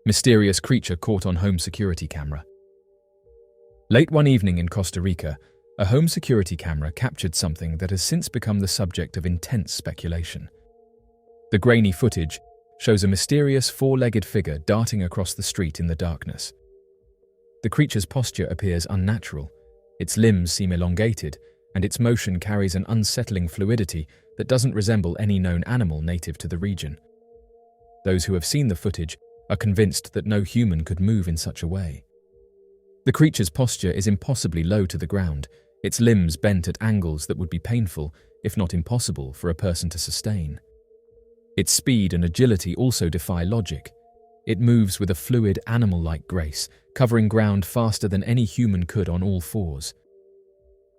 Mysterious creature caught on home security camera. Late one evening in Costa Rica, a home security camera captured something that has since become the subject of intense speculation. The grainy footage shows a mysterious four-legged figure darting across the street in the darkness. The creature's posture appears unnatural, its limbs seem elongated, and its motion carries an unsettling fluidity that doesn't resemble any known animal native to the region. Those who have seen the footage are convinced that no human could move in such a way. The creature's posture is impossibly low to the ground, its limbs bent at angles that would be painful, if not impossible, for a person to sustain. Its speed and agility also defy logic. It moves with a fluid, animal-like grace, covering ground faster than any human could on all fours.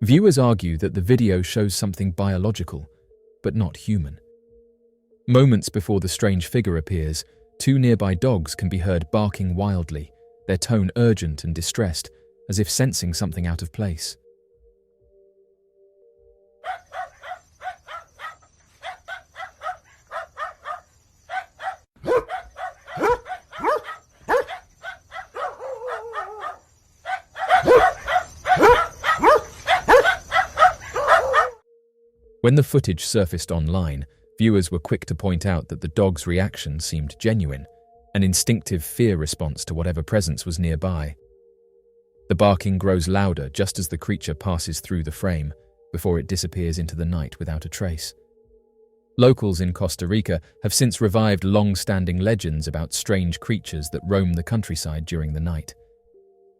Viewers argue that the video shows something biological, but not human. Moments before the strange figure appears, two nearby dogs can be heard barking wildly, their tone urgent and distressed, as if sensing something out of place. When the footage surfaced online, viewers were quick to point out that the dog's reaction seemed genuine, an instinctive fear response to whatever presence was nearby. The barking grows louder just as the creature passes through the frame, before it disappears into the night without a trace. Locals in Costa Rica have since revived long-standing legends about strange creatures that roam the countryside during the night.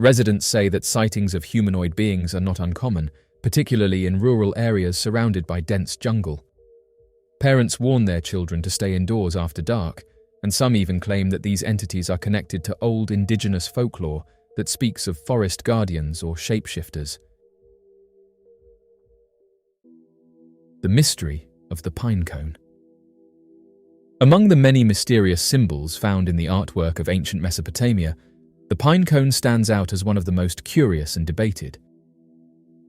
Residents say that sightings of humanoid beings are not uncommon, particularly in rural areas surrounded by dense jungle. Parents warn their children to stay indoors after dark, and some even claim that these entities are connected to old indigenous folklore that speaks of forest guardians or shapeshifters. The mystery of the pine cone. Among the many mysterious symbols found in the artwork of ancient Mesopotamia, the pine cone stands out as one of the most curious and debated.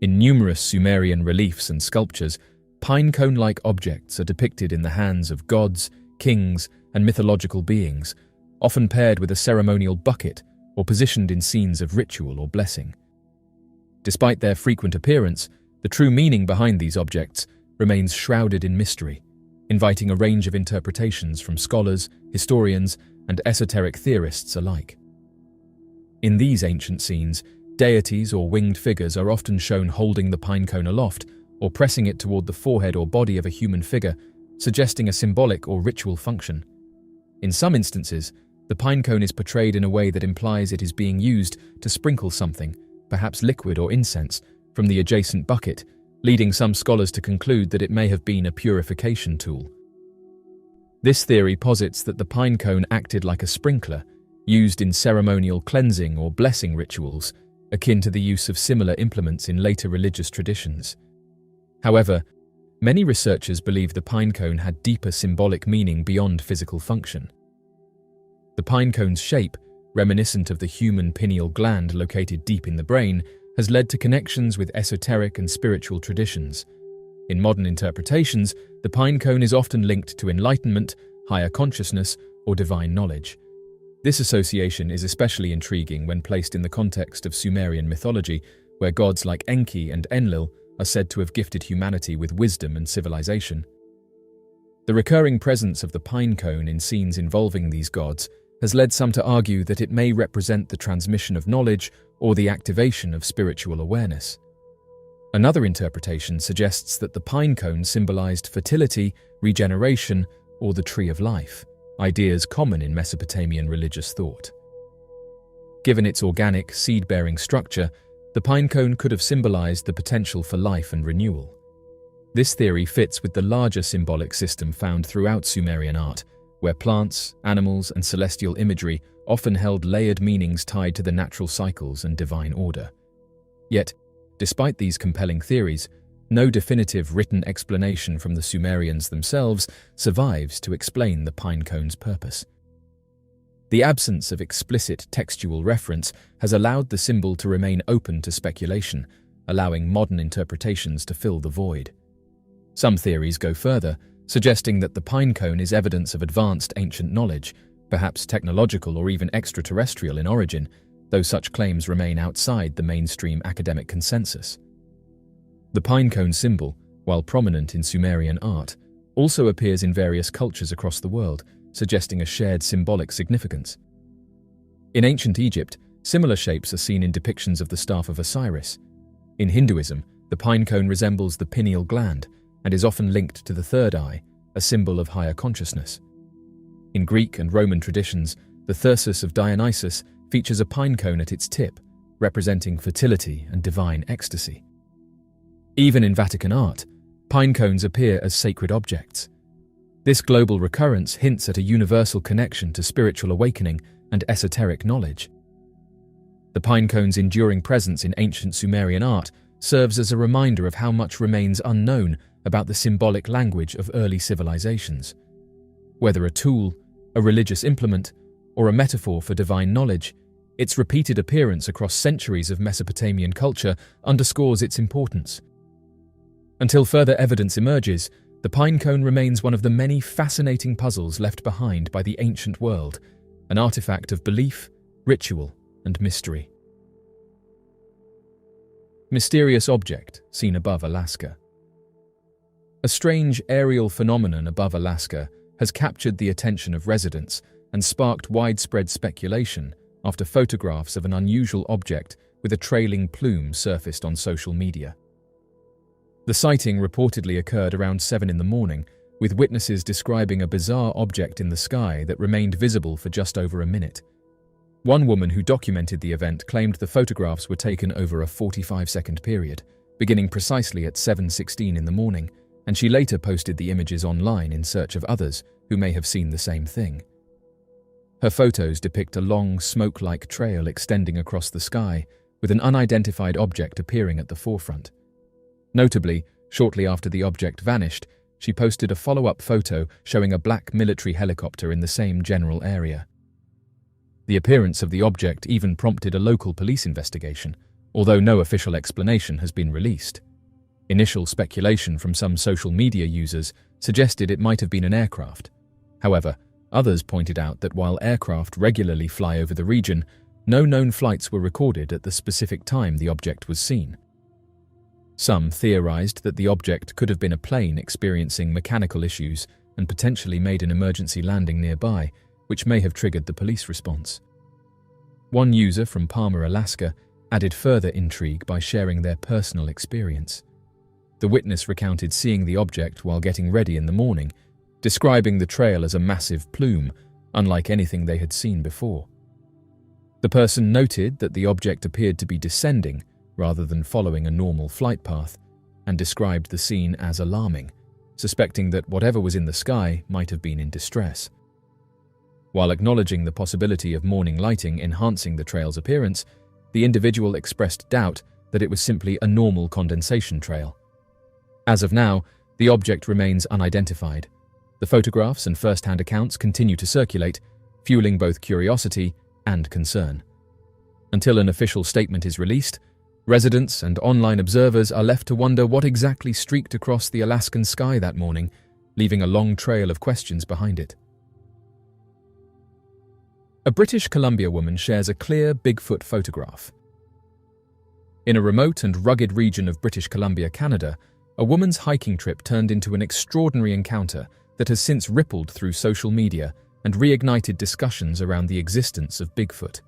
In numerous Sumerian reliefs and sculptures, pine cone-like objects are depicted in the hands of gods, kings, and mythological beings, often paired with a ceremonial bucket or positioned in scenes of ritual or blessing. Despite their frequent appearance, the true meaning behind these objects remains shrouded in mystery, inviting a range of interpretations from scholars, historians, and esoteric theorists alike. In these ancient scenes, deities or winged figures are often shown holding the pine cone aloft or pressing it toward the forehead or body of a human figure, suggesting a symbolic or ritual function. In some instances, the pine cone is portrayed in a way that implies it is being used to sprinkle something, perhaps liquid or incense, from the adjacent bucket, leading some scholars to conclude that it may have been a purification tool. This theory posits that the pine cone acted like a sprinkler, used in ceremonial cleansing or blessing rituals, akin to the use of similar implements in later religious traditions. However, many researchers believe the pine cone had deeper symbolic meaning beyond physical function. The pine cone's shape, reminiscent of the human pineal gland located deep in the brain, has led to connections with esoteric and spiritual traditions. In modern interpretations, the pine cone is often linked to enlightenment, higher consciousness, or divine knowledge. This association is especially intriguing when placed in the context of Sumerian mythology, where gods like Enki and Enlil are said to have gifted humanity with wisdom and civilization. The recurring presence of the pine cone in scenes involving these gods has led some to argue that it may represent the transmission of knowledge or the activation of spiritual awareness. Another interpretation suggests that the pine cone symbolized fertility, regeneration, or the tree of life, ideas common in Mesopotamian religious thought. Given its organic, seed-bearing structure, the pine cone could have symbolized the potential for life and renewal. This theory fits with the larger symbolic system found throughout Sumerian art, where plants, animals, and celestial imagery often held layered meanings tied to the natural cycles and divine order. Yet, despite these compelling theories, no definitive written explanation from the Sumerians themselves survives to explain the pine cone's purpose. The absence of explicit textual reference has allowed the symbol to remain open to speculation, allowing modern interpretations to fill the void. Some theories go further, suggesting that the pine cone is evidence of advanced ancient knowledge, perhaps technological or even extraterrestrial in origin, though such claims remain outside the mainstream academic consensus. The pinecone symbol, while prominent in Sumerian art, also appears in various cultures across the world, suggesting a shared symbolic significance. In ancient Egypt, similar shapes are seen in depictions of the staff of Osiris. In Hinduism, the pinecone resembles the pineal gland and is often linked to the third eye, a symbol of higher consciousness. In Greek and Roman traditions, the thyrsus of Dionysus features a pinecone at its tip, representing fertility and divine ecstasy. Even in Vatican art, pinecones appear as sacred objects. This global recurrence hints at a universal connection to spiritual awakening and esoteric knowledge. The pinecone's enduring presence in ancient Sumerian art serves as a reminder of how much remains unknown about the symbolic language of early civilizations. Whether a tool, a religious implement, or a metaphor for divine knowledge, its repeated appearance across centuries of Mesopotamian culture underscores its importance. Until further evidence emerges, the pinecone remains one of the many fascinating puzzles left behind by the ancient world, an artifact of belief, ritual, and mystery. Mysterious object seen above Alaska. A strange aerial phenomenon above Alaska has captured the attention of residents and sparked widespread speculation after photographs of an unusual object with a trailing plume surfaced on social media. The sighting reportedly occurred around 7 in the morning, with witnesses describing a bizarre object in the sky that remained visible for just over a minute. One woman who documented the event claimed the photographs were taken over a 45-second period, beginning precisely at 7:16 in the morning, and she later posted the images online in search of others who may have seen the same thing. Her photos depict a long, smoke-like trail extending across the sky, with an unidentified object appearing at the forefront. Notably, shortly after the object vanished, she posted a follow-up photo showing a black military helicopter in the same general area. The appearance of the object even prompted a local police investigation, although no official explanation has been released. Initial speculation from some social media users suggested it might have been an aircraft. However, others pointed out that while aircraft regularly fly over the region, no known flights were recorded at the specific time the object was seen. Some theorized that the object could have been a plane experiencing mechanical issues and potentially made an emergency landing nearby, which may have triggered the police response. One user from Palmer, Alaska, added further intrigue by sharing their personal experience. The witness recounted seeing the object while getting ready in the morning, describing the trail as a massive plume, unlike anything they had seen before. The person noted that the object appeared to be descending rather than following a normal flight path, and described the scene as alarming, suspecting that whatever was in the sky might have been in distress. While acknowledging the possibility of morning lighting enhancing the trail's appearance, the individual expressed doubt that it was simply a normal condensation trail. As of now, the object remains unidentified. The photographs and first-hand accounts continue to circulate, fueling both curiosity and concern. Until an official statement is released, residents and online observers are left to wonder what exactly streaked across the Alaskan sky that morning, leaving a long trail of questions behind it. A British Columbia woman shares a clear Bigfoot photograph. In a remote and rugged region of British Columbia, Canada, a woman's hiking trip turned into an extraordinary encounter that has since rippled through social media and reignited discussions around the existence of Bigfoot.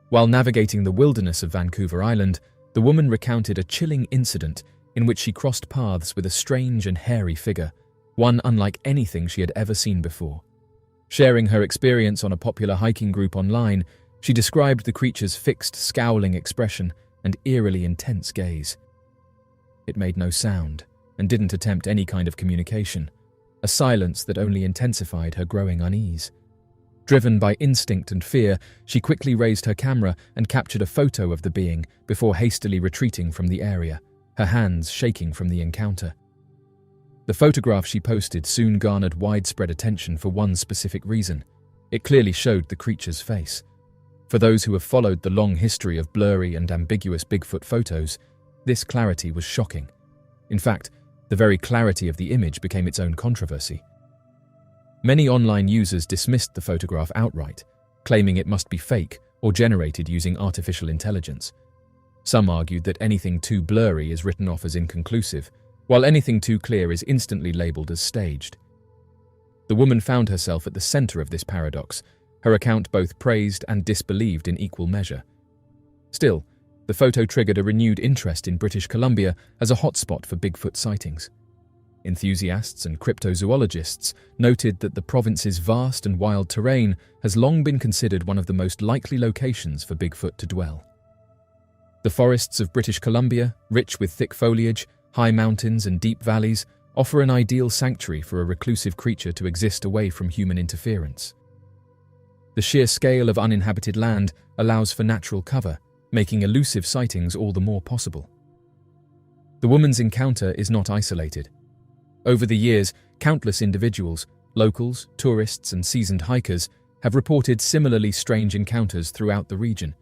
While navigating the wilderness of Vancouver Island, the woman recounted a chilling incident in which she crossed paths with a strange and hairy figure, one unlike anything she had ever seen before. Sharing her experience on a popular hiking group online, she described the creature's fixed, scowling expression and eerily intense gaze. It made no sound and didn't attempt any kind of communication, a silence that only intensified her growing unease. Driven by instinct and fear, she quickly raised her camera and captured a photo of the being before hastily retreating from the area, her hands shaking from the encounter. The photograph she posted soon garnered widespread attention for one specific reason. It clearly showed the creature's face. For those who have followed the long history of blurry and ambiguous Bigfoot photos, this clarity was shocking. In fact, the very clarity of the image became its own controversy. Many online users dismissed the photograph outright, claiming it must be fake or generated using artificial intelligence. Some argued that anything too blurry is written off as inconclusive, while anything too clear is instantly labeled as staged. The woman found herself at the center of this paradox, her account both praised and disbelieved in equal measure. Still, the photo triggered a renewed interest in British Columbia as a hotspot for Bigfoot sightings. Enthusiasts and cryptozoologists noted that the province's vast and wild terrain has long been considered one of the most likely locations for Bigfoot to dwell. The forests of British Columbia, rich with thick foliage, high mountains and deep valleys, offer an ideal sanctuary for a reclusive creature to exist away from human interference. The sheer scale of uninhabited land allows for natural cover, making elusive sightings all the more possible. The woman's encounter is not isolated. Over the years, countless individuals, locals, tourists, and seasoned hikers have reported similarly strange encounters throughout the region.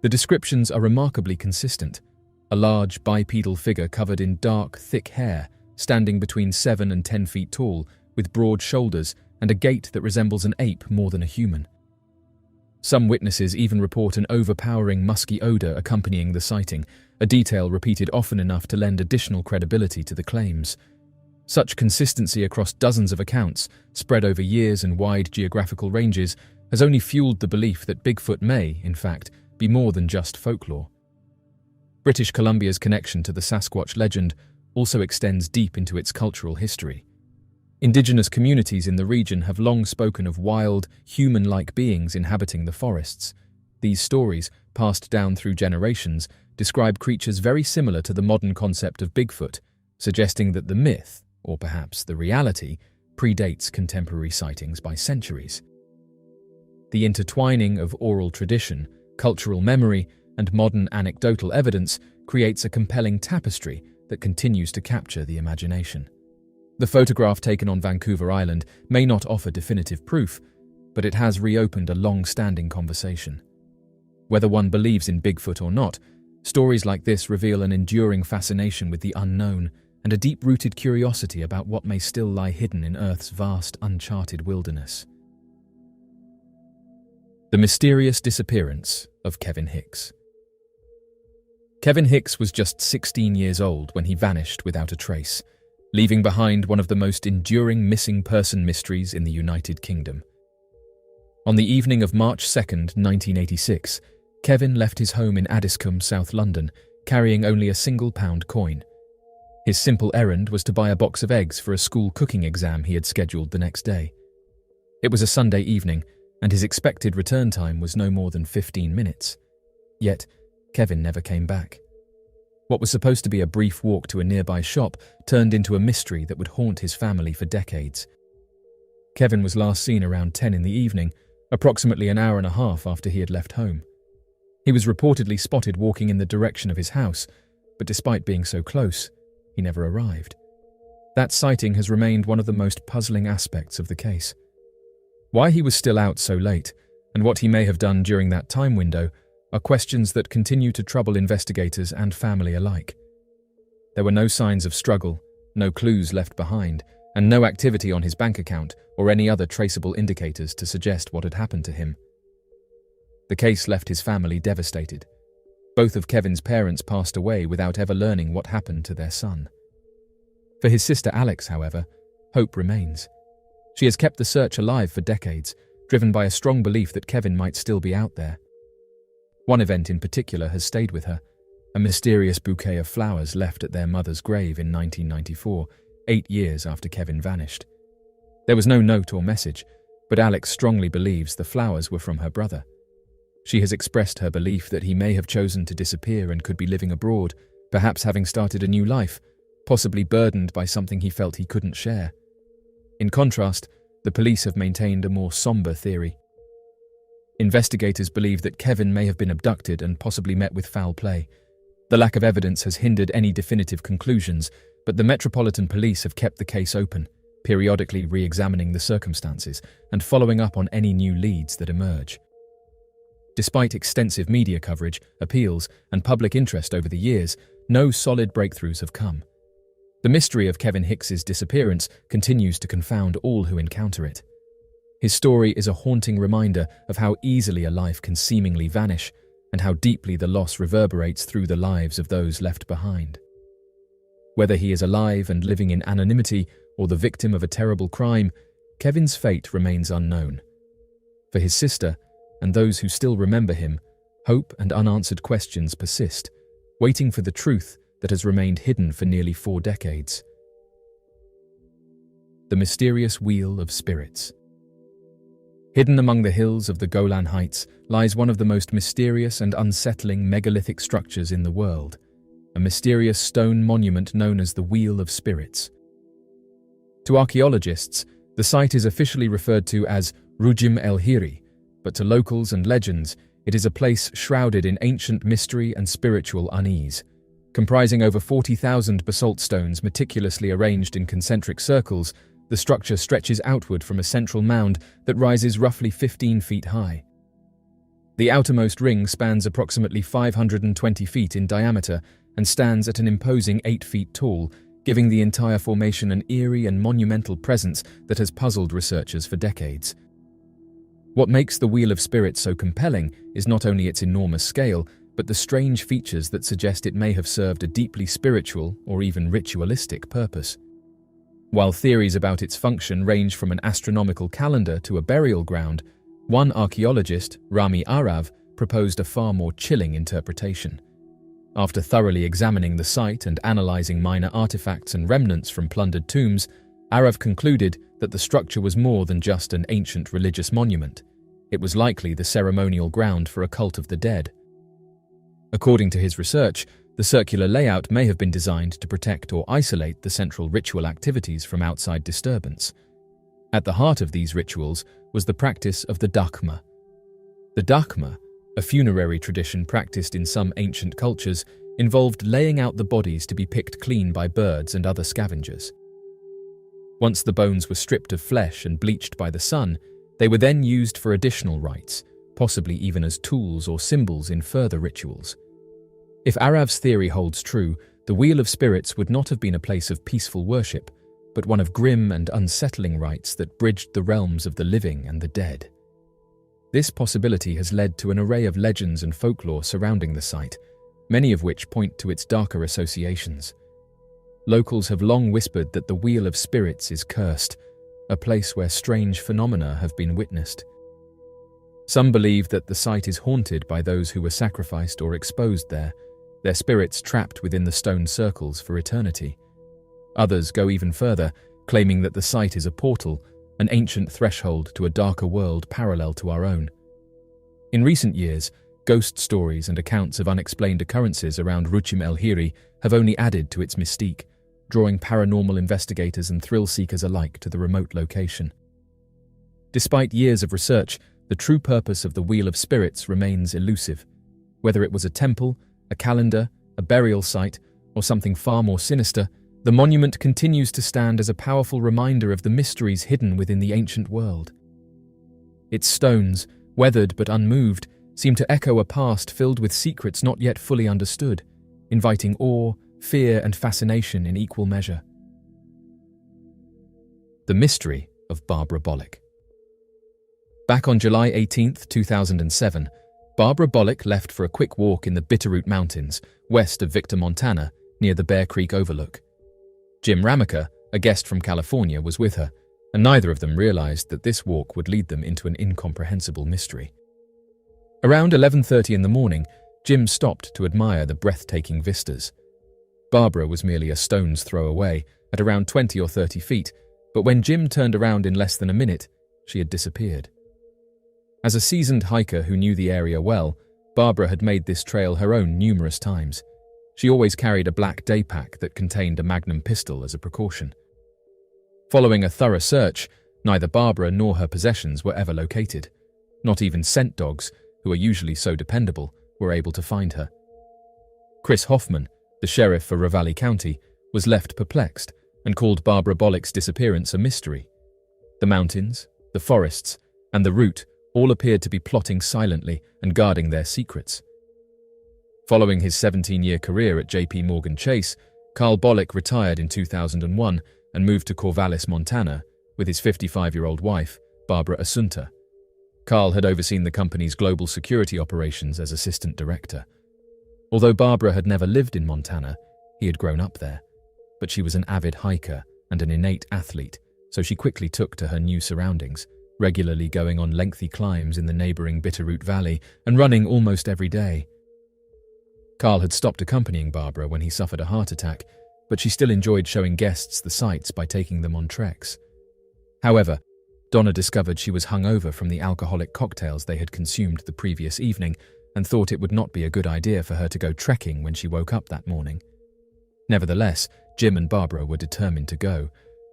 The descriptions are remarkably consistent. A large bipedal figure covered in dark, thick hair, standing between 7 and 10 feet tall, with broad shoulders and a gait that resembles an ape more than a human. Some witnesses even report an overpowering musky odor accompanying the sighting, a detail repeated often enough to lend additional credibility to the claims. Such consistency across dozens of accounts, spread over years and wide geographical ranges, has only fueled the belief that Bigfoot may, in fact, be more than just folklore. British Columbia's connection to the Sasquatch legend also extends deep into its cultural history. Indigenous communities in the region have long spoken of wild, human-like beings inhabiting the forests. These stories, passed down through generations, describe creatures very similar to the modern concept of Bigfoot, suggesting that the myth, or perhaps the reality, predates contemporary sightings by centuries. The intertwining of oral tradition, cultural memory, and modern anecdotal evidence creates a compelling tapestry that continues to capture the imagination. The photograph taken on Vancouver Island may not offer definitive proof, but it has reopened a long-standing conversation. Whether one believes in Bigfoot or not, stories like this reveal an enduring fascination with the unknown and a deep-rooted curiosity about what may still lie hidden in Earth's vast, uncharted wilderness. The mysterious disappearance of Kevin Hicks. Kevin Hicks was just 16 years old when he vanished without a trace, leaving behind one of the most enduring missing person mysteries in the United Kingdom. On the evening of March 2nd, 1986, Kevin left his home in Addiscombe, South London, carrying only a £1 coin. His simple errand was to buy a box of eggs for a school cooking exam he had scheduled the next day. It was a Sunday evening, and his expected return time was no more than 15 minutes. Yet, Kevin never came back. What was supposed to be a brief walk to a nearby shop turned into a mystery that would haunt his family for decades. Kevin was last seen around 10 in the evening, approximately an hour and a half after he had left home. He was reportedly spotted walking in the direction of his house, but despite being so close, he never arrived. That sighting has remained one of the most puzzling aspects of the case. Why he was still out so late, and what he may have done during that time window, are questions that continue to trouble investigators and family alike. There were no signs of struggle, no clues left behind, and no activity on his bank account or any other traceable indicators to suggest what had happened to him. The case left his family devastated. Both of Kevin's parents passed away without ever learning what happened to their son. For his sister Alex, however, hope remains. She has kept the search alive for decades, driven by a strong belief that Kevin might still be out there. One event in particular has stayed with her, a mysterious bouquet of flowers left at their mother's grave in 1994, 8 years after Kevin vanished. There was no note or message, but Alex strongly believes the flowers were from her brother. She has expressed her belief that he may have chosen to disappear and could be living abroad, perhaps having started a new life, possibly burdened by something he felt he couldn't share. In contrast, the police have maintained a more somber theory. Investigators believe that Kevin may have been abducted and possibly met with foul play. The lack of evidence has hindered any definitive conclusions, but the Metropolitan Police have kept the case open, periodically re-examining the circumstances and following up on any new leads that emerge. Despite extensive media coverage, appeals, and public interest over the years, no solid breakthroughs have come. The mystery of Kevin Hicks's disappearance continues to confound all who encounter it. His story is a haunting reminder of how easily a life can seemingly vanish and how deeply the loss reverberates through the lives of those left behind. Whether he is alive and living in anonymity or the victim of a terrible crime, Kevin's fate remains unknown. For his sister, and those who still remember him, hope and unanswered questions persist, waiting for the truth that has remained hidden for nearly 4 decades. The mysterious Wheel of Spirits. Hidden among the hills of the Golan Heights lies one of the most mysterious and unsettling megalithic structures in the world, a mysterious stone monument known as the Wheel of Spirits. To archaeologists, the site is officially referred to as Rujim el-Hiri, but to locals and legends, it is a place shrouded in ancient mystery and spiritual unease. Comprising over 40,000 basalt stones meticulously arranged in concentric circles, the structure stretches outward from a central mound that rises roughly 15 feet high. The outermost ring spans approximately 520 feet in diameter and stands at an imposing 8 feet tall, giving the entire formation an eerie and monumental presence that has puzzled researchers for decades. What makes the Wheel of Spirits so compelling is not only its enormous scale, but the strange features that suggest it may have served a deeply spiritual or even ritualistic purpose. While theories about its function range from an astronomical calendar to a burial ground, one archaeologist, Rami Arav, proposed a far more chilling interpretation. After thoroughly examining the site and analyzing minor artifacts and remnants from plundered tombs, Arav concluded that the structure was more than just an ancient religious monument. It was likely the ceremonial ground for a cult of the dead. According to his research, the circular layout may have been designed to protect or isolate the central ritual activities from outside disturbance. At the heart of these rituals was the practice of the dakhma. The dakhma, a funerary tradition practiced in some ancient cultures, involved laying out the bodies to be picked clean by birds and other scavengers. Once the bones were stripped of flesh and bleached by the sun, they were then used for additional rites, possibly even as tools or symbols in further rituals. If Arav's theory holds true, the Wheel of Spirits would not have been a place of peaceful worship, but one of grim and unsettling rites that bridged the realms of the living and the dead. This possibility has led to an array of legends and folklore surrounding the site, many of which point to its darker associations. Locals have long whispered that the Wheel of Spirits is cursed, a place where strange phenomena have been witnessed. Some believe that the site is haunted by those who were sacrificed or exposed there, their spirits trapped within the stone circles for eternity. Others go even further, claiming that the site is a portal, an ancient threshold to a darker world parallel to our own. In recent years, ghost stories and accounts of unexplained occurrences around Rujim el-Hiri have only added to its mystique, drawing paranormal investigators and thrill-seekers alike to the remote location. Despite years of research, the true purpose of the Wheel of Spirits remains elusive. Whether it was a temple, a calendar, a burial site, or something far more sinister, the monument continues to stand as a powerful reminder of the mysteries hidden within the ancient world. Its stones, weathered but unmoved, seem to echo a past filled with secrets not yet fully understood, inviting awe, fear, and fascination in equal measure. The Mystery of Barbara Bollock. Back on July 18, 2007, Barbara Bollock left for a quick walk in the Bitterroot Mountains, west of Victor, Montana, near the Bear Creek Overlook. Jim Ramaker, a guest from California, was with her, and neither of them realized that this walk would lead them into an incomprehensible mystery. Around 11:30 in the morning, Jim stopped to admire the breathtaking vistas. Barbara was merely a stone's throw away, at around 20 or 30 feet, but when Jim turned around in less than a minute, she had disappeared. As a seasoned hiker who knew the area well, Barbara had made this trail her own numerous times. She always carried a black day pack that contained a magnum pistol as a precaution. Following a thorough search, neither Barbara nor her possessions were ever located. Not even scent dogs, who are usually so dependable, were able to find her. Chris Hoffman, the sheriff for Ravalli County, was left perplexed and called Barbara Bollock's disappearance a mystery. The mountains, the forests, and the route all appeared to be plotting silently and guarding their secrets. Following his 17-year career at JP Morgan Chase, Carl Bollick retired in 2001 and moved to Corvallis, Montana, with his 55-year-old wife, Barbara Assunta. Carl had overseen the company's global security operations as assistant director. Although Barbara had never lived in Montana, he had grown up there. But she was an avid hiker and an innate athlete, so she quickly took to her new surroundings, regularly going on lengthy climbs in the neighboring Bitterroot Valley and running almost every day. Carl had stopped accompanying Barbara when he suffered a heart attack, but she still enjoyed showing guests the sights by taking them on treks. However, Donna discovered she was hungover from the alcoholic cocktails they had consumed the previous evening and thought it would not be a good idea for her to go trekking when she woke up that morning. Nevertheless, Jim and Barbara were determined to go,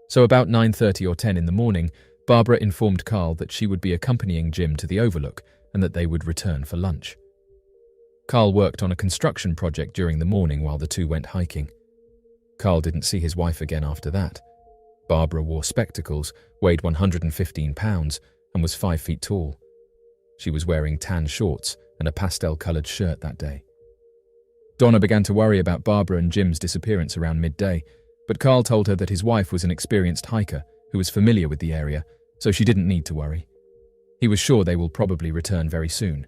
so about 9:30 or 10 in the morning, Barbara informed Carl that she would be accompanying Jim to the overlook and that they would return for lunch. Carl worked on a construction project during the morning while the two went hiking. Carl didn't see his wife again after that. Barbara wore spectacles, weighed 115 pounds, and was 5 feet tall. She was wearing tan shorts and a pastel-coloured shirt that day. Donna began to worry about Barbara and Jim's disappearance around midday, but Carl told her that his wife was an experienced hiker who was familiar with the area, so she didn't need to worry. He was sure they will probably return very soon.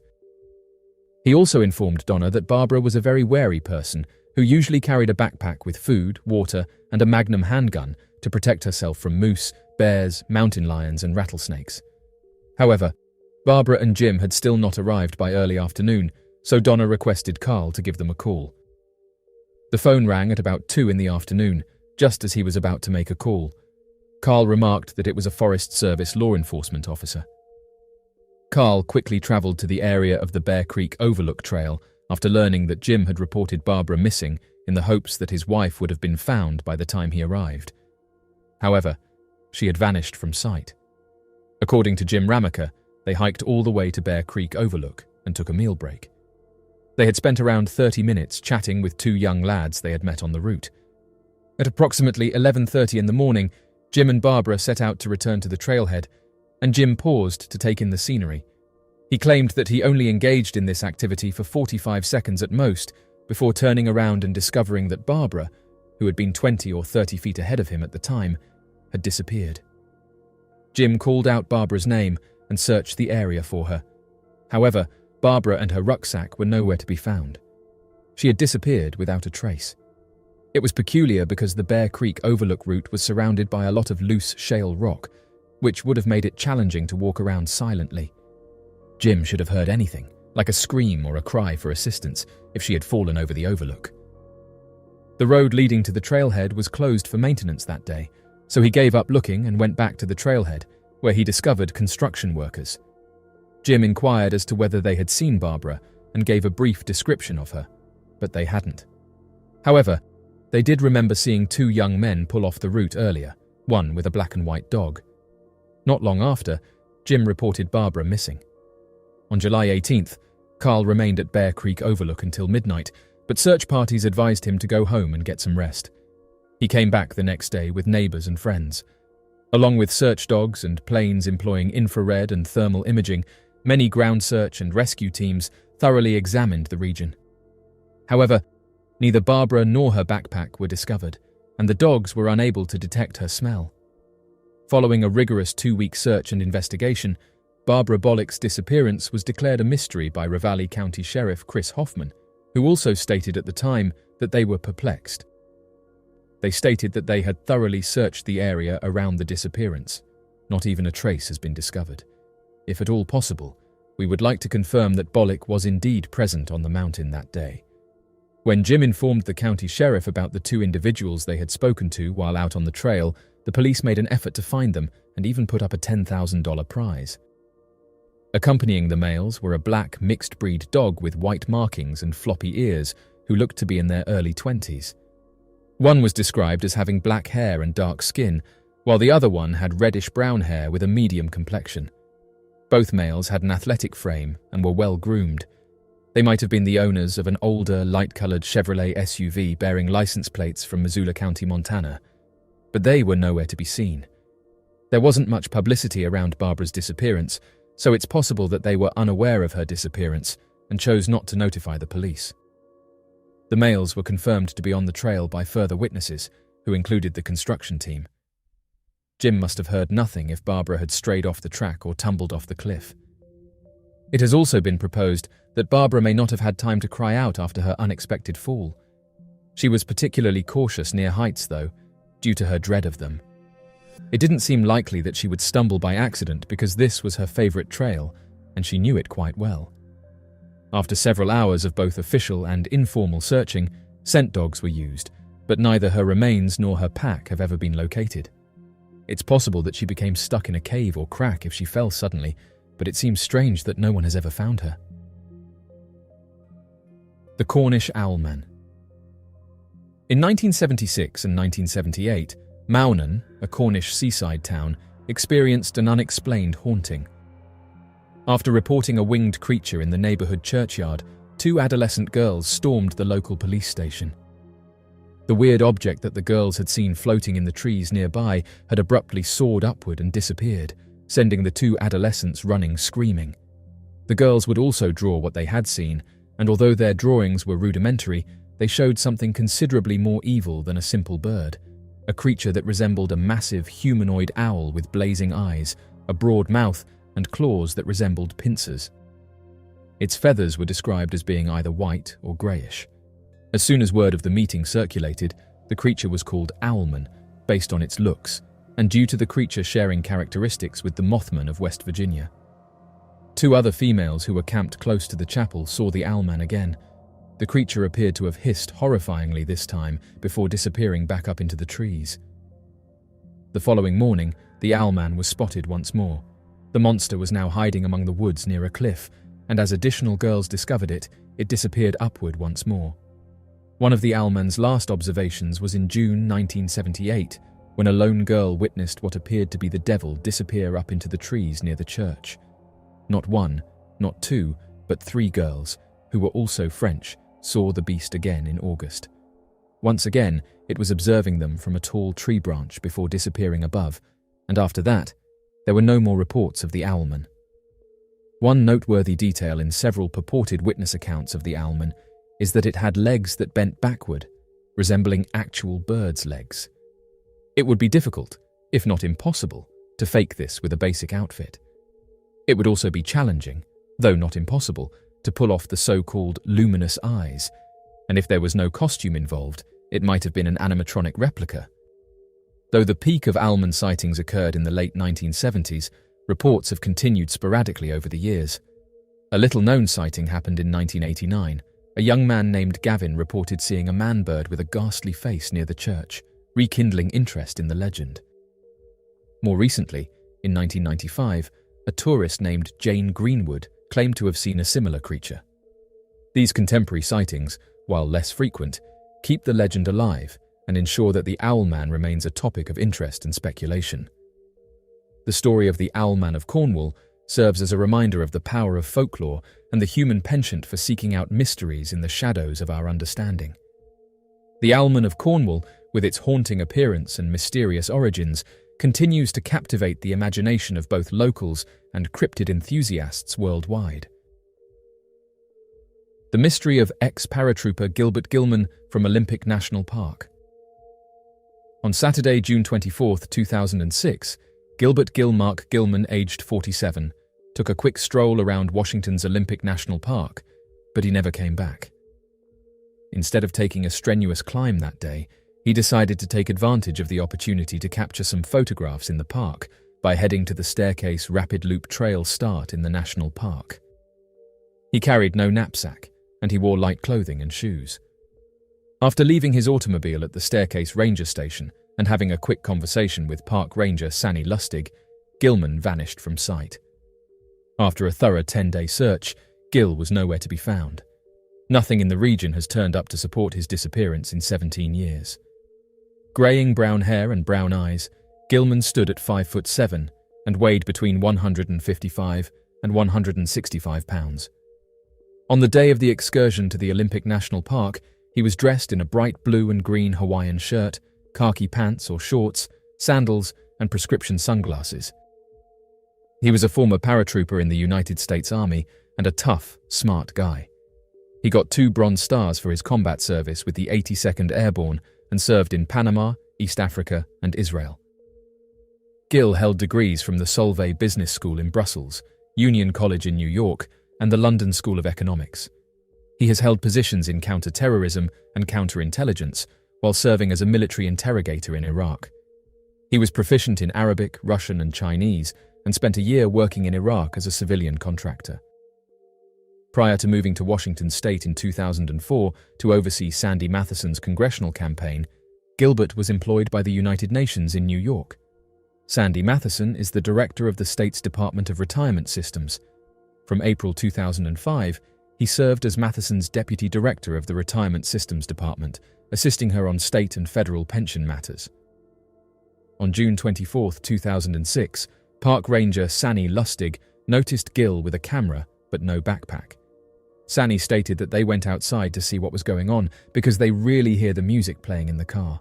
He also informed Donna that Barbara was a very wary person who usually carried a backpack with food, water, and a Magnum handgun to protect herself from moose, bears, mountain lions, and rattlesnakes. However, Barbara and Jim had still not arrived by early afternoon, so Donna requested Carl to give them a call. The phone rang at about 2 in the afternoon, just as he was about to make a call. Carl remarked that it was a Forest Service law enforcement officer. Carl quickly travelled to the area of the Bear Creek Overlook Trail after learning that Jim had reported Barbara missing in the hopes that his wife would have been found by the time he arrived. However, she had vanished from sight. According to Jim Ramaker, they hiked all the way to Bear Creek Overlook and took a meal break. They had spent around 30 minutes chatting with 2 young lads they had met on the route. At approximately 11:30 in the morning, Jim and Barbara set out to return to the trailhead, and Jim paused to take in the scenery. He claimed that he only engaged in this activity for 45 seconds at most, before turning around and discovering that Barbara, who had been 20 or 30 feet ahead of him at the time, had disappeared. Jim called out Barbara's name and searched the area for her. However, Barbara and her rucksack were nowhere to be found. She had disappeared without a trace. It was peculiar because the Bear Creek Overlook route was surrounded by a lot of loose shale rock, which would have made it challenging to walk around silently. Jim should have heard anything, like a scream or a cry for assistance, if she had fallen over the overlook. The road leading to the trailhead was closed for maintenance that day, so he gave up looking and went back to the trailhead, where he discovered construction workers. Jim inquired as to whether they had seen Barbara and gave a brief description of her, but they hadn't. However, they did remember seeing 2 young men pull off the route earlier, one with a black and white dog. Not long after, Jim reported Barbara missing. On July 18th, Carl remained at Bear Creek Overlook until midnight, but search parties advised him to go home and get some rest. He came back the next day with neighbours and friends. Along with search dogs and planes employing infrared and thermal imaging, many ground search and rescue teams thoroughly examined the region. However, neither Barbara nor her backpack were discovered, and the dogs were unable to detect her smell. Following a rigorous 2-week search and investigation, Barbara Bollick's disappearance was declared a mystery by Ravalli County Sheriff Chris Hoffman, who also stated at the time that they were perplexed. They stated that they had thoroughly searched the area around the disappearance. Not even a trace has been discovered. If at all possible, we would like to confirm that Bollick was indeed present on the mountain that day. When Jim informed the county sheriff about the 2 individuals they had spoken to while out on the trail, the police made an effort to find them and even put up a $10,000 prize. Accompanying the males were a black mixed-breed dog with white markings and floppy ears who looked to be in their early 20s. One was described as having black hair and dark skin, while the other one had reddish-brown hair with a medium complexion. Both males had an athletic frame and were well-groomed. They might have been the owners of an older, light-coloured Chevrolet SUV bearing license plates from Missoula County, Montana. But they were nowhere to be seen. There wasn't much publicity around Barbara's disappearance, so it's possible that they were unaware of her disappearance and chose not to notify the police. The males were confirmed to be on the trail by further witnesses, who included the construction team. Jim must have heard nothing if Barbara had strayed off the track or tumbled off the cliff. It has also been proposed that Barbara may not have had time to cry out after her unexpected fall. She was particularly cautious near heights, though, due to her dread of them. It didn't seem likely that she would stumble by accident because this was her favorite trail, and she knew it quite well. After several hours of both official and informal searching, scent dogs were used, but neither her remains nor her pack have ever been located. It's possible that she became stuck in a cave or crack if she fell suddenly, but it seems strange that no one has ever found her. The Cornish Owlman. In 1976 and 1978, Maunan, a Cornish seaside town, experienced an unexplained haunting. After reporting a winged creature in the neighborhood churchyard, 2 adolescent girls stormed the local police station. The weird object that the girls had seen floating in the trees nearby had abruptly soared upward and disappeared, sending the 2 adolescents running screaming. The girls would also draw what they had seen, and although their drawings were rudimentary, they showed something considerably more evil than a simple bird, a creature that resembled a massive humanoid owl with blazing eyes, a broad mouth, and claws that resembled pincers. Its feathers were described as being either white or greyish. As soon as word of the meeting circulated, the creature was called Owlman, based on its looks, and due to the creature sharing characteristics with the Mothman of West Virginia. 2 other females who were camped close to the chapel saw the Owlman again. The creature appeared to have hissed horrifyingly this time before disappearing back up into the trees. The following morning, the Owlman was spotted once more. The monster was now hiding among the woods near a cliff, and as additional girls discovered it, it disappeared upward once more. One of the Owlman's last observations was in June 1978, when a lone girl witnessed what appeared to be the devil disappear up into the trees near the church. Not 1, not 2, but 3 girls, who were also French, saw the beast again in August. Once again, it was observing them from a tall tree branch before disappearing above, and after that, there were no more reports of the Owlman. One noteworthy detail in several purported witness accounts of the Owlman is that it had legs that bent backward, resembling actual birds' legs. It would be difficult, if not impossible, to fake this with a basic outfit. It would also be challenging, though not impossible, to pull off the so-called luminous eyes, and if there was no costume involved, it might have been an animatronic replica. Though the peak of Owlman sightings occurred in the late 1970s, reports have continued sporadically over the years. A little-known sighting happened in 1989. A young man named Gavin reported seeing a man-bird with a ghastly face near the church, rekindling interest in the legend. More recently, in 1995, a tourist named Jane Greenwood claimed to have seen a similar creature. These contemporary sightings, while less frequent, keep the legend alive and ensure that the Owlman remains a topic of interest and speculation. The story of the Owlman of Cornwall serves as a reminder of the power of folklore and the human penchant for seeking out mysteries in the shadows of our understanding. The Owlman of Cornwall, with its haunting appearance and mysterious origins, continues to captivate the imagination of both locals and cryptid enthusiasts worldwide. The mystery of ex-paratrooper Gilbert Gilman from Olympic National Park. On Saturday, June 24, 2006, Gilbert Gilmark Gilman, aged 47, took a quick stroll around Washington's Olympic National Park, but he never came back. Instead of taking a strenuous climb that day, he decided to take advantage of the opportunity to capture some photographs in the park by heading to the Staircase Rapid Loop Trail start in the national park. He carried no knapsack, and he wore light clothing and shoes. After leaving his automobile at the Staircase Ranger Station and having a quick conversation with Park Ranger Sanny Lustig, Gilman vanished from sight. After a thorough 10-day search, Gil was nowhere to be found. Nothing in the region has turned up to support his disappearance in 17 years. Greying brown hair and brown eyes, Gilman stood at 5'7" and weighed between 155 and 165 pounds. On the day of the excursion to the Olympic National Park, he was dressed in a bright blue and green Hawaiian shirt, khaki pants or shorts, sandals, and prescription sunglasses. He was a former paratrooper in the United States Army and a tough, smart guy. He got 2 Bronze Stars for his combat service with the 82nd Airborne and served in Panama, East Africa, and Israel. Gill held degrees from the Solvay Business School in Brussels, Union College in New York, and the London School of Economics. He has held positions in counter-terrorism and counterintelligence while serving as a military interrogator in Iraq. He was proficient in Arabic, Russian, and Chinese, and spent a year working in Iraq as a civilian contractor. Prior to moving to Washington State in 2004 to oversee Sandy Matheson's congressional campaign, Gilbert was employed by the United Nations in New York. Sandy Matheson is the director of the state's Department of Retirement Systems. From April 2005, he served as Matheson's deputy director of the Retirement Systems Department, assisting her on state and federal pension matters. On June 24, 2006, Park Ranger Sanny Lustig noticed Gill with a camera but no backpack. Sanny stated that they went outside to see what was going on because they really hear the music playing in the car.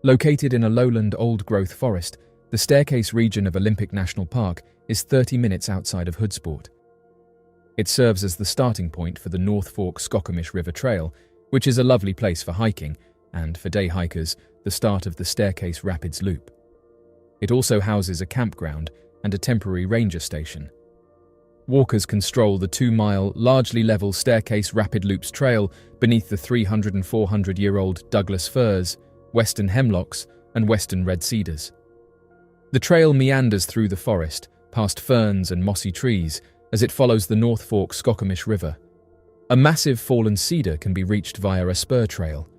Located in a lowland old-growth forest, the Staircase region of Olympic National Park is 30 minutes outside of Hoodsport. It serves as the starting point for the North Fork Skokomish River Trail, which is a lovely place for hiking and, for day hikers, the start of the Staircase Rapids Loop. It also houses a campground and a temporary ranger station. Walkers can stroll the 2-mile, largely level Staircase Rapid Loops Trail beneath the 300- and 400-year-old Douglas firs, western hemlocks, and western red cedars. The trail meanders through the forest, past ferns and mossy trees, as it follows the North Fork Skokomish River. A massive fallen cedar can be reached via a spur trail.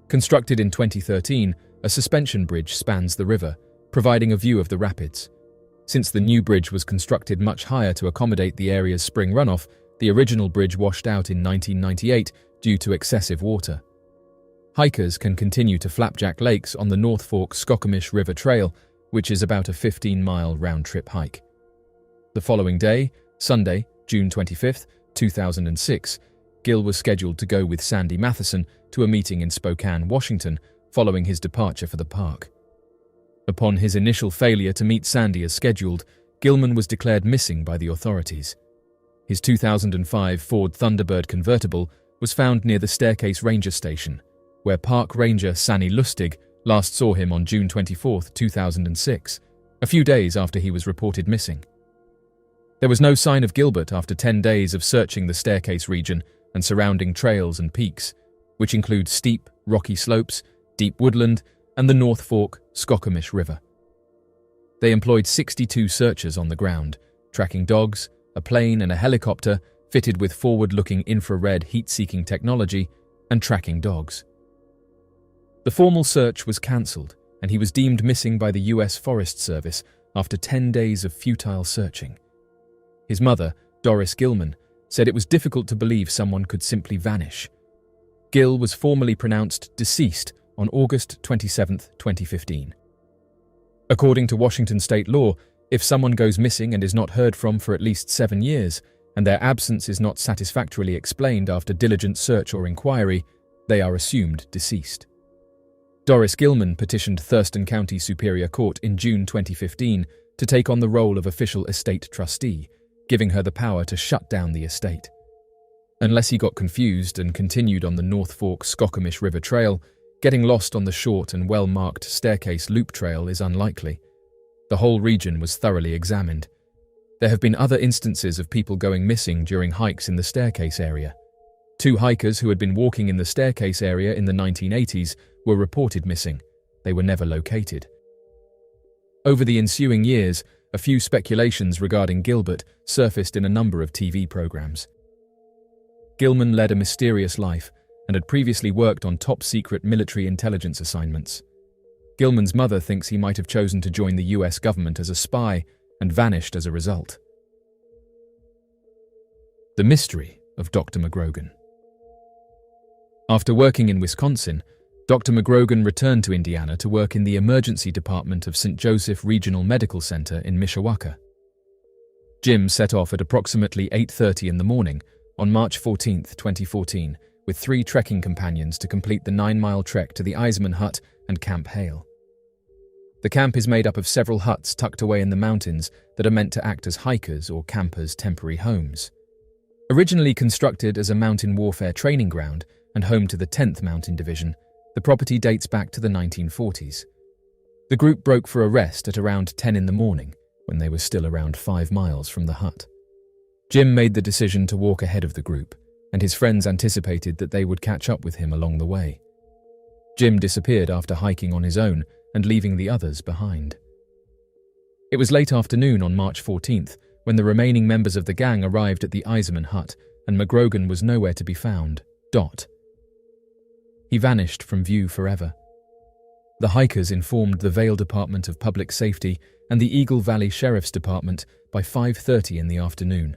Constructed in 2013, a suspension bridge spans the river, providing a view of the rapids. Since the new bridge was constructed much higher to accommodate the area's spring runoff, the original bridge washed out in 1998 due to excessive water. Hikers can continue to Flapjack Lakes on the North Fork Skokomish River Trail, which is about a 15-mile round-trip hike. The following day, Sunday, June 25, 2006, Gill was scheduled to go with Sandy Matheson to a meeting in Spokane, Washington, following his departure for the park. Upon his initial failure to meet Sandy as scheduled, Gilman was declared missing by the authorities. His 2005 Ford Thunderbird convertible was found near the Staircase Ranger Station, where Park Ranger Sanny Lustig last saw him on June 24, 2006, a few days after he was reported missing. There was no sign of Gilbert after 10 days of searching the Staircase region and surrounding trails and peaks, which include steep, rocky slopes, deep woodland, and the North Fork Skokomish River. They employed 62 searchers on the ground, tracking dogs, a plane and a helicopter fitted with forward-looking infrared heat-seeking technology, and tracking dogs. The formal search was cancelled, and he was deemed missing by the US Forest Service after 10 days of futile searching. His mother, Doris Gilman, said it was difficult to believe someone could simply vanish. Gill was formally pronounced deceased on August 27, 2015. According to Washington state law, if someone goes missing and is not heard from for at least 7 years, and their absence is not satisfactorily explained after diligent search or inquiry, they are assumed deceased. Doris Gilman petitioned Thurston County Superior Court in June 2015 to take on the role of official estate trustee, giving her the power to shut down the estate. Unless he got confused and continued on the North Fork Skokomish River Trail, getting lost on the short and well-marked Staircase Loop Trail is unlikely. The whole region was thoroughly examined. There have been other instances of people going missing during hikes in the Staircase area. 2 hikers who had been walking in the Staircase area in the 1980s were reported missing. They were never located. Over the ensuing years, a few speculations regarding Gilbert surfaced in a number of TV programs. Gilman led a mysterious life and had previously worked on top-secret military intelligence assignments. Gilman's mother thinks he might have chosen to join the US government as a spy and vanished as a result. The mystery of Dr. McGrogan. After working in Wisconsin, Dr. McGrogan returned to Indiana to work in the emergency department of St. Joseph Regional Medical Center in Mishawaka. Jim set off at approximately 8:30 in the morning on March 14, 2014, with 3 trekking companions to complete the 9-mile trek to the Eisman Hut and Camp Hale. The camp is made up of several huts tucked away in the mountains that are meant to act as hikers' or campers' temporary homes. Originally constructed as a mountain warfare training ground and home to the 10th Mountain Division, the property dates back to the 1940s. The group broke for a rest at around 10 in the morning, when they were still around 5 miles from the hut. Jim made the decision to walk ahead of the group, and his friends anticipated that they would catch up with him along the way. Jim disappeared after hiking on his own and leaving the others behind. It was late afternoon on March 14th when the remaining members of the gang arrived at the Eiserman hut and McGrogan was nowhere to be found. He vanished from view forever. The hikers informed the Vale Department of Public Safety and the Eagle Valley Sheriff's Department by 5:30 in the afternoon.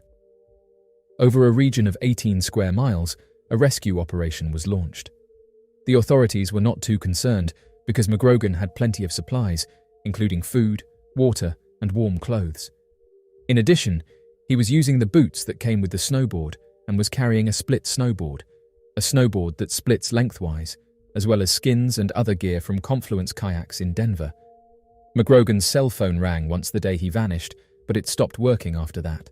Over a region of 18 square miles, a rescue operation was launched. The authorities were not too concerned because McGrogan had plenty of supplies, including food, water, and warm clothes. In addition, he was using the boots that came with the snowboard and was carrying a split snowboard, a snowboard that splits lengthwise, as well as skins and other gear from Confluence Kayaks in Denver. McGrogan's cell phone rang once the day he vanished, but it stopped working after that.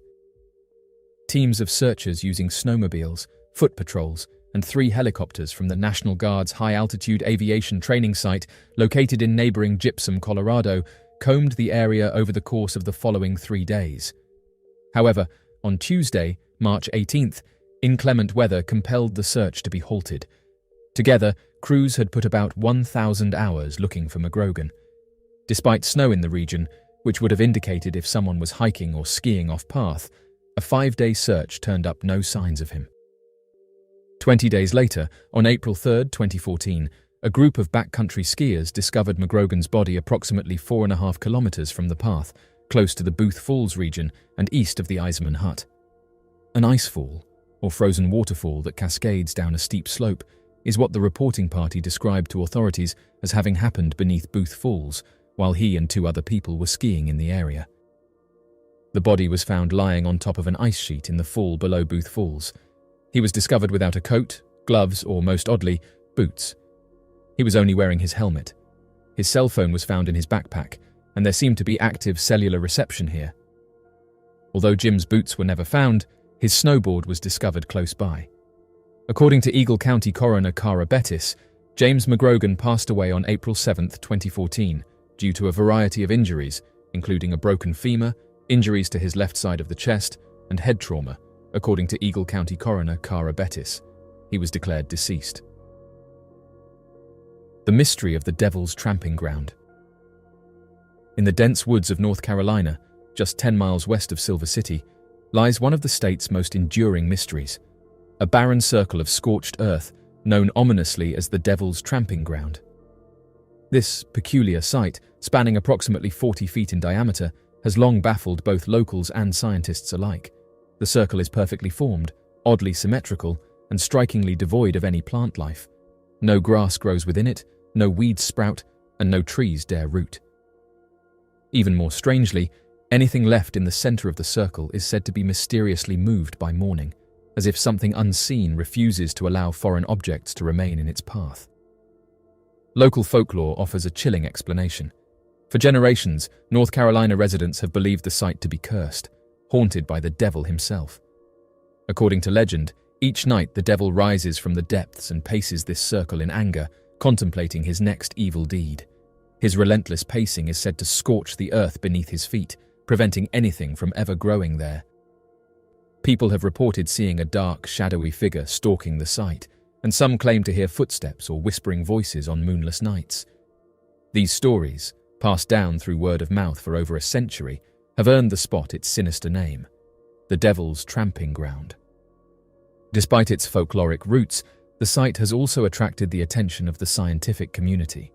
Teams of searchers using snowmobiles, foot patrols, and 3 helicopters from the National Guard's high-altitude aviation training site located in neighboring Gypsum, Colorado, combed the area over the course of the following 3 days. However, on Tuesday, March 18th, inclement weather compelled the search to be halted. Together, crews had put about 1,000 hours looking for McGrogan. Despite snow in the region, which would have indicated if someone was hiking or skiing off-path, a 5-day search turned up no signs of him. 20 days later, on April 3, 2014, a group of backcountry skiers discovered McGrogan's body approximately 4.5 kilometers from the path, close to the Booth Falls region and east of the Eiserman hut. An icefall, or frozen waterfall that cascades down a steep slope, is what the reporting party described to authorities as having happened beneath Booth Falls while he and 2 other people were skiing in the area. The body was found lying on top of an ice sheet in the fall below Booth Falls. He was discovered without a coat, gloves, or most oddly, boots. He was only wearing his helmet. His cell phone was found in his backpack, and there seemed to be active cellular reception here. Although Jim's boots were never found, his snowboard was discovered close by. According to Eagle County Coroner Cara Bettis, James McGrogan passed away on April 7, 2014, due to a variety of injuries, including a broken femur, injuries to his left side of the chest, and head trauma, according to Eagle County Coroner Cara Bettis. He was declared deceased. The mystery of the Devil's Tramping Ground. In the dense woods of North Carolina, just 10 miles west of Silver City, lies one of the state's most enduring mysteries, a barren circle of scorched earth known ominously as the Devil's Tramping Ground. This peculiar site, spanning approximately 40 feet in diameter, has long baffled both locals and scientists alike. The circle is perfectly formed, oddly symmetrical, and strikingly devoid of any plant life. No grass grows within it, no weeds sprout, and no trees dare root. Even more strangely, anything left in the center of the circle is said to be mysteriously moved by morning, as if something unseen refuses to allow foreign objects to remain in its path. Local folklore offers a chilling explanation. For generations, North Carolina residents have believed the site to be cursed, haunted by the devil himself. According to legend, each night the devil rises from the depths and paces this circle in anger, contemplating his next evil deed. His relentless pacing is said to scorch the earth beneath his feet, preventing anything from ever growing there. People have reported seeing a dark, shadowy figure stalking the site, and some claim to hear footsteps or whispering voices on moonless nights. These stories, passed down through word of mouth for over a century, have earned the spot its sinister name, the Devil's Tramping Ground. Despite its folkloric roots, the site has also attracted the attention of the scientific community.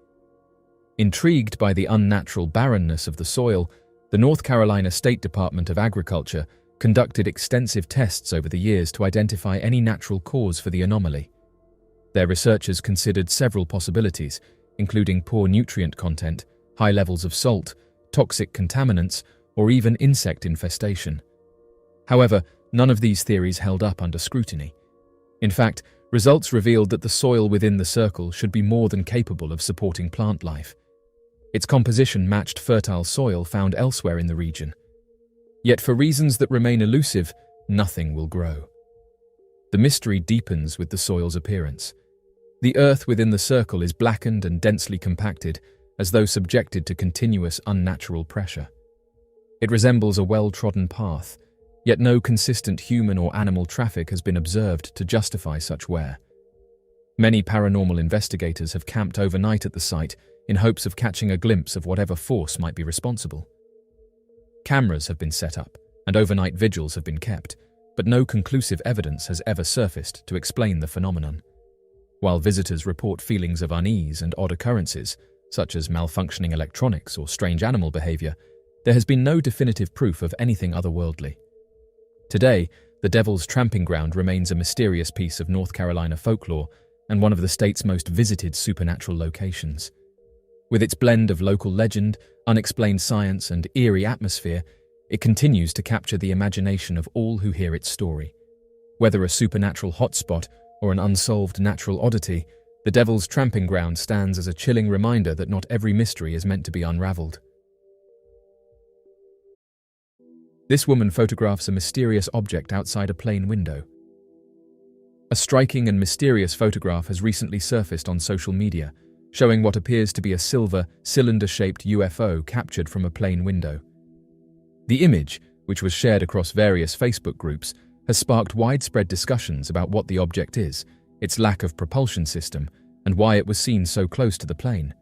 Intrigued by the unnatural barrenness of the soil, the North Carolina State Department of Agriculture conducted extensive tests over the years to identify any natural cause for the anomaly. Their researchers considered several possibilities, including poor nutrient content, high levels of salt, toxic contaminants, or even insect infestation. However, none of these theories held up under scrutiny. In fact, results revealed that the soil within the circle should be more than capable of supporting plant life. Its composition matched fertile soil found elsewhere in the region. Yet for reasons that remain elusive, nothing will grow. The mystery deepens with the soil's appearance. The earth within the circle is blackened and densely compacted, as though subjected to continuous unnatural pressure. It resembles a well-trodden path, yet no consistent human or animal traffic has been observed to justify such wear. Many paranormal investigators have camped overnight at the site in hopes of catching a glimpse of whatever force might be responsible. Cameras have been set up, and overnight vigils have been kept, but no conclusive evidence has ever surfaced to explain the phenomenon. While visitors report feelings of unease and odd occurrences, such as malfunctioning electronics or strange animal behavior, there has been no definitive proof of anything otherworldly. Today, the Devil's Tramping Ground remains a mysterious piece of North Carolina folklore and one of the state's most visited supernatural locations. With its blend of local legend, unexplained science, and eerie atmosphere, it continues to capture the imagination of all who hear its story. Whether a supernatural hotspot or an unsolved natural oddity, the Devil's Tramping Ground stands as a chilling reminder that not every mystery is meant to be unraveled. This woman photographs a mysterious object outside a plane window. A striking and mysterious photograph has recently surfaced on social media, showing what appears to be a silver, cylinder-shaped UFO captured from a plane window. The image, which was shared across various Facebook groups, has sparked widespread discussions about what the object is, its lack of propulsion system, and why it was seen so close to the plane.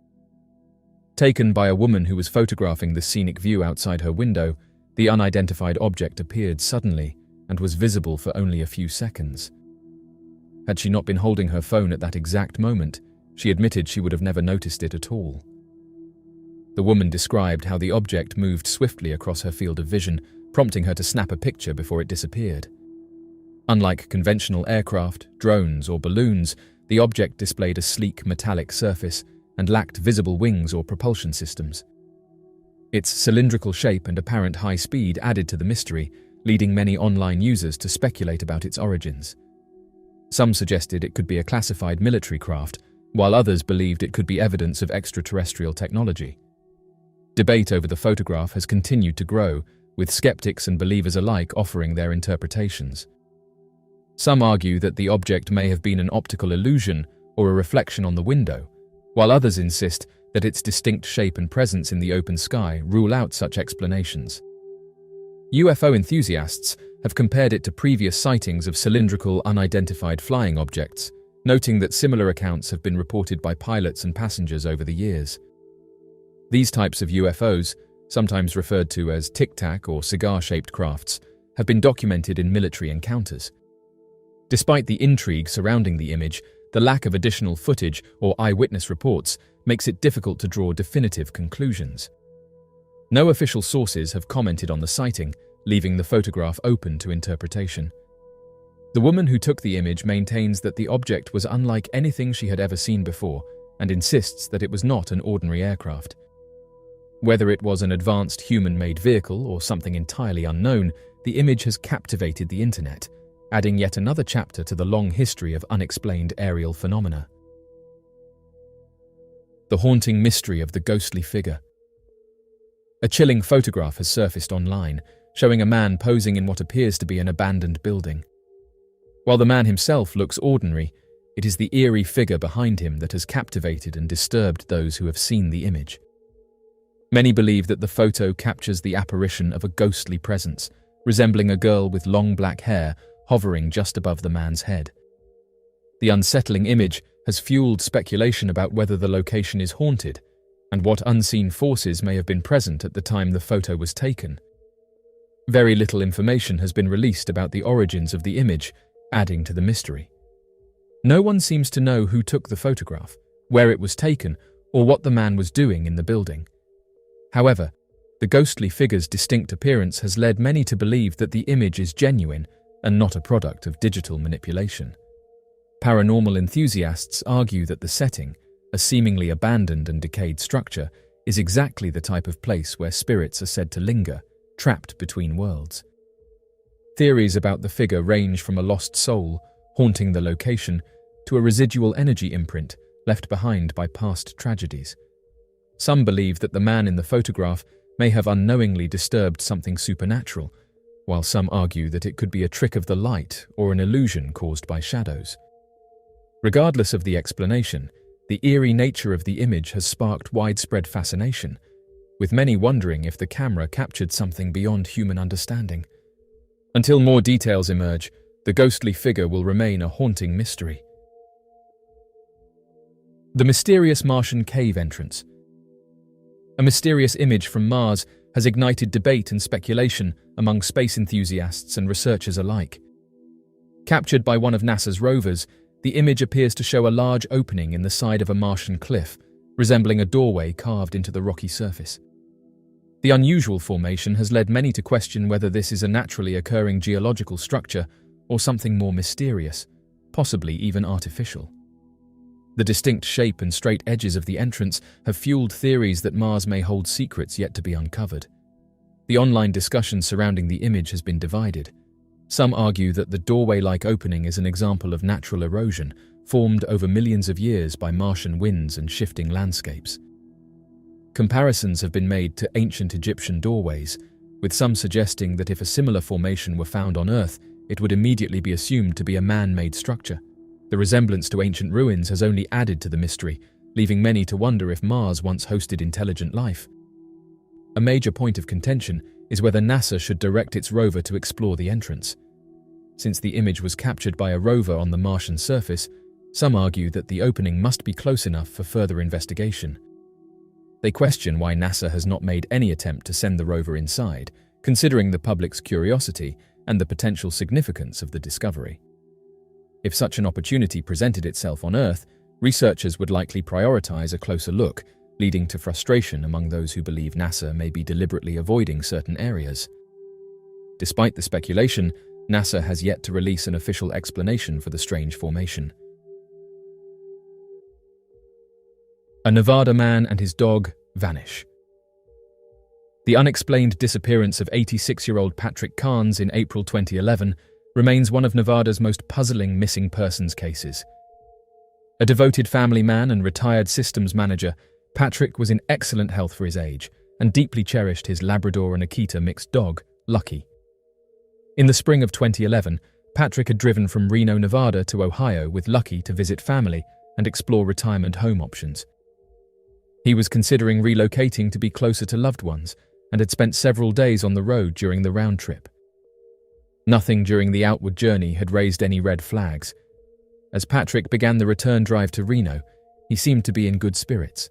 Taken by a woman who was photographing the scenic view outside her window, the unidentified object appeared suddenly and was visible for only a few seconds. Had she not been holding her phone at that exact moment, she admitted she would have never noticed it at all. The woman described how the object moved swiftly across her field of vision, prompting her to snap a picture before it disappeared. Unlike conventional aircraft, drones, or balloons, the object displayed a sleek metallic surface and lacked visible wings or propulsion systems. Its cylindrical shape and apparent high speed added to the mystery, leading many online users to speculate about its origins. Some suggested it could be a classified military craft, while others believed it could be evidence of extraterrestrial technology. Debate over the photograph has continued to grow, with skeptics and believers alike offering their interpretations. Some argue that the object may have been an optical illusion or a reflection on the window, while others insist that its distinct shape and presence in the open sky rule out such explanations. UFO enthusiasts have compared it to previous sightings of cylindrical, unidentified flying objects, noting that similar accounts have been reported by pilots and passengers over the years. These types of UFOs, sometimes referred to as tic-tac or cigar-shaped crafts, have been documented in military encounters. Despite the intrigue surrounding the image, the lack of additional footage or eyewitness reports makes it difficult to draw definitive conclusions. No official sources have commented on the sighting, leaving the photograph open to interpretation. The woman who took the image maintains that the object was unlike anything she had ever seen before and insists that it was not an ordinary aircraft. Whether it was an advanced human-made vehicle or something entirely unknown, the image has captivated the internet, adding yet another chapter to the long history of unexplained aerial phenomena. The haunting mystery of the ghostly figure. A chilling photograph has surfaced online, showing a man posing in what appears to be an abandoned building. While the man himself looks ordinary, it is the eerie figure behind him that has captivated and disturbed those who have seen the image. Many believe that the photo captures the apparition of a ghostly presence, resembling a girl with long black hair hovering just above the man's head. The unsettling image has fueled speculation about whether the location is haunted and what unseen forces may have been present at the time the photo was taken. Very little information has been released about the origins of the image, adding to the mystery. No one seems to know who took the photograph, where it was taken, or what the man was doing in the building. However, the ghostly figure's distinct appearance has led many to believe that the image is genuine and not a product of digital manipulation. Paranormal enthusiasts argue that the setting, a seemingly abandoned and decayed structure, is exactly the type of place where spirits are said to linger, trapped between worlds. Theories about the figure range from a lost soul haunting the location to a residual energy imprint left behind by past tragedies. Some believe that the man in the photograph may have unknowingly disturbed something supernatural, while some argue that it could be a trick of the light or an illusion caused by shadows. Regardless of the explanation, the eerie nature of the image has sparked widespread fascination, with many wondering if the camera captured something beyond human understanding. Until more details emerge, the ghostly figure will remain a haunting mystery. The mysterious Martian cave entrance. A mysterious image from Mars has ignited debate and speculation among space enthusiasts and researchers alike. Captured by one of NASA's rovers, the image appears to show a large opening in the side of a Martian cliff, resembling a doorway carved into the rocky surface. The unusual formation has led many to question whether this is a naturally occurring geological structure or something more mysterious, possibly even artificial. The distinct shape and straight edges of the entrance have fueled theories that Mars may hold secrets yet to be uncovered. The online discussion surrounding the image has been divided. Some argue that the doorway-like opening is an example of natural erosion, formed over millions of years by Martian winds and shifting landscapes. Comparisons have been made to ancient Egyptian doorways, with some suggesting that if a similar formation were found on Earth, it would immediately be assumed to be a man-made structure. The resemblance to ancient ruins has only added to the mystery, leaving many to wonder if Mars once hosted intelligent life. A major point of contention is whether NASA should direct its rover to explore the entrance. Since the image was captured by a rover on the Martian surface, some argue that the opening must be close enough for further investigation. They question why NASA has not made any attempt to send the rover inside, considering the public's curiosity and the potential significance of the discovery. If such an opportunity presented itself on Earth, researchers would likely prioritize a closer look, leading to frustration among those who believe NASA may be deliberately avoiding certain areas. Despite the speculation, NASA has yet to release an official explanation for the strange formation. A Nevada man and his dog vanish. The unexplained disappearance of 86-year-old Patrick Carnes in April 2011 remains one of Nevada's most puzzling missing persons cases. A devoted family man and retired systems manager, Patrick was in excellent health for his age and deeply cherished his Labrador and Akita mixed dog, Lucky. In the spring of 2011, Patrick had driven from Reno, Nevada to Ohio with Lucky to visit family and explore retirement home options. He was considering relocating to be closer to loved ones and had spent several days on the road during the round trip. Nothing during the outward journey had raised any red flags. As Patrick began the return drive to Reno, he seemed to be in good spirits.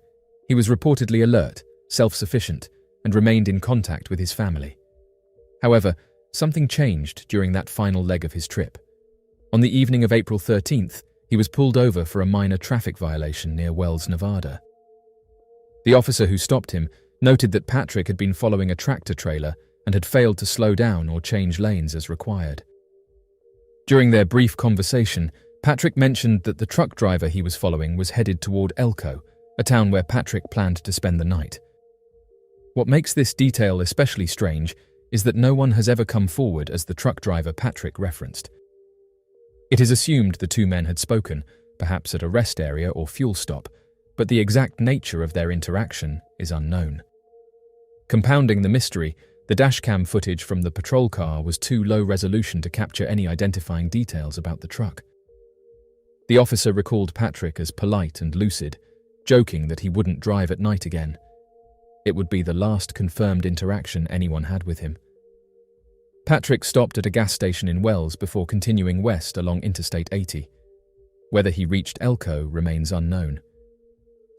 He was reportedly alert, self-sufficient, and remained in contact with his family. However, something changed during that final leg of his trip. On the evening of April 13th, he was pulled over for a minor traffic violation near Wells, Nevada. The officer who stopped him noted that Patrick had been following a tractor-trailer and had failed to slow down or change lanes as required. During their brief conversation, Patrick mentioned that the truck driver he was following was headed toward Elko, a town where Patrick planned to spend the night. What makes this detail especially strange is that no one has ever come forward as the truck driver Patrick referenced. It is assumed the two men had spoken, perhaps at a rest area or fuel stop, but the exact nature of their interaction is unknown. Compounding the mystery, the dashcam footage from the patrol car was too low resolution to capture any identifying details about the truck. The officer recalled Patrick as polite and lucid, joking that he wouldn't drive at night again. It would be the last confirmed interaction anyone had with him. Patrick stopped at a gas station in Wells before continuing west along Interstate 80. Whether he reached Elko remains unknown.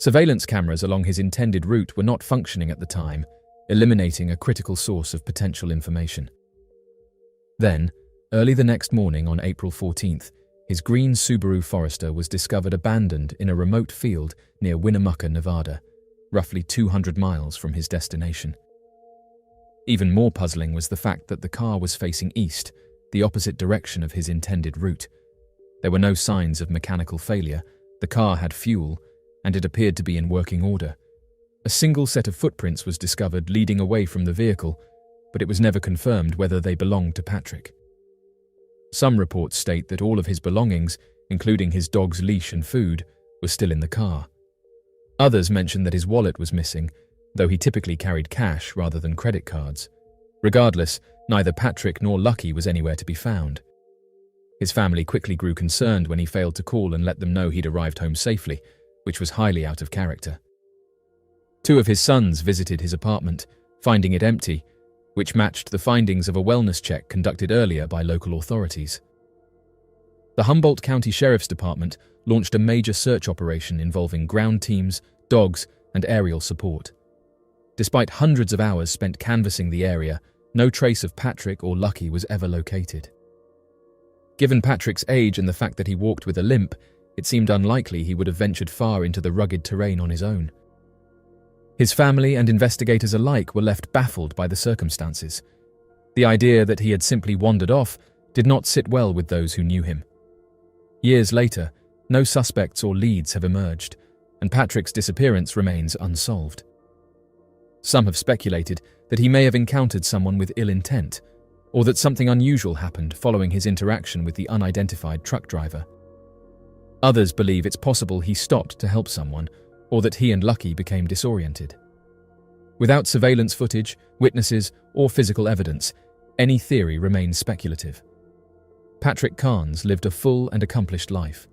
Surveillance cameras along his intended route were not functioning at the time, eliminating a critical source of potential information. Then, early the next morning on April 14th, his green Subaru Forester was discovered abandoned in a remote field near Winnemucca, Nevada, roughly 200 miles from his destination. Even more puzzling was the fact that the car was facing east, the opposite direction of his intended route. There were no signs of mechanical failure, the car had fuel, and it appeared to be in working order. A single set of footprints was discovered leading away from the vehicle, but it was never confirmed whether they belonged to Patrick. Some reports state that all of his belongings, including his dog's leash and food, were still in the car. Others mentioned that his wallet was missing, though he typically carried cash rather than credit cards. Regardless, neither Patrick nor Lucky was anywhere to be found. His family quickly grew concerned when he failed to call and let them know he'd arrived home safely, which was highly out of character. Two of his sons visited his apartment, finding it empty, which matched the findings of a wellness check conducted earlier by local authorities. The Humboldt County Sheriff's Department launched a major search operation involving ground teams, dogs, and aerial support. Despite hundreds of hours spent canvassing the area, no trace of Patrick or Lucky was ever located. Given Patrick's age and the fact that he walked with a limp, it seemed unlikely he would have ventured far into the rugged terrain on his own. His family and investigators alike were left baffled by the circumstances. The idea that he had simply wandered off did not sit well with those who knew him. Years later, no suspects or leads have emerged, and Patrick's disappearance remains unsolved. Some have speculated that he may have encountered someone with ill intent, or that something unusual happened following his interaction with the unidentified truck driver. Others believe it's possible he stopped to help someone, or that he and Lucky became disoriented. Without surveillance footage, witnesses, or physical evidence, any theory remains speculative. Patrick Carnes lived a full and accomplished life.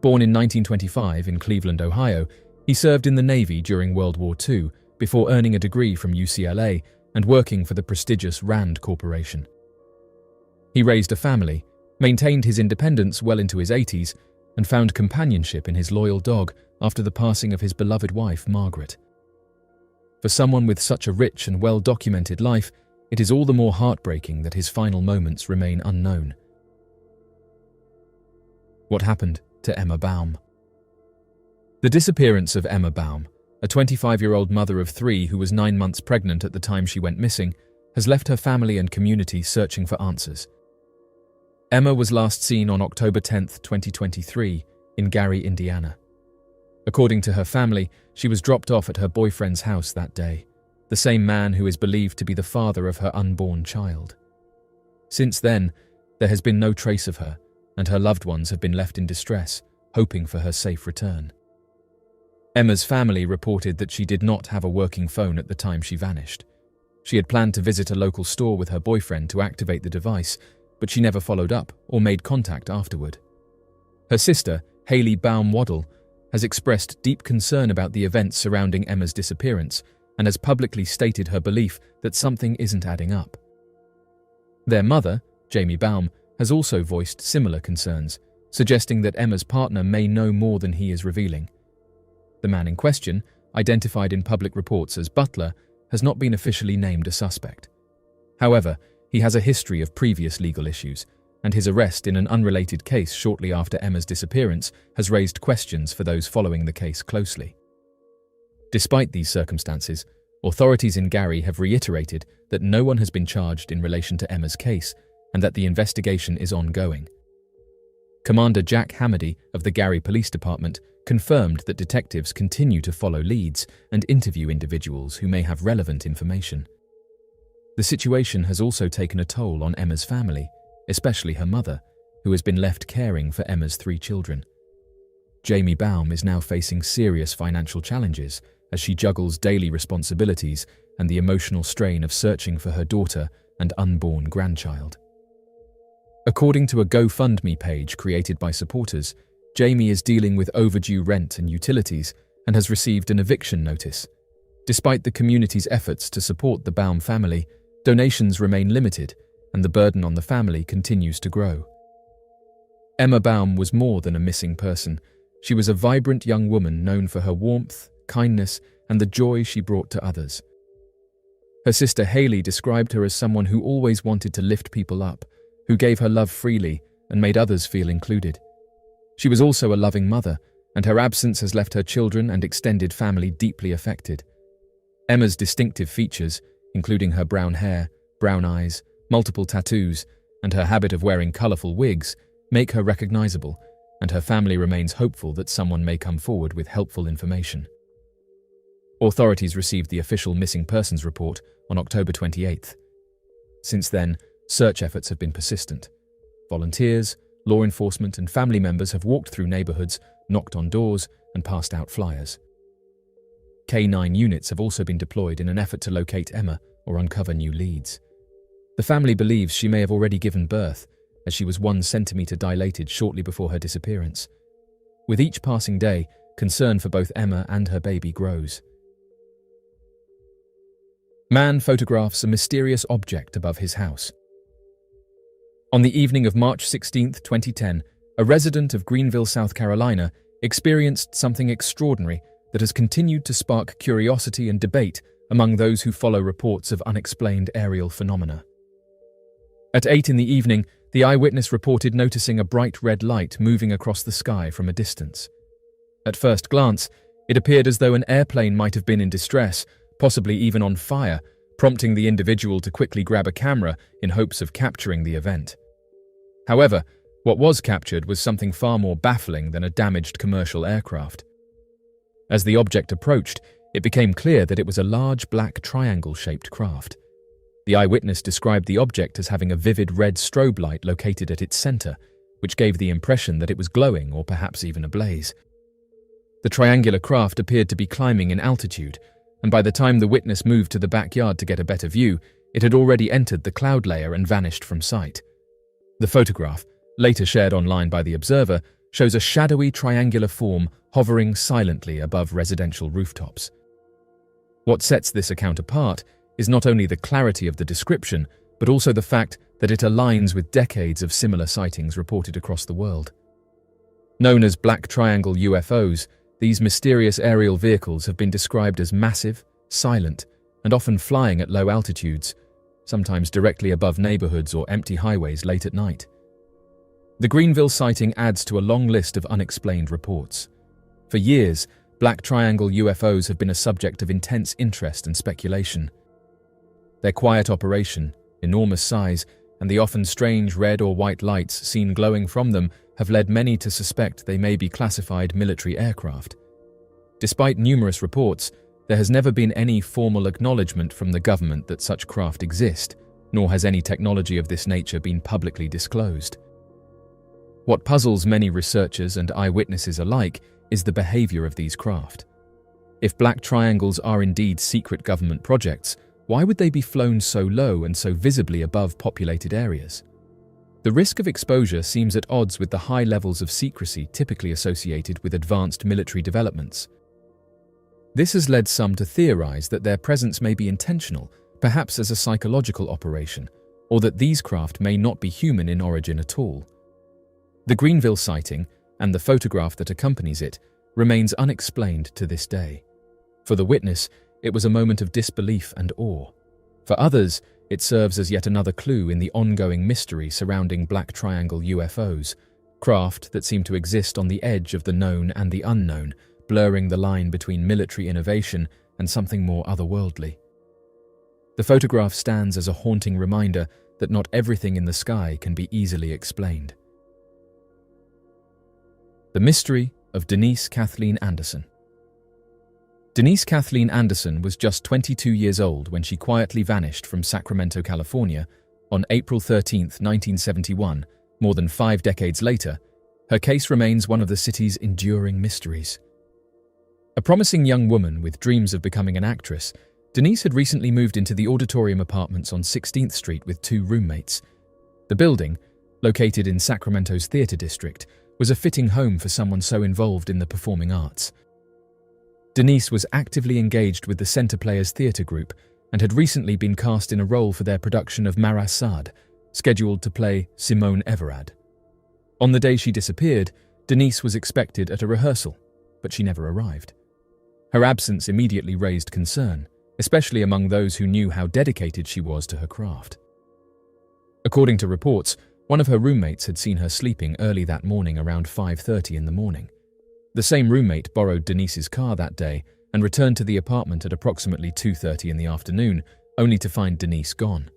Born in 1925 in Cleveland, Ohio, he served in the Navy during World War II before earning a degree from UCLA and working for the prestigious Rand Corporation. He raised a family, maintained his independence well into his 80s, and found companionship in his loyal dog after the passing of his beloved wife, Margaret. For someone with such a rich and well-documented life, it is all the more heartbreaking that his final moments remain unknown. What happened to Emma Baum? The disappearance of Emma Baum, a 25-year-old mother of 3 who was 9 months pregnant at the time she went missing, has left her family and community searching for answers. Emma was last seen on October 10, 2023, in Gary, Indiana. According to her family, she was dropped off at her boyfriend's house that day, the same man who is believed to be the father of her unborn child. Since then, there has been no trace of her, and her loved ones have been left in distress, hoping for her safe return. Emma's family reported that she did not have a working phone at the time she vanished. She had planned to visit a local store with her boyfriend to activate the device, but she never followed up or made contact afterward. Her sister, Haley Baum Waddell, has expressed deep concern about the events surrounding Emma's disappearance and has publicly stated her belief that something isn't adding up. Their mother, Jamie Baum, has also voiced similar concerns, suggesting that Emma's partner may know more than he is revealing. The man in question, identified in public reports as Butler, has not been officially named a suspect. However, he has a history of previous legal issues, and his arrest in an unrelated case shortly after Emma's disappearance has raised questions for those following the case closely. Despite these circumstances, authorities in Gary have reiterated that no one has been charged in relation to Emma's case and that the investigation is ongoing. Commander Jack Hamady of the Gary Police Department confirmed that detectives continue to follow leads and interview individuals who may have relevant information. The situation has also taken a toll on Emma's family, especially her mother, who has been left caring for Emma's 3 children. Jamie Baum is now facing serious financial challenges as she juggles daily responsibilities and the emotional strain of searching for her daughter and unborn grandchild. According to a GoFundMe page created by supporters, Jamie is dealing with overdue rent and utilities and has received an eviction notice. Despite the community's efforts to support the Baum family, donations remain limited and the burden on the family continues to grow. Emma Baum was more than a missing person. She was a vibrant young woman known for her warmth, kindness, and the joy she brought to others. Her sister Haley described her as someone who always wanted to lift people up, who gave her love freely and made others feel included. She was also a loving mother, and her absence has left her children and extended family deeply affected. Emma's distinctive features, including her brown hair, brown eyes, multiple tattoos, and her habit of wearing colourful wigs, make her recognisable, and her family remains hopeful that someone may come forward with helpful information. Authorities received the official missing persons report on October 28th. Since then, search efforts have been persistent. Volunteers, law enforcement, and family members have walked through neighbourhoods, knocked on doors, and passed out flyers. K-9 units have also been deployed in an effort to locate Emma, or uncover new leads. The family believes she may have already given birth, as she was 1 centimeter dilated shortly before her disappearance. With each passing day, concern for both Emma and her baby grows. Man photographs a mysterious object above his house. On the evening of March 16, 2010, a resident of Greenville, South Carolina, experienced something extraordinary that has continued to spark curiosity and debate among those who follow reports of unexplained aerial phenomena. At 8 in the evening, the eyewitness reported noticing a bright red light moving across the sky from a distance. At first glance, it appeared as though an airplane might have been in distress, possibly even on fire, prompting the individual to quickly grab a camera in hopes of capturing the event. However, what was captured was something far more baffling than a damaged commercial aircraft. As the object approached, it became clear that it was a large black triangle-shaped craft. The eyewitness described the object as having a vivid red strobe light located at its center, which gave the impression that it was glowing or perhaps even ablaze. The triangular craft appeared to be climbing in altitude, and by the time the witness moved to the backyard to get a better view, it had already entered the cloud layer and vanished from sight. The photograph, later shared online by the observer, shows a shadowy triangular form hovering silently above residential rooftops. What sets this account apart is not only the clarity of the description, but also the fact that it aligns with decades of similar sightings reported across the world. Known as black triangle UFOs, these mysterious aerial vehicles have been described as massive, silent, and often flying at low altitudes, sometimes directly above neighborhoods or empty highways late at night. The Greenville sighting adds to a long list of unexplained reports. For years, black triangle UFOs have been a subject of intense interest and speculation. Their quiet operation, enormous size, and the often strange red or white lights seen glowing from them have led many to suspect they may be classified military aircraft. Despite numerous reports, there has never been any formal acknowledgement from the government that such craft exist, nor has any technology of this nature been publicly disclosed. What puzzles many researchers and eyewitnesses alike is the behavior of these craft. If black triangles are indeed secret government projects, why would they be flown so low and so visibly above populated areas? The risk of exposure seems at odds with the high levels of secrecy typically associated with advanced military developments. This has led some to theorize that their presence may be intentional, perhaps as a psychological operation, or that these craft may not be human in origin at all. The Greenville sighting, and the photograph that accompanies it, remains unexplained to this day. For the witness, it was a moment of disbelief and awe. For others, it serves as yet another clue in the ongoing mystery surrounding black triangle UFOs, craft that seem to exist on the edge of the known and the unknown, blurring the line between military innovation and something more otherworldly. The photograph stands as a haunting reminder that not everything in the sky can be easily explained. The mystery of Denise Kathleen Anderson. Denise Kathleen Anderson was just 22 years old when she quietly vanished from Sacramento, California, on April 13, 1971. More than 5 decades later, her case remains one of the city's enduring mysteries. A promising young woman with dreams of becoming an actress, Denise had recently moved into the auditorium apartments on 16th Street with 2 roommates. The building, located in Sacramento's theater district, was a fitting home for someone so involved in the performing arts. Denise was actively engaged with the Center Players theater group and had recently been cast in a role for their production of Mara Saad, scheduled to play Simone Everard. On the day she disappeared, Denise was expected at a rehearsal, but she never arrived. Her absence immediately raised concern, especially among those who knew how dedicated she was to her craft. According to reports, one of her roommates had seen her sleeping early that morning around 5:30 in the morning. The same roommate borrowed Denise's car that day and returned to the apartment at approximately 2:30 in the afternoon, only to find Denise gone.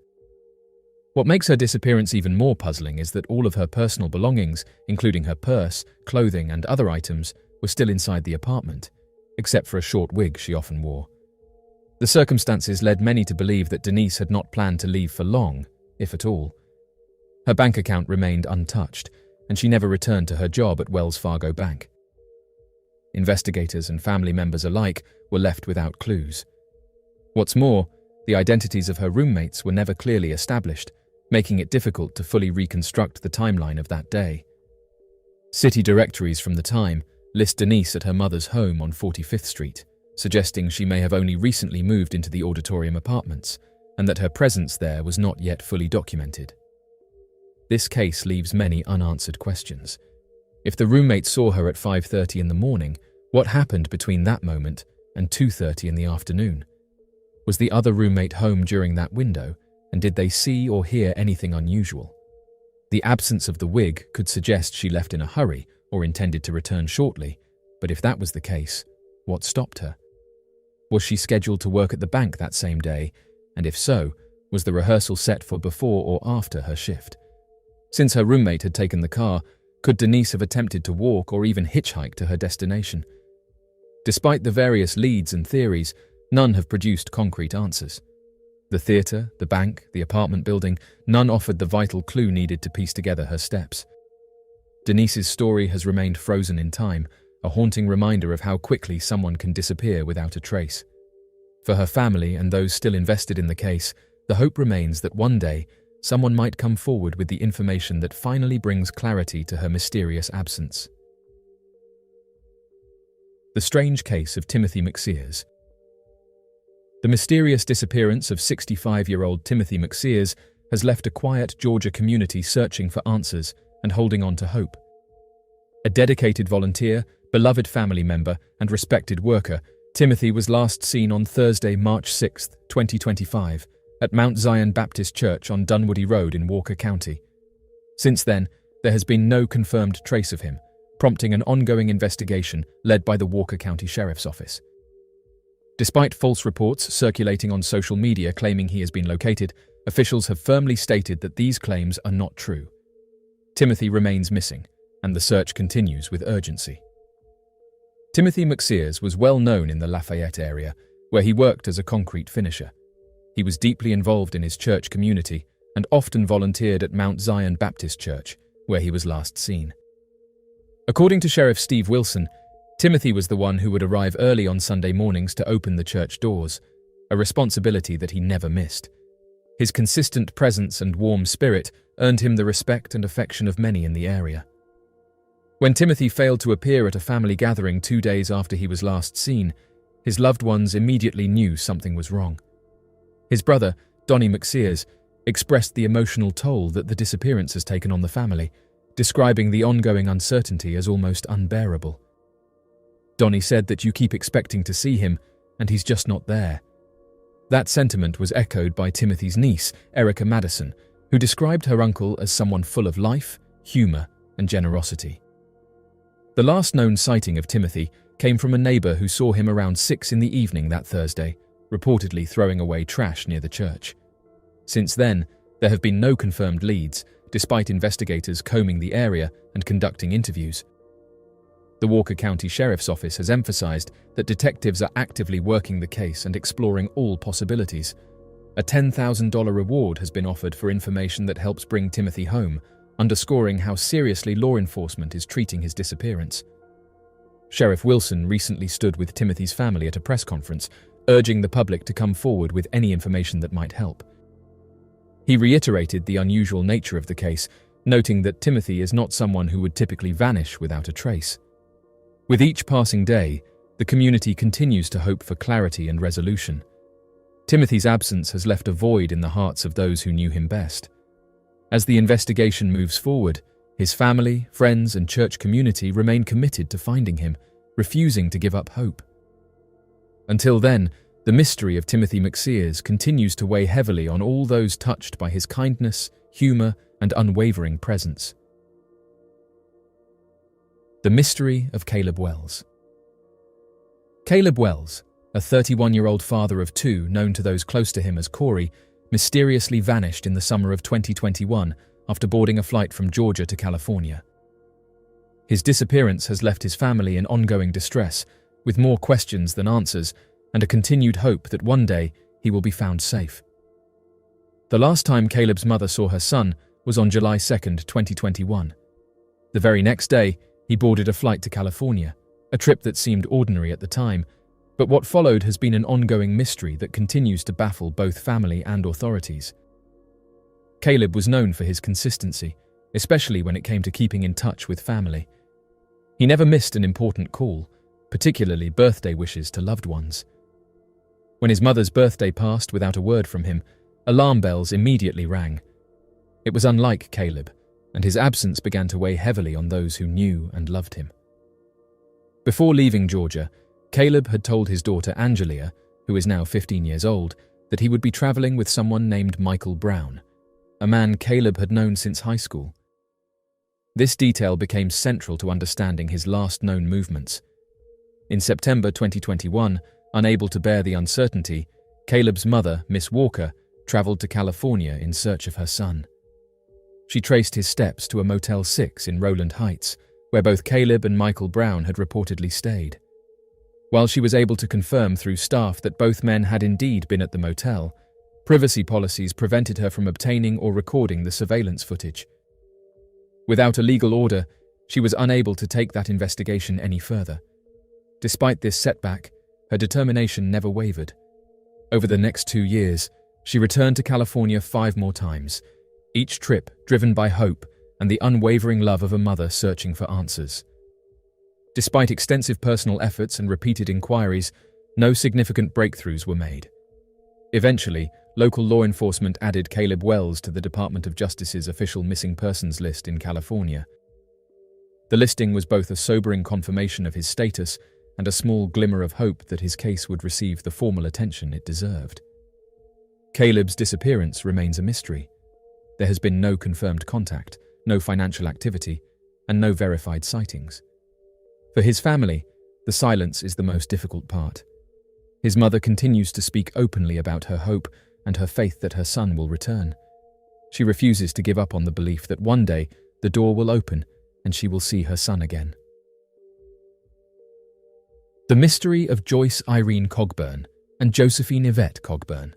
What makes her disappearance even more puzzling is that all of her personal belongings, including her purse, clothing, and other items, were still inside the apartment, except for a short wig she often wore. The circumstances led many to believe that Denise had not planned to leave for long, if at all. Her bank account remained untouched, and she never returned to her job at Wells Fargo Bank. Investigators and family members alike were left without clues. What's more, The identities of her roommates were never clearly established, making it difficult to fully reconstruct the timeline of that day. City directories from the time list Denise at her mother's home on 45th Street, suggesting she may have only recently moved into the auditorium apartments and that her presence there was not yet fully documented. This case leaves many unanswered questions. If the roommate saw her at 5:30 in the morning, what happened between that moment and 2:30 in the afternoon? Was the other roommate home during that window, and did they see or hear anything unusual? The absence of the wig could suggest she left in a hurry or intended to return shortly, but if that was the case, what stopped her? Was she scheduled to work at the bank that same day, and if so, was the rehearsal set for before or after her shift? Since her roommate had taken the car, could Denise have attempted to walk or even hitchhike to her destination? Despite the various leads and theories, none have produced concrete answers. The theatre, the bank, the apartment building, none offered the vital clue needed to piece together her steps. Denise's story has remained frozen in time, a haunting reminder of how quickly someone can disappear without a trace. For her family and those still invested in the case, the hope remains that one day, someone might come forward with the information that finally brings clarity to her mysterious absence. The strange case of Timothy McSears. The mysterious disappearance of 65-year-old Timothy McSears has left a quiet Georgia community searching for answers and holding on to hope. A dedicated volunteer, beloved family member, and respected worker, Timothy was last seen on Thursday, March 6, 2025, at Mount Zion Baptist Church on Dunwoody Road in Walker County. Since then, there has been no confirmed trace of him, prompting an ongoing investigation led by the Walker County Sheriff's Office. Despite false reports circulating on social media claiming he has been located, officials have firmly stated that these claims are not true. Timothy remains missing, and the search continues with urgency. Timothy McSears was well known in the Lafayette area, where he worked as a concrete finisher. He was deeply involved in his church community and often volunteered at Mount Zion Baptist Church, where he was last seen. According to Sheriff Steve Wilson, Timothy was the one who would arrive early on Sunday mornings to open the church doors, a responsibility that he never missed. His consistent presence and warm spirit earned him the respect and affection of many in the area. When Timothy failed to appear at a family gathering 2 days after he was last seen, his loved ones immediately knew something was wrong. His brother, Donnie McSears, expressed the emotional toll that the disappearance has taken on the family, describing the ongoing uncertainty as almost unbearable. Donnie said that you keep expecting to see him, and he's just not there. That sentiment was echoed by Timothy's niece, Erica Madison, who described her uncle as someone full of life, humor, and generosity. The last known sighting of Timothy came from a neighbor who saw him around 6 in the evening that Thursday, reportedly throwing away trash near the church. Since then, there have been no confirmed leads, despite investigators combing the area and conducting interviews. The Walker County Sheriff's Office has emphasized that detectives are actively working the case and exploring all possibilities. A $10,000 reward has been offered for information that helps bring Timothy home, underscoring how seriously law enforcement is treating his disappearance. Sheriff Wilson recently stood with Timothy's family at a press conference, urging the public to come forward with any information that might help. He reiterated the unusual nature of the case, noting that Timothy is not someone who would typically vanish without a trace. With each passing day, the community continues to hope for clarity and resolution. Timothy's absence has left a void in the hearts of those who knew him best. As the investigation moves forward, his family, friends, and church community remain committed to finding him, refusing to give up hope. Until then, the mystery of Timothy McSears continues to weigh heavily on all those touched by his kindness, humor, and unwavering presence. The mystery of Caleb Wells. Caleb Wells, a 31-year-old father of 2 known to those close to him as Corey, mysteriously vanished in the summer of 2021 after boarding a flight from Georgia to California. His disappearance has left his family in ongoing distress, with more questions than answers, and a continued hope that one day he will be found safe. The last time Caleb's mother saw her son was on July 2, 2021. The very next day, he boarded a flight to California, a trip that seemed ordinary at the time, But what followed has been an ongoing mystery that continues to baffle both family and authorities. Caleb was known for his consistency, especially when it came to keeping in touch with family. He never missed an important call, particularly birthday wishes to loved ones. When his mother's birthday passed without a word from him, alarm bells immediately rang. It was unlike Caleb, and his absence began to weigh heavily on those who knew and loved him. Before leaving Georgia, Caleb had told his daughter Angelia, who is now 15 years old, that he would be traveling with someone named Michael Brown, a man Caleb had known since high school. This detail became central to understanding his last known movements. In September 2021, unable to bear the uncertainty, Caleb's mother, Miss Walker, traveled to California in search of her son. She traced his steps to a Motel 6 in Rowland Heights, where both Caleb and Michael Brown had reportedly stayed. While she was able to confirm through staff that both men had indeed been at the motel, privacy policies prevented her from obtaining or recording the surveillance footage. Without a legal order, she was unable to take that investigation any further. Despite this setback, her determination never wavered. Over the next 2 years, she returned to California 5 more times, each trip driven by hope and the unwavering love of a mother searching for answers. Despite extensive personal efforts and repeated inquiries, no significant breakthroughs were made. Eventually, local law enforcement added Caleb Wells to the Department of Justice's official missing persons list in California. The listing was both a sobering confirmation of his status and a small glimmer of hope that his case would receive the formal attention it deserved. Caleb's disappearance remains a mystery. There has been no confirmed contact, no financial activity, and no verified sightings. For his family, the silence is the most difficult part. His mother continues to speak openly about her hope and her faith that her son will return. She refuses to give up on the belief that one day the door will open and she will see her son again. The mystery of Joyce Irene Cogburn and Josephine Yvette Cogburn.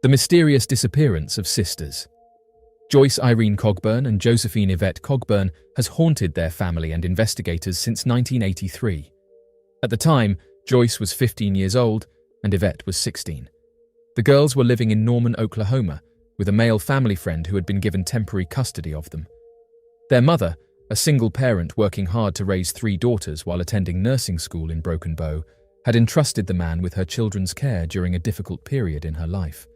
The mysterious disappearance of sisters. Joyce Irene Cogburn and Josephine Yvette Cogburn has haunted their family and investigators since 1983. At the time, Joyce was 15 years old and Yvette was 16. The girls were living in Norman, Oklahoma, with a male family friend who had been given temporary custody of them. Their mother, a single parent working hard to raise 3 daughters while attending nursing school in Broken Bow, had entrusted the man with her children's care during a difficult period in her life.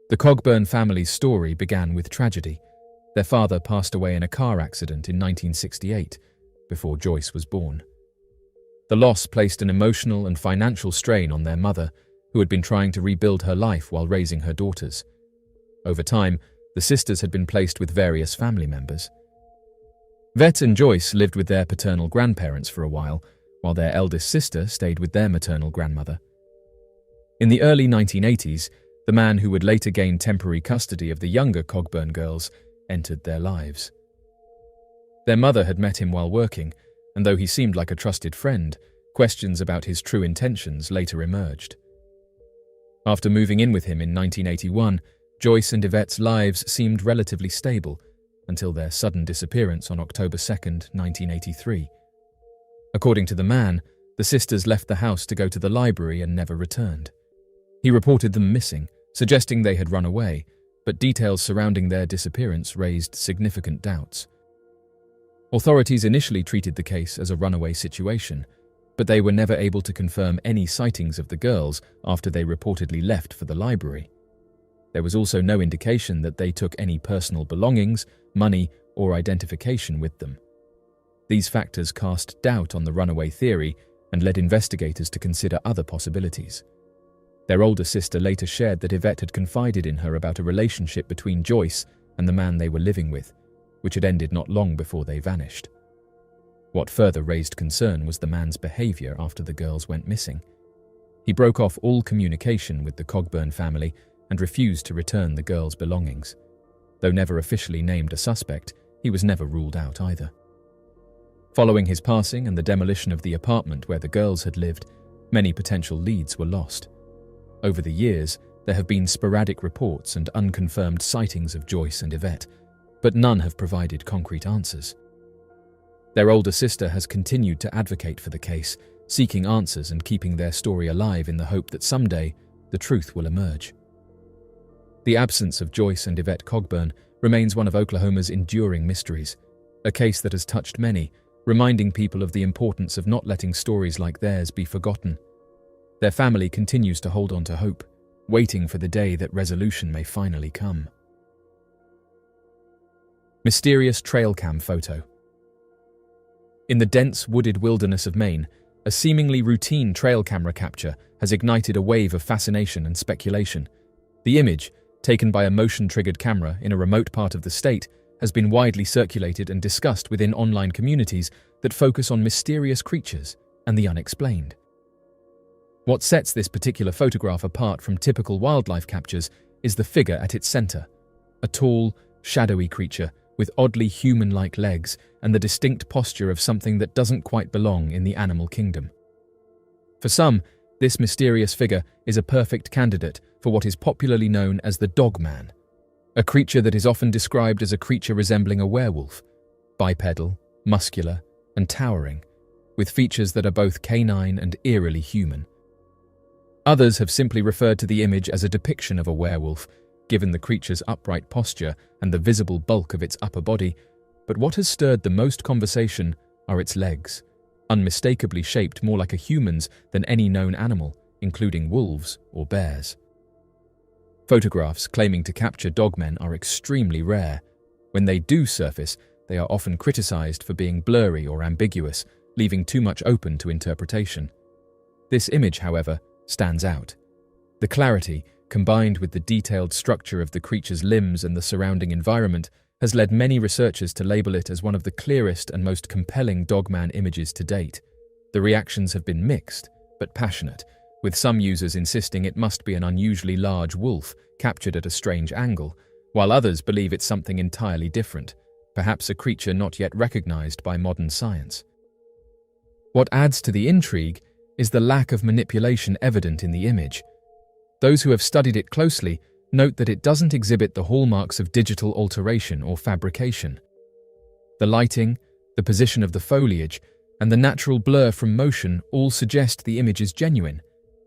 The Cogburn family's story began with tragedy. Their father passed away in a car accident in 1968, before Joyce was born. The loss placed an emotional and financial strain on their mother, who had been trying to rebuild her life while raising her daughters. Over time, the sisters had been placed with various family members. Yvette and Joyce lived with their paternal grandparents for a while their eldest sister stayed with their maternal grandmother. In the early 1980s, the man who would later gain temporary custody of the younger Cogburn girls entered their lives. Their mother had met him while working, and though he seemed like a trusted friend, questions about his true intentions later emerged. After moving in with him in 1981, Joyce and Yvette's lives seemed relatively stable until their sudden disappearance on October 2, 1983. According to the man, the sisters left the house to go to the library and never returned. He reported them missing, suggesting they had run away, but details surrounding their disappearance raised significant doubts. Authorities initially treated the case as a runaway situation, but they were never able to confirm any sightings of the girls after they reportedly left for the library. There was also no indication that they took any personal belongings, money, or identification with them. These factors cast doubt on the runaway theory and led investigators to consider other possibilities. Their older sister later shared that Yvette had confided in her about a relationship between Joyce and the man they were living with, which had ended not long before they vanished. What further raised concern was the man's behavior after the girls went missing. He broke off all communication with the Cogburn family and refused to return the girls' belongings. Though never officially named a suspect, he was never ruled out either. Following his passing and the demolition of the apartment where the girls had lived, many potential leads were lost. Over the years, there have been sporadic reports and unconfirmed sightings of Joyce and Yvette, but none have provided concrete answers. Their older sister has continued to advocate for the case, seeking answers and keeping their story alive in the hope that someday the truth will emerge. The absence of Joyce and Yvette Cogburn remains one of Oklahoma's enduring mysteries, a case that has touched many, reminding people of the importance of not letting stories like theirs be forgotten. Their family continues to hold on to hope, waiting for the day that resolution may finally come. Mysterious trail cam photo. In the dense wooded wilderness of Maine, a seemingly routine trail camera capture has ignited a wave of fascination and speculation. The image, taken by a motion-triggered camera in a remote part of the state, has been widely circulated and discussed within online communities that focus on mysterious creatures and the unexplained. What sets this particular photograph apart from typical wildlife captures is the figure at its center, a tall, shadowy creature with oddly human-like legs and the distinct posture of something that doesn't quite belong in the animal kingdom. For some, this mysterious figure is a perfect candidate for what is popularly known as the dog man, a creature that is often described as a creature resembling a werewolf, bipedal, muscular, and towering, with features that are both canine and eerily human. Others have simply referred to the image as a depiction of a werewolf, given the creature's upright posture and the visible bulk of its upper body, but what has stirred the most conversation are its legs, unmistakably shaped more like a human's than any known animal, including wolves or bears. Photographs claiming to capture dogmen are extremely rare. When they do surface, they are often criticized for being blurry or ambiguous, leaving too much open to interpretation. This image, however, stands out. The clarity, combined with the detailed structure of the creature's limbs and the surrounding environment, has led many researchers to label it as one of the clearest and most compelling dogman images to date. The reactions have been mixed, but passionate, with some users insisting it must be an unusually large wolf captured at a strange angle, while others believe it's something entirely different, perhaps a creature not yet recognized by modern science. What adds to the intrigue is the lack of manipulation evident in the image. Those who have studied it closely note that it doesn't exhibit the hallmarks of digital alteration or fabrication. The lighting, the position of the foliage, and the natural blur from motion all suggest the image is genuine.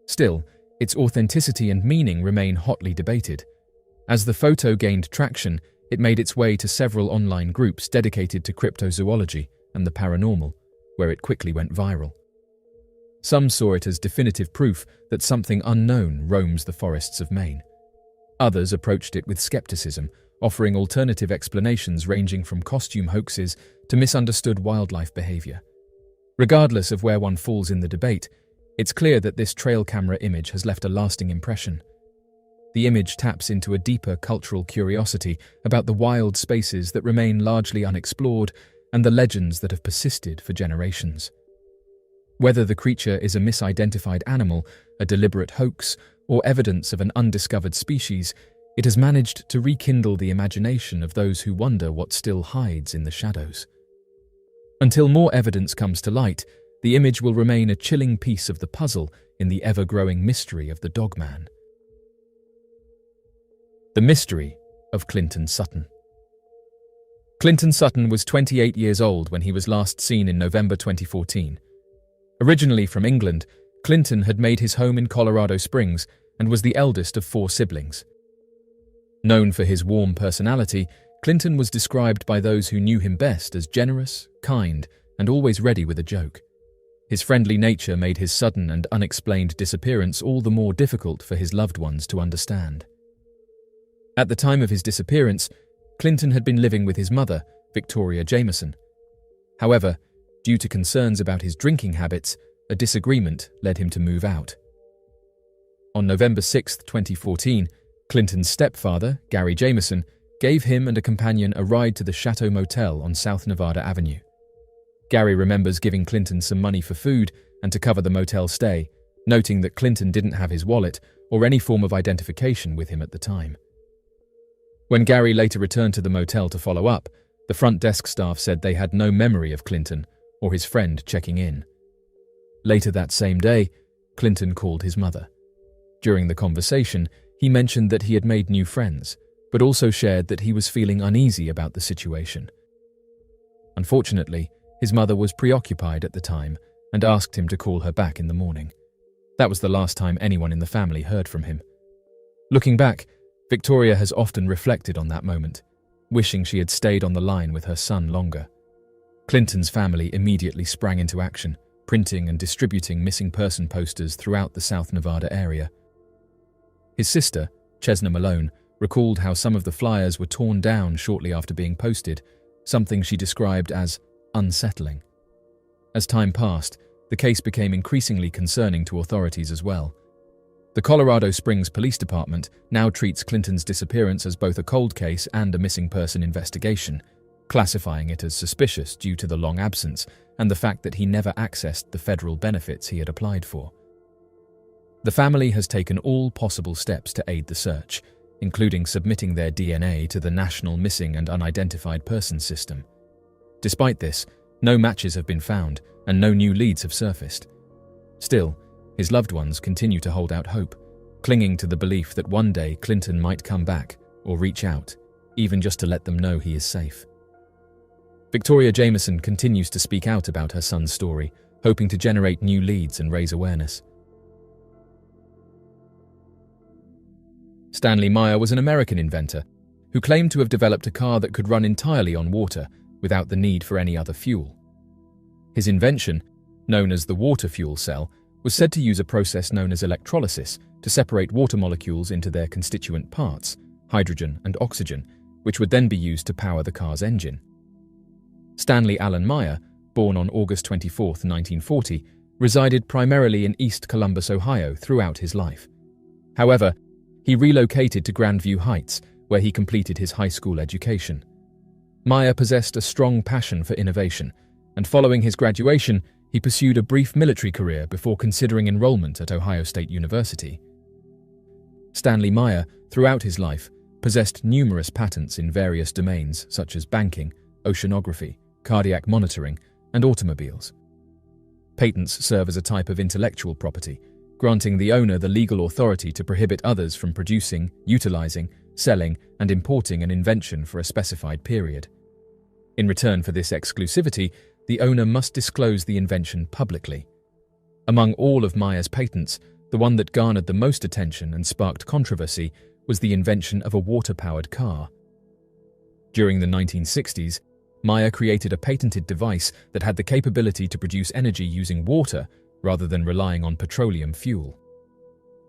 Still, its authenticity and meaning remain hotly debated. As the photo gained traction, it made its way to several online groups dedicated to cryptozoology and the paranormal, where it quickly went viral. Some saw it as definitive proof that something unknown roams the forests of Maine. Others approached it with skepticism, offering alternative explanations ranging from costume hoaxes to misunderstood wildlife behavior. Regardless of where one falls in the debate, it's clear that this trail camera image has left a lasting impression. The image taps into a deeper cultural curiosity about the wild spaces that remain largely unexplored and the legends that have persisted for generations. Whether the creature is a misidentified animal, a deliberate hoax, or evidence of an undiscovered species, it has managed to rekindle the imagination of those who wonder what still hides in the shadows. Until more evidence comes to light, the image will remain a chilling piece of the puzzle in the ever-growing mystery of the dogman. The mystery of Clinton Sutton. Clinton Sutton was 28 years old when he was last seen in November 2014. Originally from England, Clinton had made his home in Colorado Springs and was the eldest of 4 siblings. Known for his warm personality, Clinton was described by those who knew him best as generous, kind, and always ready with a joke. His friendly nature made his sudden and unexplained disappearance all the more difficult for his loved ones to understand. At the time of his disappearance, Clinton had been living with his mother, Victoria Jameson. However, due to concerns about his drinking habits, a disagreement led him to move out. On November 6, 2014, Clinton's stepfather, Gary Jameson, gave him and a companion a ride to the Chateau Motel on South Nevada Avenue. Gary remembers giving Clinton some money for food and to cover the motel stay, noting that Clinton didn't have his wallet or any form of identification with him at the time. When Gary later returned to the motel to follow up, the front desk staff said they had no memory of Clinton or his friend checking in. Later that same day, Clinton called his mother. During the conversation, he mentioned that he had made new friends, but also shared that he was feeling uneasy about the situation. Unfortunately, his mother was preoccupied at the time and asked him to call her back in the morning. That was the last time anyone in the family heard from him. Looking back, Victoria has often reflected on that moment, wishing she had stayed on the line with her son longer. Clinton's family immediately sprang into action, printing and distributing missing person posters throughout the South Nevada area. His sister, Chesna Malone, recalled how some of the flyers were torn down shortly after being posted, something she described as unsettling. As time passed, the case became increasingly concerning to authorities as well. The Colorado Springs Police Department now treats Clinton's disappearance as both a cold case and a missing person investigation, classifying it as suspicious due to the long absence and the fact that he never accessed the federal benefits he had applied for. The family has taken all possible steps to aid the search, including submitting their DNA to the National Missing and Unidentified Persons System. Despite this, no matches have been found and no new leads have surfaced. Still, his loved ones continue to hold out hope, clinging to the belief that one day Clinton might come back or reach out, even just to let them know he is safe. Victoria Jameson continues to speak out about her son's story, hoping to generate new leads and raise awareness. Stanley Meyer was an American inventor who claimed to have developed a car that could run entirely on water without the need for any other fuel. His invention, known as the water fuel cell, was said to use a process known as electrolysis to separate water molecules into their constituent parts, hydrogen and oxygen, which would then be used to power the car's engine. Stanley Allen Meyer, born on August 24, 1940, resided primarily in East Columbus, Ohio throughout his life. However, he relocated to Grandview Heights, where he completed his high school education. Meyer possessed a strong passion for innovation, and following his graduation, he pursued a brief military career before considering enrollment at Ohio State University. Stanley Meyer, throughout his life, possessed numerous patents in various domains such as banking, oceanography, cardiac monitoring, and automobiles. Patents serve as a type of intellectual property, granting the owner the legal authority to prohibit others from producing, utilizing, selling, and importing an invention for a specified period. In return for this exclusivity, the owner must disclose the invention publicly. Among all of Meyer's patents, the one that garnered the most attention and sparked controversy was the invention of a water-powered car. During the 1960s, Meyer created a patented device that had the capability to produce energy using water rather than relying on petroleum fuel.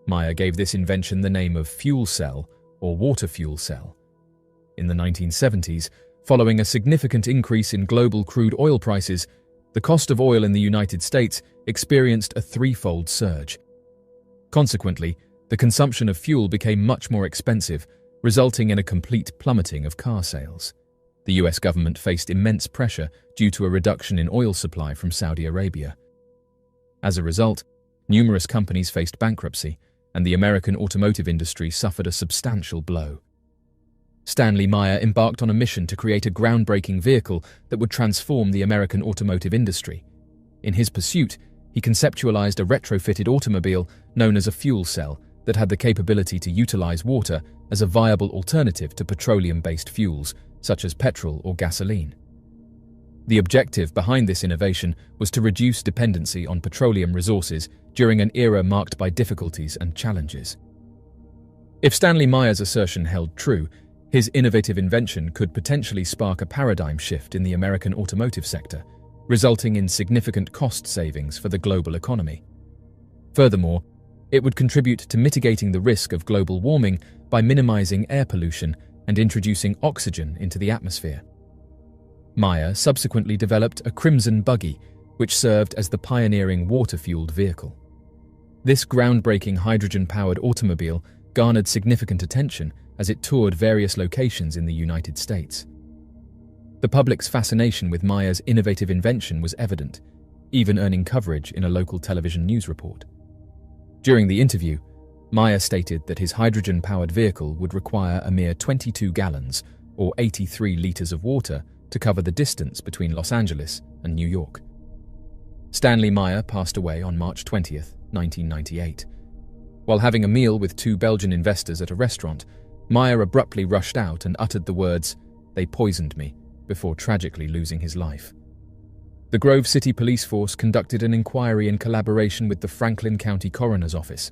Meyer gave this invention the name of fuel cell or water fuel cell. In the 1970s, following a significant increase in global crude oil prices, the cost of oil in the United States experienced a threefold surge. Consequently, the consumption of fuel became much more expensive, resulting in a complete plummeting of car sales. The US government faced immense pressure due to a reduction in oil supply from Saudi Arabia. As a result, numerous companies faced bankruptcy, and the American automotive industry suffered a substantial blow. Stanley Meyer embarked on a mission to create a groundbreaking vehicle that would transform the American automotive industry. In his pursuit, he conceptualized a retrofitted automobile known as a fuel cell that had the capability to utilize water as a viable alternative to petroleum-based fuels, such as petrol or gasoline. The objective behind this innovation was to reduce dependency on petroleum resources during an era marked by difficulties and challenges. If Stanley Meyer's assertion held true, his innovative invention could potentially spark a paradigm shift in the American automotive sector, resulting in significant cost savings for the global economy. Furthermore, it would contribute to mitigating the risk of global warming by minimizing air pollution and introducing oxygen into the atmosphere. Meyer subsequently developed a crimson buggy, which served as the pioneering water-fueled vehicle. This groundbreaking hydrogen-powered automobile garnered significant attention as it toured various locations in the United States. The public's fascination with Meyer's innovative invention was evident, even earning coverage in a local television news report. During the interview, Meyer stated that his hydrogen-powered vehicle would require a mere 22 gallons, or 83 liters of water, to cover the distance between Los Angeles and New York. Stanley Meyer passed away on March 20, 1998. While having a meal with two Belgian investors at a restaurant, Meyer abruptly rushed out and uttered the words, "They poisoned me," before tragically losing his life. The Grove City Police Force conducted an inquiry in collaboration with the Franklin County Coroner's Office.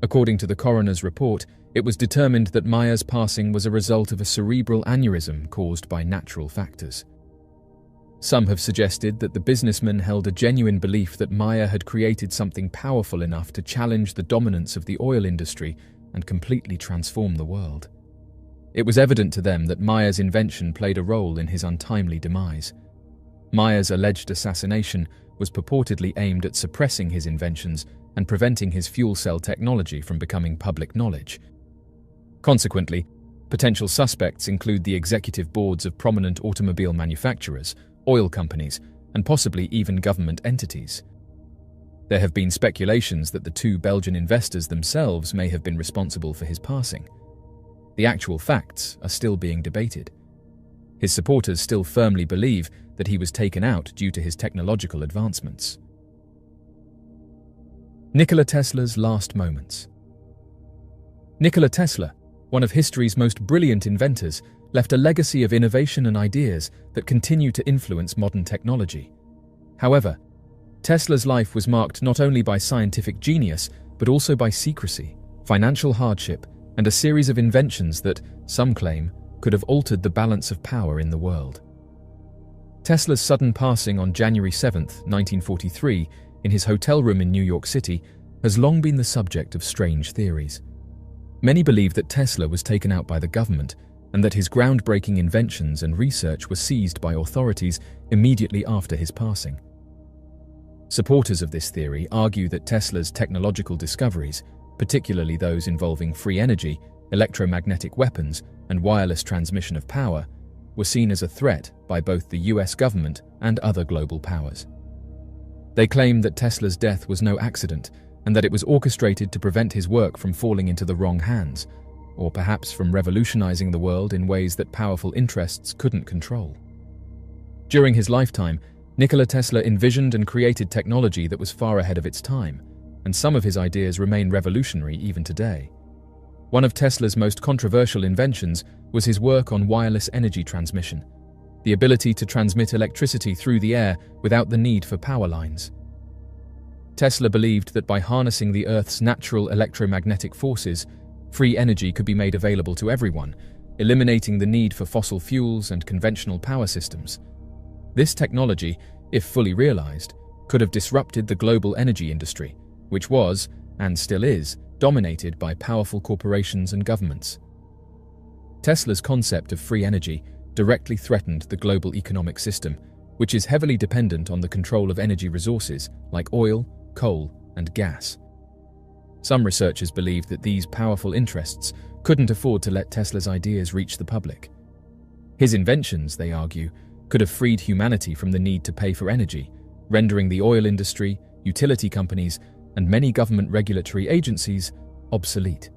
According to the coroner's report, it was determined that Maya's passing was a result of a cerebral aneurysm caused by natural factors. Some have suggested that the businessman held a genuine belief that Maya had created something powerful enough to challenge the dominance of the oil industry and completely transform the world. It was evident to them that Maya's invention played a role in his untimely demise. Maya's alleged assassination was purportedly aimed at suppressing his inventions and preventing his fuel cell technology from becoming public knowledge. Consequently, potential suspects include the executive boards of prominent automobile manufacturers, oil companies, and possibly even government entities. There have been speculations that the two Belgian investors themselves may have been responsible for his passing. The actual facts are still being debated. His supporters still firmly believe that he was taken out due to his technological advancements. Nikola Tesla's last moments. Nikola Tesla, one of history's most brilliant inventors, left a legacy of innovation and ideas that continue to influence modern technology. However, Tesla's life was marked not only by scientific genius, but also by secrecy, financial hardship, and a series of inventions that, some claim, could have altered the balance of power in the world. Tesla's sudden passing on January 7, 1943, in his hotel room in New York City, has long been the subject of strange theories. Many believe that Tesla was taken out by the government and that his groundbreaking inventions and research were seized by authorities immediately after his passing. Supporters of this theory argue that Tesla's technological discoveries, particularly those involving free energy, electromagnetic weapons, and wireless transmission of power, were seen as a threat by both the US government and other global powers. They claim that Tesla's death was no accident and that it was orchestrated to prevent his work from falling into the wrong hands, or perhaps from revolutionizing the world in ways that powerful interests couldn't control. During his lifetime, Nikola Tesla envisioned and created technology that was far ahead of its time, and some of his ideas remain revolutionary even today. One of Tesla's most controversial inventions was his work on wireless energy transmission, the ability to transmit electricity through the air without the need for power lines. Tesla believed that by harnessing the Earth's natural electromagnetic forces, free energy could be made available to everyone, eliminating the need for fossil fuels and conventional power systems. This technology, if fully realized, could have disrupted the global energy industry, which was, and still is, dominated by powerful corporations and governments. Tesla's concept of free energy directly threatened the global economic system, which is heavily dependent on the control of energy resources like oil, coal, and gas. Some researchers believe that these powerful interests couldn't afford to let Tesla's ideas reach the public. His inventions, they argue, could have freed humanity from the need to pay for energy, rendering the oil industry, utility companies, and many government regulatory agencies obsolete.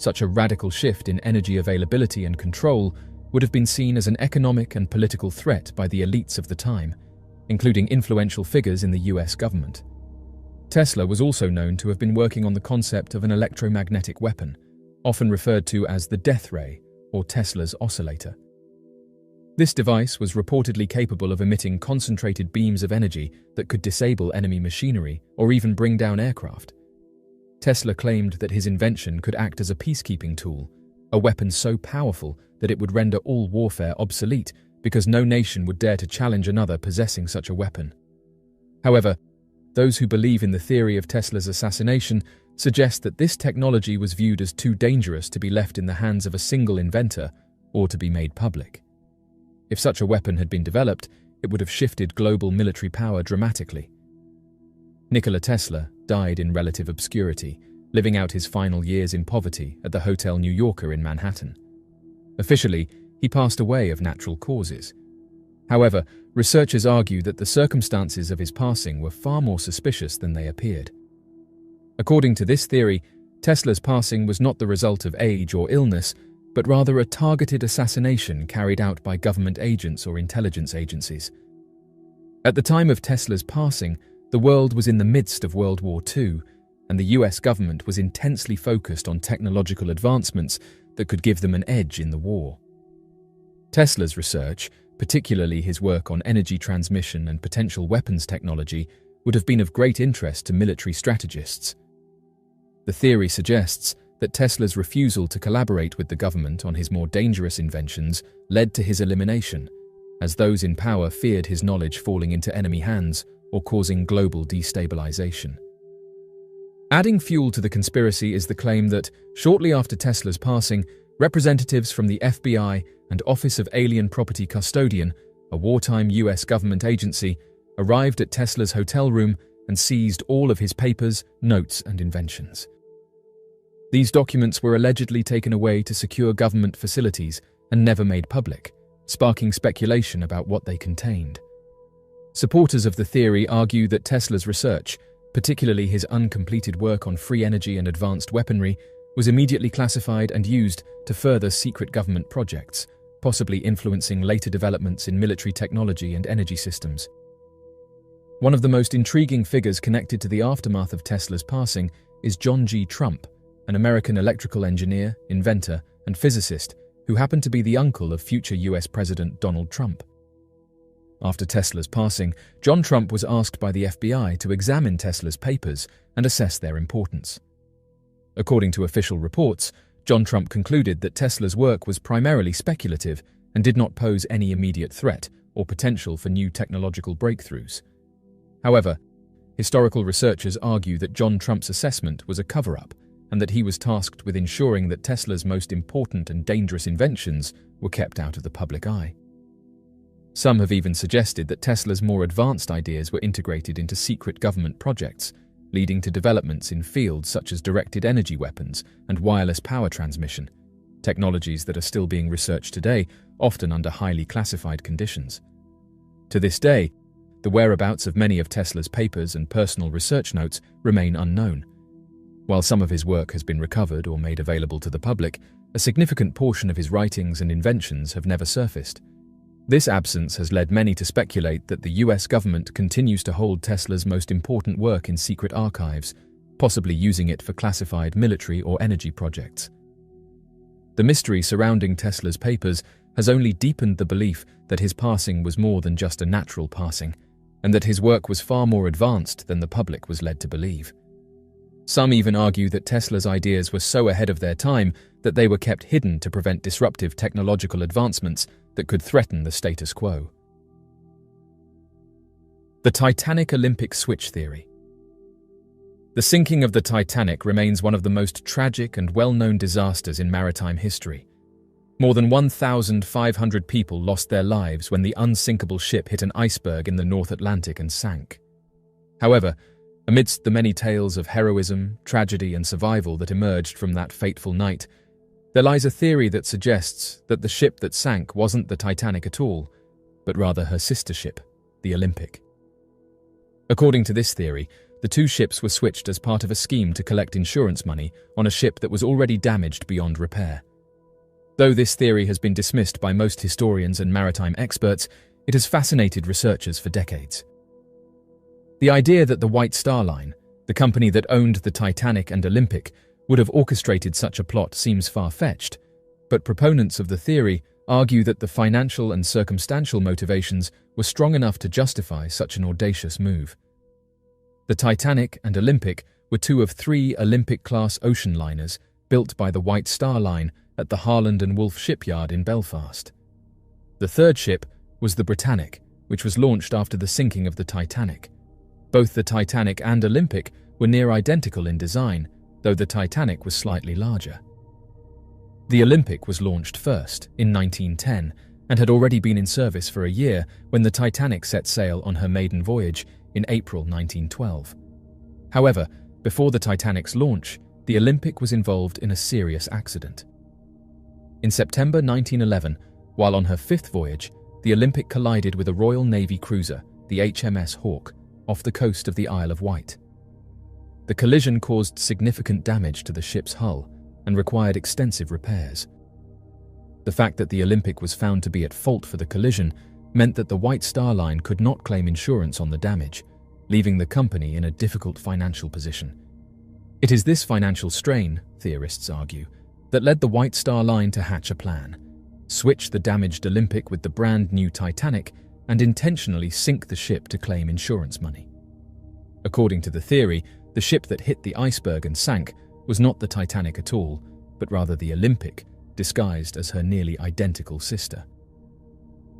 Such a radical shift in energy availability and control would have been seen as an economic and political threat by the elites of the time, including influential figures in the US government. Tesla was also known to have been working on the concept of an electromagnetic weapon, often referred to as the death ray or Tesla's oscillator. This device was reportedly capable of emitting concentrated beams of energy that could disable enemy machinery or even bring down aircraft. Tesla claimed that his invention could act as a peacekeeping tool, a weapon so powerful that it would render all warfare obsolete because no nation would dare to challenge another possessing such a weapon. However, those who believe in the theory of Tesla's assassination suggest that this technology was viewed as too dangerous to be left in the hands of a single inventor or to be made public. If such a weapon had been developed, it would have shifted global military power dramatically. Nikola Tesla died in relative obscurity, living out his final years in poverty at the Hotel New Yorker in Manhattan. Officially, he passed away of natural causes. However, researchers argue that the circumstances of his passing were far more suspicious than they appeared. According to this theory, Tesla's passing was not the result of age or illness, but rather a targeted assassination carried out by government agents or intelligence agencies. At the time of Tesla's passing, the world was in the midst of World War II, and the US government was intensely focused on technological advancements that could give them an edge in the war. Tesla's research, particularly his work on energy transmission and potential weapons technology, would have been of great interest to military strategists. The theory suggests that Tesla's refusal to collaborate with the government on his more dangerous inventions led to his elimination, as those in power feared his knowledge falling into enemy hands or causing global destabilization. Adding fuel to the conspiracy is the claim that, shortly after Tesla's passing, representatives from the FBI and Office of Alien Property Custodian, a wartime US government agency, arrived at Tesla's hotel room and seized all of his papers, notes, and inventions. These documents were allegedly taken away to secure government facilities and never made public, sparking speculation about what they contained. Supporters of the theory argue that Tesla's research, particularly his uncompleted work on free energy and advanced weaponry, was immediately classified and used to further secret government projects, possibly influencing later developments in military technology and energy systems. One of the most intriguing figures connected to the aftermath of Tesla's passing is John G. Trump, an American electrical engineer, inventor, and physicist who happened to be the uncle of future US President Donald Trump. After Tesla's passing, John Trump was asked by the FBI to examine Tesla's papers and assess their importance. According to official reports, John Trump concluded that Tesla's work was primarily speculative and did not pose any immediate threat or potential for new technological breakthroughs. However, historical researchers argue that John Trump's assessment was a cover-up and that he was tasked with ensuring that Tesla's most important and dangerous inventions were kept out of the public eye. Some have even suggested that Tesla's more advanced ideas were integrated into secret government projects, leading to developments in fields such as directed energy weapons and wireless power transmission, technologies that are still being researched today, often under highly classified conditions. To this day, the whereabouts of many of Tesla's papers and personal research notes remain unknown. While some of his work has been recovered or made available to the public, a significant portion of his writings and inventions have never surfaced. This absence has led many to speculate that the US government continues to hold Tesla's most important work in secret archives, possibly using it for classified military or energy projects. The mystery surrounding Tesla's papers has only deepened the belief that his passing was more than just a natural passing, and that his work was far more advanced than the public was led to believe. Some even argue that Tesla's ideas were so ahead of their time that they were kept hidden to prevent disruptive technological advancements that could threaten the status quo. The Titanic Olympic switch theory. The sinking of the Titanic remains one of the most tragic and well-known disasters in maritime history. More than 1,500 people lost their lives when the unsinkable ship hit an iceberg in the North Atlantic and sank. However, amidst the many tales of heroism, tragedy, and survival that emerged from that fateful night, there lies a theory that suggests that the ship that sank wasn't the Titanic at all, but rather her sister ship, the Olympic. According to this theory, the two ships were switched as part of a scheme to collect insurance money on a ship that was already damaged beyond repair. Though this theory has been dismissed by most historians and maritime experts, it has fascinated researchers for decades. The idea that the White Star Line, the company that owned the Titanic and Olympic, would have orchestrated such a plot seems far-fetched, but proponents of the theory argue that the financial and circumstantial motivations were strong enough to justify such an audacious move. The Titanic and Olympic were two of three Olympic-class ocean liners built by the White Star Line at the Harland and Wolff shipyard in Belfast. The third ship was the Britannic, which was launched after the sinking of the Titanic. Both the Titanic and Olympic were near identical in design, though the Titanic was slightly larger. The Olympic was launched first, in 1910, and had already been in service for a year when the Titanic set sail on her maiden voyage in April 1912. However, before the Titanic's launch, the Olympic was involved in a serious accident. In September 1911, while on her fifth voyage, the Olympic collided with a Royal Navy cruiser, the HMS Hawke, off the coast of the Isle of Wight. The collision caused significant damage to the ship's hull and required extensive repairs. The fact that the Olympic was found to be at fault for the collision meant that the White Star Line could not claim insurance on the damage, leaving the company in a difficult financial position. It is this financial strain, theorists argue, that led the White Star Line to hatch a plan: switch the damaged Olympic with the brand new Titanic, and intentionally sink the ship to claim insurance money. According to the theory, the ship that hit the iceberg and sank was not the Titanic at all, but rather the Olympic, disguised as her nearly identical sister.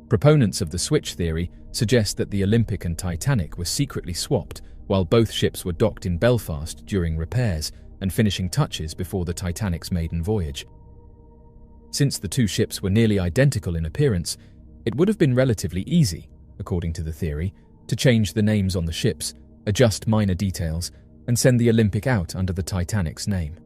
Proponents of the switch theory suggest that the Olympic and Titanic were secretly swapped while both ships were docked in Belfast during repairs and finishing touches before the Titanic's maiden voyage. Since the two ships were nearly identical in appearance, it would have been relatively easy, according to the theory, to change the names on the ships, adjust minor details, and send the Olympic out under the Titanic's name.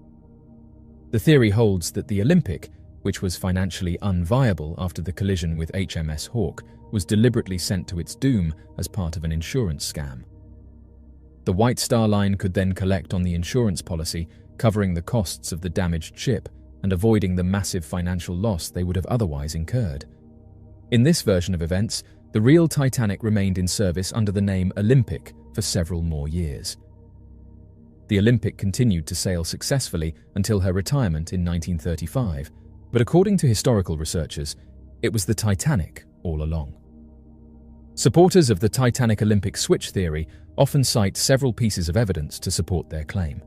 The theory holds that the Olympic, which was financially unviable after the collision with HMS Hawke, was deliberately sent to its doom as part of an insurance scam. The White Star Line could then collect on the insurance policy, covering the costs of the damaged ship and avoiding the massive financial loss they would have otherwise incurred. In this version of events, the real Titanic remained in service under the name Olympic for several more years. The Olympic continued to sail successfully until her retirement in 1935, but according to historical researchers, it was the Titanic all along. Supporters of the Titanic Olympic switch theory often cite several pieces of evidence to support their claim.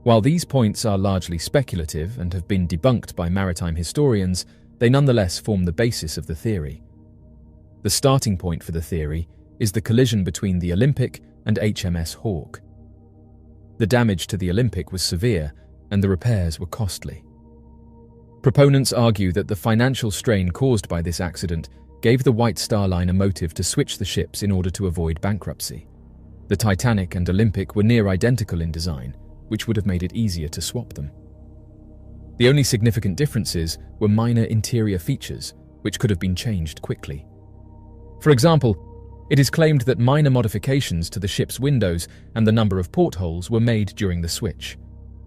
While these points are largely speculative and have been debunked by maritime historians, they nonetheless form the basis of the theory. The starting point for the theory is the collision between the Olympic and HMS Hawke. The damage to the Olympic was severe, and the repairs were costly. Proponents argue that the financial strain caused by this accident gave the White Star Line a motive to switch the ships in order to avoid bankruptcy. The Titanic and Olympic were near identical in design, which would have made it easier to swap them. The only significant differences were minor interior features, which could have been changed quickly. For example, it is claimed that minor modifications to the ship's windows and the number of portholes were made during the switch.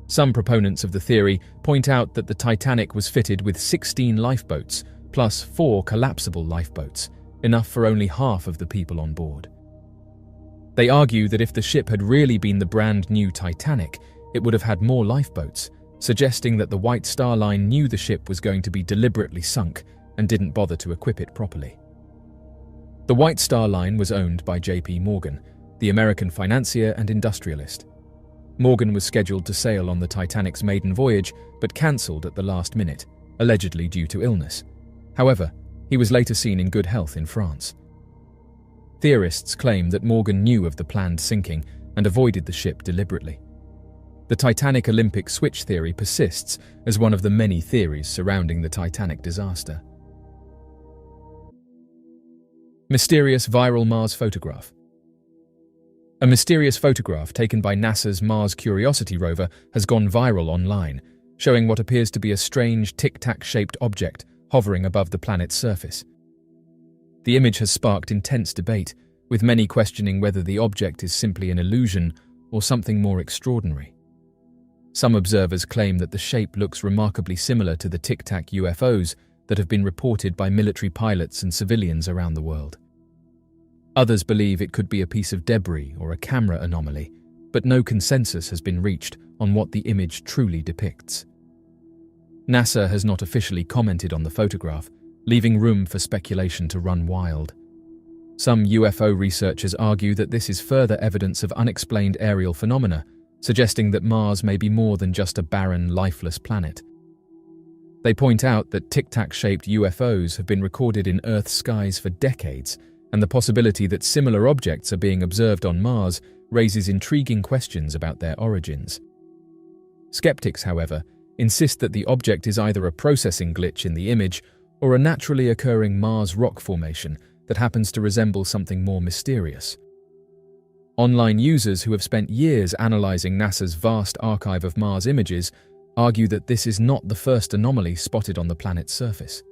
Some proponents of the theory point out that the Titanic was fitted with 16 lifeboats, plus 4 collapsible lifeboats, enough for only half of the people on board. They argue that if the ship had really been the brand new Titanic, it would have had more lifeboats, suggesting that the White Star Line knew the ship was going to be deliberately sunk and didn't bother to equip it properly. The White Star Line was owned by J.P. Morgan, the American financier and industrialist. Morgan was scheduled to sail on the Titanic's maiden voyage, but cancelled at the last minute, allegedly due to illness. However, he was later seen in good health in France. Theorists claim that Morgan knew of the planned sinking and avoided the ship deliberately. The Titanic Olympic switch theory persists as one of the many theories surrounding the Titanic disaster. Mysterious viral Mars photograph. A mysterious photograph taken by NASA's Mars Curiosity rover has gone viral online, showing what appears to be a strange tic-tac-shaped object hovering above the planet's surface. The image has sparked intense debate, with many questioning whether the object is simply an illusion or something more extraordinary. Some observers claim that the shape looks remarkably similar to the tic-tac UFOs that have been reported by military pilots and civilians around the world. Others believe it could be a piece of debris or a camera anomaly, but no consensus has been reached on what the image truly depicts. NASA has not officially commented on the photograph, leaving room for speculation to run wild. Some UFO researchers argue that this is further evidence of unexplained aerial phenomena, suggesting that Mars may be more than just a barren, lifeless planet. They point out that tic-tac-shaped UFOs have been recorded in Earth's skies for decades, and the possibility that similar objects are being observed on Mars raises intriguing questions about their origins. Skeptics, however, insist that the object is either a processing glitch in the image or a naturally occurring Mars rock formation that happens to resemble something more mysterious. Online users who have spent years analyzing NASA's vast archive of Mars images argue that this is not the first anomaly spotted on the planet's surface.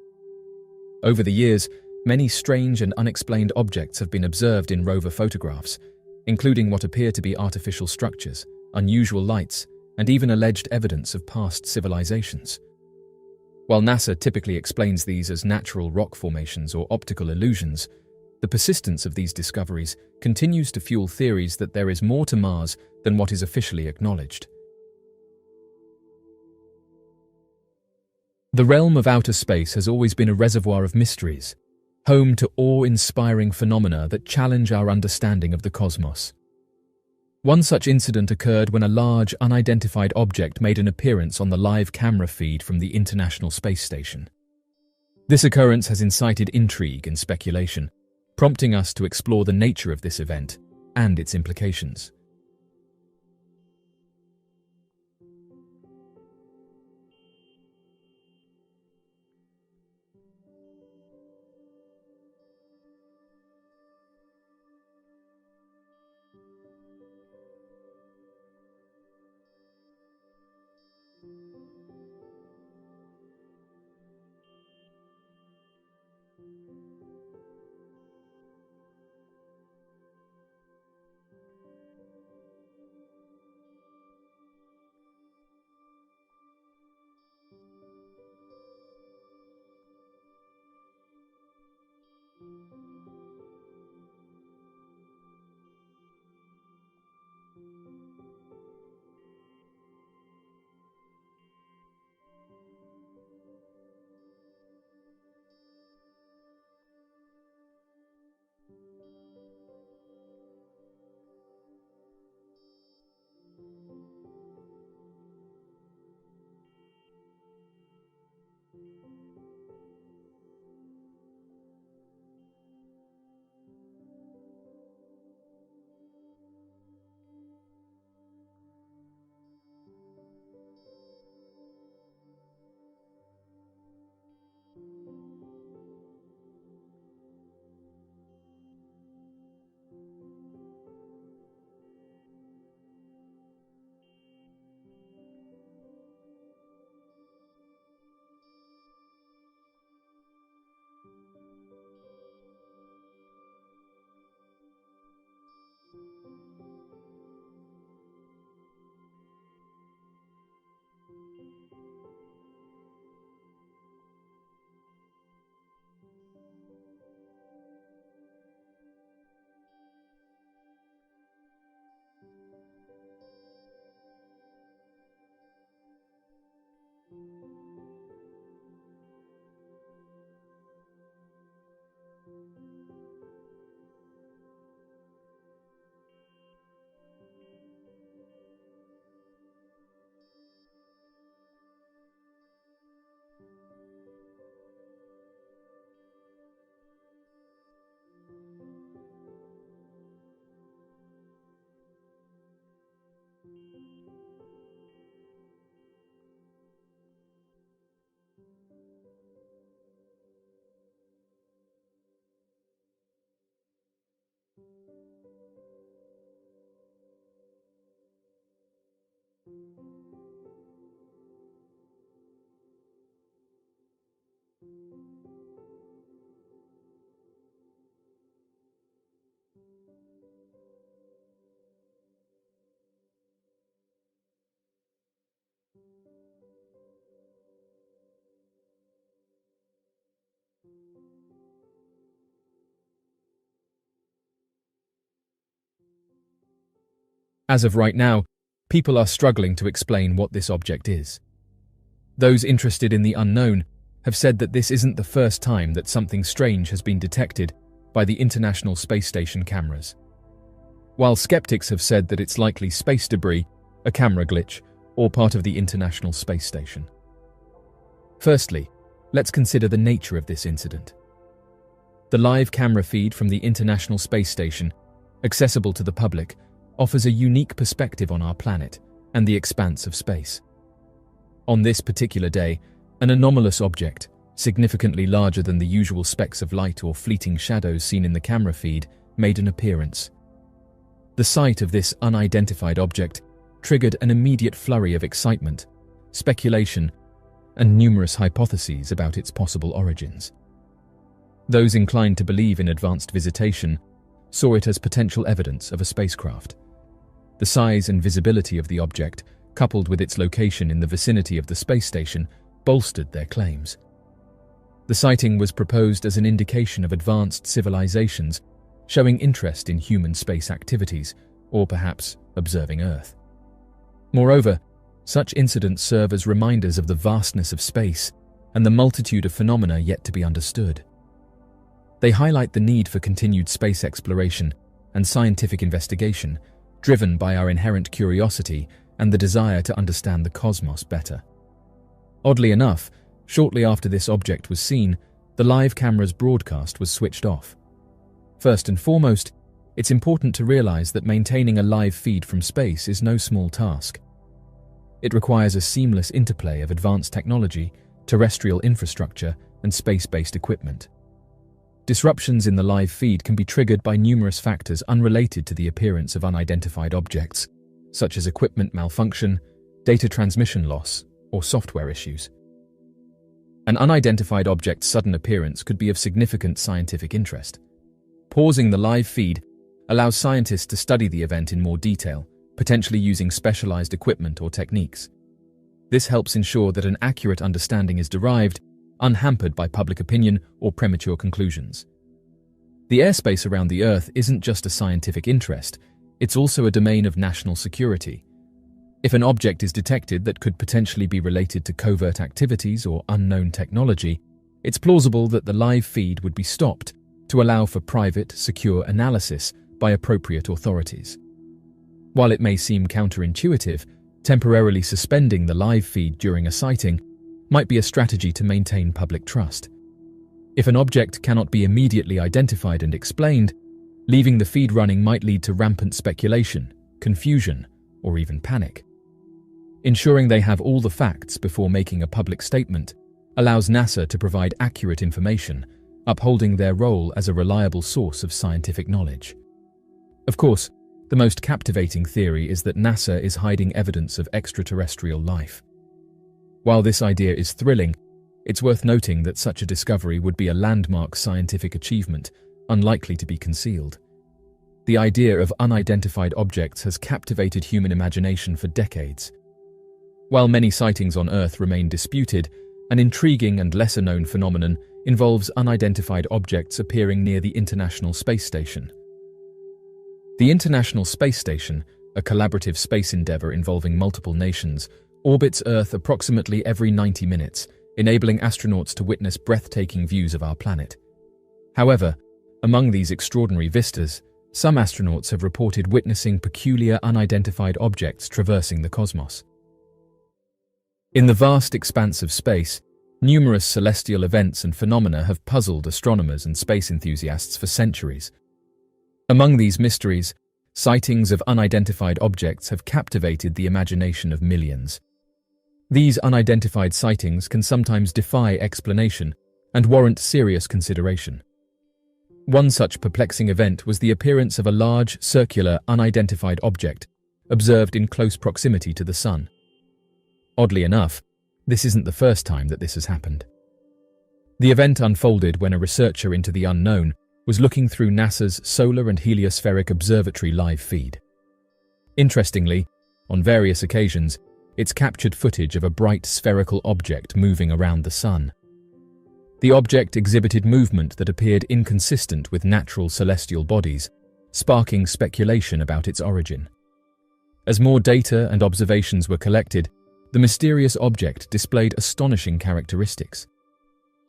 Over the years, many strange and unexplained objects have been observed in rover photographs, including what appear to be artificial structures, unusual lights, and even alleged evidence of past civilizations. While NASA typically explains these as natural rock formations or optical illusions, the persistence of these discoveries continues to fuel theories that there is more to Mars than what is officially acknowledged. The realm of outer space has always been a reservoir of mysteries, home to awe-inspiring phenomena that challenge our understanding of the cosmos. One such incident occurred when a large, unidentified object made an appearance on the live camera feed from the International Space Station. This occurrence has incited intrigue and speculation, prompting us to explore the nature of this event and its implications. As of right now, people are struggling to explain what this object is. Those interested in the unknown have said that this isn't the first time that something strange has been detected by the International Space Station cameras. While skeptics have said that it's likely space debris, a camera glitch, or part of the International Space Station. Firstly, let's consider the nature of this incident. The live camera feed from the International Space Station, accessible to the public, offers a unique perspective on our planet and the expanse of space. On this particular day, an anomalous object, significantly larger than the usual specks of light or fleeting shadows seen in the camera feed, made an appearance. The sight of this unidentified object triggered an immediate flurry of excitement, speculation, and numerous hypotheses about its possible origins. Those inclined to believe in advanced visitation saw it as potential evidence of a spacecraft. The size and visibility of the object, coupled with its location in the vicinity of the space station, bolstered their claims. The sighting was proposed as an indication of advanced civilizations showing interest in human space activities, or perhaps observing Earth. Moreover, such incidents serve as reminders of the vastness of space and the multitude of phenomena yet to be understood. They highlight the need for continued space exploration and scientific investigation, driven by our inherent curiosity and the desire to understand the cosmos better. Oddly enough, shortly after this object was seen, the live camera's broadcast was switched off. First and foremost, it's important to realize that maintaining a live feed from space is no small task. It requires a seamless interplay of advanced technology, terrestrial infrastructure, and space-based equipment. Disruptions in the live feed can be triggered by numerous factors unrelated to the appearance of unidentified objects, such as equipment malfunction, data transmission loss, or software issues. An unidentified object's sudden appearance could be of significant scientific interest. Pausing the live feed allows scientists to study the event in more detail, potentially using specialized equipment or techniques. This helps ensure that an accurate understanding is derived, unhampered by public opinion or premature conclusions. The airspace around the Earth isn't just a scientific interest, it's also a domain of national security. If an object is detected that could potentially be related to covert activities or unknown technology, it's plausible that the live feed would be stopped to allow for private, secure analysis by appropriate authorities. While it may seem counterintuitive, temporarily suspending the live feed during a sighting might be a strategy to maintain public trust. If an object cannot be immediately identified and explained, leaving the feed running might lead to rampant speculation, confusion, or even panic. Ensuring they have all the facts before making a public statement allows NASA to provide accurate information, upholding their role as a reliable source of scientific knowledge. Of course, the most captivating theory is that NASA is hiding evidence of extraterrestrial life. While this idea is thrilling, it's worth noting that such a discovery would be a landmark scientific achievement, unlikely to be concealed. The idea of unidentified objects has captivated human imagination for decades. While many sightings on Earth remain disputed, an intriguing and lesser-known phenomenon involves unidentified objects appearing near the International Space Station. The International Space Station, a collaborative space endeavor involving multiple nations, orbits Earth approximately every 90 minutes, enabling astronauts to witness breathtaking views of our planet. However, among these extraordinary vistas, some astronauts have reported witnessing peculiar unidentified objects traversing the cosmos. In the vast expanse of space, numerous celestial events and phenomena have puzzled astronomers and space enthusiasts for centuries. Among these mysteries, sightings of unidentified objects have captivated the imagination of millions. These unidentified sightings can sometimes defy explanation and warrant serious consideration. One such perplexing event was the appearance of a large, circular, unidentified object observed in close proximity to the Sun. Oddly enough, this isn't the first time that this has happened. The event unfolded when a researcher into the unknown was looking through NASA's Solar and Heliospheric Observatory live feed. Interestingly, on various occasions, it's captured footage of a bright spherical object moving around the Sun. The object exhibited movement that appeared inconsistent with natural celestial bodies, sparking speculation about its origin. As more data and observations were collected, the mysterious object displayed astonishing characteristics.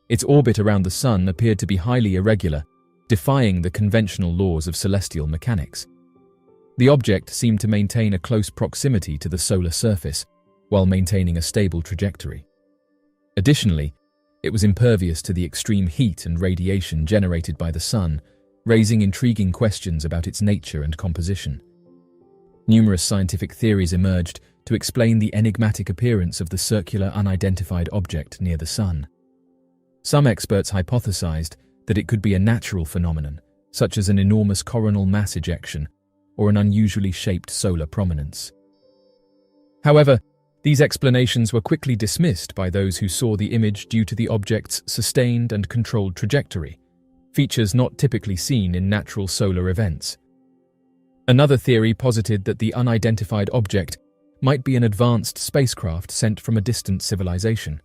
Its orbit around the Sun appeared to be highly irregular, defying the conventional laws of celestial mechanics. The object seemed to maintain a close proximity to the solar surface, while maintaining a stable trajectory. Additionally, it was impervious to the extreme heat and radiation generated by the Sun, raising intriguing questions about its nature and composition. Numerous scientific theories emerged to explain the enigmatic appearance of the circular unidentified object near the Sun. Some experts hypothesized that it could be a natural phenomenon, such as an enormous coronal mass ejection or an unusually shaped solar prominence. However, these explanations were quickly dismissed by those who saw the image due to the object's sustained and controlled trajectory, features not typically seen in natural solar events. Another theory posited that the unidentified object might be an advanced spacecraft sent from a distant civilization.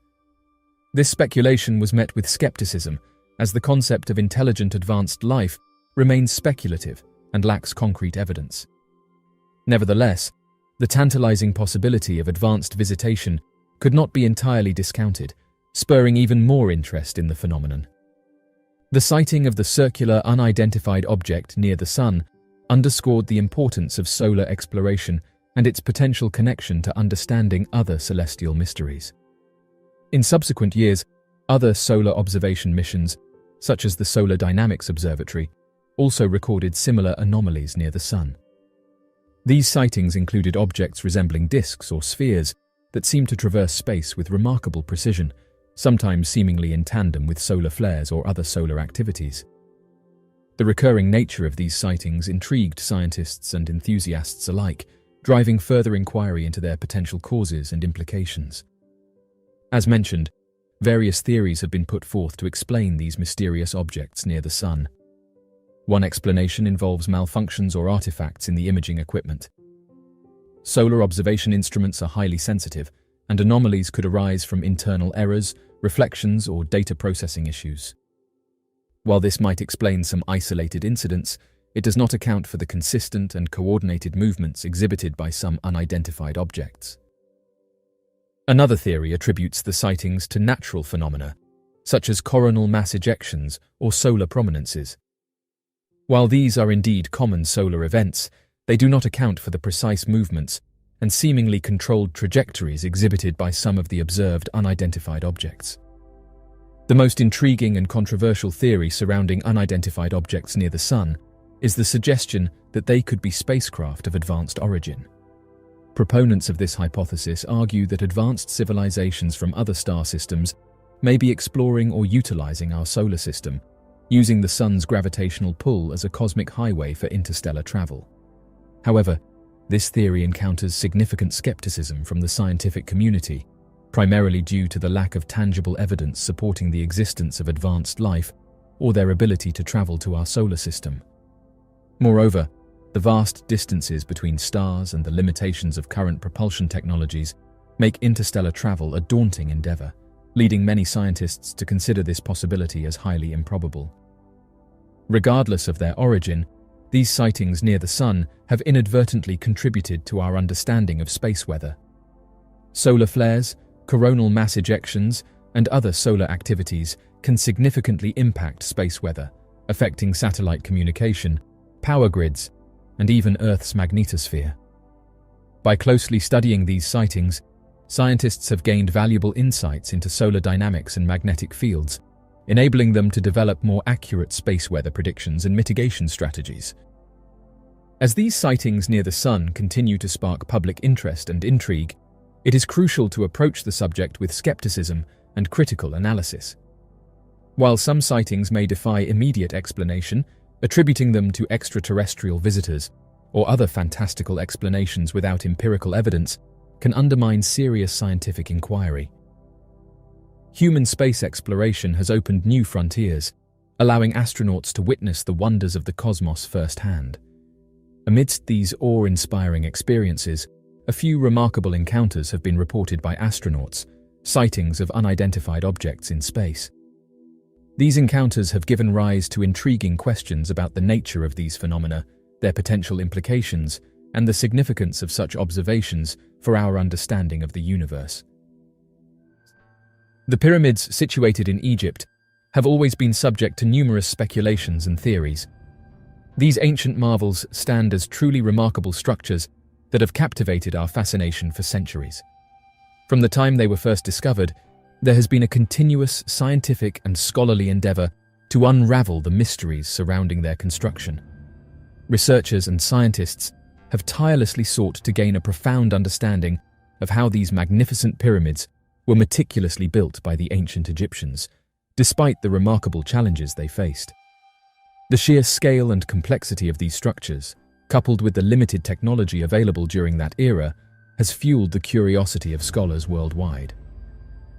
This speculation was met with skepticism, as the concept of intelligent advanced life remains speculative and lacks concrete evidence. Nevertheless, the tantalizing possibility of advanced visitation could not be entirely discounted, spurring even more interest in the phenomenon. The sighting of the circular unidentified object near the Sun underscored the importance of solar exploration and its potential connection to understanding other celestial mysteries. In subsequent years, other solar observation missions, such as the Solar Dynamics Observatory, also recorded similar anomalies near the Sun. These sightings included objects resembling disks or spheres that seemed to traverse space with remarkable precision, sometimes seemingly in tandem with solar flares or other solar activities. The recurring nature of these sightings intrigued scientists and enthusiasts alike, driving further inquiry into their potential causes and implications. As mentioned, various theories have been put forth to explain these mysterious objects near the Sun. One explanation involves malfunctions or artifacts in the imaging equipment. Solar observation instruments are highly sensitive, and anomalies could arise from internal errors, reflections, or data processing issues. While this might explain some isolated incidents, it does not account for the consistent and coordinated movements exhibited by some unidentified objects. Another theory attributes the sightings to natural phenomena, such as coronal mass ejections or solar prominences. While these are indeed common solar events, they do not account for the precise movements and seemingly controlled trajectories exhibited by some of the observed unidentified objects. The most intriguing and controversial theory surrounding unidentified objects near the Sun is the suggestion that they could be spacecraft of advanced origin. Proponents of this hypothesis argue that advanced civilizations from other star systems may be exploring or utilizing our solar system, using the Sun's gravitational pull as a cosmic highway for interstellar travel. However, this theory encounters significant skepticism from the scientific community, primarily due to the lack of tangible evidence supporting the existence of advanced life or their ability to travel to our solar system. Moreover, the vast distances between stars and the limitations of current propulsion technologies make interstellar travel a daunting endeavor, leading many scientists to consider this possibility as highly improbable. Regardless of their origin, these sightings near the Sun have inadvertently contributed to our understanding of space weather. Solar flares, coronal mass ejections, and other solar activities can significantly impact space weather, affecting satellite communication, power grids, and even Earth's magnetosphere. By closely studying these sightings, scientists have gained valuable insights into solar dynamics and magnetic fields, enabling them to develop more accurate space weather predictions and mitigation strategies. As these sightings near the Sun continue to spark public interest and intrigue, it is crucial to approach the subject with skepticism and critical analysis. While some sightings may defy immediate explanation, attributing them to extraterrestrial visitors or other fantastical explanations without empirical evidence can undermine serious scientific inquiry. Human space exploration has opened new frontiers, allowing astronauts to witness the wonders of the cosmos firsthand. Amidst these awe-inspiring experiences, a few remarkable encounters have been reported by astronauts, sightings of unidentified objects in space. These encounters have given rise to intriguing questions about the nature of these phenomena, their potential implications, and the significance of such observations for our understanding of the universe. The pyramids situated in Egypt have always been subject to numerous speculations and theories. These ancient marvels stand as truly remarkable structures that have captivated our fascination for centuries. From the time they were first discovered, there has been a continuous scientific and scholarly endeavor to unravel the mysteries surrounding their construction. Researchers and scientists have tirelessly sought to gain a profound understanding of how these magnificent pyramids were meticulously built by the ancient Egyptians, despite the remarkable challenges they faced. The sheer scale and complexity of these structures, coupled with the limited technology available during that era, has fueled the curiosity of scholars worldwide.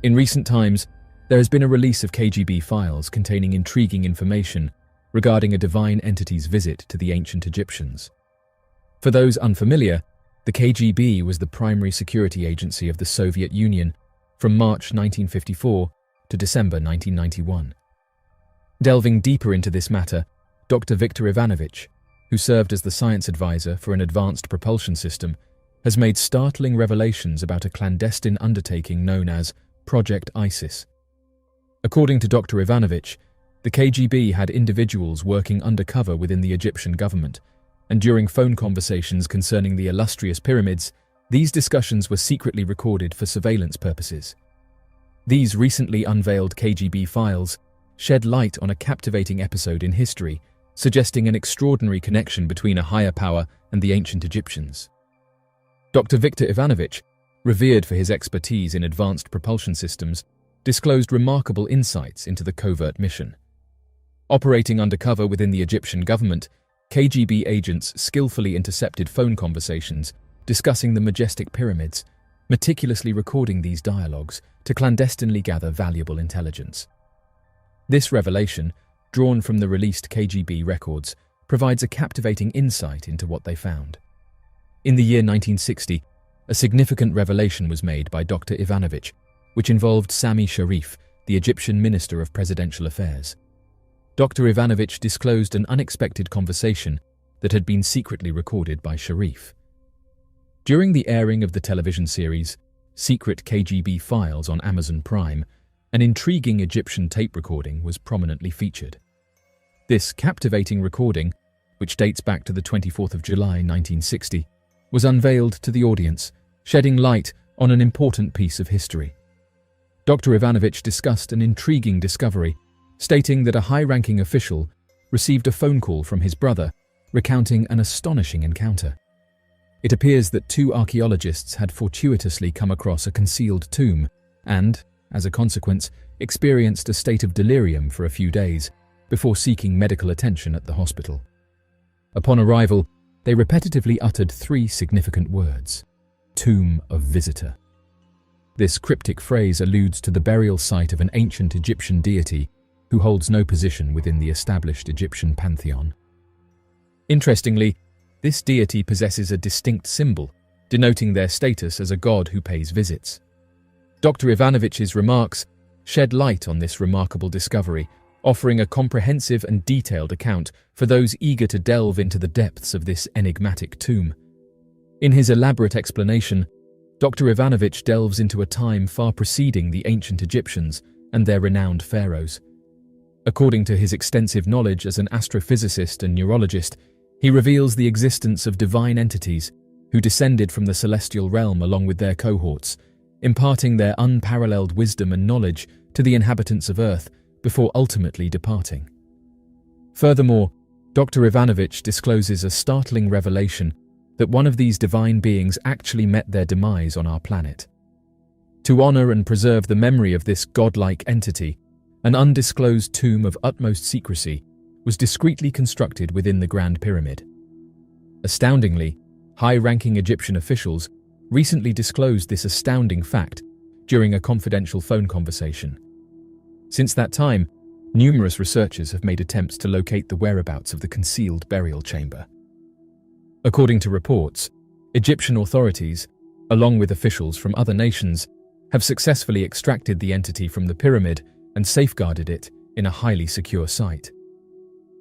In recent times, there has been a release of KGB files containing intriguing information regarding a divine entity's visit to the ancient Egyptians. For those unfamiliar, the KGB was the primary security agency of the Soviet Union from March 1954 to December 1991. Delving deeper into this matter, Dr. Viktor Ivanovich, who served as the science advisor for an advanced propulsion system, has made startling revelations about a clandestine undertaking known as Project ISIS, According to Dr. Ivanovich, the KGB had individuals working undercover within the Egyptian government, and during phone conversations concerning the illustrious pyramids, these discussions were secretly recorded for surveillance purposes. These recently unveiled KGB files shed light on a captivating episode in history, suggesting an extraordinary connection between a higher power and the ancient Egyptians. Dr. Viktor Ivanovich, revered for his expertise in advanced propulsion systems, disclosed remarkable insights into the covert mission. Operating undercover within the Egyptian government, KGB agents skillfully intercepted phone conversations discussing the majestic pyramids, meticulously recording these dialogues to clandestinely gather valuable intelligence. This revelation, drawn from the released KGB records, provides a captivating insight into what they found. In the year 1960, a significant revelation was made by Dr. Ivanovich, which involved Sami Sharif, the Egyptian Minister of Presidential Affairs. Dr. Ivanovich disclosed an unexpected conversation that had been secretly recorded by Sharif. During the airing of the television series Secret KGB Files on Amazon Prime, an intriguing Egyptian tape recording was prominently featured. This captivating recording, which dates back to the 24th of July 1960, was unveiled to the audience, shedding light on an important piece of history. Dr. Ivanovich discussed an intriguing discovery, stating that a high-ranking official received a phone call from his brother recounting an astonishing encounter. It appears that two archaeologists had fortuitously come across a concealed tomb and, as a consequence, experienced a state of delirium for a few days before seeking medical attention at the hospital. Upon arrival, they repetitively uttered three significant words: "Tomb of Visitor." This cryptic phrase alludes to the burial site of an ancient Egyptian deity who holds no position within the established Egyptian pantheon. Interestingly, this deity possesses a distinct symbol, denoting their status as a god who pays visits. Dr. Ivanovich's remarks shed light on this remarkable discovery, offering a comprehensive and detailed account for those eager to delve into the depths of this enigmatic tomb. In his elaborate explanation, Dr. Ivanovich delves into a time far preceding the ancient Egyptians and their renowned pharaohs. According to his extensive knowledge as an astrophysicist and neurologist, he reveals the existence of divine entities who descended from the celestial realm along with their cohorts, imparting their unparalleled wisdom and knowledge to the inhabitants of Earth before ultimately departing. Furthermore, Dr. Ivanovich discloses a startling revelation that one of these divine beings actually met their demise on our planet. To honor and preserve the memory of this godlike entity, an undisclosed tomb of utmost secrecy was discreetly constructed within the Grand Pyramid. Astoundingly, high-ranking Egyptian officials recently disclosed this astounding fact during a confidential phone conversation. Since that time, numerous researchers have made attempts to locate the whereabouts of the concealed burial chamber. According to reports, Egyptian authorities, along with officials from other nations, have successfully extracted the entity from the pyramid and safeguarded it in a highly secure site.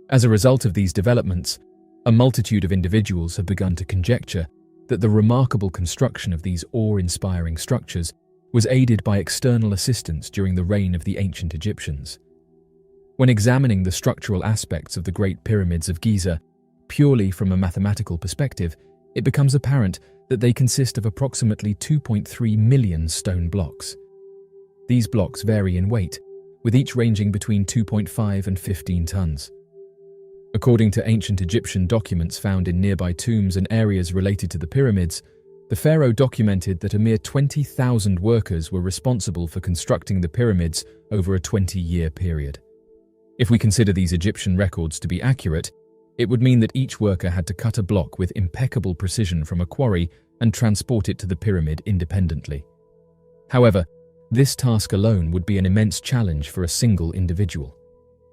As a result of these developments, a multitude of individuals have begun to conjecture that the remarkable construction of these awe-inspiring structures was aided by external assistance during the reign of the ancient Egyptians. When examining the structural aspects of the Great Pyramids of Giza, purely from a mathematical perspective, it becomes apparent that they consist of approximately 2.3 million stone blocks. These blocks vary in weight, with each ranging between 2.5 and 15 tons. According to ancient Egyptian documents found in nearby tombs and areas related to the pyramids, the pharaoh documented that a mere 20,000 workers were responsible for constructing the pyramids over a 20-year period. If we consider these Egyptian records to be accurate, it would mean that each worker had to cut a block with impeccable precision from a quarry and transport it to the pyramid independently. However, this task alone would be an immense challenge for a single individual.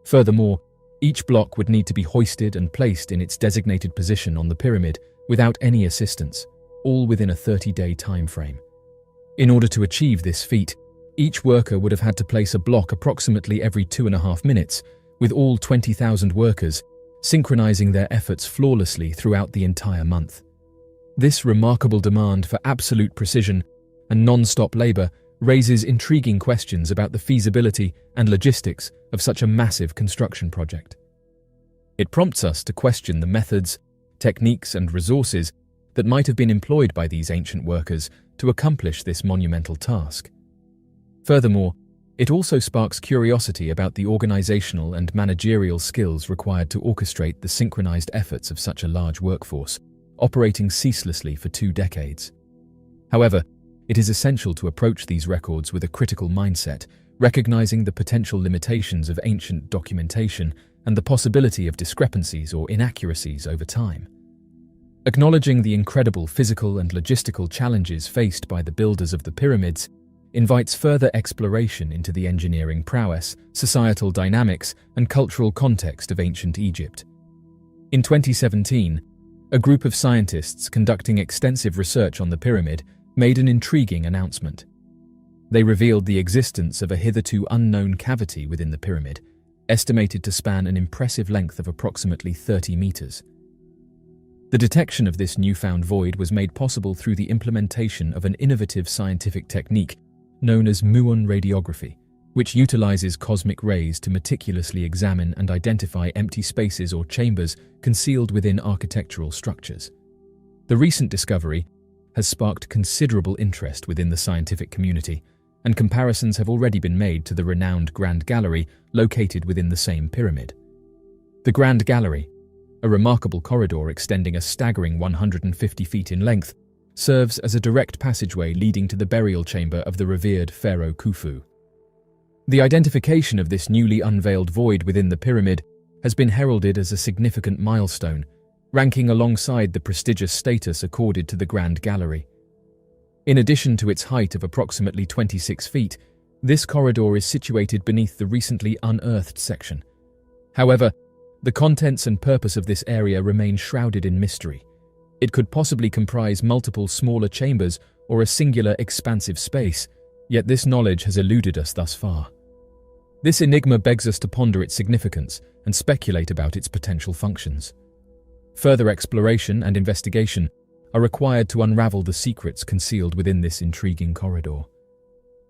Furthermore, each block would need to be hoisted and placed in its designated position on the pyramid without any assistance, all within a 30-day time frame. In order to achieve this feat, each worker would have had to place a block approximately every 2.5 minutes, with all 20,000 workers synchronizing their efforts flawlessly throughout the entire month. This remarkable demand for absolute precision and non-stop labor raises intriguing questions about the feasibility and logistics of such a massive construction project. It prompts us to question the methods, techniques, and resources that might have been employed by these ancient workers to accomplish this monumental task. Furthermore, it also sparks curiosity about the organizational and managerial skills required to orchestrate the synchronized efforts of such a large workforce, operating ceaselessly for 2 decades. However, it is essential to approach these records with a critical mindset, recognizing the potential limitations of ancient documentation and the possibility of discrepancies or inaccuracies over time. Acknowledging the incredible physical and logistical challenges faced by the builders of the pyramids invites further exploration into the engineering prowess, societal dynamics, and cultural context of ancient Egypt. In 2017, a group of scientists conducting extensive research on the pyramid made an intriguing announcement. They revealed the existence of a hitherto unknown cavity within the pyramid, estimated to span an impressive length of approximately 30 meters. The detection of this newfound void was made possible through the implementation of an innovative scientific technique known as muon radiography, which utilizes cosmic rays to meticulously examine and identify empty spaces or chambers concealed within architectural structures. The recent discovery has sparked considerable interest within the scientific community, and comparisons have already been made to the renowned Grand Gallery located within the same pyramid. The Grand Gallery, a remarkable corridor extending a staggering 150 feet in length, serves as a direct passageway leading to the burial chamber of the revered pharaoh Khufu. The identification of this newly unveiled void within the pyramid has been heralded as a significant milestone, ranking alongside the prestigious status accorded to the Grand Gallery. In addition to its height of approximately 26 feet, this corridor is situated beneath the recently unearthed section. However, the contents and purpose of this area remain shrouded in mystery. It could possibly comprise multiple smaller chambers or a singular expansive space, yet this knowledge has eluded us thus far. This enigma begs us to ponder its significance and speculate about its potential functions. Further exploration and investigation are required to unravel the secrets concealed within this intriguing corridor.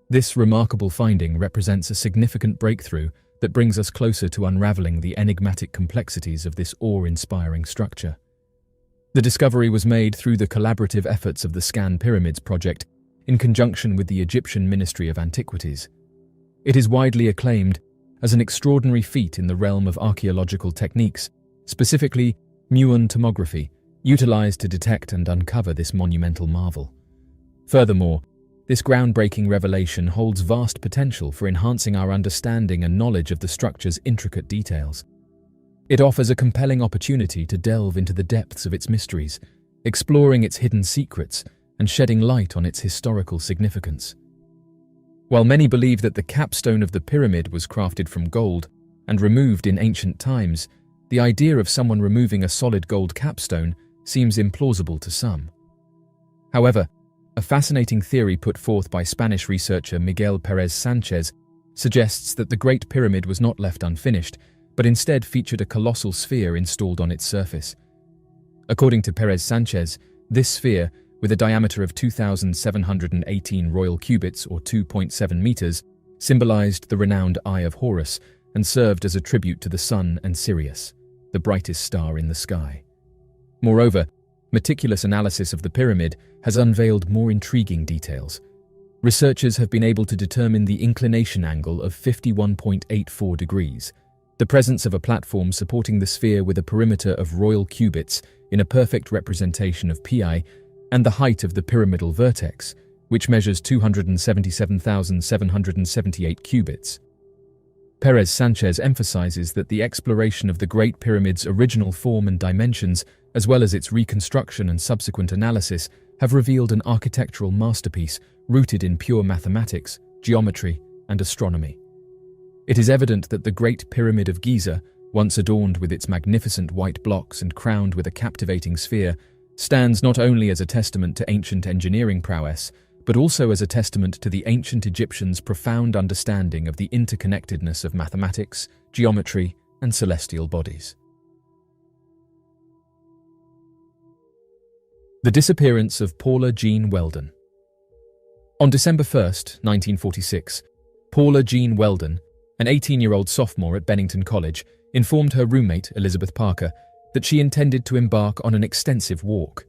This remarkable finding represents a significant breakthrough that brings us closer to unraveling the enigmatic complexities of this awe-inspiring structure. The discovery was made through the collaborative efforts of the Scan Pyramids project in conjunction with the Egyptian Ministry of Antiquities. It is widely acclaimed as an extraordinary feat in the realm of archaeological techniques, specifically muon tomography, utilized to detect and uncover this monumental marvel. Furthermore, this groundbreaking revelation holds vast potential for enhancing our understanding and knowledge of the structure's intricate details. It offers a compelling opportunity to delve into the depths of its mysteries, exploring its hidden secrets and shedding light on its historical significance. While many believe that the capstone of the pyramid was crafted from gold and removed in ancient times, the idea of someone removing a solid gold capstone seems implausible to some. However, a fascinating theory put forth by Spanish researcher Miguel Pérez Sánchez suggests that the Great Pyramid was not left unfinished, but instead featured a colossal sphere installed on its surface. According to Pérez Sánchez, this sphere, with a diameter of 2,718 royal cubits or 2.7 meters, symbolized the renowned Eye of Horus and served as a tribute to the sun and Sirius, the brightest star in the sky. Moreover, meticulous analysis of the pyramid has unveiled more intriguing details. Researchers have been able to determine the inclination angle of 51.84 degrees, the presence of a platform supporting the sphere with a perimeter of royal cubits in a perfect representation of Pi, and the height of the pyramidal vertex, which measures 277,778 cubits. Pérez Sánchez emphasizes that the exploration of the Great Pyramid's original form and dimensions, as well as its reconstruction and subsequent analysis, have revealed an architectural masterpiece rooted in pure mathematics, geometry, and astronomy. It is evident that the Great Pyramid of Giza, once adorned with its magnificent white blocks and crowned with a captivating sphere, stands not only as a testament to ancient engineering prowess, but also as a testament to the ancient Egyptians' profound understanding of the interconnectedness of mathematics, geometry, and celestial bodies. The disappearance of Paula Jean Weldon. On December 1, 1946, Paula Jean Weldon, an 18-year-old sophomore at Bennington College, informed her roommate, Elizabeth Parker, that she intended to embark on an extensive walk.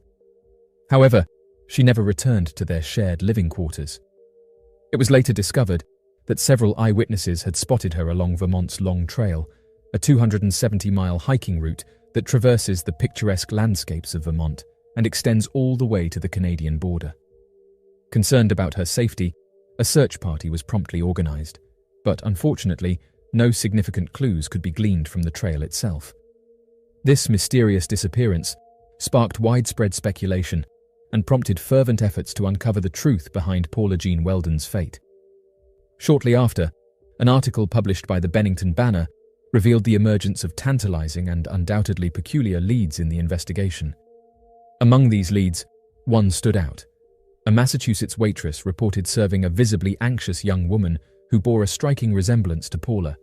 However, she never returned to their shared living quarters. It was later discovered that several eyewitnesses had spotted her along Vermont's Long Trail, a 270-mile hiking route that traverses the picturesque landscapes of Vermont and extends all the way to the Canadian border. Concerned about her safety, a search party was promptly organized, but unfortunately, no significant clues could be gleaned from the trail itself. This mysterious disappearance sparked widespread speculation and prompted fervent efforts to uncover the truth behind Paula Jean Weldon's fate. Shortly after, an article published by the Bennington Banner revealed the emergence of tantalizing and undoubtedly peculiar leads in the investigation. Among these leads, one stood out. A Massachusetts waitress reported serving a visibly anxious young woman who bore a striking resemblance to Paula.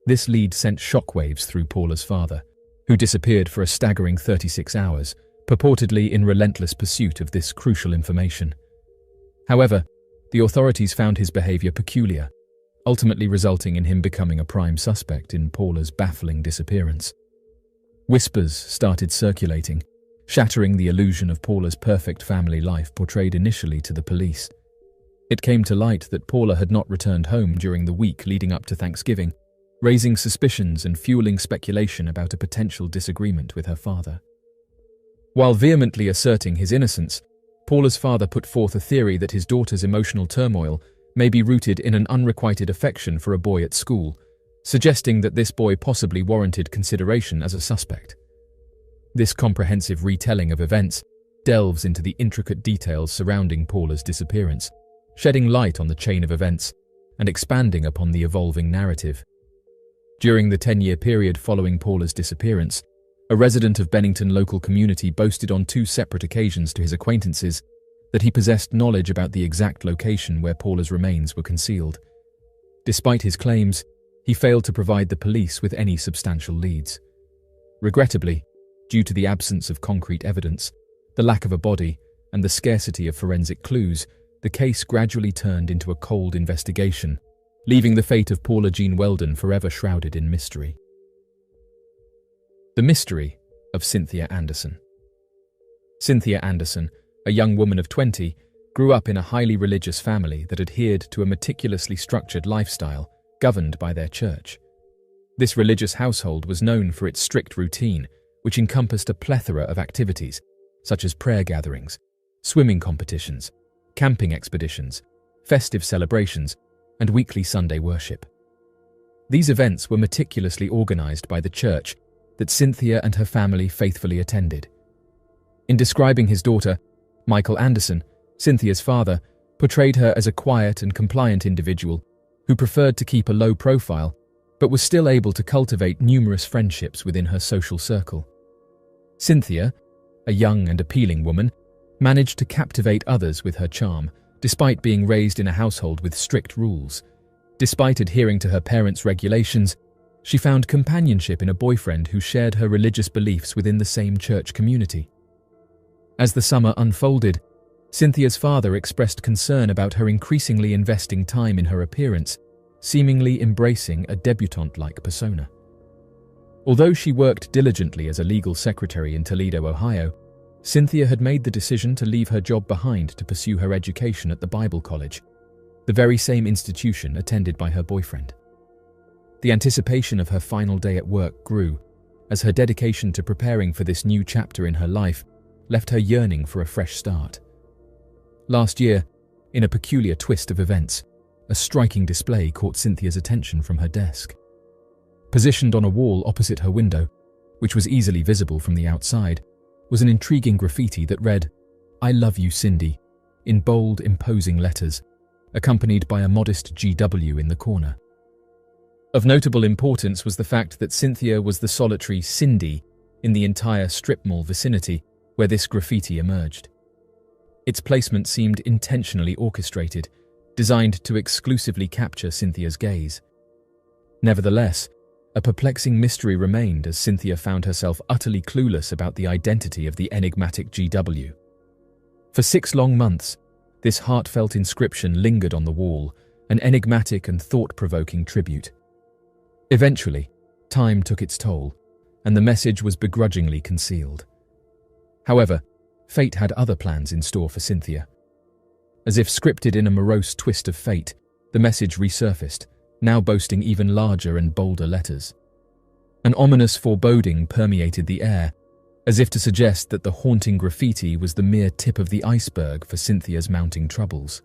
This lead sent shockwaves through Paula's father, who disappeared for a staggering 36 hours, purportedly in relentless pursuit of this crucial information. However, the authorities found his behavior peculiar, ultimately resulting in him becoming a prime suspect in Paula's baffling disappearance. Whispers started circulating, shattering the illusion of Paula's perfect family life portrayed initially to the police. It came to light that Paula had not returned home during the week leading up to Thanksgiving, raising suspicions and fueling speculation about a potential disagreement with her father. While vehemently asserting his innocence, Paula's father put forth a theory that his daughter's emotional turmoil may be rooted in an unrequited affection for a boy at school, suggesting that this boy possibly warranted consideration as a suspect. This comprehensive retelling of events delves into the intricate details surrounding Paula's disappearance, shedding light on the chain of events and expanding upon the evolving narrative. During the 10-year period following Paula's disappearance, a resident of Bennington local community boasted on 2 separate occasions to his acquaintances that he possessed knowledge about the exact location where Paula's remains were concealed. Despite his claims, he failed to provide the police with any substantial leads. Regrettably, due to the absence of concrete evidence, the lack of a body, and the scarcity of forensic clues, the case gradually turned into a cold investigation, leaving the fate of Paula Jean Weldon forever shrouded in mystery. The mystery of Cynthia Anderson. Cynthia Anderson, a young woman of 20, grew up in a highly religious family that adhered to a meticulously structured lifestyle governed by their church. This religious household was known for its strict routine, which encompassed a plethora of activities, such as prayer gatherings, swimming competitions, camping expeditions, festive celebrations, and weekly Sunday worship. These events were meticulously organized by the church that Cynthia and her family faithfully attended. In describing his daughter, Michael Anderson, Cynthia's father, portrayed her as a quiet and compliant individual who preferred to keep a low profile, but was still able to cultivate numerous friendships within her social circle. Cynthia, a young and appealing woman, managed to captivate others with her charm, despite being raised in a household with strict rules. Despite adhering to her parents' regulations, she found companionship in a boyfriend who shared her religious beliefs within the same church community. As the summer unfolded, Cynthia's father expressed concern about her increasingly investing time in her appearance, seemingly embracing a debutante-like persona. Although she worked diligently as a legal secretary in Toledo, Ohio, Cynthia had made the decision to leave her job behind to pursue her education at the Bible College, the very same institution attended by her boyfriend. The anticipation of her final day at work grew, as her dedication to preparing for this new chapter in her life left her yearning for a fresh start. Last year, in a peculiar twist of events, a striking display caught Cynthia's attention from her desk. Positioned on a wall opposite her window, which was easily visible from the outside, was an intriguing graffiti that read, "I love you, Cindy," in bold, imposing letters, accompanied by a modest GW in the corner. Of notable importance was the fact that Cynthia was the solitary Cindy in the entire strip mall vicinity where this graffiti emerged. Its placement seemed intentionally orchestrated, designed to exclusively capture Cynthia's gaze. Nevertheless, a perplexing mystery remained as Cynthia found herself utterly clueless about the identity of the enigmatic GW. For 6 long months, This heartfelt inscription lingered on the wall, an enigmatic and thought-provoking tribute. Eventually, time took its toll, and the message was begrudgingly concealed. However, fate had other plans in store for Cynthia. As if scripted in a morose twist of fate, the message resurfaced, now boasting even larger and bolder letters. An ominous foreboding permeated the air, as if to suggest that the haunting graffiti was the mere tip of the iceberg for Cynthia's mounting troubles.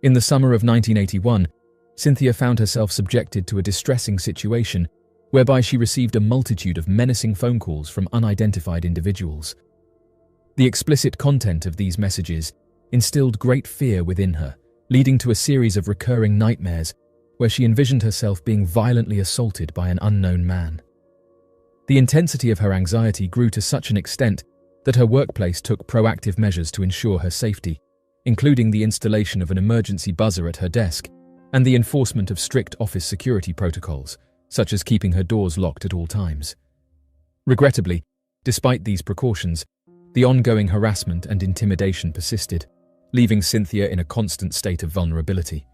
In the summer of 1981, Cynthia found herself subjected to a distressing situation whereby she received a multitude of menacing phone calls from unidentified individuals. The explicit content of these messages instilled great fear within her, leading to a series of recurring nightmares where she envisioned herself being violently assaulted by an unknown man. The intensity of her anxiety grew to such an extent that her workplace took proactive measures to ensure her safety, including the installation of an emergency buzzer at her desk and the enforcement of strict office security protocols, such as keeping her doors locked at all times. Regrettably, despite these precautions, the ongoing harassment and intimidation persisted, leaving Cynthia in a constant state of vulnerability.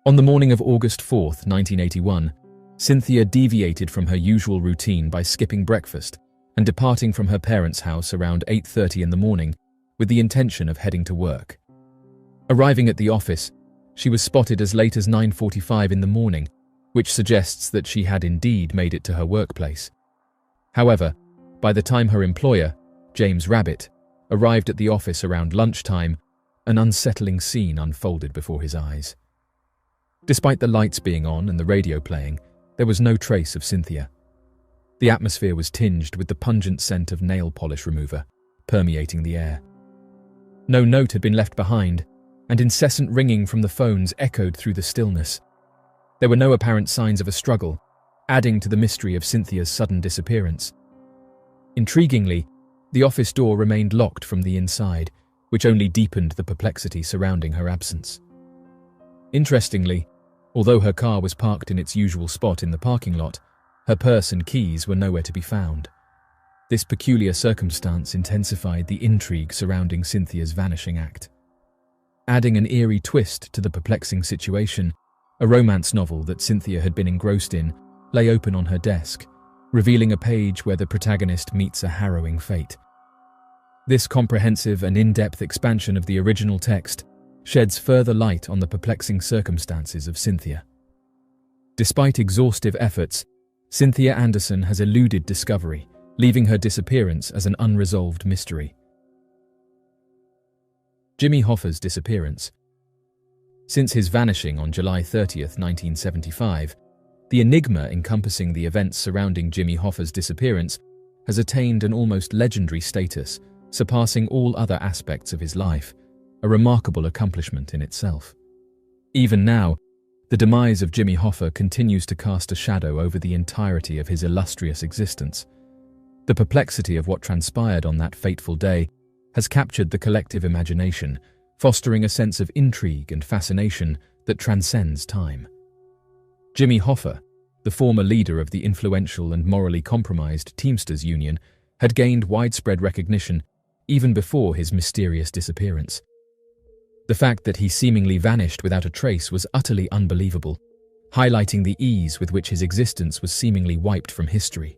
On the morning of August 4, 1981, Cynthia deviated from her usual routine by skipping breakfast and departing from her parents' house around 8:30 in the morning with the intention of heading to work. Arriving at the office, she was spotted as late as 9:45 in the morning, which suggests that she had indeed made it to her workplace. However, by the time her employer, James Rabbit, arrived at the office around lunchtime, an unsettling scene unfolded before his eyes. Despite the lights being on and the radio playing, there was no trace of Cynthia. The atmosphere was tinged with the pungent scent of nail polish remover, permeating the air. No note had been left behind, and incessant ringing from the phones echoed through the stillness. There were no apparent signs of a struggle, adding to the mystery of Cynthia's sudden disappearance. Intriguingly, the office door remained locked from the inside, which only deepened the perplexity surrounding her absence. Interestingly, although her car was parked in its usual spot in the parking lot, her purse and keys were nowhere to be found. This peculiar circumstance intensified the intrigue surrounding Cynthia's vanishing act. Adding an eerie twist to the perplexing situation, a romance novel that Cynthia had been engrossed in lay open on her desk, revealing a page where the protagonist meets a harrowing fate. This comprehensive and in-depth expansion of the original text sheds further light on the perplexing circumstances of Cynthia. Despite exhaustive efforts, Cynthia Anderson has eluded discovery, leaving her disappearance as an unresolved mystery. Jimmy Hoffa's disappearance. Since his vanishing on July 30, 1975, the enigma encompassing the events surrounding Jimmy Hoffa's disappearance has attained an almost legendary status, surpassing all other aspects of his life, a remarkable accomplishment in itself. Even now, the demise of Jimmy Hoffa continues to cast a shadow over the entirety of his illustrious existence. The perplexity of what transpired on that fateful day has captured the collective imagination, fostering a sense of intrigue and fascination that transcends time. Jimmy Hoffa, the former leader of the influential and morally compromised Teamsters Union, had gained widespread recognition even before his mysterious disappearance. The fact that he seemingly vanished without a trace was utterly unbelievable, highlighting the ease with which his existence was seemingly wiped from history.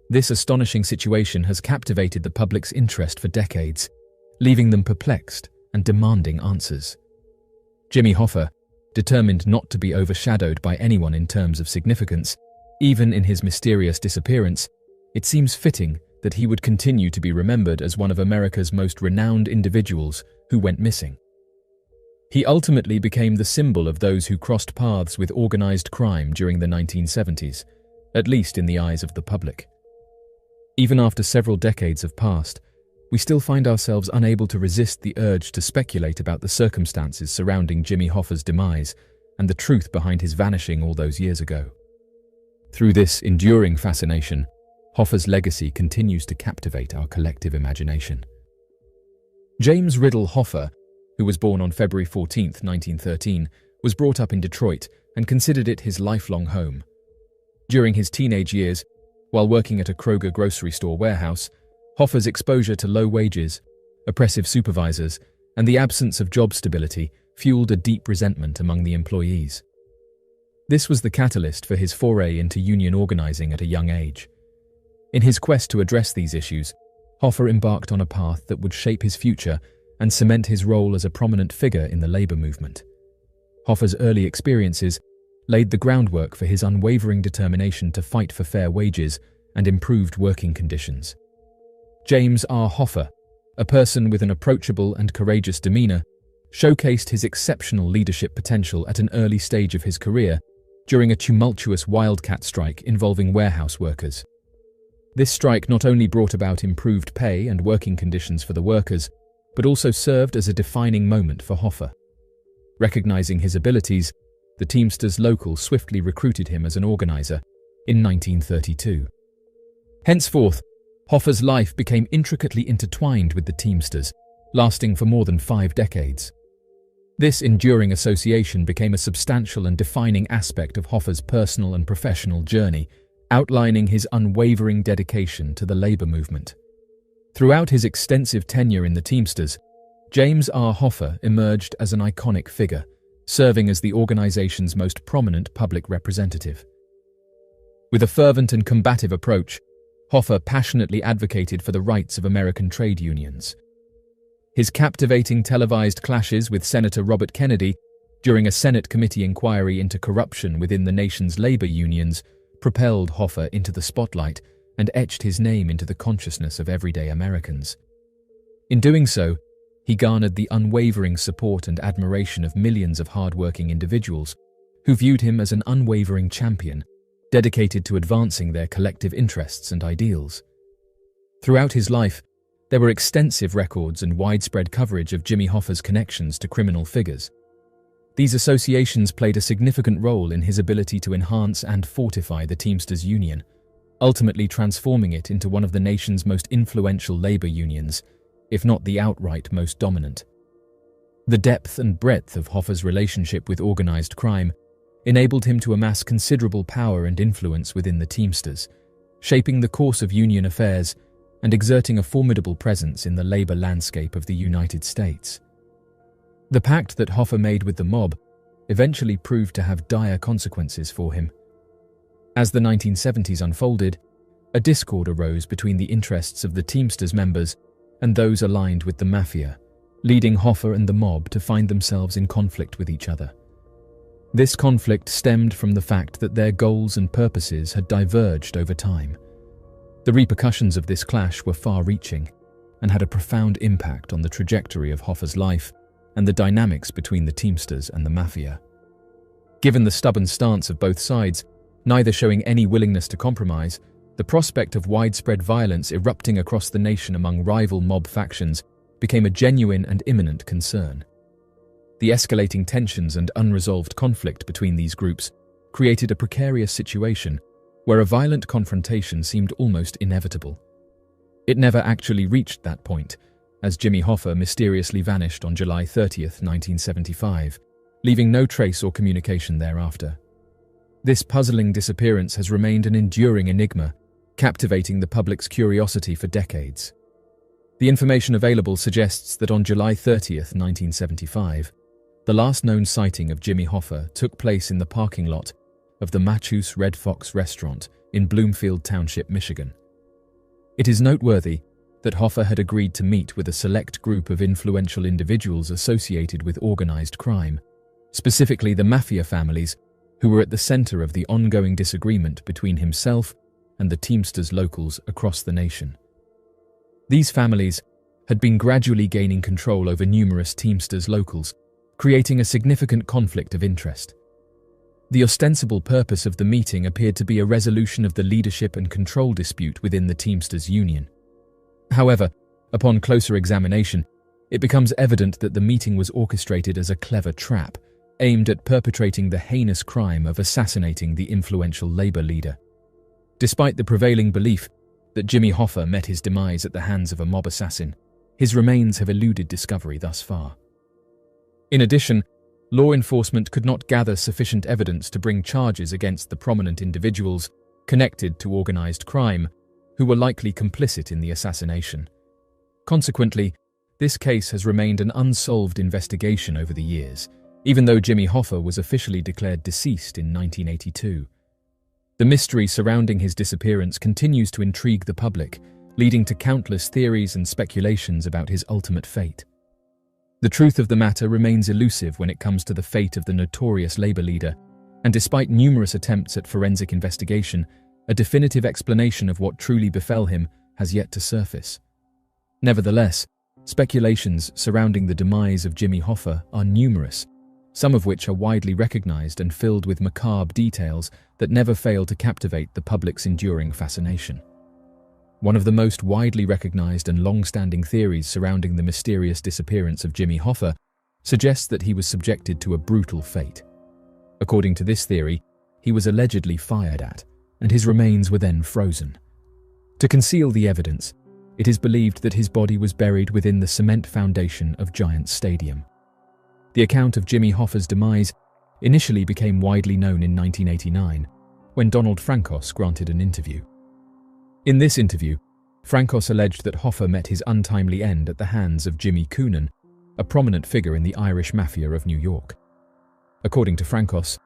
This astonishing situation has captivated the public's interest for decades, leaving them perplexed and demanding answers. Jimmy Hoffa, determined not to be overshadowed by anyone in terms of significance, even in his mysterious disappearance, it seems fitting that he would continue to be remembered as one of America's most renowned individuals who went missing. He ultimately became the symbol of those who crossed paths with organized crime during the 1970s, at least in the eyes of the public. Even after several decades have passed, we still find ourselves unable to resist the urge to speculate about the circumstances surrounding Jimmy Hoffa's demise and the truth behind his vanishing all those years ago. Through this enduring fascination, Hoffa's legacy continues to captivate our collective imagination. James Riddle Hoffa, who was born on February 14, 1913, was brought up in Detroit and considered it his lifelong home. During his teenage years, while working at a Kroger grocery store warehouse, Hoffa's exposure to low wages, oppressive supervisors, and the absence of job stability fueled a deep resentment among the employees. This was the catalyst for his foray into union organizing at a young age. In his quest to address these issues, Hoffa embarked on a path that would shape his future and cement his role as a prominent figure in the labor movement. Hoffa's early experiences laid the groundwork for his unwavering determination to fight for fair wages and improved working conditions. James R. Hoffa, a person with an approachable and courageous demeanor, showcased his exceptional leadership potential at an early stage of his career during a tumultuous wildcat strike involving warehouse workers. This strike not only brought about improved pay and working conditions for the workers, but also served as a defining moment for Hoffa. Recognizing his abilities, the Teamsters local swiftly recruited him as an organizer in 1932. Henceforth, Hoffa's life became intricately intertwined with the Teamsters, lasting for more than 5 decades. This enduring association became a substantial and defining aspect of Hoffa's personal and professional journey, outlining his unwavering dedication to the labor movement. Throughout his extensive tenure in the Teamsters, James R. Hoffa emerged as an iconic figure, serving as the organization's most prominent public representative. With a fervent and combative approach, Hoffa passionately advocated for the rights of American trade unions. His captivating televised clashes with Senator Robert Kennedy during a Senate committee inquiry into corruption within the nation's labor unions propelled Hoffa into the spotlight and etched his name into the consciousness of everyday Americans. In doing so, he garnered the unwavering support and admiration of millions of hard-working individuals who viewed him as an unwavering champion, dedicated to advancing their collective interests and ideals. Throughout his life, there were extensive records and widespread coverage of Jimmy Hoffa's connections to criminal figures. These associations played a significant role in his ability to enhance and fortify the Teamsters Union, ultimately transforming it into one of the nation's most influential labor unions, if not the outright most dominant. The depth and breadth of Hoffa's relationship with organized crime enabled him to amass considerable power and influence within the Teamsters, shaping the course of union affairs and exerting a formidable presence in the labor landscape of the United States. The pact that Hoffa made with the mob eventually proved to have dire consequences for him. As the 1970s unfolded, a discord arose between the interests of the Teamsters members and those aligned with the mafia, leading Hoffa and the mob to find themselves in conflict with each other. This conflict stemmed from the fact that their goals and purposes had diverged over time. The repercussions of this clash were far-reaching and had a profound impact on the trajectory of Hoffa's life and the dynamics between the Teamsters and the mafia. Given the stubborn stance of both sides, neither showing any willingness to compromise, the prospect of widespread violence erupting across the nation among rival mob factions became a genuine and imminent concern. The escalating tensions and unresolved conflict between these groups created a precarious situation where a violent confrontation seemed almost inevitable. It never actually reached that point, as Jimmy Hoffa mysteriously vanished on July 30th, 1975, leaving no trace or communication thereafter. This puzzling disappearance has remained an enduring enigma, captivating the public's curiosity for decades. The information available suggests that on July 30th, 1975, the last known sighting of Jimmy Hoffa took place in the parking lot of the Machu's Red Fox restaurant in Bloomfield Township, Michigan. It is noteworthy that Hoffa had agreed to meet with a select group of influential individuals associated with organized crime, specifically the mafia families who were at the center of the ongoing disagreement between himself and the Teamsters locals across the nation. These families had been gradually gaining control over numerous Teamsters locals, creating a significant conflict of interest. The ostensible purpose of the meeting appeared to be a resolution of the leadership and control dispute within the Teamsters Union. However, upon closer examination, it becomes evident that the meeting was orchestrated as a clever trap, aimed at perpetrating the heinous crime of assassinating the influential labor leader. Despite the prevailing belief that Jimmy Hoffa met his demise at the hands of a mob assassin, his remains have eluded discovery thus far. In addition, law enforcement could not gather sufficient evidence to bring charges against the prominent individuals connected to organized crime who were likely complicit in the assassination. Consequently, this case has remained an unsolved investigation over the years, even though Jimmy Hoffa was officially declared deceased in 1982. The mystery surrounding his disappearance continues to intrigue the public, leading to countless theories and speculations about his ultimate fate. The truth of the matter remains elusive when it comes to the fate of the notorious Labour leader, and despite numerous attempts at forensic investigation, a definitive explanation of what truly befell him has yet to surface. Nevertheless, speculations surrounding the demise of Jimmy Hoffa are numerous, some of which are widely recognized and filled with macabre details that never fail to captivate the public's enduring fascination. One of the most widely recognized and long-standing theories surrounding the mysterious disappearance of Jimmy Hoffa suggests that he was subjected to a brutal fate. According to this theory, he was allegedly fired at, and his remains were then frozen. To conceal the evidence, it is believed that his body was buried within the cement foundation of Giants Stadium. The account of Jimmy Hoffa's demise initially became widely known in 1989, when Donald Frankos granted an interview. In this interview, Frankos alleged that Hoffa met his untimely end at the hands of Jimmy Coonan, a prominent figure in the Irish Mafia of New York. According to Frankos,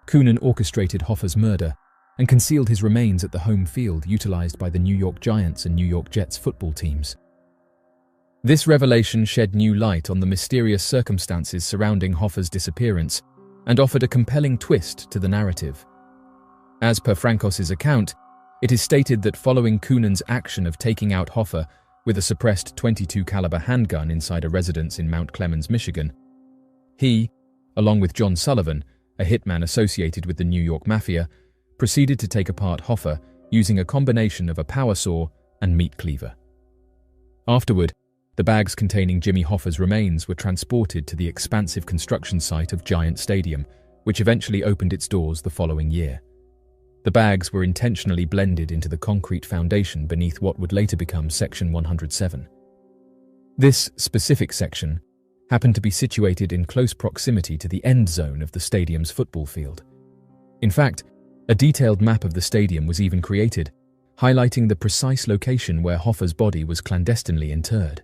Coonan orchestrated Hoffa's murder and concealed his remains at the home field utilized by the New York Giants and New York Jets football teams. This revelation shed new light on the mysterious circumstances surrounding Hoffa's disappearance and offered a compelling twist to the narrative. As per Frankos's account, it is stated that following Coonan's action of taking out Hoffa with a suppressed .22 caliber handgun inside a residence in Mount Clemens, Michigan, he, along with John Sullivan, a hitman associated with the New York Mafia, proceeded to take apart Hoffa using a combination of a power saw and meat cleaver. Afterward, the bags containing Jimmy Hoffa's remains were transported to the expansive construction site of Giant Stadium, which eventually opened its doors the following year. The bags were intentionally blended into the concrete foundation beneath what would later become Section 107. This specific section happened to be situated in close proximity to the end zone of the stadium's football field. In fact, a detailed map of the stadium was even created, highlighting the precise location where Hoffa's body was clandestinely interred.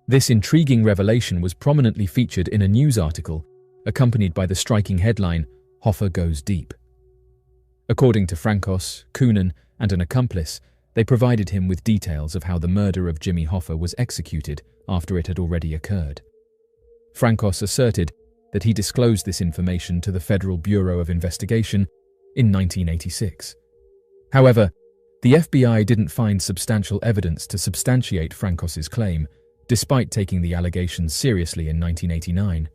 This intriguing revelation was prominently featured in a news article, accompanied by the striking headline, "Hoffa Goes Deep." According to Frankos, Coonan, and an accomplice, they provided him with details of how the murder of Jimmy Hoffa was executed after it had already occurred. Frankos asserted that he disclosed this information to the Federal Bureau of Investigation in 1986. However, the FBI didn't find substantial evidence to substantiate Frankos's claim, despite taking the allegations seriously in 1989.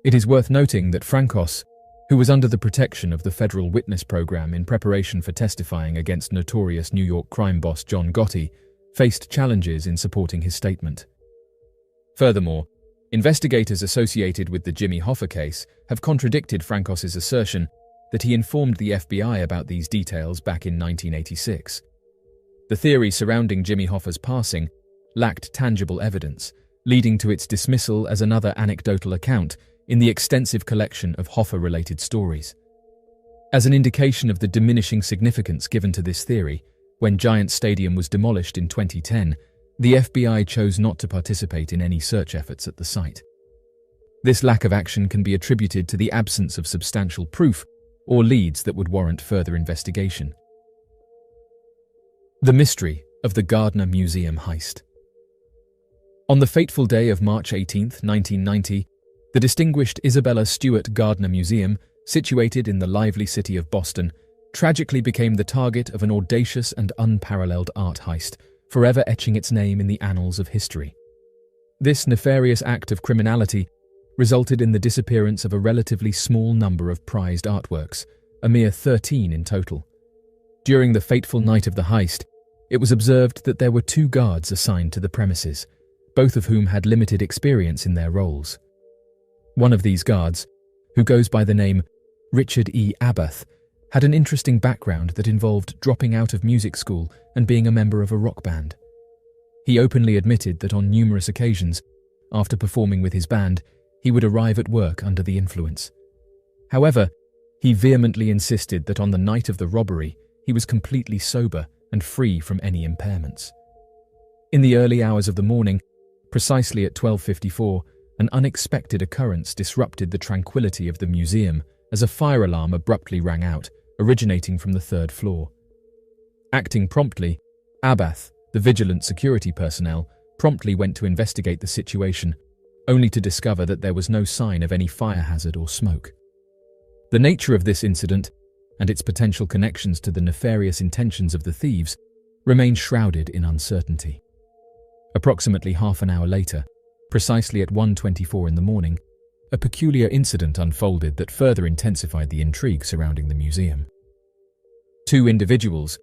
It is worth noting that Frankos, who was under the protection of the Federal Witness Program in preparation for testifying against notorious New York crime boss John Gotti, faced challenges in supporting his statement. Furthermore, investigators associated with the Jimmy Hoffa case have contradicted Frankos's assertion that he informed the FBI about these details back in 1986. The theory surrounding Jimmy Hoffa's passing lacked tangible evidence, leading to its dismissal as another anecdotal account in the extensive collection of Hoffa-related stories. As an indication of the diminishing significance given to this theory, when Giant Stadium was demolished in 2010, the FBI chose not to participate in any search efforts at the site. This lack of action can be attributed to the absence of substantial proof or leads that would warrant further investigation. The mystery of the Gardner Museum heist. On the fateful day of March 18, 1990, the distinguished Isabella Stewart Gardner Museum, situated in the lively city of Boston, tragically became the target of an audacious and unparalleled art heist, forever etching its name in the annals of history. This nefarious act of criminality resulted in the disappearance of a relatively small number of prized artworks, a mere 13 in total. During the fateful night of the heist, it was observed that there were 2 guards assigned to the premises, both of whom had limited experience in their roles. One of these guards, who goes by the name Richard E. Abath, had an interesting background that involved dropping out of music school and being a member of a rock band. He openly admitted that on numerous occasions, after performing with his band, he would arrive at work under the influence. However, he vehemently insisted that on the night of the robbery, he was completely sober and free from any impairments. In the early hours of the morning, Precisely at 12:54, an unexpected occurrence disrupted the tranquility of the museum as a fire alarm abruptly rang out, originating from the third floor. Acting promptly, Abath, the vigilant security personnel, promptly went to investigate the situation, only to discover that there was no sign of any fire hazard or smoke. The nature of this incident, and its potential connections to the nefarious intentions of the thieves, remained shrouded in uncertainty. Approximately half an hour later, precisely at 1:24 in the morning, a peculiar incident unfolded that further intensified the intrigue surrounding the museum. Two individuals,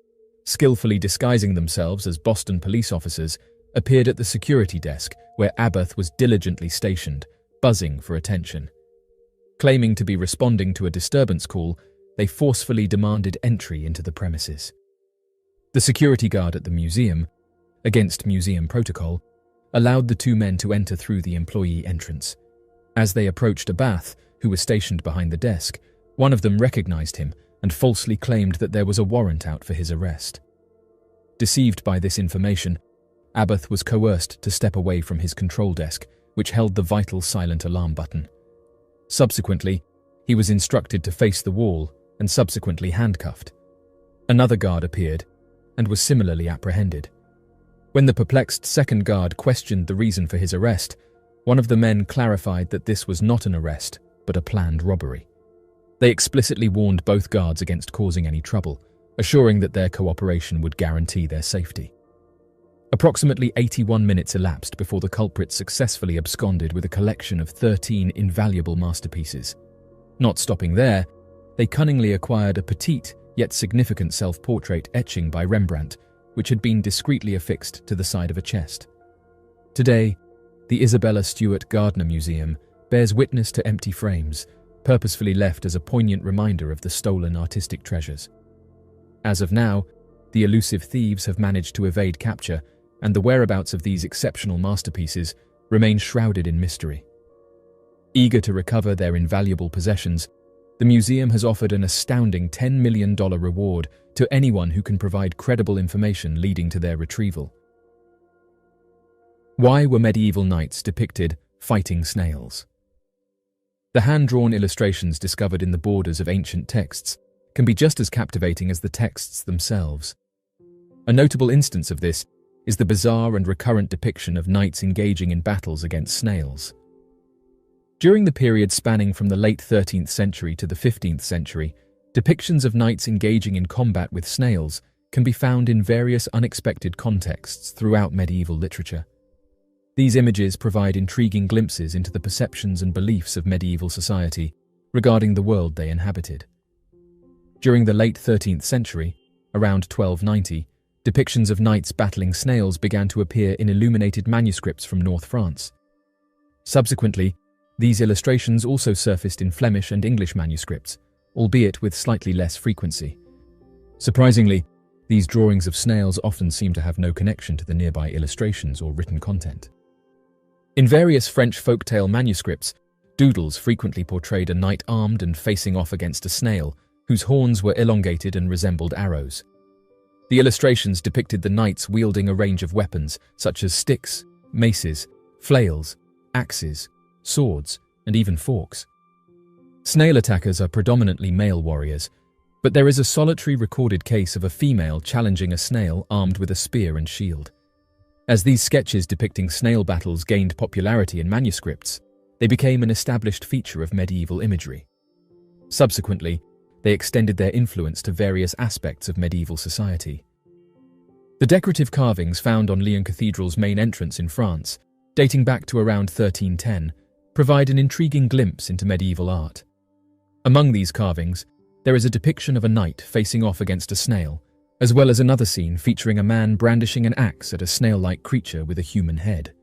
skillfully disguising themselves as Boston police officers, appeared at the security desk where Abath was diligently stationed, buzzing for attention. Claiming to be responding to a disturbance call, they forcefully demanded entry into the premises. The security guard at the museum, against museum protocol, allowed the two men to enter through the employee entrance. As they approached Abath, who was stationed behind the desk, one of them recognized him and falsely claimed that there was a warrant out for his arrest. Deceived by this information, Abath was coerced to step away from his control desk, which held the vital silent alarm button. Subsequently, he was instructed to face the wall and subsequently handcuffed. Another guard appeared and was similarly apprehended. When the perplexed second guard questioned the reason for his arrest, one of the men clarified that this was not an arrest, but a planned robbery. They explicitly warned both guards against causing any trouble, assuring that their cooperation would guarantee their safety. Approximately 81 minutes elapsed before the culprits successfully absconded with a collection of 13 invaluable masterpieces. Not stopping there, they cunningly acquired a petite yet significant self-portrait etching by Rembrandt, which had been discreetly affixed to the side of a chest. Today, the Isabella Stewart Gardner Museum bears witness to empty frames, purposefully left as a poignant reminder of the stolen artistic treasures. As of now, the elusive thieves have managed to evade capture, and the whereabouts of these exceptional masterpieces remain shrouded in mystery. Eager to recover their invaluable possessions, the museum has offered an astounding $10 million reward to anyone who can provide credible information leading to their retrieval. Why were medieval knights depicted fighting snails? The hand-drawn illustrations discovered in the borders of ancient texts can be just as captivating as the texts themselves. A notable instance of this is the bizarre and recurrent depiction of knights engaging in battles against snails. During the period spanning from the late 13th century to the 15th century, depictions of knights engaging in combat with snails can be found in various unexpected contexts throughout medieval literature. These images provide intriguing glimpses into the perceptions and beliefs of medieval society regarding the world they inhabited. During the late 13th century, around 1290, depictions of knights battling snails began to appear in illuminated manuscripts from North France. Subsequently, these illustrations also surfaced in Flemish and English manuscripts, albeit with slightly less frequency. Surprisingly, these drawings of snails often seem to have no connection to the nearby illustrations or written content. In various French folktale manuscripts, doodles frequently portrayed a knight armed and facing off against a snail, whose horns were elongated and resembled arrows. The illustrations depicted the knights wielding a range of weapons, such as sticks, maces, flails, axes, swords, and even forks. Snail attackers are predominantly male warriors, but there is a solitary recorded case of a female challenging a snail armed with a spear and shield. As these sketches depicting snail battles gained popularity in manuscripts, they became an established feature of medieval imagery. Subsequently, they extended their influence to various aspects of medieval society. The decorative carvings found on Lyon Cathedral's main entrance in France, dating back to around 1310, provide an intriguing glimpse into medieval art. Among these carvings, there is a depiction of a knight facing off against a snail, as well as another scene featuring a man brandishing an axe at a snail-like creature with a human head.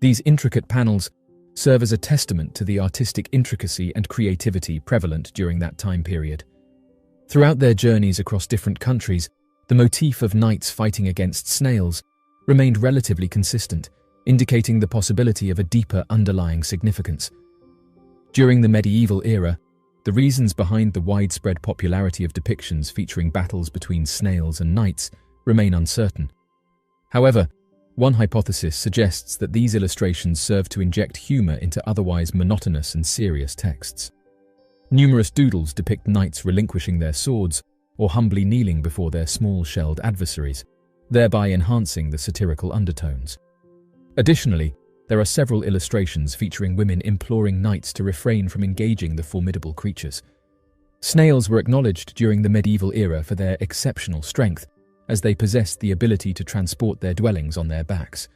These intricate panels serve as a testament to the artistic intricacy and creativity prevalent during that time period. Throughout their journeys across different countries, the motif of knights fighting against snails remained relatively consistent, indicating the possibility of a deeper underlying significance. During the medieval era, the reasons behind the widespread popularity of depictions featuring battles between snails and knights remain uncertain. However, One hypothesis suggests that these illustrations serve to inject humor into otherwise monotonous and serious texts. Numerous doodles depict knights relinquishing their swords or humbly kneeling before their small-shelled adversaries, thereby enhancing the satirical undertones. Additionally, there are several illustrations featuring women imploring knights to refrain from engaging the formidable creatures. Snails were acknowledged during the medieval era for their exceptional strength, as they possessed the ability to transport their dwellings on their backs.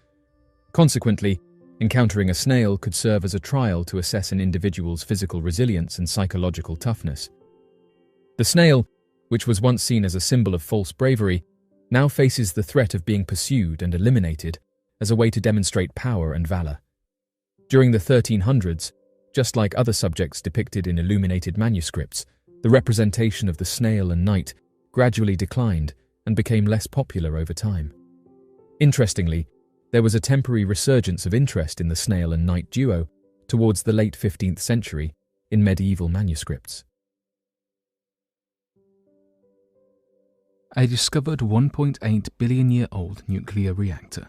Consequently, encountering a snail could serve as a trial to assess an individual's physical resilience and psychological toughness. The snail, which was once seen as a symbol of false bravery, now faces the threat of being pursued and eliminated as a way to demonstrate power and valor. During the 1300s, just like other subjects depicted in illuminated manuscripts, the representation of the snail and knight gradually declined and became less popular over time. Interestingly, there was a temporary resurgence of interest in the snail and knight duo towards the late 15th century in medieval manuscripts. A discovered 1.8 billion-year-old nuclear reactor.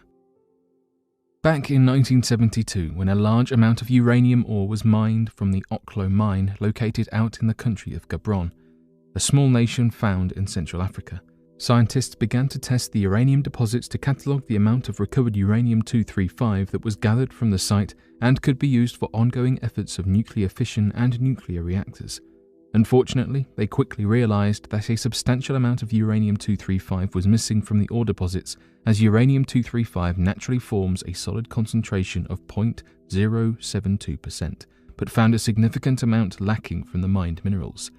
Back in 1972, when a large amount of uranium ore was mined from the Oklo mine located out in the country of Gabon, a small nation found in Central Africa, scientists began to test the uranium deposits to catalogue the amount of recovered uranium-235 that was gathered from the site and could be used for ongoing efforts of nuclear fission and nuclear reactors. Unfortunately, they quickly realised that a substantial amount of uranium-235 was missing from the ore deposits, as uranium-235 naturally forms a solid concentration of 0.072%, but found a significant amount lacking from the mined minerals.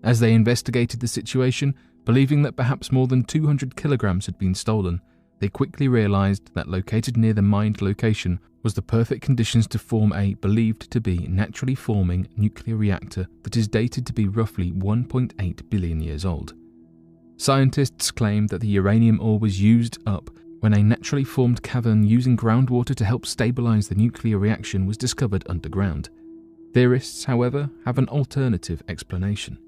As they investigated the situation, believing that perhaps more than 200 kilograms had been stolen, they quickly realised that located near the mined location was the perfect conditions to form a believed to be naturally forming nuclear reactor that is dated to be roughly 1.8 billion years old. Scientists claim that the uranium ore was used up when a naturally formed cavern using groundwater to help stabilise the nuclear reaction was discovered underground. Theorists, however, have an alternative explanation.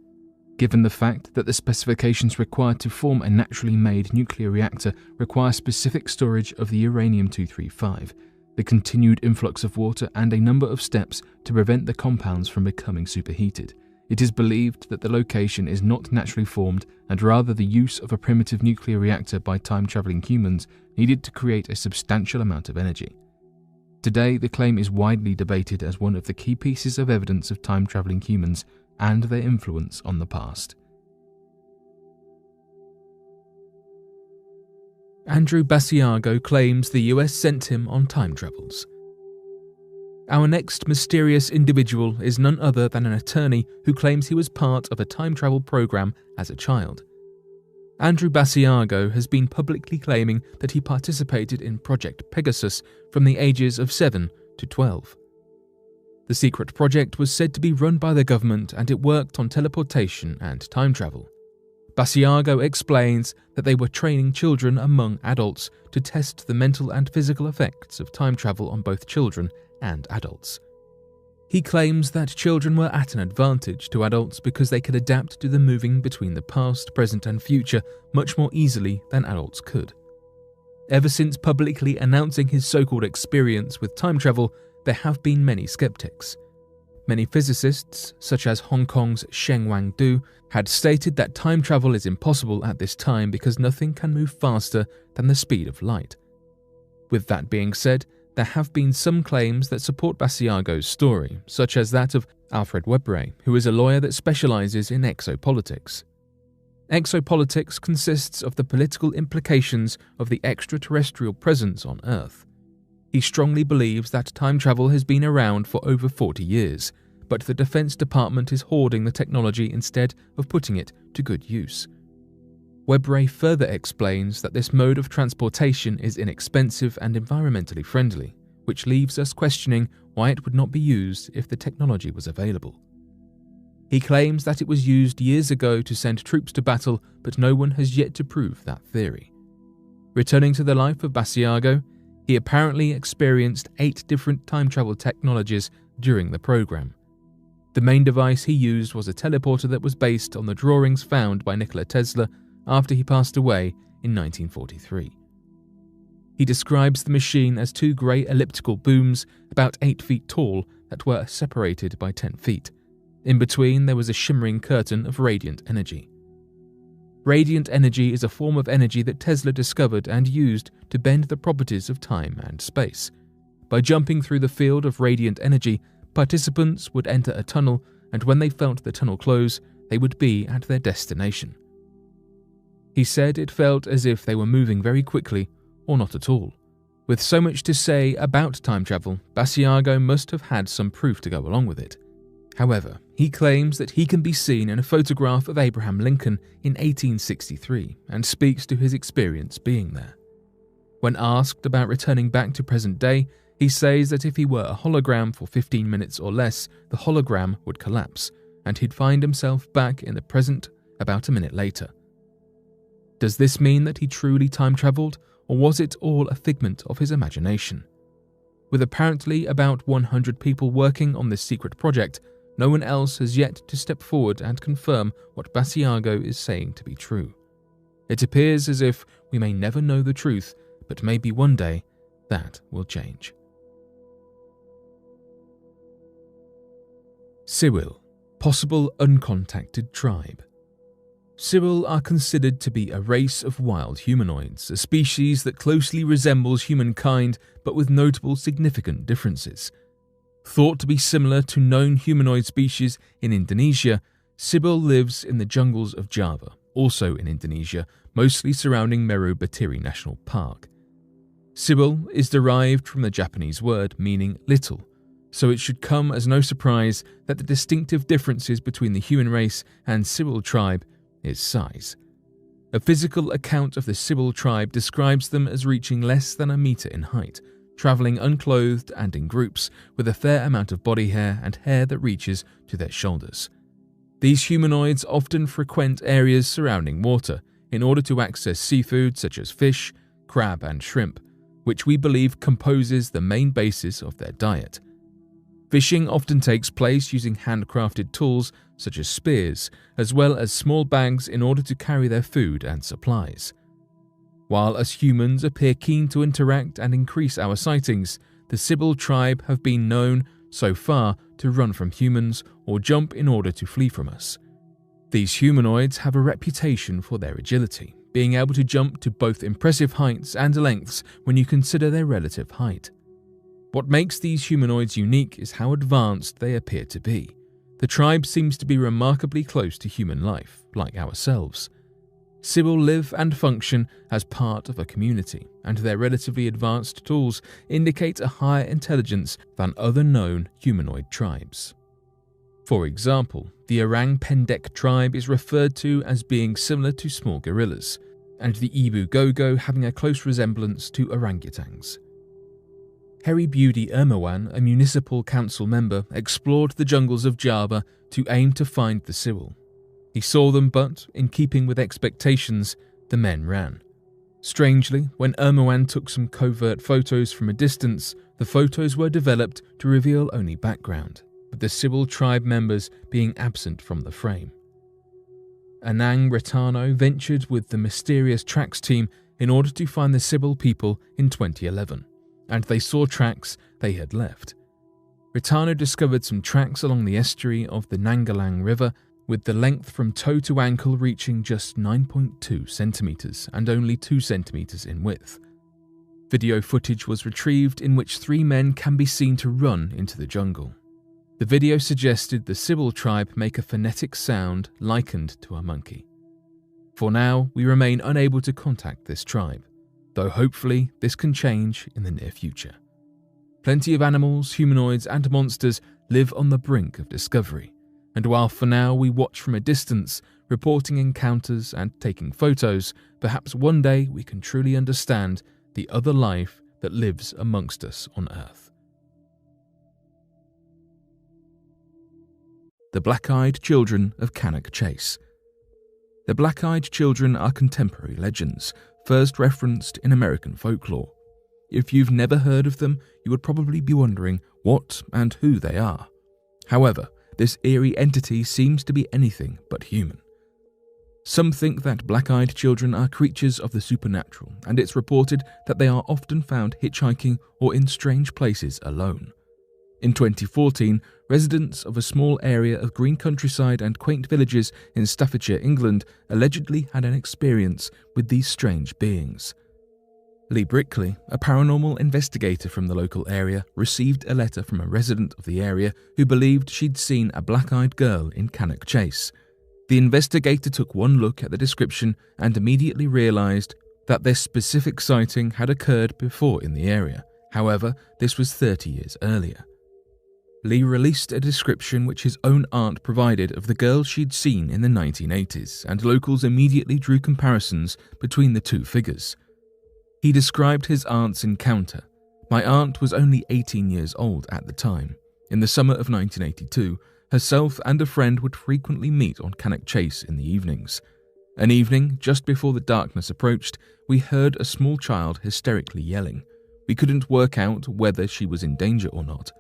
Given the fact that the specifications required to form a naturally made nuclear reactor require specific storage of the uranium-235, the continued influx of water and a number of steps to prevent the compounds from becoming superheated, it is believed that the location is not naturally formed and rather the use of a primitive nuclear reactor by time-travelling humans needed to create a substantial amount of energy. Today, the claim is widely debated as one of the key pieces of evidence of time-travelling humans and their influence on the past. Andrew Basiago claims the US sent him on time travels. Our next mysterious individual is none other than an attorney who claims he was part of a time travel program as a child. Andrew Basiago has been publicly claiming that he participated in Project Pegasus from the ages of 7 to 12. The secret project was said to be run by the government and it worked on teleportation and time travel. Basiago explains that they were training children among adults to test the mental and physical effects of time travel on both children and adults. He claims that children were at an advantage to adults because they could adapt to the moving between the past, present and future much more easily than adults could. Ever since publicly announcing his so-called experience with time travel, there have been many skeptics. Many physicists, such as Hong Kong's Sheng-Wang Du, had stated that time travel is impossible at this time because nothing can move faster than the speed of light. With that being said, there have been some claims that support Basiago's story, such as that of Alfred Webre, who is a lawyer that specializes in exopolitics. Exopolitics consists of the political implications of the extraterrestrial presence on Earth. He strongly believes that time travel has been around for over 40 years, but the Defense Department is hoarding the technology instead of putting it to good use. Webre further explains that this mode of transportation is inexpensive and environmentally friendly, which leaves us questioning why it would not be used if the technology was available. He claims that it was used years ago to send troops to battle, but no one has yet to prove that theory. Returning to the life of Basiago, he apparently experienced 8 different time travel technologies during the program. The main device he used was a teleporter that was based on the drawings found by Nikola Tesla after he passed away in 1943. He describes the machine as two grey elliptical booms about 8 feet tall that were separated by 10 feet. In between, there was a shimmering curtain of radiant energy. Radiant energy is a form of energy that Tesla discovered and used to bend the properties of time and space. By jumping through the field of radiant energy, participants would enter a tunnel, and when they felt the tunnel close, they would be at their destination. He said it felt as if they were moving very quickly, or not at all. With so much to say about time travel, Basiago must have had some proof to go along with it. However, he claims that he can be seen in a photograph of Abraham Lincoln in 1863 and speaks to his experience being there. When asked about returning back to present day, he says that if he were a hologram for 15 minutes or less, the hologram would collapse, and he'd find himself back in the present about a minute later. Does this mean that he truly time-travelled, or was it all a figment of his imagination? With apparently about 100 people working on this secret project, no one else has yet to step forward and confirm what Basiago is saying to be true. It appears as if we may never know the truth, but maybe one day that will change. Siwil, possible uncontacted tribe. Siwil are considered to be a race of wild humanoids, a species that closely resembles humankind but with notable significant differences. Thought to be similar to known humanoid species in Indonesia, Siwil lives in the jungles of Java, also in Indonesia, mostly surrounding Meru Batiri National Park. Siwil is derived from the Japanese word meaning little, so it should come as no surprise that the distinctive differences between the human race and Siwil tribe is size. A physical account of the Siwil tribe describes them as reaching less than a meter in height, travelling unclothed and in groups, with a fair amount of body hair and hair that reaches to their shoulders. These humanoids often frequent areas surrounding water in order to access seafood such as fish, crab and shrimp, which we believe composes the main basis of their diet. Fishing often takes place using handcrafted tools such as spears, as well as small bags in order to carry their food and supplies. While us humans appear keen to interact and increase our sightings, the Siwil tribe have been known, so far, to run from humans or jump in order to flee from us. These humanoids have a reputation for their agility, being able to jump to both impressive heights and lengths when you consider their relative height. What makes these humanoids unique is how advanced they appear to be. The tribe seems to be remarkably close to human life, like ourselves. Siwil live and function as part of a community, and their relatively advanced tools indicate a higher intelligence than other known humanoid tribes. For example, the Orang Pendek tribe is referred to as being similar to small gorillas, and the Ibu Gogo having a close resemblance to orangutans. Heri Budi Ermawan, a municipal council member, explored the jungles of Java to aim to find the Siwil. He saw them, but, in keeping with expectations, the men ran. Strangely, when Ermawan took some covert photos from a distance, the photos were developed to reveal only background, with the Siwil tribe members being absent from the frame. Anang Retano ventured with the mysterious tracks team in order to find the Siwil people in 2011, and they saw tracks they had left. Retano discovered some tracks along the estuary of the Nangalang River, with the length from toe to ankle reaching just 9.2 centimeters and only 2 centimeters in width. Video footage was retrieved in which 3 men can be seen to run into the jungle. The video suggested the Siwil tribe make a phonetic sound likened to a monkey. For now, we remain unable to contact this tribe, though hopefully this can change in the near future. Plenty of animals, humanoids and monsters live on the brink of discovery, and while for now we watch from a distance, reporting encounters and taking photos, perhaps one day we can truly understand the other life that lives amongst us on Earth. The Black-Eyed Children of Cannock Chase. The Black-Eyed Children are contemporary legends, first referenced in American folklore. If you've never heard of them, you would probably be wondering what and who they are. However, this eerie entity seems to be anything but human. Some think that black-eyed children are creatures of the supernatural, and it's reported that they are often found hitchhiking or in strange places alone. In 2014, residents of a small area of green countryside and quaint villages in Staffordshire, England, allegedly had an experience with these strange beings. Lee Brickley, a paranormal investigator from the local area, received a letter from a resident of the area who believed she'd seen a black-eyed girl in Cannock Chase. The investigator took one look at the description and immediately realised that this specific sighting had occurred before in the area. However, this was 30 years earlier. Lee released a description which his own aunt provided of the girl she'd seen in the 1980s, and locals immediately drew comparisons between the two figures. He described his aunt's encounter. My aunt was only 18 years old at the time. In the summer of 1982, herself and a friend would frequently meet on Cannock Chase in the evenings. An evening, just before the darkness approached, we heard a small child hysterically yelling. We couldn't work out whether she was in danger or not.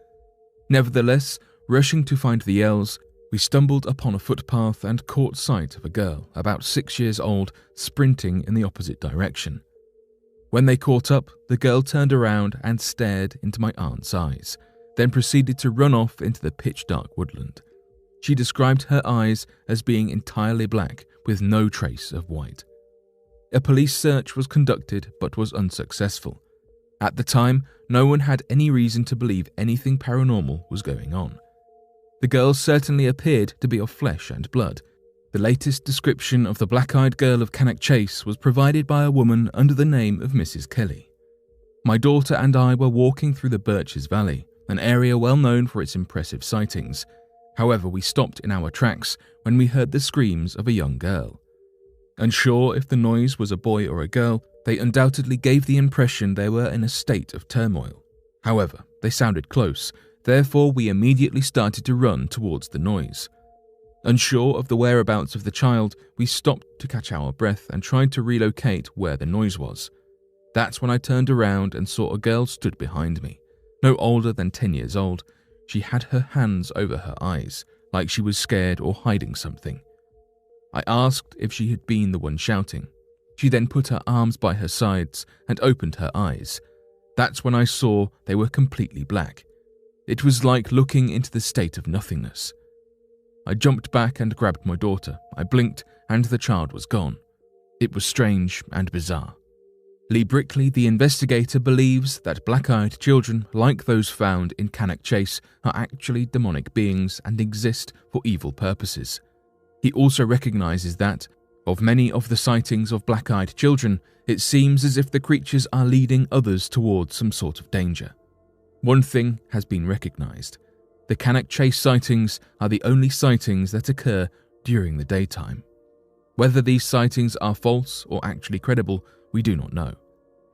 Nevertheless, rushing to find the yells, we stumbled upon a footpath and caught sight of a girl, about 6 years old, sprinting in the opposite direction. When they caught up, the girl turned around and stared into my aunt's eyes, then proceeded to run off into the pitch-dark woodland. She described her eyes as being entirely black, with no trace of white. A police search was conducted but was unsuccessful. At the time, no one had any reason to believe anything paranormal was going on. The girl certainly appeared to be of flesh and blood. The latest description of the black-eyed girl of Cannock Chase was provided by a woman under the name of Mrs. Kelly. My daughter and I were walking through the Birches Valley, an area well known for its impressive sightings. However, we stopped in our tracks when we heard the screams of a young girl. Unsure if the noise was a boy or a girl, they undoubtedly gave the impression they were in a state of turmoil. However, they sounded close, therefore we immediately started to run towards the noise. Unsure of the whereabouts of the child, we stopped to catch our breath and tried to relocate where the noise was. That's when I turned around and saw a girl stood behind me. No older than 10 years old, she had her hands over her eyes, like she was scared or hiding something. I asked if she had been the one shouting. She then put her arms by her sides and opened her eyes. That's when I saw they were completely black. It was like looking into the state of nothingness. I jumped back and grabbed my daughter. I blinked and the child was gone. It was strange and bizarre. Lee Brickley, the investigator, believes that black-eyed children, like those found in Cannock Chase, are actually demonic beings and exist for evil purposes. He also recognizes that, of many of the sightings of black-eyed children, it seems as if the creatures are leading others towards some sort of danger. One thing has been recognized. The Cannock Chase sightings are the only sightings that occur during the daytime. Whether these sightings are false or actually credible, we do not know.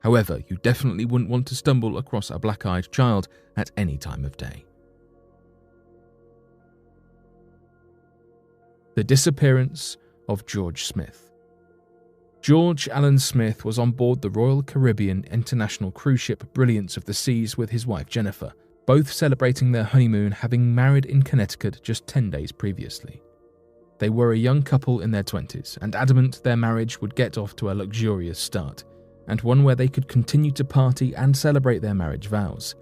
However, you definitely wouldn't want to stumble across a black-eyed child at any time of day. The disappearance of George Smith. George Allen Smith was on board the Royal Caribbean International cruise ship Brilliance of the Seas with his wife Jennifer, both celebrating their honeymoon, having married in Connecticut just 10 days previously. They were a young couple in their 20s and adamant their marriage would get off to a luxurious start, and one where they could continue to party and celebrate their marriage vows.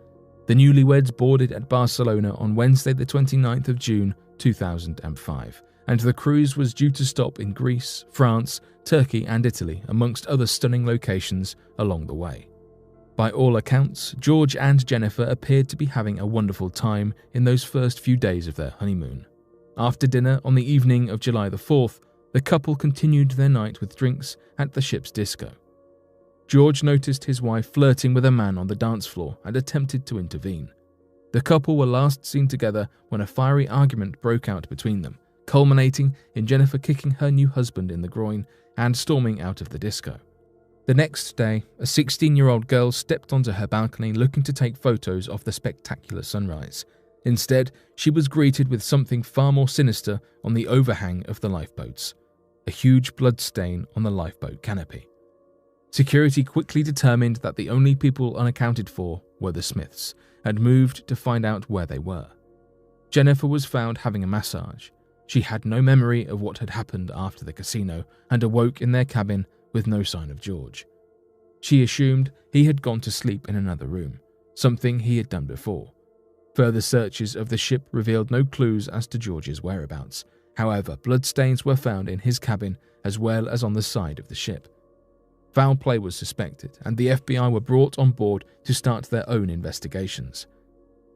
The newlyweds boarded at Barcelona on Wednesday the 29th of June 2005, and the cruise was due to stop in Greece, France, Turkey and Italy, amongst other stunning locations along the way. By all accounts, George and Jennifer appeared to be having a wonderful time in those first few days of their honeymoon. After dinner on the evening of July the 4th, the couple continued their night with drinks at the ship's disco. George noticed his wife flirting with a man on the dance floor and attempted to intervene. The couple were last seen together when a fiery argument broke out between them, culminating in Jennifer kicking her new husband in the groin and storming out of the disco. The next day, a 16-year-old girl stepped onto her balcony looking to take photos of the spectacular sunrise. Instead, she was greeted with something far more sinister on the overhang of the lifeboats, a huge blood stain on the lifeboat canopy. Security quickly determined that the only people unaccounted for were the Smiths, and moved to find out where they were. Jennifer was found having a massage. She had no memory of what had happened after the casino and awoke in their cabin with no sign of George. She assumed he had gone to sleep in another room, something he had done before. Further searches of the ship revealed no clues as to George's whereabouts. However, bloodstains were found in his cabin as well as on the side of the ship. Foul play was suspected, and the FBI were brought on board to start their own investigations.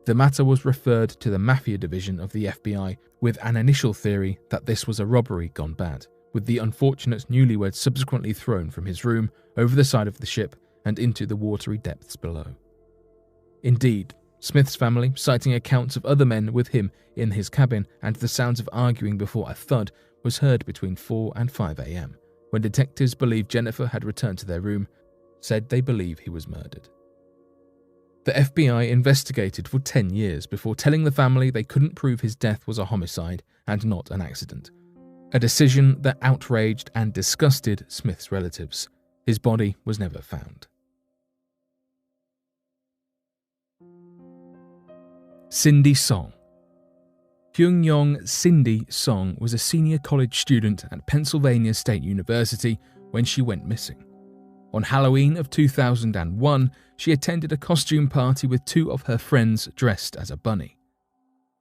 The matter was referred to the Mafia Division of the FBI with an initial theory that this was a robbery gone bad, with the unfortunate newlywed subsequently thrown from his room over the side of the ship and into the watery depths below. Indeed, Smith's family, citing accounts of other men with him in his cabin and the sounds of arguing before a thud was heard between 4 and 5 a.m., when detectives believed Jennifer had returned to their room, said they believe he was murdered. The FBI investigated for 10 years before telling the family they couldn't prove his death was a homicide and not an accident, a decision that outraged and disgusted Smith's relatives. His body was never found. Cindy Song. Kyung-Yong Cindy Song was a senior college student at Pennsylvania State University when she went missing. On Halloween of 2001, she attended a costume party with 2 of her friends dressed as a bunny.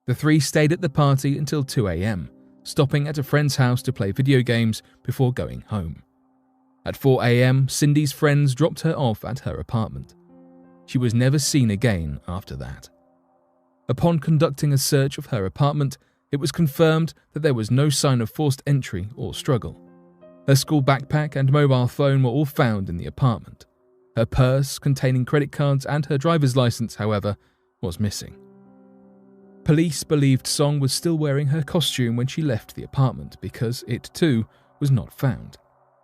The 3 stayed at the party until 2 a.m., stopping at a friend's house to play video games before going home. At 4 a.m., Cindy's friends dropped her off at her apartment. She was never seen again after that. Upon conducting a search of her apartment, it was confirmed that there was no sign of forced entry or struggle. Her school backpack and mobile phone were all found in the apartment. Her purse, containing credit cards and her driver's license, however, was missing. Police believed Song was still wearing her costume when she left the apartment because it, too, was not found.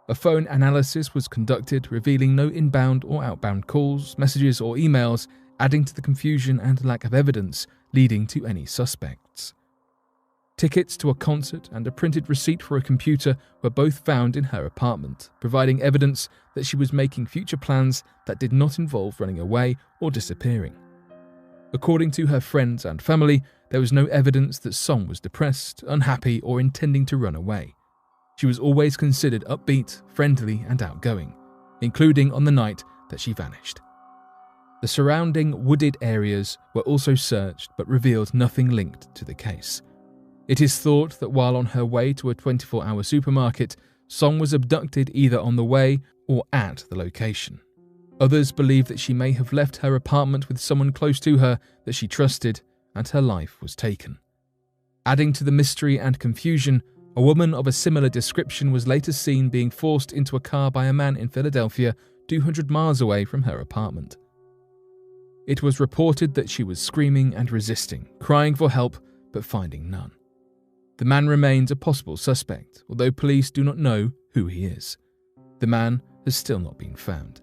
A phone analysis was conducted, revealing no inbound or outbound calls, messages or emails, adding to the confusion and lack of evidence leading to any suspects. Tickets to a concert and a printed receipt for a computer were both found in her apartment, providing evidence that she was making future plans that did not involve running away or disappearing. According to her friends and family, there was no evidence that Song was depressed, unhappy, or intending to run away. She was always considered upbeat, friendly, and outgoing, including on the night that she vanished. The surrounding wooded areas were also searched but revealed nothing linked to the case. It is thought that while on her way to a 24-hour supermarket, Song was abducted either on the way or at the location. Others believe that she may have left her apartment with someone close to her that she trusted, and her life was taken. Adding to the mystery and confusion, a woman of a similar description was later seen being forced into a car by a man in Philadelphia, 200 miles away from her apartment. It was reported that she was screaming and resisting, crying for help, but finding none. The man remains a possible suspect, although police do not know who he is. The man has still not been found.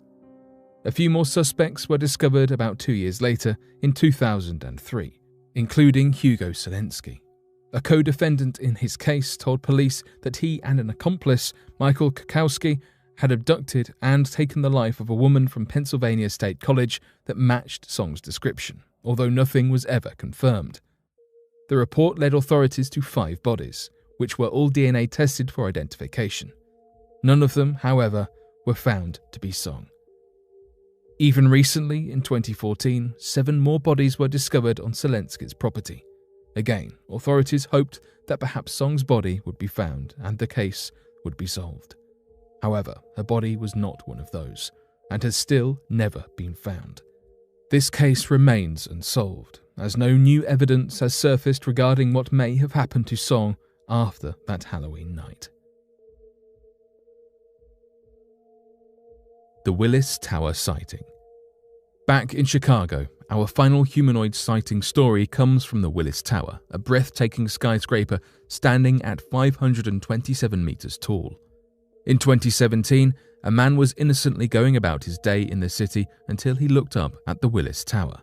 A few more suspects were discovered about 2 years later, in 2003, including Hugo Selensky. A co-defendant in his case told police that he and an accomplice, Michael Kukowski, had abducted and taken the life of a woman from Pennsylvania State College that matched Song's description, although nothing was ever confirmed. The report led authorities to 5 bodies, which were all DNA tested for identification. None of them, however, were found to be Song. Even recently, in 2014, 7 more bodies were discovered on Selensky's property. Again, authorities hoped that perhaps Song's body would be found and the case would be solved. However, her body was not one of those, and has still never been found. This case remains unsolved, as no new evidence has surfaced regarding what may have happened to Song after that Halloween night. The Willis Tower Sighting. Back in Chicago, our final humanoid sighting story comes from the Willis Tower, a breathtaking skyscraper standing at 527 meters tall. In 2017, a man was innocently going about his day in the city until he looked up at the Willis Tower.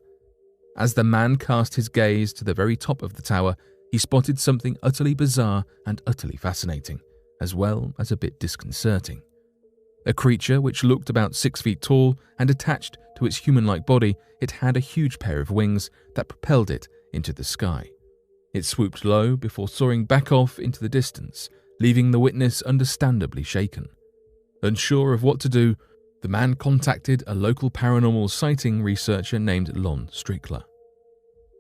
As the man cast his gaze to the very top of the tower, he spotted something utterly bizarre and utterly fascinating, as well as a bit disconcerting. A creature which looked about 6 feet tall, and attached to its human-like body, it had a huge pair of wings that propelled it into the sky. It swooped low before soaring back off into the distance, leaving the witness understandably shaken. Unsure of what to do, the man contacted a local paranormal sighting researcher named Lon Strickler.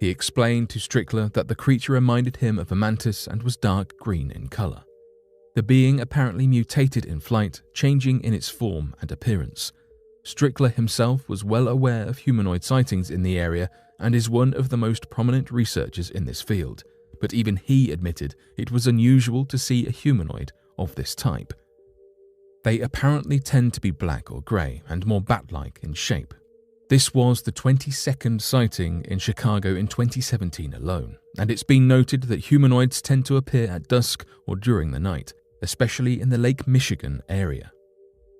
He explained to Strickler that the creature reminded him of a mantis and was dark green in colour. The being apparently mutated in flight, changing in its form and appearance. Strickler himself was well aware of humanoid sightings in the area and is one of the most prominent researchers in this field, but even he admitted it was unusual to see a humanoid of this type. They apparently tend to be black or grey and more bat-like in shape. This was the 22nd sighting in Chicago in 2017 alone, and it's been noted that humanoids tend to appear at dusk or during the night, especially in the Lake Michigan area.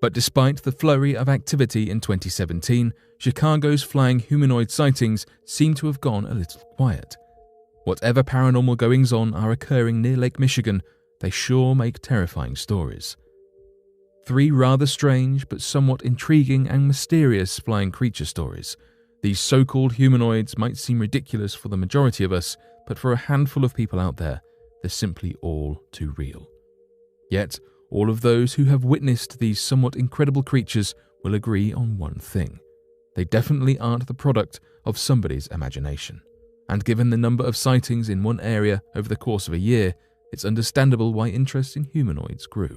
But despite the flurry of activity in 2017, Chicago's flying humanoid sightings seem to have gone a little quiet. Whatever paranormal goings-on are occurring near Lake Michigan, they sure make terrifying stories. 3 rather strange but somewhat intriguing and mysterious flying creature stories. These so-called humanoids might seem ridiculous for the majority of us, but for a handful of people out there, they're simply all too real. Yet, all of those who have witnessed these somewhat incredible creatures will agree on one thing. They definitely aren't the product of somebody's imagination. And given the number of sightings in one area over the course of a year, it's understandable why interest in humanoids grew.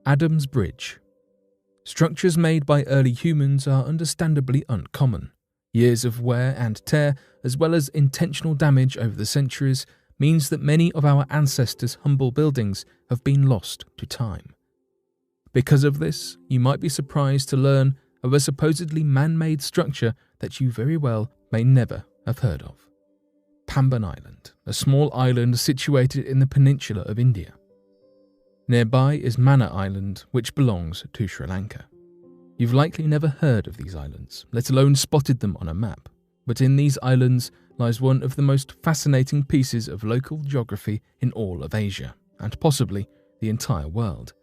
Adam's Bridge. Structures made by early humans are understandably uncommon. Years of wear and tear, as well as intentional damage over the centuries, means that many of our ancestors' humble buildings have been lost to time. Because of this, you might be surprised to learn of a supposedly man-made structure that you very well may never have heard of. Pamban Island, a small island situated in the peninsula of India. Nearby is Mannar Island, which belongs to Sri Lanka. You've likely never heard of these islands, let alone spotted them on a map, but in these islands lies one of the most fascinating pieces of local geography in all of Asia, and possibly the entire world.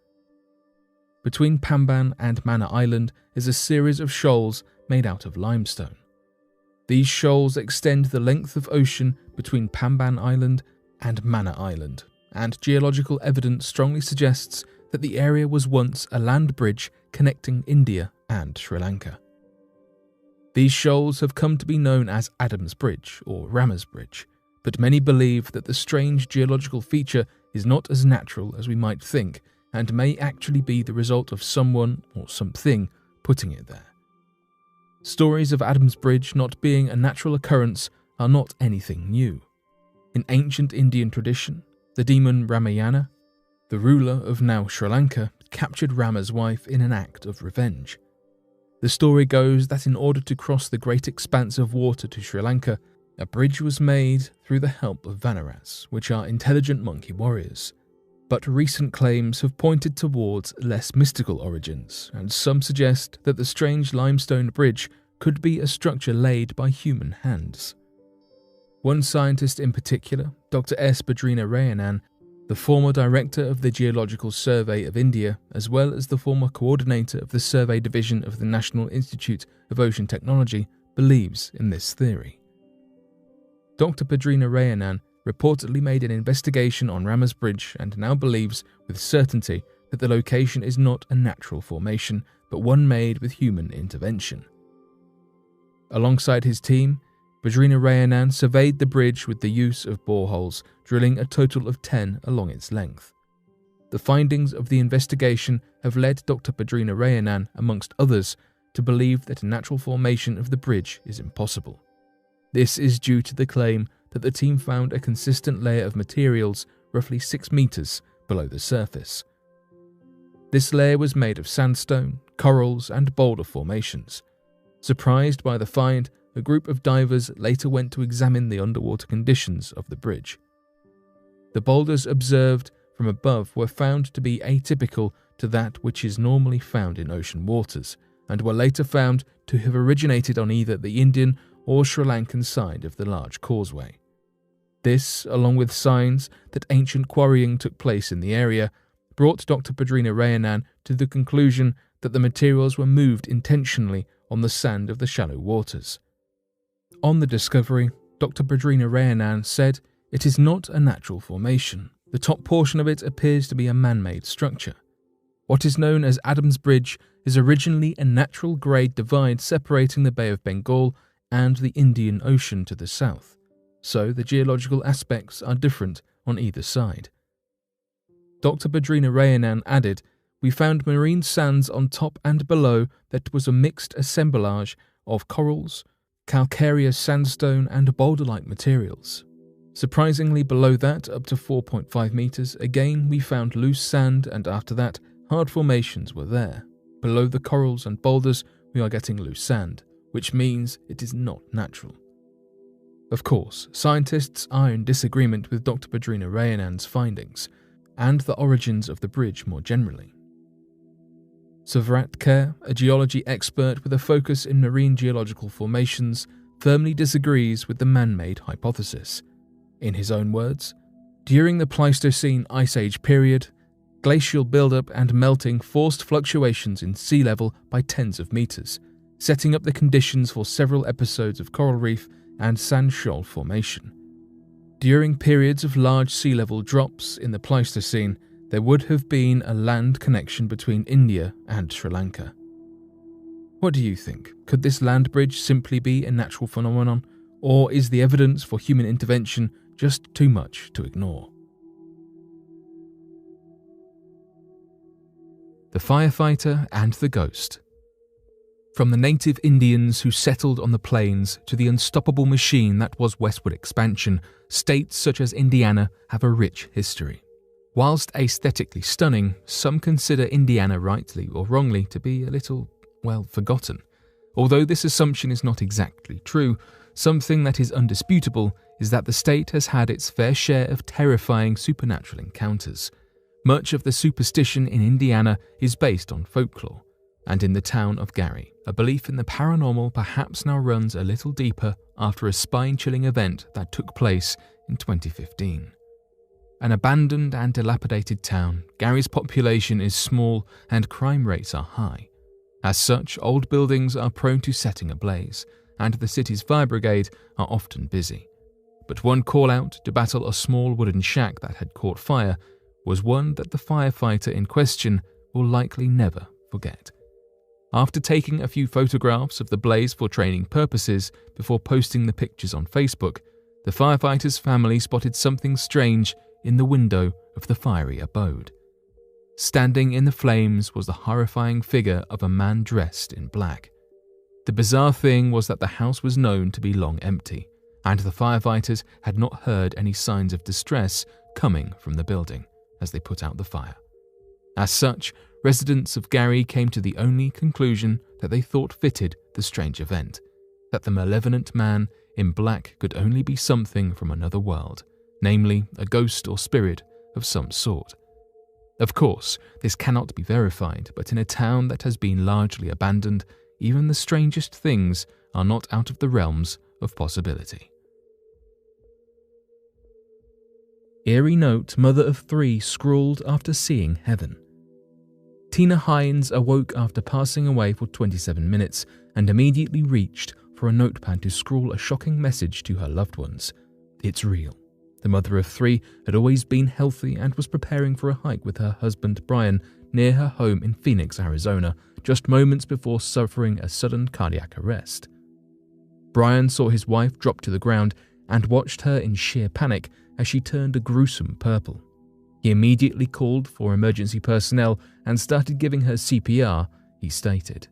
Between Pamban and Mannar Island is a series of shoals made out of limestone. These shoals extend the length of ocean between Pamban Island and Mannar Island, and geological evidence strongly suggests that the area was once a land bridge connecting India and Sri Lanka. These shoals have come to be known as Adam's Bridge or Rama's Bridge, but many believe that the strange geological feature is not as natural as we might think and may actually be the result of someone or something putting it there. Stories of Adam's Bridge not being a natural occurrence are not anything new. In ancient Indian tradition, the demon Ramayana, the ruler of now Sri Lanka, captured Rama's wife in an act of revenge. The story goes that in order to cross the great expanse of water to Sri Lanka, a bridge was made through the help of Vanarats, which are intelligent monkey warriors. But recent claims have pointed towards less mystical origins, and some suggest that the strange limestone bridge could be a structure laid by human hands. One scientist in particular, Dr. S. Badrina Rayanan, the former director of the Geological Survey of India, as well as the former coordinator of the Survey Division of the National Institute of Ocean Technology, believes in this theory. Dr. Badrina Rayanan reportedly made an investigation on Rama's Bridge and now believes with certainty that the location is not a natural formation, but one made with human intervention. Alongside his team, Badrina Rayanan surveyed the bridge with the use of boreholes, drilling a total of 10 along its length. The findings of the investigation have led Dr. Badrina Rayanan, amongst others, to believe that a natural formation of the bridge is impossible. This is due to the claim that the team found a consistent layer of materials roughly 6 meters below the surface. This layer was made of sandstone, corals, and boulder formations. Surprised by the find, a group of divers later went to examine the underwater conditions of the bridge. The boulders observed from above were found to be atypical to that which is normally found in ocean waters, and were later found to have originated on either the Indian or Sri Lankan side of the large causeway. This, along with signs that ancient quarrying took place in the area, brought Dr. Badrina Rayanan to the conclusion that the materials were moved intentionally on the sand of the shallow waters. On the discovery, Dr. Badrina Rayanan said it is not a natural formation. The top portion of it appears to be a man-made structure. What is known as Adams Bridge is originally a natural grade divide separating the Bay of Bengal and the Indian Ocean to the south, so the geological aspects are different on either side. Dr. Badrina Rayanan added, "We found marine sands on top and below that was a mixed assemblage of corals, calcareous sandstone and boulder-like materials. Surprisingly, below that, up to 4.5 meters, again we found loose sand, and after that, hard formations were there. Below the corals and boulders, we are getting loose sand, which means it is not natural." Of course, scientists are in disagreement with Dr. Badrina Rayanan's findings, and the origins of the bridge more generally. Savrat Kher, a geology expert with a focus in marine geological formations, firmly disagrees with the man-made hypothesis. In his own words, "During the Pleistocene Ice Age period, glacial buildup and melting forced fluctuations in sea level by tens of meters, setting up the conditions for several episodes of coral reef and sand shoal formation. During periods of large sea level drops in the Pleistocene, there would have been a land connection between India and Sri Lanka." What do you think? Could this land bridge simply be a natural phenomenon, or is the evidence for human intervention just too much to ignore? The Firefighter and the Ghost. From the native Indians who settled on the plains to the unstoppable machine that was westward expansion, states such as Indiana have a rich history. Whilst aesthetically stunning, some consider Indiana rightly or wrongly to be a little, forgotten. Although this assumption is not exactly true, something that is undisputable is that the state has had its fair share of terrifying supernatural encounters. Much of the superstition in Indiana is based on folklore, and in the town of Gary, a belief in the paranormal perhaps now runs a little deeper after a spine-chilling event that took place in 2015. An abandoned and dilapidated town, Gary's population is small and crime rates are high. As such, old buildings are prone to setting ablaze, and the city's fire brigade are often busy. But one call-out to battle a small wooden shack that had caught fire was one that the firefighter in question will likely never forget. After taking a few photographs of the blaze for training purposes before posting the pictures on Facebook, the firefighter's family spotted something strange in the window of the fiery abode. Standing in the flames was the horrifying figure of a man dressed in black. The bizarre thing was that the house was known to be long empty, and the firefighters had not heard any signs of distress coming from the building as they put out the fire. As such, residents of Gary came to the only conclusion that they thought fitted the strange event, that the malevolent man in black could only be something from another world, namely a ghost or spirit of some sort. Of course, this cannot be verified, but in a town that has been largely abandoned, even the strangest things are not out of the realms of possibility. Eerie note mother of 3 scrawled after seeing heaven. Tina Hines awoke after passing away for 27 minutes and immediately reached for a notepad to scrawl a shocking message to her loved ones. It's real. The mother of 3 had always been healthy and was preparing for a hike with her husband Brian near her home in Phoenix, Arizona, just moments before suffering a sudden cardiac arrest. Brian saw his wife drop to the ground and watched her in sheer panic as she turned a gruesome purple. He immediately called for emergency personnel and started giving her CPR, he stated.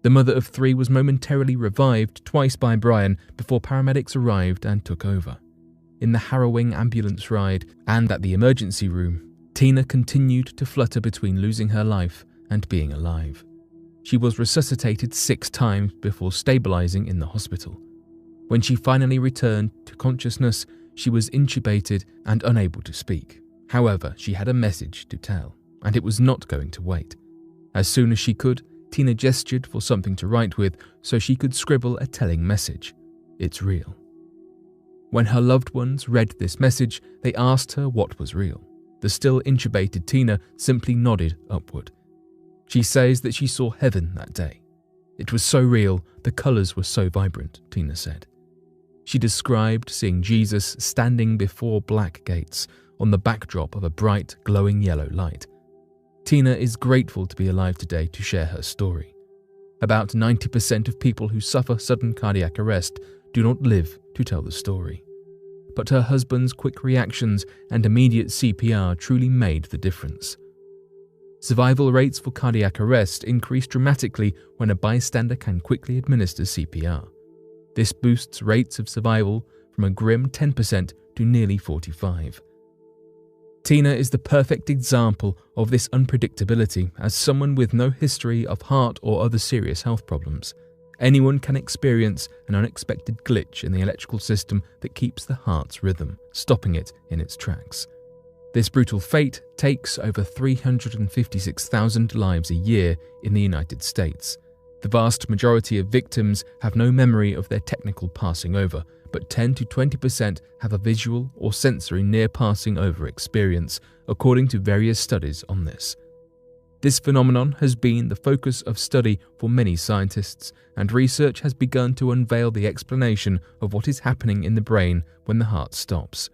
The mother of 3 was momentarily revived twice by Brian before paramedics arrived and took over. In the harrowing ambulance ride and at the emergency room, Tina continued to flutter between losing her life and being alive. She was resuscitated 6 times before stabilizing in the hospital. When she finally returned to consciousness, she was intubated and unable to speak. However, she had a message to tell, and it was not going to wait. As soon as she could, Tina gestured for something to write with so she could scribble a telling message. It's real. When her loved ones read this message, they asked her what was real. The still intubated Tina simply nodded upward. She says that she saw heaven that day. It was so real, the colours were so vibrant, Tina said. She described seeing Jesus standing before black gates on the backdrop of a bright, glowing yellow light. Tina is grateful to be alive today to share her story. About 90% of people who suffer sudden cardiac arrest do not live to tell the story. But her husband's quick reactions and immediate CPR truly made the difference. Survival rates for cardiac arrest increase dramatically when a bystander can quickly administer CPR. This boosts rates of survival from a grim 10% to nearly 45%. Tina is the perfect example of this unpredictability as someone with no history of heart or other serious health problems. Anyone can experience an unexpected glitch in the electrical system that keeps the heart's rhythm, stopping it in its tracks. This brutal fate takes over 356,000 lives a year in the United States. The vast majority of victims have no memory of their technical passing over, but 10 to 20% have a visual or sensory near passing over experience, according to various studies on this. This phenomenon has been the focus of study for many scientists, and research has begun to unveil the explanation of what is happening in the brain when the heart stops.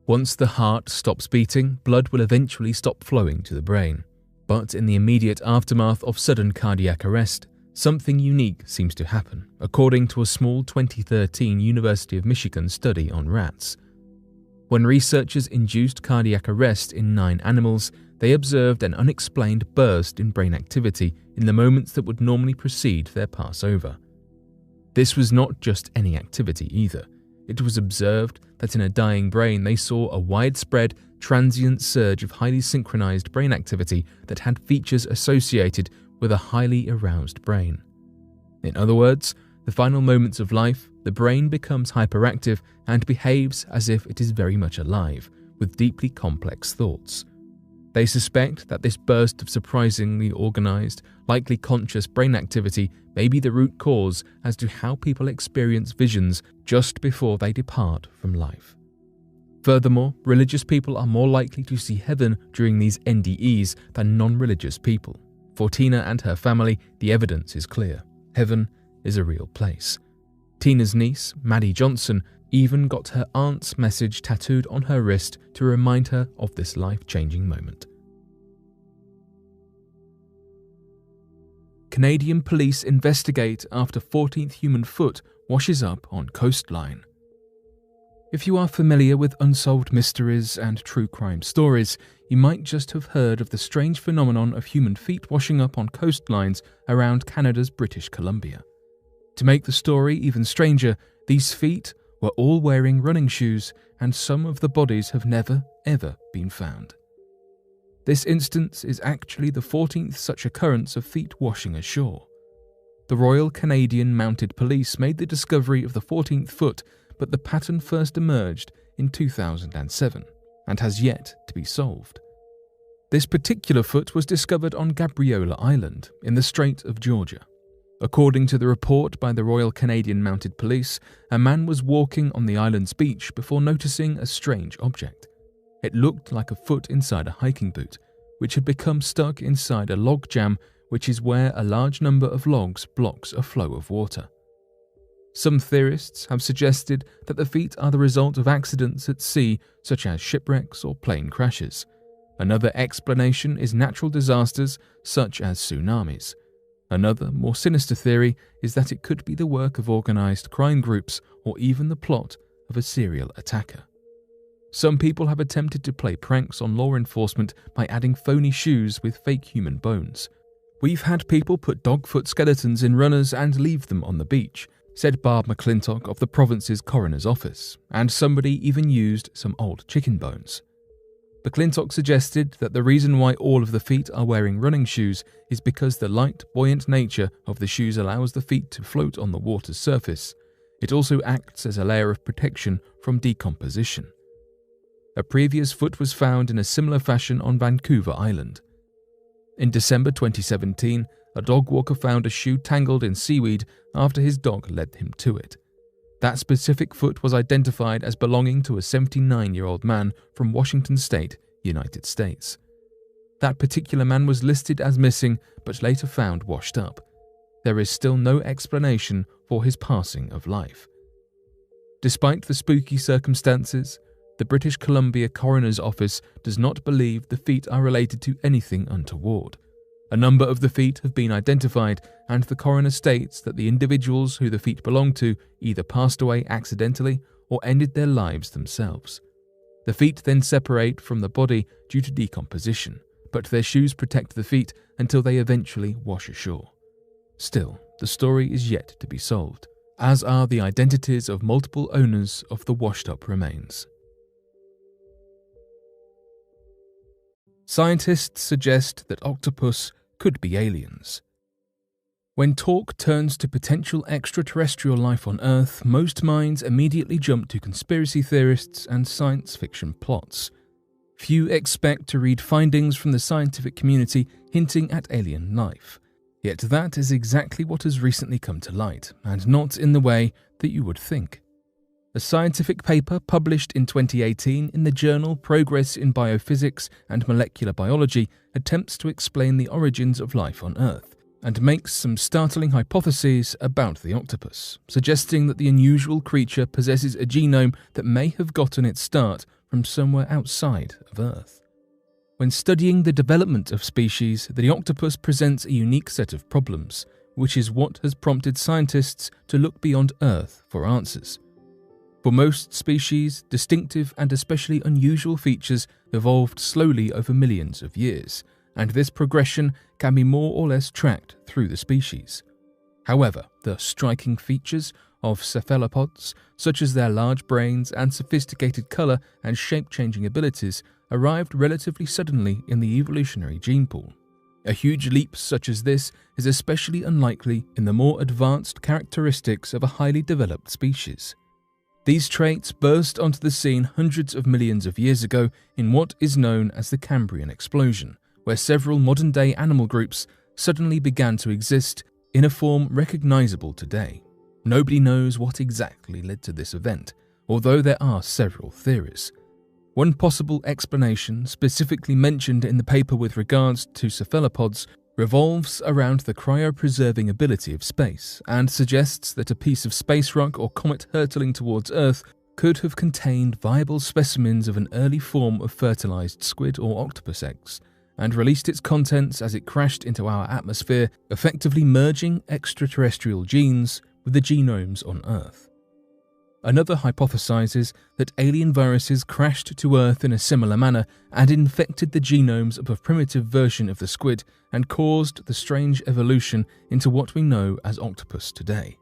Once the heart stops beating, blood will eventually stop flowing to the brain. But in the immediate aftermath of sudden cardiac arrest, something unique seems to happen, according to a small 2013 University of Michigan study on rats. When researchers induced cardiac arrest in 9 animals, they observed an unexplained burst in brain activity in the moments that would normally precede their passover. This was not just any activity either. It was observed that in a dying brain they saw a widespread, transient surge of highly synchronized brain activity that had features associated with a highly aroused brain. In other words, the final moments of life, the brain becomes hyperactive and behaves as if it is very much alive, with deeply complex thoughts. They suspect that this burst of surprisingly organized, likely conscious brain activity may be the root cause as to how people experience visions just before they depart from life. Furthermore, religious people are more likely to see heaven during these NDEs than non-religious people. For Tina and her family, the evidence is clear. Heaven is a real place. Tina's niece, Maddie Johnson, even got her aunt's message tattooed on her wrist to remind her of this life-changing moment. Canadian police investigate after 14th human foot washes up on coastline. If you are familiar with unsolved mysteries and true crime stories, you might just have heard of the strange phenomenon of human feet washing up on coastlines around Canada's British Columbia. To make the story even stranger, these feet were all wearing running shoes, and some of the bodies have never, ever been found. This instance is actually the 14th such occurrence of feet washing ashore. The Royal Canadian Mounted Police made the discovery of the 14th foot, but the pattern first emerged in 2007 and has yet to be solved. This particular foot was discovered on Gabriola Island in the Strait of Georgia. According to the report by the Royal Canadian Mounted Police, a man was walking on the island's beach before noticing a strange object. It looked like a foot inside a hiking boot, which had become stuck inside a log jam, which is where a large number of logs blocks a flow of water. Some theorists have suggested that the feet are the result of accidents at sea, such as shipwrecks or plane crashes. Another explanation is natural disasters, such as tsunamis. Another, more sinister theory is that it could be the work of organized crime groups or even the plot of a serial attacker. Some people have attempted to play pranks on law enforcement by adding phony shoes with fake human bones. "We've had people put dog-foot skeletons in runners and leave them on the beach," said Barb McClintock of the province's coroner's office, and somebody even used some old chicken bones. McClintock suggested that the reason why all of the feet are wearing running shoes is because the light, buoyant nature of the shoes allows the feet to float on the water's surface. It also acts as a layer of protection from decomposition. A previous foot was found in a similar fashion on Vancouver Island. In December 2017, a dog walker found a shoe tangled in seaweed after his dog led him to it. That specific foot was identified as belonging to a 79-year-old man from Washington State, United States. That particular man was listed as missing but later found washed up. there is still no explanation for his passing of life. Despite the spooky circumstances, the British Columbia Coroner's Office does not believe the feet are related to anything untoward. A number of the feet have been identified, and the coroner states that the individuals who the feet belong to either passed away accidentally or ended their lives themselves. The feet then separate from the body due to decomposition, but their shoes protect the feet until they eventually wash ashore. Still, the story is yet to be solved, as are the identities of multiple owners of the washed-up remains. Scientists suggest that octopus could be aliens. When talk turns to potential extraterrestrial life on Earth, most minds immediately jump to conspiracy theorists and science fiction plots. Few expect to read findings from the scientific community hinting at alien life. Yet that is exactly what has recently come to light, and not in the way that you would think. A scientific paper published in 2018 in the journal Progress in Biophysics and Molecular Biology attempts to explain the origins of life on Earth, and makes some startling hypotheses about the octopus, suggesting that the unusual creature possesses a genome that may have gotten its start from somewhere outside of Earth. When studying the development of species, the octopus presents a unique set of problems, which is what has prompted scientists to look beyond Earth for answers. For most species, distinctive and especially unusual features evolved slowly over millions of years, and this progression can be more or less tracked through the species. However, the striking features of cephalopods, such as their large brains and sophisticated color and shape-changing abilities, arrived relatively suddenly in the evolutionary gene pool. A huge leap such as this is especially unlikely in the more advanced characteristics of a highly developed species. These traits burst onto the scene hundreds of millions of years ago in what is known as the Cambrian explosion, where several modern-day animal groups suddenly began to exist in a form recognizable today. Nobody knows what exactly led to this event, although there are several theories. One possible explanation, specifically mentioned in the paper with regards to cephalopods, revolves around the cryopreserving ability of space and suggests that a piece of space rock or comet hurtling towards Earth could have contained viable specimens of an early form of fertilized squid or octopus eggs, and released its contents as it crashed into our atmosphere, effectively merging extraterrestrial genes with the genomes on Earth. Another hypothesizes that alien viruses crashed to Earth in a similar manner and infected the genomes of a primitive version of the squid and caused the strange evolution into what we know as octopus today.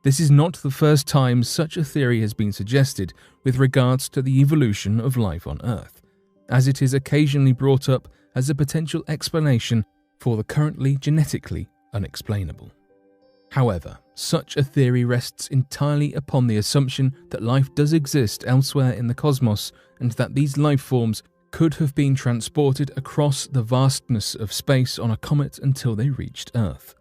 This is not the first time such a theory has been suggested with regards to the evolution of life on Earth, as it is occasionally brought up as a potential explanation for the currently genetically unexplainable. However, such a theory rests entirely upon the assumption that life does exist elsewhere in the cosmos and that these life forms could have been transported across the vastness of space on a comet until they reached Earth.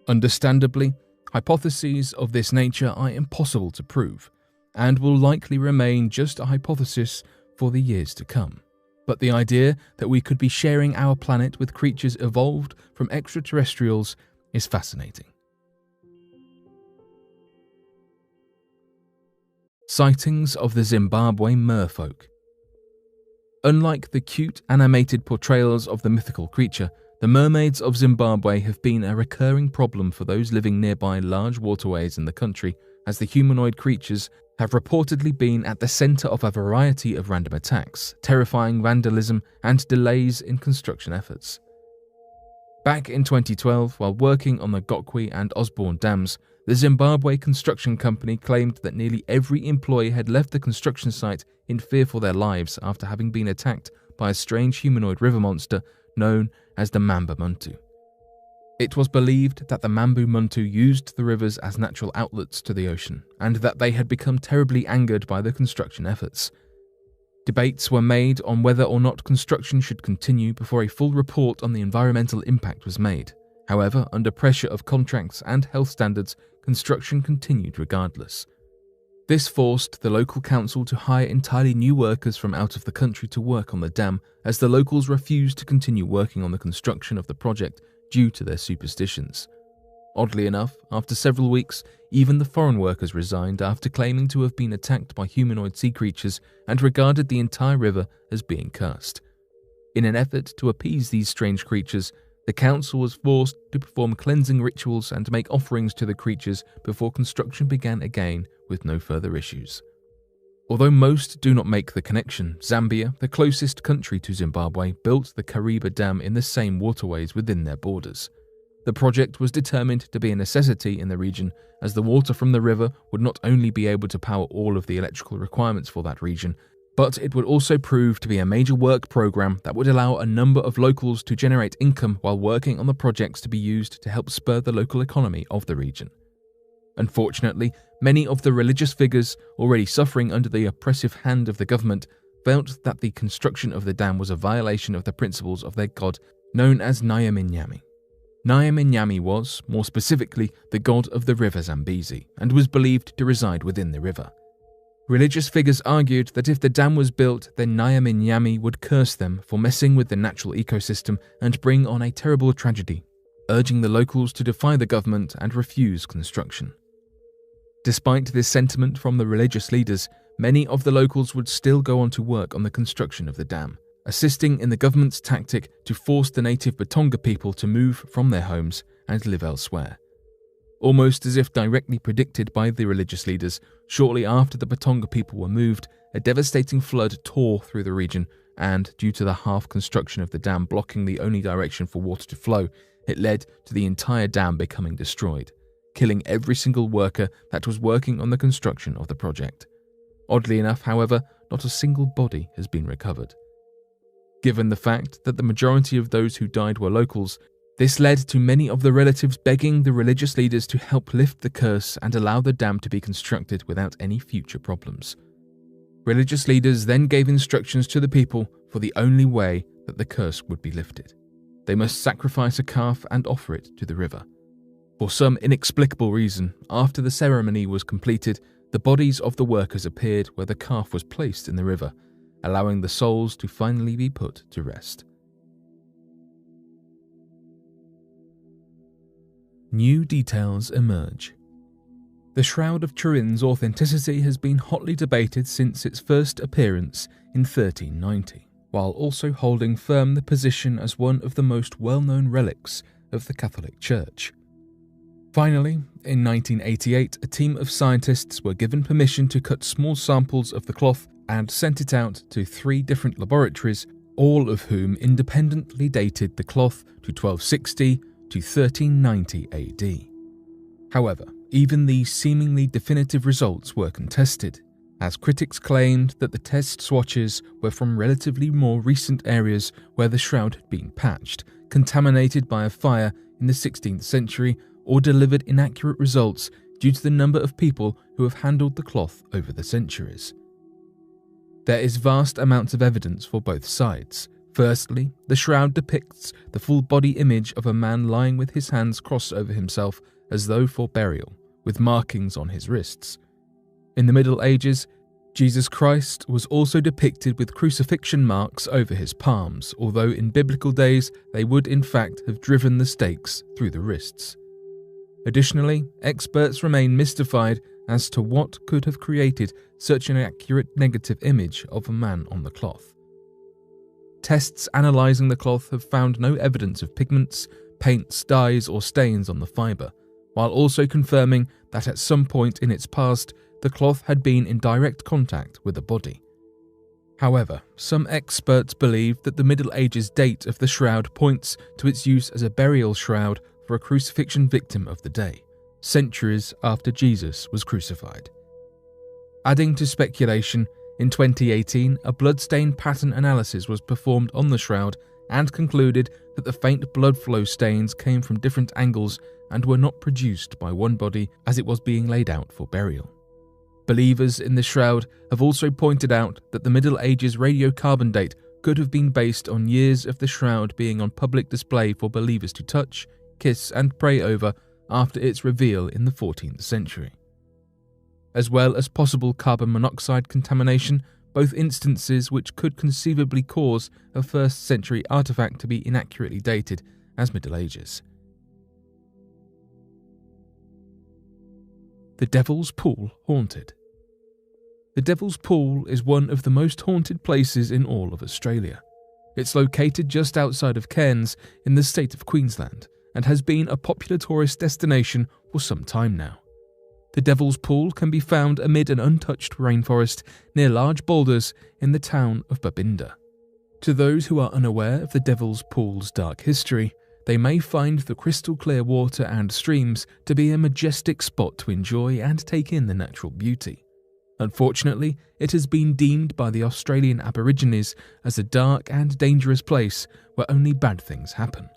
Understandably, hypotheses of this nature are impossible to prove, and will likely remain just a hypothesis for the years to come. But the idea that we could be sharing our planet with creatures evolved from extraterrestrials is fascinating. Sightings of the Zimbabwe merfolk. Unlike the cute, animated portrayals of the mythical creature, the mermaids of Zimbabwe have been a recurring problem for those living nearby large waterways in the country, as the humanoid creatures have reportedly been at the center of a variety of random attacks, terrifying vandalism, and delays in construction efforts. Back in 2012, while working on the Gokwe and Osborne dams, the Zimbabwe construction company claimed that nearly every employee had left the construction site in fear for their lives after having been attacked by a strange humanoid river monster known as the Mamba Muntu. It was believed that the Mambu Muntu used the rivers as natural outlets to the ocean, and that they had become terribly angered by the construction efforts. Debates were made on whether or not construction should continue before a full report on the environmental impact was made. However, under pressure of contracts and health standards, construction continued regardless. This forced the local council to hire entirely new workers from out of the country to work on the dam, as the locals refused to continue working on the construction of the project due to their superstitions. Oddly enough, after several weeks, even the foreign workers resigned after claiming to have been attacked by humanoid sea creatures and regarded the entire river as being cursed. In an effort to appease these strange creatures, the council was forced to perform cleansing rituals and make offerings to the creatures before construction began again with no further issues. Although most do not make the connection, Zambia, the closest country to Zimbabwe, built the Kariba Dam in the same waterways within their borders. The project was determined to be a necessity in the region, as the water from the river would not only be able to power all of the electrical requirements for that region, but it would also prove to be a major work program that would allow a number of locals to generate income while working on the projects to be used to help spur the local economy of the region. Unfortunately, many of the religious figures already suffering under the oppressive hand of the government felt that the construction of the dam was a violation of the principles of their god, known as Nyaminyami. Nyaminyami was, more specifically, the god of the river Zambezi, and was believed to reside within the river. Religious figures argued that if the dam was built, then Nyaminyami would curse them for messing with the natural ecosystem and bring on a terrible tragedy, urging the locals to defy the government and refuse construction. Despite this sentiment from the religious leaders, many of the locals would still go on to work on the construction of the dam, assisting in the government's tactic to force the native Batonga people to move from their homes and live elsewhere. Almost as if directly predicted by the religious leaders, shortly after the Batonga people were moved, a devastating flood tore through the region, and due to the half construction of the dam blocking the only direction for water to flow, it led to the entire dam becoming destroyed, killing every single worker that was working on the construction of the project. Oddly enough, however, not a single body has been recovered. Given the fact that the majority of those who died were locals, this led to many of the relatives begging the religious leaders to help lift the curse and allow the dam to be constructed without any future problems. Religious leaders then gave instructions to the people for the only way that the curse would be lifted. They must sacrifice a calf and offer it to the river. For some inexplicable reason, after the ceremony was completed, the bodies of the workers appeared where the calf was placed in the river, allowing the souls to finally be put to rest. New details emerge. The Shroud of Turin's authenticity has been hotly debated since its first appearance in 1390, while also holding firm the position as one of the most well-known relics of the Catholic Church. Finally, in 1988, a team of scientists were given permission to cut small samples of the cloth and sent it out to 3 different laboratories, all of whom independently dated the cloth to 1260 to 1390 AD. However, even these seemingly definitive results were contested, as critics claimed that the test swatches were from relatively more recent areas where the shroud had been patched, contaminated by a fire in the 16th century, or delivered inaccurate results due to the number of people who have handled the cloth over the centuries. There is vast amounts of evidence for both sides. Firstly, the shroud depicts the full body image of a man lying with his hands crossed over himself as though for burial, with markings on his wrists. In the Middle Ages, Jesus Christ was also depicted with crucifixion marks over his palms, although in biblical days they would in fact have driven the stakes through the wrists. Additionally, experts remain mystified as to what could have created such an accurate negative image of a man on the cloth. Tests analysing the cloth have found no evidence of pigments, paints, dyes or stains on the fibre, while also confirming that at some point in its past, the cloth had been in direct contact with the body. However, some experts believe that the Middle Ages date of the shroud points to its use as a burial shroud for a crucifixion victim of the day, centuries after Jesus was crucified. Adding to speculation, in 2018, a bloodstain pattern analysis was performed on the shroud and concluded that the faint blood flow stains came from different angles and were not produced by one body as it was being laid out for burial. Believers in the shroud have also pointed out that the Middle Ages radiocarbon date could have been based on years of the shroud being on public display for believers to touch, kiss and pray over after its reveal in the 14th century. As well as possible carbon monoxide contamination, both instances which could conceivably cause a 1st century artifact to be inaccurately dated as Middle Ages. The Devil's Pool Haunted. The Devil's Pool is one of the most haunted places in all of Australia. It's located just outside of Cairns in the state of Queensland and has been a popular tourist destination for some time now. The Devil's Pool can be found amid an untouched rainforest near large boulders in the town of Babinda. To those who are unaware of the Devil's Pool's dark history, they may find the crystal clear water and streams to be a majestic spot to enjoy and take in the natural beauty. Unfortunately, it has been deemed by the Australian Aborigines as a dark and dangerous place where only bad things happen.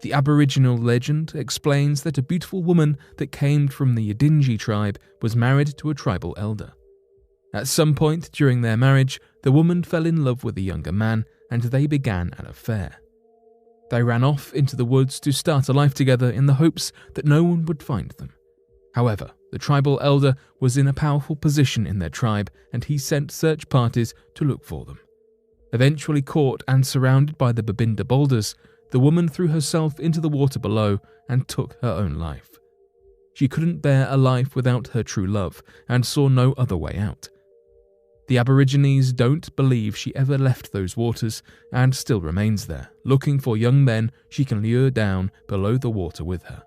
The Aboriginal legend explains that a beautiful woman that came from the Yidinji tribe was married to a tribal elder. At some point during their marriage, the woman fell in love with a younger man and they began an affair. They ran off into the woods to start a life together in the hopes that no one would find them. However, the tribal elder was in a powerful position in their tribe and he sent search parties to look for them. Eventually caught and surrounded by the Babinda boulders, the woman threw herself into the water below and took her own life. She couldn't bear a life without her true love and saw no other way out. The Aborigines don't believe she ever left those waters and still remains there, looking for young men she can lure down below the water with her.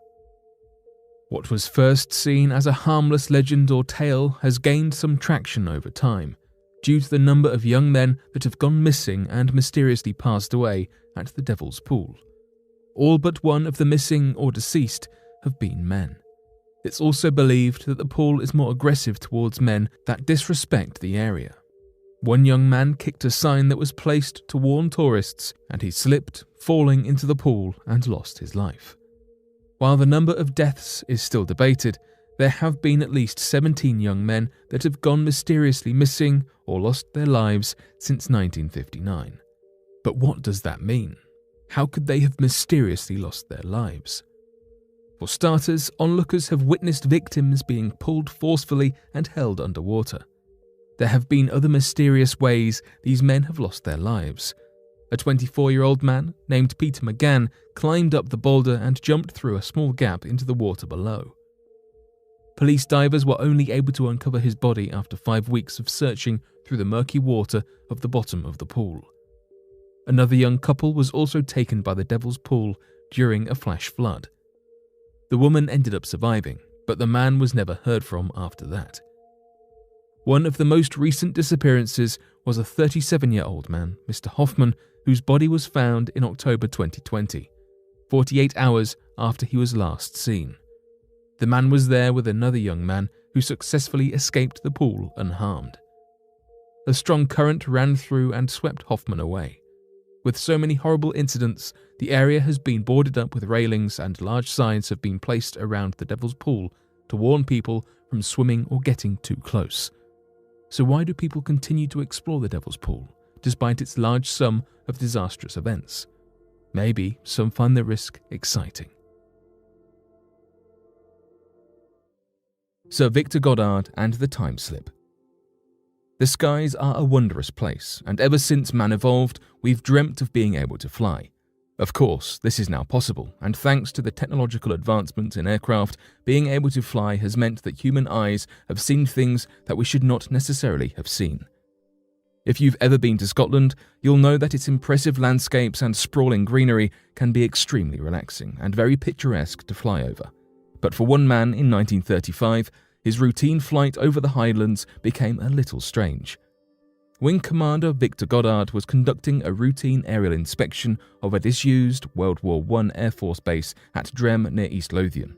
What was first seen as a harmless legend or tale has gained some traction over time, due to the number of young men that have gone missing and mysteriously passed away at the Devil's Pool. All but one of the missing or deceased have been men. It's also believed that the pool is more aggressive towards men that disrespect the area. One young man kicked a sign that was placed to warn tourists and he slipped, falling into the pool and lost his life. While the number of deaths is still debated, there have been at least 17 young men that have gone mysteriously missing or lost their lives since 1959. But what does that mean? How could they have mysteriously lost their lives? For starters, onlookers have witnessed victims being pulled forcefully and held underwater. There have been other mysterious ways these men have lost their lives. A 24-year-old man named Peter McGann climbed up the boulder and jumped through a small gap into the water below. Police divers were only able to uncover his body after 5 weeks of searching through the murky water of the bottom of the pool. Another young couple was also taken by the Devil's Pool during a flash flood. The woman ended up surviving, but the man was never heard from after that. One of the most recent disappearances was a 37-year-old man, Mr. Hoffman, whose body was found in October 2020, 48 hours after he was last seen. The man was there with another young man who successfully escaped the pool unharmed. A strong current ran through and swept Hoffman away. With so many horrible incidents, the area has been boarded up with railings and large signs have been placed around the Devil's Pool to warn people from swimming or getting too close. So why do people continue to explore the Devil's Pool, despite its large sum of disastrous events? Maybe some find the risk exciting. Sir Victor Goddard and the Time Slip. The skies are a wondrous place, and ever since man evolved, we've dreamt of being able to fly. Of course, this is now possible, and thanks to the technological advancements in aircraft, being able to fly has meant that human eyes have seen things that we should not necessarily have seen. If you've ever been to Scotland, you'll know that its impressive landscapes and sprawling greenery can be extremely relaxing and very picturesque to fly over. But for one man in 1935, his routine flight over the Highlands became a little strange. Wing Commander Victor Goddard was conducting a routine aerial inspection of a disused World War I Air Force base at Drem near East Lothian.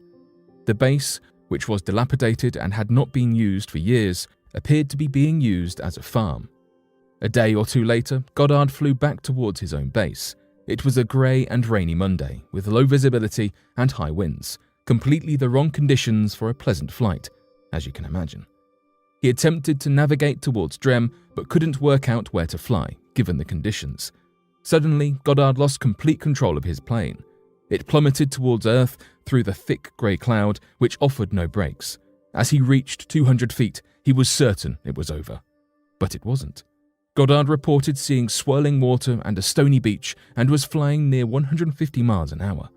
The base, which was dilapidated and had not been used for years, appeared to be being used as a farm. A day or two later, Goddard flew back towards his own base. It was a grey and rainy Monday, with low visibility and high winds, completely the wrong conditions for a pleasant flight, as you can imagine. He attempted to navigate towards Drem, but couldn't work out where to fly, given the conditions. Suddenly, Goddard lost complete control of his plane. It plummeted towards Earth through the thick grey cloud, which offered no brakes. As he reached 200 feet, he was certain it was over. But it wasn't. Goddard reported seeing swirling water and a stony beach and was flying near 150 miles an hour.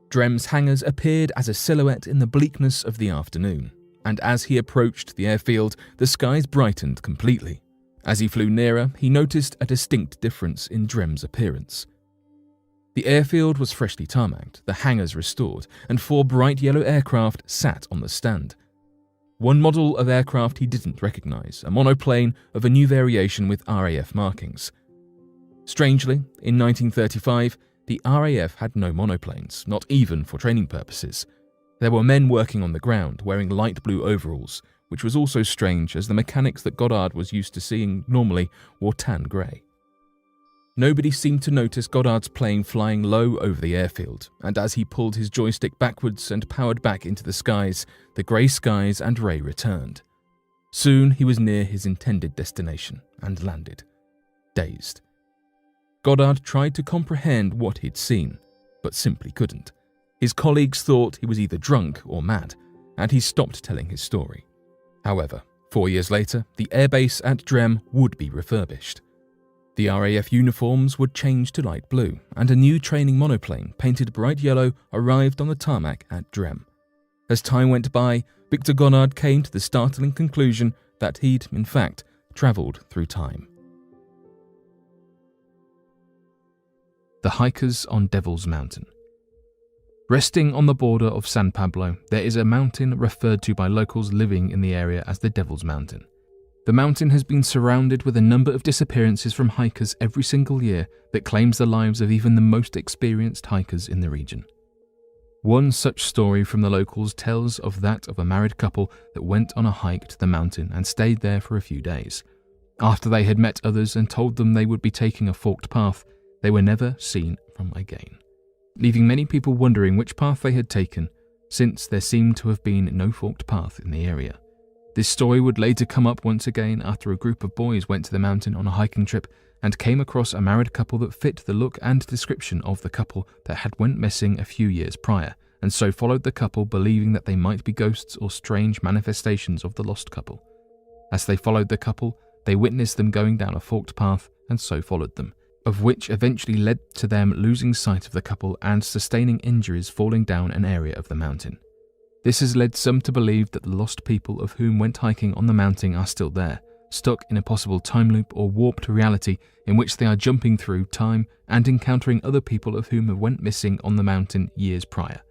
Drem's hangars appeared as a silhouette in the bleakness of the afternoon, and as he approached the airfield, the skies brightened completely. As he flew nearer, he noticed a distinct difference in Drem's appearance. The airfield was freshly tarmacked, the hangars restored, and 4 bright yellow aircraft sat on the stand. One model of aircraft he didn't recognize, a monoplane of a new variation with RAF markings. Strangely, in 1935, the RAF had no monoplanes, not even for training purposes. There were men working on the ground, wearing light blue overalls, which was also strange as the mechanics that Goddard was used to seeing normally wore tan grey. Nobody seemed to notice Goddard's plane flying low over the airfield, and as he pulled his joystick backwards and powered back into the skies, the grey skies and ray returned. Soon he was near his intended destination and landed, dazed. Goddard tried to comprehend what he'd seen, but simply couldn't. His colleagues thought he was either drunk or mad, and he stopped telling his story. However, 4 years later, the airbase at Drem would be refurbished. The RAF uniforms would change to light blue, and a new training monoplane painted bright yellow arrived on the tarmac at Drem. As time went by, Victor Goddard came to the startling conclusion that he'd, in fact, travelled through time. The hikers on Devil's Mountain. Resting on the border of San Pablo, there is a mountain referred to by locals living in the area as the Devil's Mountain. The mountain has been surrounded with a number of disappearances from hikers every single year that claims the lives of even the most experienced hikers in the region. One such story from the locals tells of that of a married couple that went on a hike to the mountain and stayed there for a few days. After they had met others and told them they would be taking a forked path, they were never seen from again, leaving many people wondering which path they had taken, since there seemed to have been no forked path in the area. This story would later come up once again after a group of boys went to the mountain on a hiking trip and came across a married couple that fit the look and description of the couple that had went missing a few years prior, and so followed the couple believing that they might be ghosts or strange manifestations of the lost couple. As they followed the couple, they witnessed them going down a forked path and so followed them, of which eventually led to them losing sight of the couple and sustaining injuries falling down an area of the mountain. This has led some to believe that the lost people of whom went hiking on the mountain are still there, stuck in a possible time loop or warped reality in which they are jumping through time and encountering other people of whom have went missing on the mountain years prior.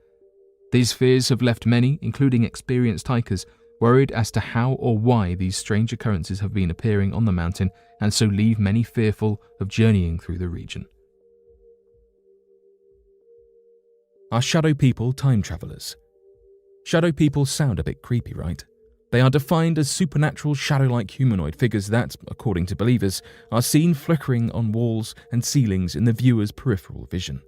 These fears have left many, including experienced hikers, worried as to how or why these strange occurrences have been appearing on the mountain, and so leave many fearful of journeying through the region. Are shadow people time travelers? Shadow people sound a bit creepy, right? They are defined as supernatural shadow-like humanoid figures that, according to believers, are seen flickering on walls and ceilings in the viewer's peripheral vision.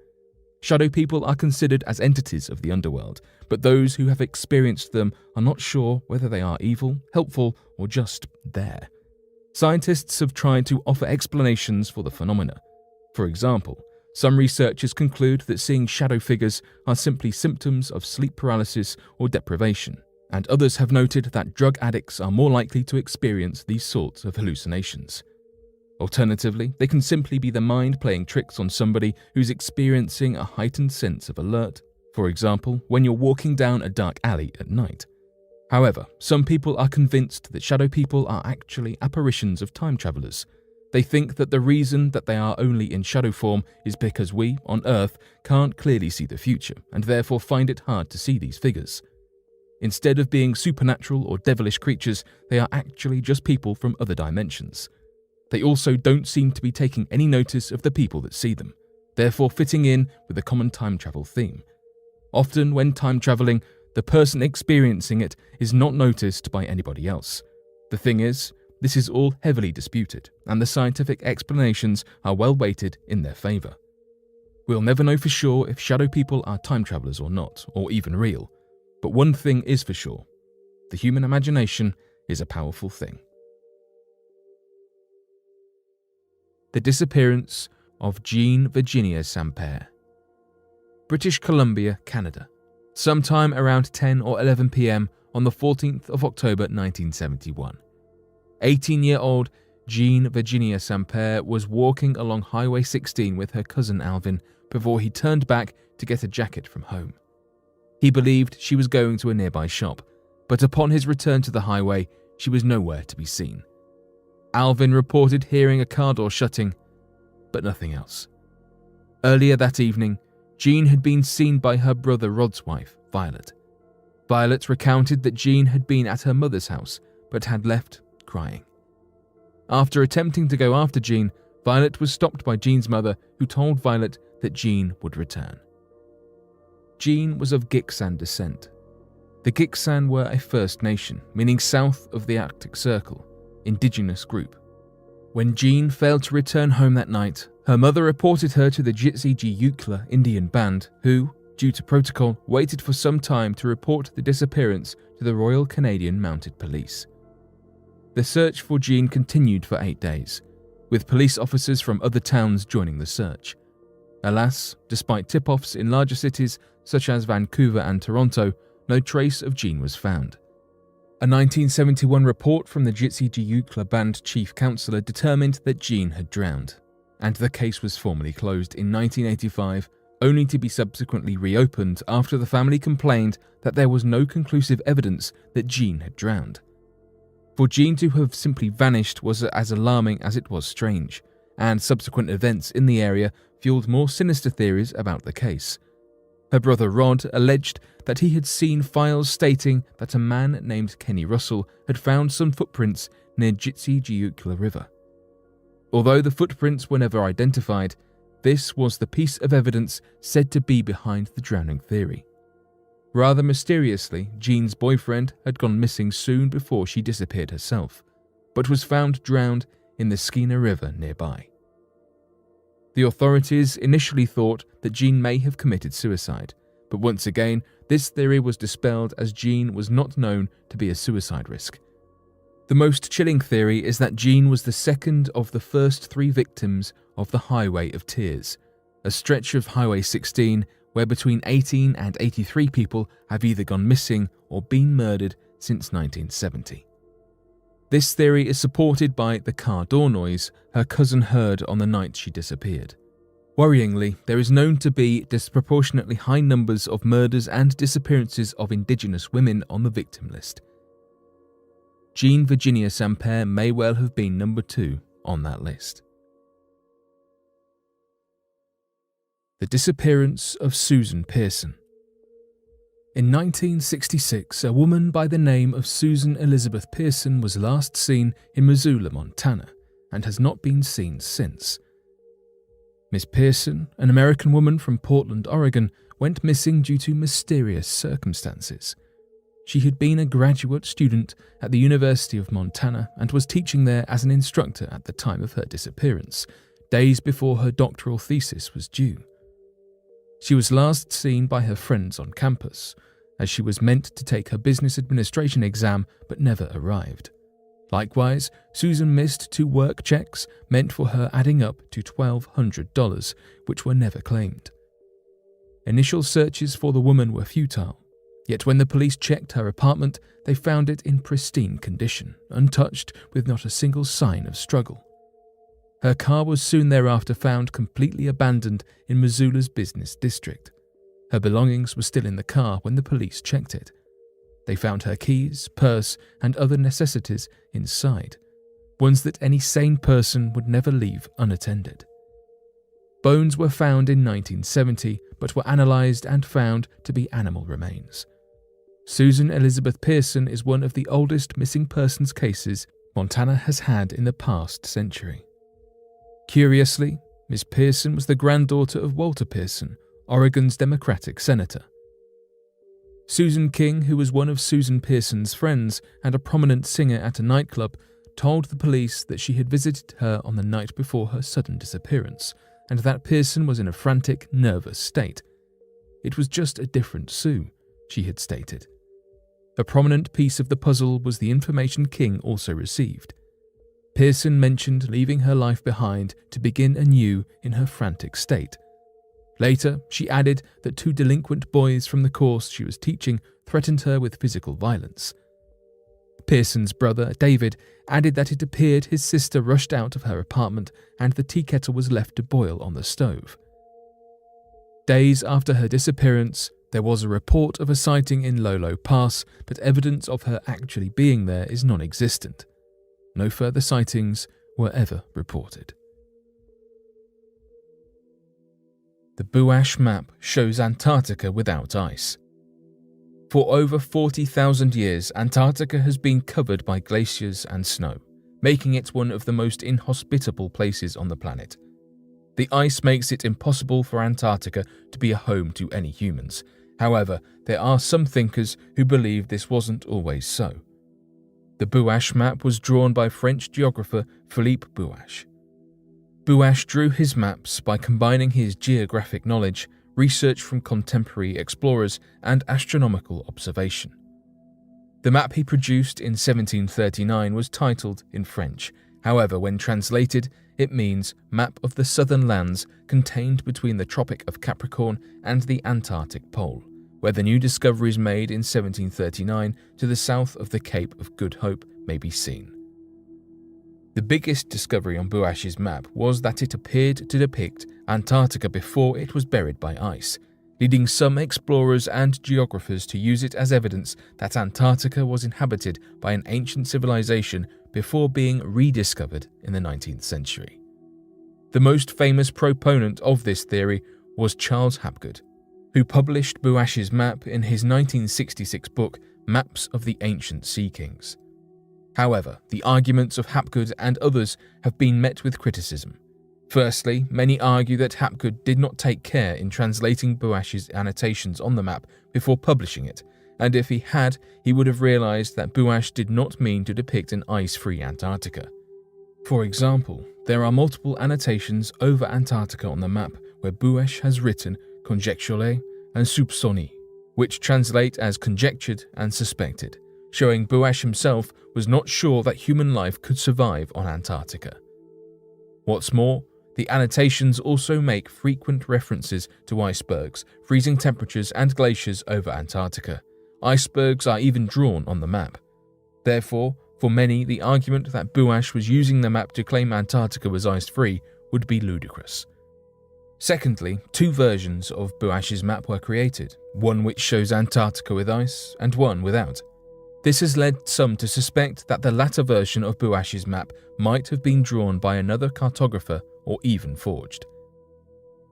Shadow people are considered as entities of the underworld, but those who have experienced them are not sure whether they are evil, helpful, or just there. Scientists have tried to offer explanations for the phenomena. For example, some researchers conclude that seeing shadow figures are simply symptoms of sleep paralysis or deprivation, and others have noted that drug addicts are more likely to experience these sorts of hallucinations. Alternatively, they can simply be the mind playing tricks on somebody who's experiencing a heightened sense of alert, for example, when you're walking down a dark alley at night. However, some people are convinced that shadow people are actually apparitions of time travelers. They think that the reason that they are only in shadow form is because we, on Earth, can't clearly see the future and therefore find it hard to see these figures. Instead of being supernatural or devilish creatures, they are actually just people from other dimensions. They also don't seem to be taking any notice of the people that see them, therefore fitting in with the common time travel theme. Often when time traveling, the person experiencing it is not noticed by anybody else. The thing is, this is all heavily disputed, and the scientific explanations are well weighted in their favour. We'll never know for sure if shadow people are time travelers or not, or even real. But one thing is for sure: the human imagination is a powerful thing. The disappearance of Jean Virginia Sampere. British Columbia, Canada. Sometime around 10 or 11 p.m. on the 14th of October 1971. 18-year-old Jean Virginia Sampere was walking along Highway 16 with her cousin Alvin before he turned back to get a jacket from home. He believed she was going to a nearby shop, but upon his return to the highway, she was nowhere to be seen. Alvin reported hearing a car door shutting, but nothing else. Earlier that evening, Jean had been seen by her brother Rod's wife, Violet. Violet recounted that Jean had been at her mother's house, but had left crying. After attempting to go after Jean, Violet was stopped by Jean's mother, who told Violet that Jean would return. Jean was of Gitxsan descent. The Gitxsan were a First Nation, meaning south of the Arctic Circle, indigenous group. When Jean failed to return home that night, her mother reported her to the Jitsi-Jiyukla Indian band, who, due to protocol, waited for some time to report the disappearance to the Royal Canadian Mounted Police. The search for Jean continued for 8 days, with police officers from other towns joining the search. Alas, despite tip-offs in larger cities such as Vancouver and Toronto, no trace of Jean was found. A 1971 report from the Jitsi-Jiyukla band chief counsellor determined that Jean had drowned, and the case was formally closed in 1985, only to be subsequently reopened after the family complained that there was no conclusive evidence that Jean had drowned. For Jean to have simply vanished was as alarming as it was strange, and subsequent events in the area fueled more sinister theories about the case. Her brother Rod alleged that he had seen files stating that a man named Kenny Russell had found some footprints near Jitsi-Jiyukla River. Although the footprints were never identified, this was the piece of evidence said to be behind the drowning theory. Rather mysteriously, Jean's boyfriend had gone missing soon before she disappeared herself, but was found drowned in the Skeena River nearby. The authorities initially thought that Jean may have committed suicide, but once again, this theory was dispelled as Jean was not known to be a suicide risk. The most chilling theory is that Jean was the second of the first 3 victims of the Highway of Tears, a stretch of Highway 16 where between 18 and 83 people have either gone missing or been murdered since 1970. This theory is supported by the car door noise her cousin heard on the night she disappeared. Worryingly, there is known to be disproportionately high numbers of murders and disappearances of Indigenous women on the victim list. Jean Virginia Samper may well have been number 2 on that list. The disappearance of Susan Pearson. In 1966, a woman by the name of Susan Elizabeth Pearson was last seen in Missoula, Montana, and has not been seen since. Miss Pearson, an American woman from Portland, Oregon, went missing due to mysterious circumstances. She had been a graduate student at the University of Montana and was teaching there as an instructor at the time of her disappearance, days before her doctoral thesis was due. She was last seen by her friends on campus, as she was meant to take her business administration exam but never arrived. Likewise, Susan missed 2 work checks meant for her adding up to $1,200, which were never claimed. Initial searches for the woman were futile, yet when the police checked her apartment, they found it in pristine condition, untouched, with not a single sign of struggle. Her car was soon thereafter found completely abandoned in Missoula's business district. Her belongings were still in the car when the police checked it. They found her keys, purse, and other necessities inside, ones that any sane person would never leave unattended. Bones were found in 1970, but were analysed and found to be animal remains. Susan Elizabeth Pearson is one of the oldest missing persons cases Montana has had in the past century. Curiously, Miss Pearson was the granddaughter of Walter Pearson, Oregon's Democratic senator. Susan King, who was one of Susan Pearson's friends and a prominent singer at a nightclub, told the police that she had visited her on the night before her sudden disappearance, and that Pearson was in a frantic, nervous state. It was just a different Sue, she had stated. A prominent piece of the puzzle was the information King also received. Pearson mentioned leaving her life behind to begin anew in her frantic state. Later, she added that 2 delinquent boys from the course she was teaching threatened her with physical violence. Pearson's brother, David, added that it appeared his sister rushed out of her apartment and the tea kettle was left to boil on the stove. Days after her disappearance, There was a report of a sighting in Lolo Pass, but evidence of her actually being there is non-existent. No further sightings were ever reported. The Buash map shows Antarctica without ice. For over 40,000 years, Antarctica has been covered by glaciers and snow, making it one of the most inhospitable places on the planet. The ice makes it impossible for Antarctica to be a home to any humans. However, there are some thinkers who believe this wasn't always so. The Buash map was drawn by French geographer Philippe Buache. Buache drew his maps by combining his geographic knowledge, research from contemporary explorers, and astronomical observation. The map he produced in 1739 was titled in French. However, when translated, it means Map of the Southern Lands contained between the Tropic of Capricorn and the Antarctic Pole, where the new discoveries made in 1739 to the south of the Cape of Good Hope may be seen. The biggest discovery on Buache's map was that it appeared to depict Antarctica before it was buried by ice, leading some explorers and geographers to use it as evidence that Antarctica was inhabited by an ancient civilization before being rediscovered in the 19th century. The most famous proponent of this theory was Charles Hapgood, who published Buache's map in his 1966 book Maps of the Ancient Sea Kings. However, the arguments of Hapgood and others have been met with criticism. Firstly, many argue that Hapgood did not take care in translating Buache's annotations on the map before publishing it, and if he had, he would have realized that Buache did not mean to depict an ice-free Antarctica. For example, there are multiple annotations over Antarctica on the map where Buache has written conjecturé and soupçonné, which translate as conjectured and suspected, showing Buache himself was not sure that human life could survive on Antarctica. What's more, the annotations also make frequent references to icebergs, freezing temperatures, and glaciers over Antarctica. Icebergs are even drawn on the map. Therefore, for many, the argument that Buache was using the map to claim Antarctica was ice-free would be ludicrous. Secondly, two versions of Buache's map were created, one which shows Antarctica with ice and one without. This has led some to suspect that the latter version of Buache's map might have been drawn by another cartographer or even forged.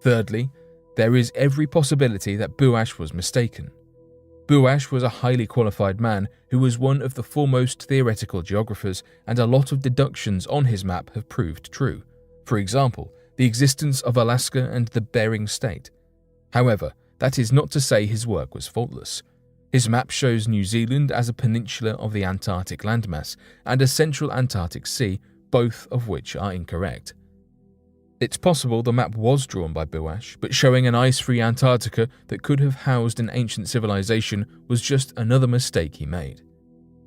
Thirdly, there is every possibility that Buache was mistaken. Buache was a highly qualified man who was one of the foremost theoretical geographers, and a lot of deductions on his map have proved true. For example, the existence of Alaska and the Bering Strait. However, that is not to say his work was faultless. His map shows New Zealand as a peninsula of the Antarctic landmass and a central Antarctic Sea, both of which are incorrect. It's possible the map was drawn by Buache, but showing an ice-free Antarctica that could have housed an ancient civilization was just another mistake he made.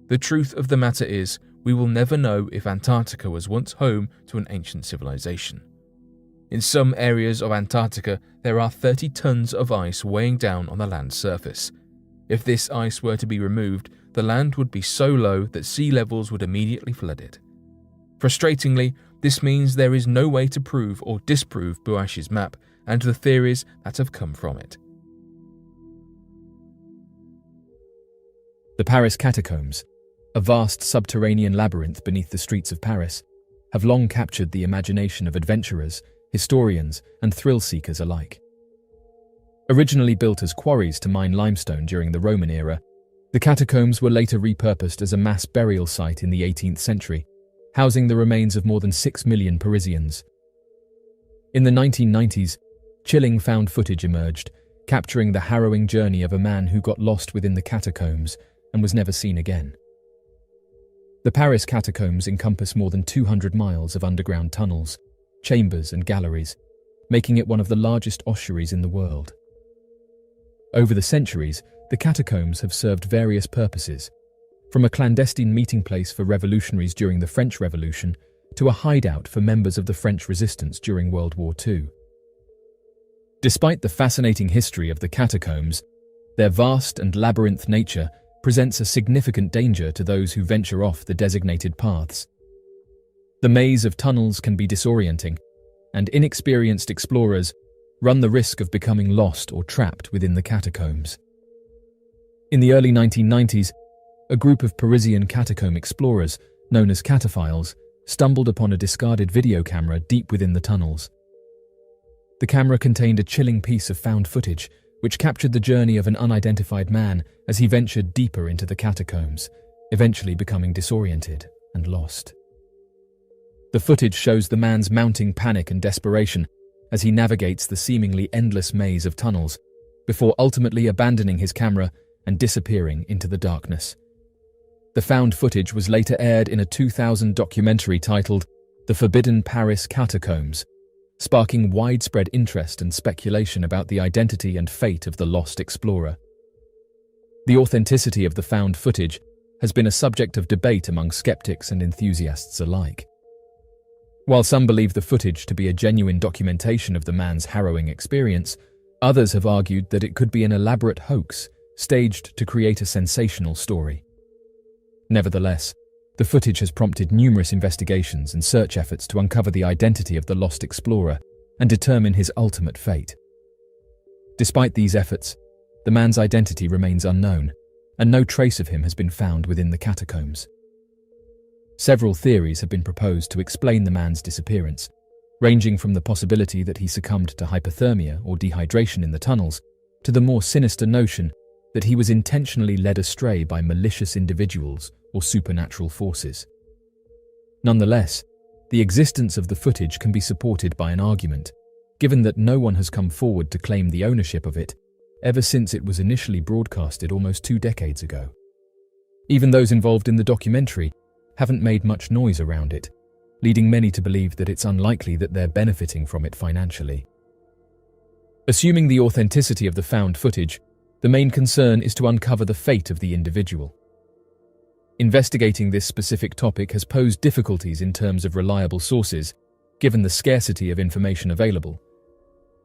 The truth of the matter is, we will never know if Antarctica was once home to an ancient civilization. In some areas of Antarctica, there are 30 tons of ice weighing down on the land surface. If this ice were to be removed, the land would be so low that sea levels would immediately flood it. Frustratingly, this means there is no way to prove or disprove Buache's map and the theories that have come from it. The Paris Catacombs, a vast subterranean labyrinth beneath the streets of Paris, have long captured the imagination of adventurers, historians, and thrill-seekers alike. Originally built as quarries to mine limestone during the Roman era, the catacombs were later repurposed as a mass burial site in the 18th century, housing the remains of more than 6 million Parisians. In the 1990s, chilling found footage emerged, capturing the harrowing journey of a man who got lost within the catacombs and was never seen again. The Paris catacombs encompass more than 200 miles of underground tunnels, chambers and galleries, making it one of the largest ossuaries in the world. Over the centuries, the catacombs have served various purposes, from a clandestine meeting place for revolutionaries during the French Revolution to a hideout for members of the French resistance during World War II. Despite the fascinating history of the catacombs, their vast and labyrinth nature presents a significant danger to those who venture off the designated paths. The maze of tunnels can be disorienting, and inexperienced explorers run the risk of becoming lost or trapped within the catacombs. In the early 1990s, a group of Parisian catacomb explorers, known as cataphiles, stumbled upon a discarded video camera deep within the tunnels. The camera contained a chilling piece of found footage, which captured the journey of an unidentified man as he ventured deeper into the catacombs, eventually becoming disoriented and lost. The footage shows the man's mounting panic and desperation as he navigates the seemingly endless maze of tunnels, before ultimately abandoning his camera and disappearing into the darkness. The found footage was later aired in a 2000 documentary titled The Forbidden Paris Catacombs, sparking widespread interest and speculation about the identity and fate of the lost explorer. The authenticity of the found footage has been a subject of debate among skeptics and enthusiasts alike. While some believe the footage to be a genuine documentation of the man's harrowing experience, others have argued that it could be an elaborate hoax staged to create a sensational story. Nevertheless, the footage has prompted numerous investigations and search efforts to uncover the identity of the lost explorer and determine his ultimate fate. Despite these efforts, the man's identity remains unknown, and no trace of him has been found within the catacombs. Several theories have been proposed to explain the man's disappearance, ranging from the possibility that he succumbed to hypothermia or dehydration in the tunnels, to the more sinister notion that he was intentionally led astray by malicious individuals or supernatural forces. Nonetheless, the existence of the footage can be supported by an argument, given that no one has come forward to claim the ownership of it ever since it was initially broadcasted almost 2 decades ago. Even those involved in the documentary haven't made much noise around it, leading many to believe that it's unlikely that they're benefiting from it financially. Assuming the authenticity of the found footage, the main concern is to uncover the fate of the individual. Investigating this specific topic has posed difficulties in terms of reliable sources, given the scarcity of information available.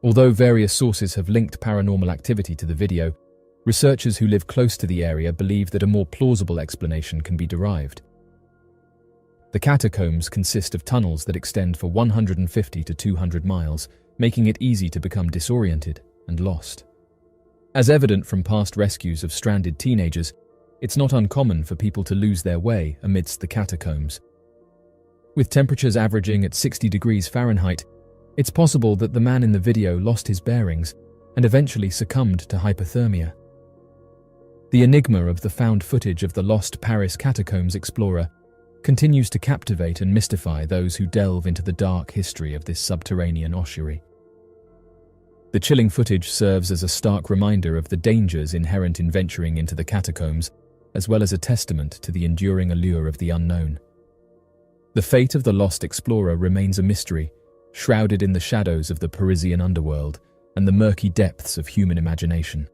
Although various sources have linked paranormal activity to the video, researchers who live close to the area believe that a more plausible explanation can be derived. The catacombs consist of tunnels that extend for 150 to 200 miles, making it easy to become disoriented and lost. As evident from past rescues of stranded teenagers, it's not uncommon for people to lose their way amidst the catacombs. With temperatures averaging at 60 degrees Fahrenheit, it's possible that the man in the video lost his bearings and eventually succumbed to hypothermia. The enigma of the found footage of the lost Paris catacombs explorer continues to captivate and mystify those who delve into the dark history of this subterranean ossuary. The chilling footage serves as a stark reminder of the dangers inherent in venturing into the catacombs, as well as a testament to the enduring allure of the unknown. The fate of the lost explorer remains a mystery, shrouded in the shadows of the Parisian underworld and the murky depths of human imagination.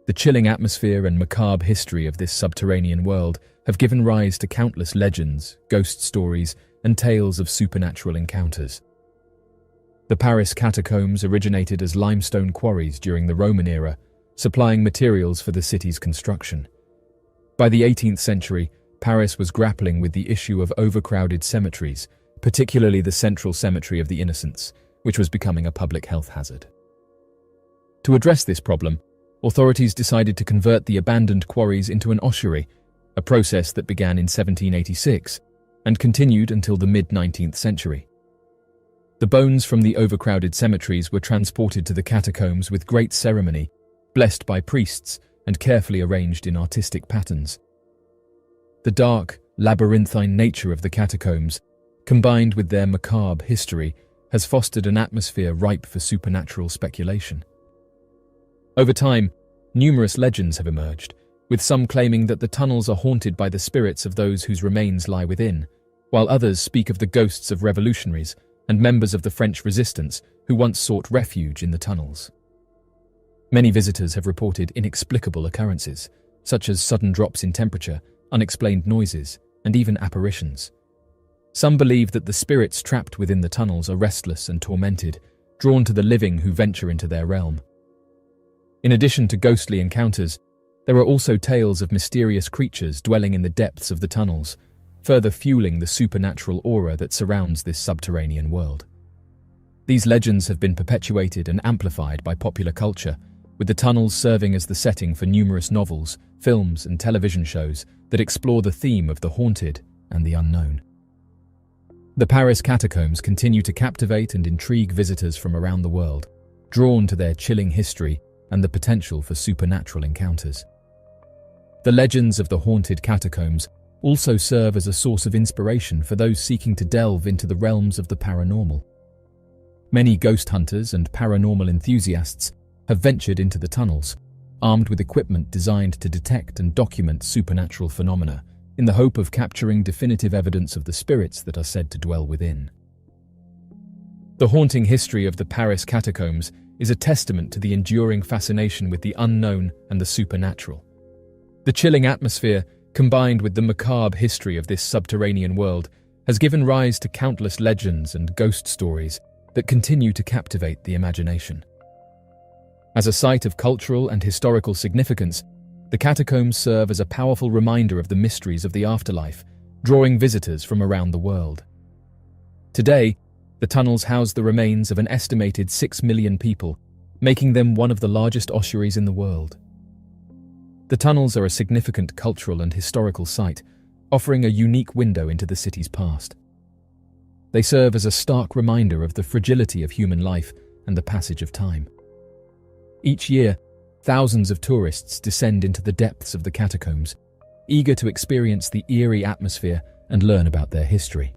The chilling atmosphere and macabre history of this subterranean world have given rise to countless legends, ghost stories, and tales of supernatural encounters. The Paris catacombs originated as limestone quarries during the Roman era, supplying materials for the city's construction. By the 18th century, Paris was grappling with the issue of overcrowded cemeteries, particularly the Central Cemetery of the Innocents, which was becoming a public health hazard. To address this problem, authorities decided to convert the abandoned quarries into an ossuary, a process that began in 1786 and continued until the mid-19th century. The bones from the overcrowded cemeteries were transported to the catacombs with great ceremony, blessed by priests and carefully arranged in artistic patterns. The dark, labyrinthine nature of the catacombs, combined with their macabre history, has fostered an atmosphere ripe for supernatural speculation. Over time, numerous legends have emerged, with some claiming that the tunnels are haunted by the spirits of those whose remains lie within, while others speak of the ghosts of revolutionaries and members of the French resistance who once sought refuge in the tunnels. Many visitors have reported inexplicable occurrences, such as sudden drops in temperature, unexplained noises, and even apparitions. Some believe that the spirits trapped within the tunnels are restless and tormented, drawn to the living who venture into their realm. In addition to ghostly encounters, there are also tales of mysterious creatures dwelling in the depths of the tunnels, further fueling the supernatural aura that surrounds this subterranean world. These legends have been perpetuated and amplified by popular culture, with the tunnels serving as the setting for numerous novels, films, and television shows that explore the theme of the haunted and the unknown. The Paris catacombs continue to captivate and intrigue visitors from around the world, drawn to their chilling history and the potential for supernatural encounters. The legends of the haunted catacombs also serve as a source of inspiration for those seeking to delve into the realms of the paranormal. Many ghost hunters and paranormal enthusiasts have ventured into the tunnels, armed with equipment designed to detect and document supernatural phenomena, in the hope of capturing definitive evidence of the spirits that are said to dwell within. The haunting history of the Paris catacombs is a testament to the enduring fascination with the unknown and the supernatural. The chilling atmosphere, combined with the macabre history of this subterranean world, has given rise to countless legends and ghost stories that continue to captivate the imagination. As a site of cultural and historical significance, the catacombs serve as a powerful reminder of the mysteries of the afterlife, drawing visitors from around the world. Today, the tunnels house the remains of an estimated 6 million people, making them one of the largest ossuaries in the world. The tunnels are a significant cultural and historical site, offering a unique window into the city's past. They serve as a stark reminder of the fragility of human life and the passage of time. Each year, thousands of tourists descend into the depths of the catacombs, eager to experience the eerie atmosphere and learn about their history.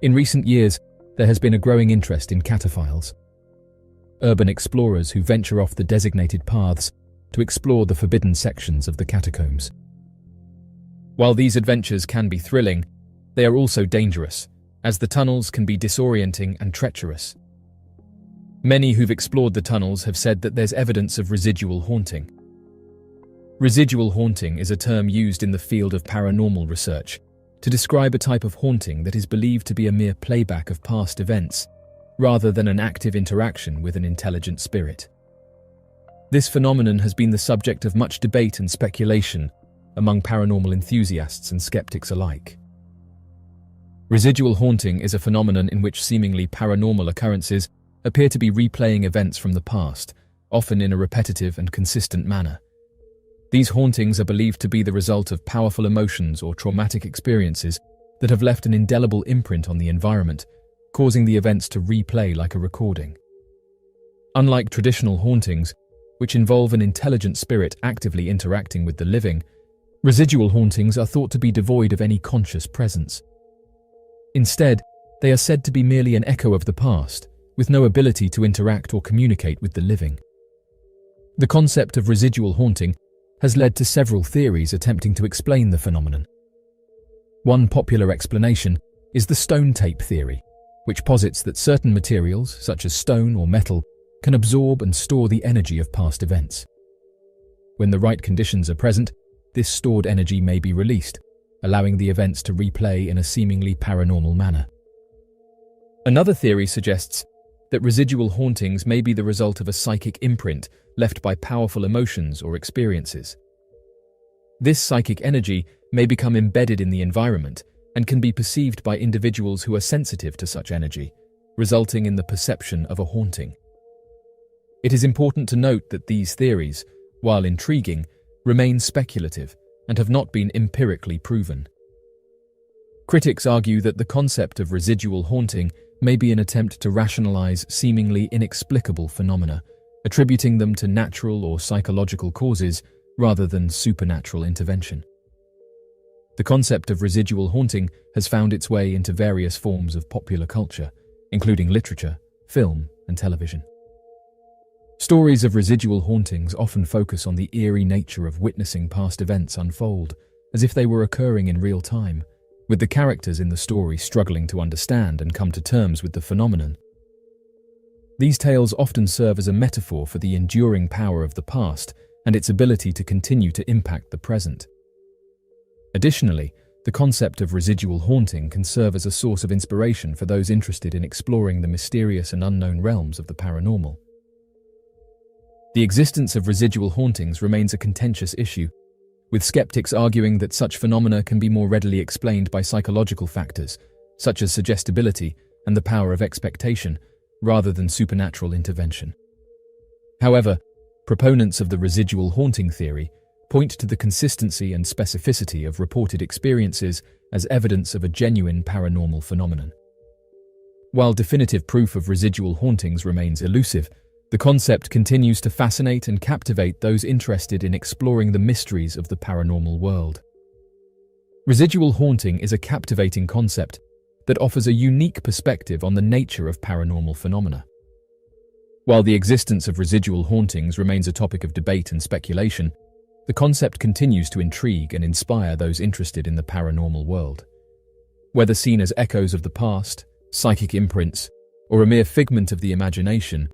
In recent years, there has been a growing interest in cataphiles, urban explorers who venture off the designated paths to explore the forbidden sections of the catacombs. While these adventures can be thrilling, they are also dangerous, as the tunnels can be disorienting and treacherous. Many who've explored the tunnels have said that there's evidence of residual haunting. Residual haunting is a term used in the field of paranormal research to describe a type of haunting that is believed to be a mere playback of past events, rather than an active interaction with an intelligent spirit. This phenomenon has been the subject of much debate and speculation among paranormal enthusiasts and skeptics alike. Residual haunting is a phenomenon in which seemingly paranormal occurrences appear to be replaying events from the past, often in a repetitive and consistent manner. These hauntings are believed to be the result of powerful emotions or traumatic experiences that have left an indelible imprint on the environment, causing the events to replay like a recording. Unlike traditional hauntings, which involve an intelligent spirit actively interacting with the living, residual hauntings are thought to be devoid of any conscious presence. Instead, they are said to be merely an echo of the past, with no ability to interact or communicate with the living. The concept of residual haunting has led to several theories attempting to explain the phenomenon. One popular explanation is the stone tape theory, which posits that certain materials, such as stone or metal, can absorb and store the energy of past events. When the right conditions are present, this stored energy may be released, allowing the events to replay in a seemingly paranormal manner. Another theory suggests that residual hauntings may be the result of a psychic imprint left by powerful emotions or experiences. This psychic energy may become embedded in the environment and can be perceived by individuals who are sensitive to such energy, resulting in the perception of a haunting. It is important to note that these theories, while intriguing, remain speculative and have not been empirically proven. Critics argue that the concept of residual haunting may be an attempt to rationalize seemingly inexplicable phenomena, attributing them to natural or psychological causes rather than supernatural intervention. The concept of residual haunting has found its way into various forms of popular culture, including literature, film, and television. Stories of residual hauntings often focus on the eerie nature of witnessing past events unfold, as if they were occurring in real time, with the characters in the story struggling to understand and come to terms with the phenomenon. These tales often serve as a metaphor for the enduring power of the past and its ability to continue to impact the present. Additionally, the concept of residual haunting can serve as a source of inspiration for those interested in exploring the mysterious and unknown realms of the paranormal. The existence of residual hauntings remains a contentious issue, with skeptics arguing that such phenomena can be more readily explained by psychological factors, such as suggestibility and the power of expectation, rather than supernatural intervention. However, proponents of the residual haunting theory point to the consistency and specificity of reported experiences as evidence of a genuine paranormal phenomenon. While definitive proof of residual hauntings remains elusive, the concept continues to fascinate and captivate those interested in exploring the mysteries of the paranormal world. Residual haunting is a captivating concept that offers a unique perspective on the nature of paranormal phenomena. While the existence of residual hauntings remains a topic of debate and speculation, the concept continues to intrigue and inspire those interested in the paranormal world. Whether seen as echoes of the past, psychic imprints, or a mere figment of the imagination,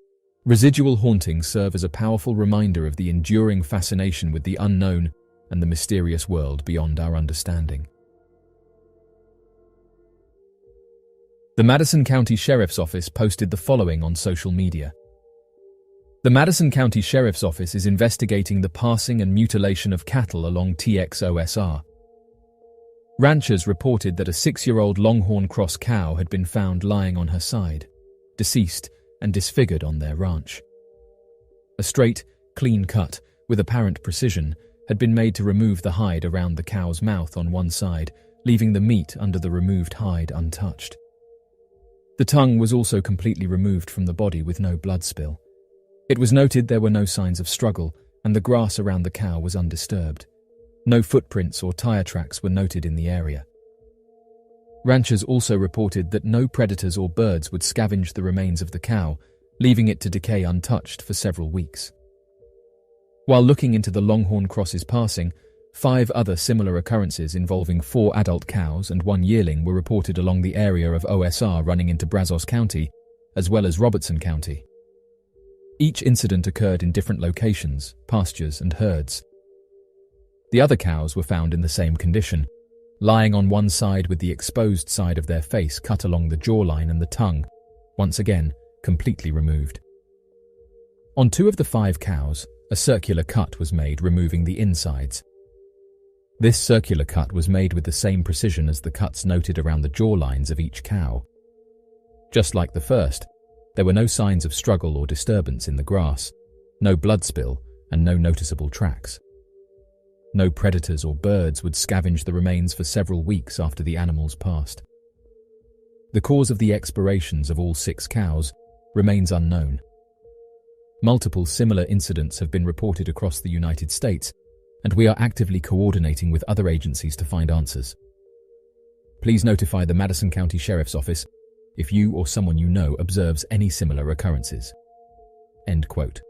residual hauntings serve as a powerful reminder of the enduring fascination with the unknown and the mysterious world beyond our understanding. The Madison County Sheriff's Office posted the following on social media. The Madison County Sheriff's Office is investigating the passing and mutilation of cattle along TXOSR. Ranchers reported that a 6-year-old Longhorn Cross cow had been found lying on her side, deceased and disfigured on their ranch. A straight, clean cut, with apparent precision, had been made to remove the hide around the cow's mouth on one side, leaving the meat under the removed hide untouched. The tongue was also completely removed from the body with no blood spill. It was noted there were no signs of struggle, and the grass around the cow was undisturbed. No footprints or tire tracks were noted in the area. Ranchers also reported that no predators or birds would scavenge the remains of the cow, leaving it to decay untouched for several weeks. While looking into the Longhorn Cross's passing, 5 other similar occurrences involving 4 adult cows and 1 yearling were reported along the area of OSR running into Brazos County, as well as Robertson County. Each incident occurred in different locations, pastures, and herds. The other cows were found in the same condition, lying on one side with the exposed side of their face cut along the jawline and the tongue, once again completely removed. On 2 of the 5 cows, a circular cut was made, removing the insides. This circular cut was made with the same precision as the cuts noted around the jawlines of each cow. Just like the first, there were no signs of struggle or disturbance in the grass, no blood spill, and no noticeable tracks. No predators or birds would scavenge the remains for several weeks after the animals passed. The cause of the expirations of all 6 cows remains unknown. Multiple similar incidents have been reported across the United States, and we are actively coordinating with other agencies to find answers. Please notify the Madison County Sheriff's Office if you or someone you know observes any similar occurrences. End quote.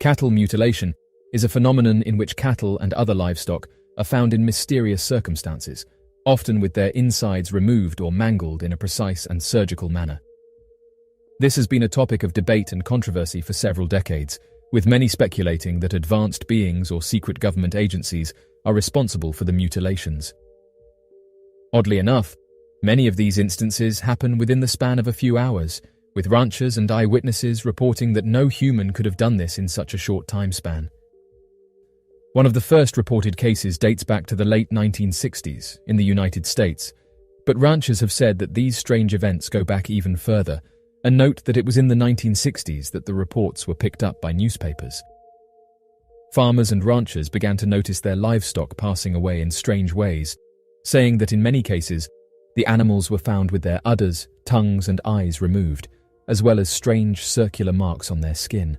Cattle mutilation is a phenomenon in which cattle and other livestock are found in mysterious circumstances, often with their insides removed or mangled in a precise and surgical manner. This has been a topic of debate and controversy for several decades, with many speculating that advanced beings or secret government agencies are responsible for the mutilations. Oddly enough, many of these instances happen within the span of a few hours, with ranchers and eyewitnesses reporting that no human could have done this in such a short time span. One of the first reported cases dates back to the late 1960s in the United States, but ranchers have said that these strange events go back even further, and note that it was in the 1960s that the reports were picked up by newspapers. Farmers and ranchers began to notice their livestock passing away in strange ways, saying that in many cases, the animals were found with their udders, tongues, and eyes removed, as well as strange circular marks on their skin.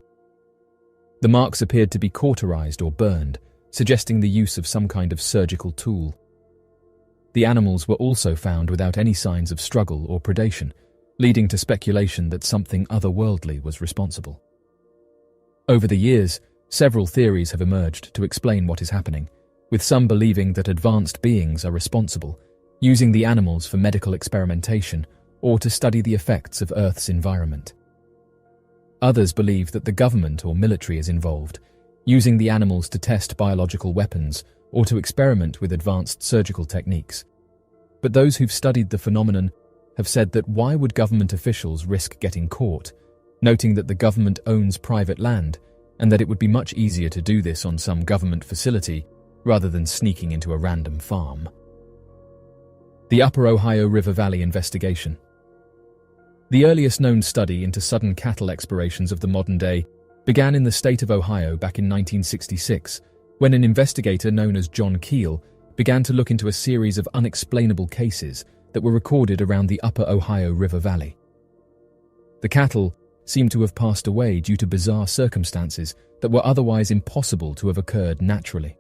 The marks appeared to be cauterized or burned, suggesting the use of some kind of surgical tool. The animals were also found without any signs of struggle or predation, leading to speculation that something otherworldly was responsible. Over the years, several theories have emerged to explain what is happening, with some believing that advanced beings are responsible, using the animals for medical experimentation or to study the effects of Earth's environment. Others believe that the government or military is involved, using the animals to test biological weapons or to experiment with advanced surgical techniques. But those who've studied the phenomenon have said that why would government officials risk getting caught, noting that the government owns private land and that it would be much easier to do this on some government facility rather than sneaking into a random farm. The Upper Ohio River Valley investigation. The earliest known study into sudden cattle expirations of the modern day began in the state of Ohio back in 1966, when an investigator known as John Keel began to look into a series of unexplainable cases that were recorded around the upper Ohio River Valley. The cattle seemed to have passed away due to bizarre circumstances that were otherwise impossible to have occurred naturally.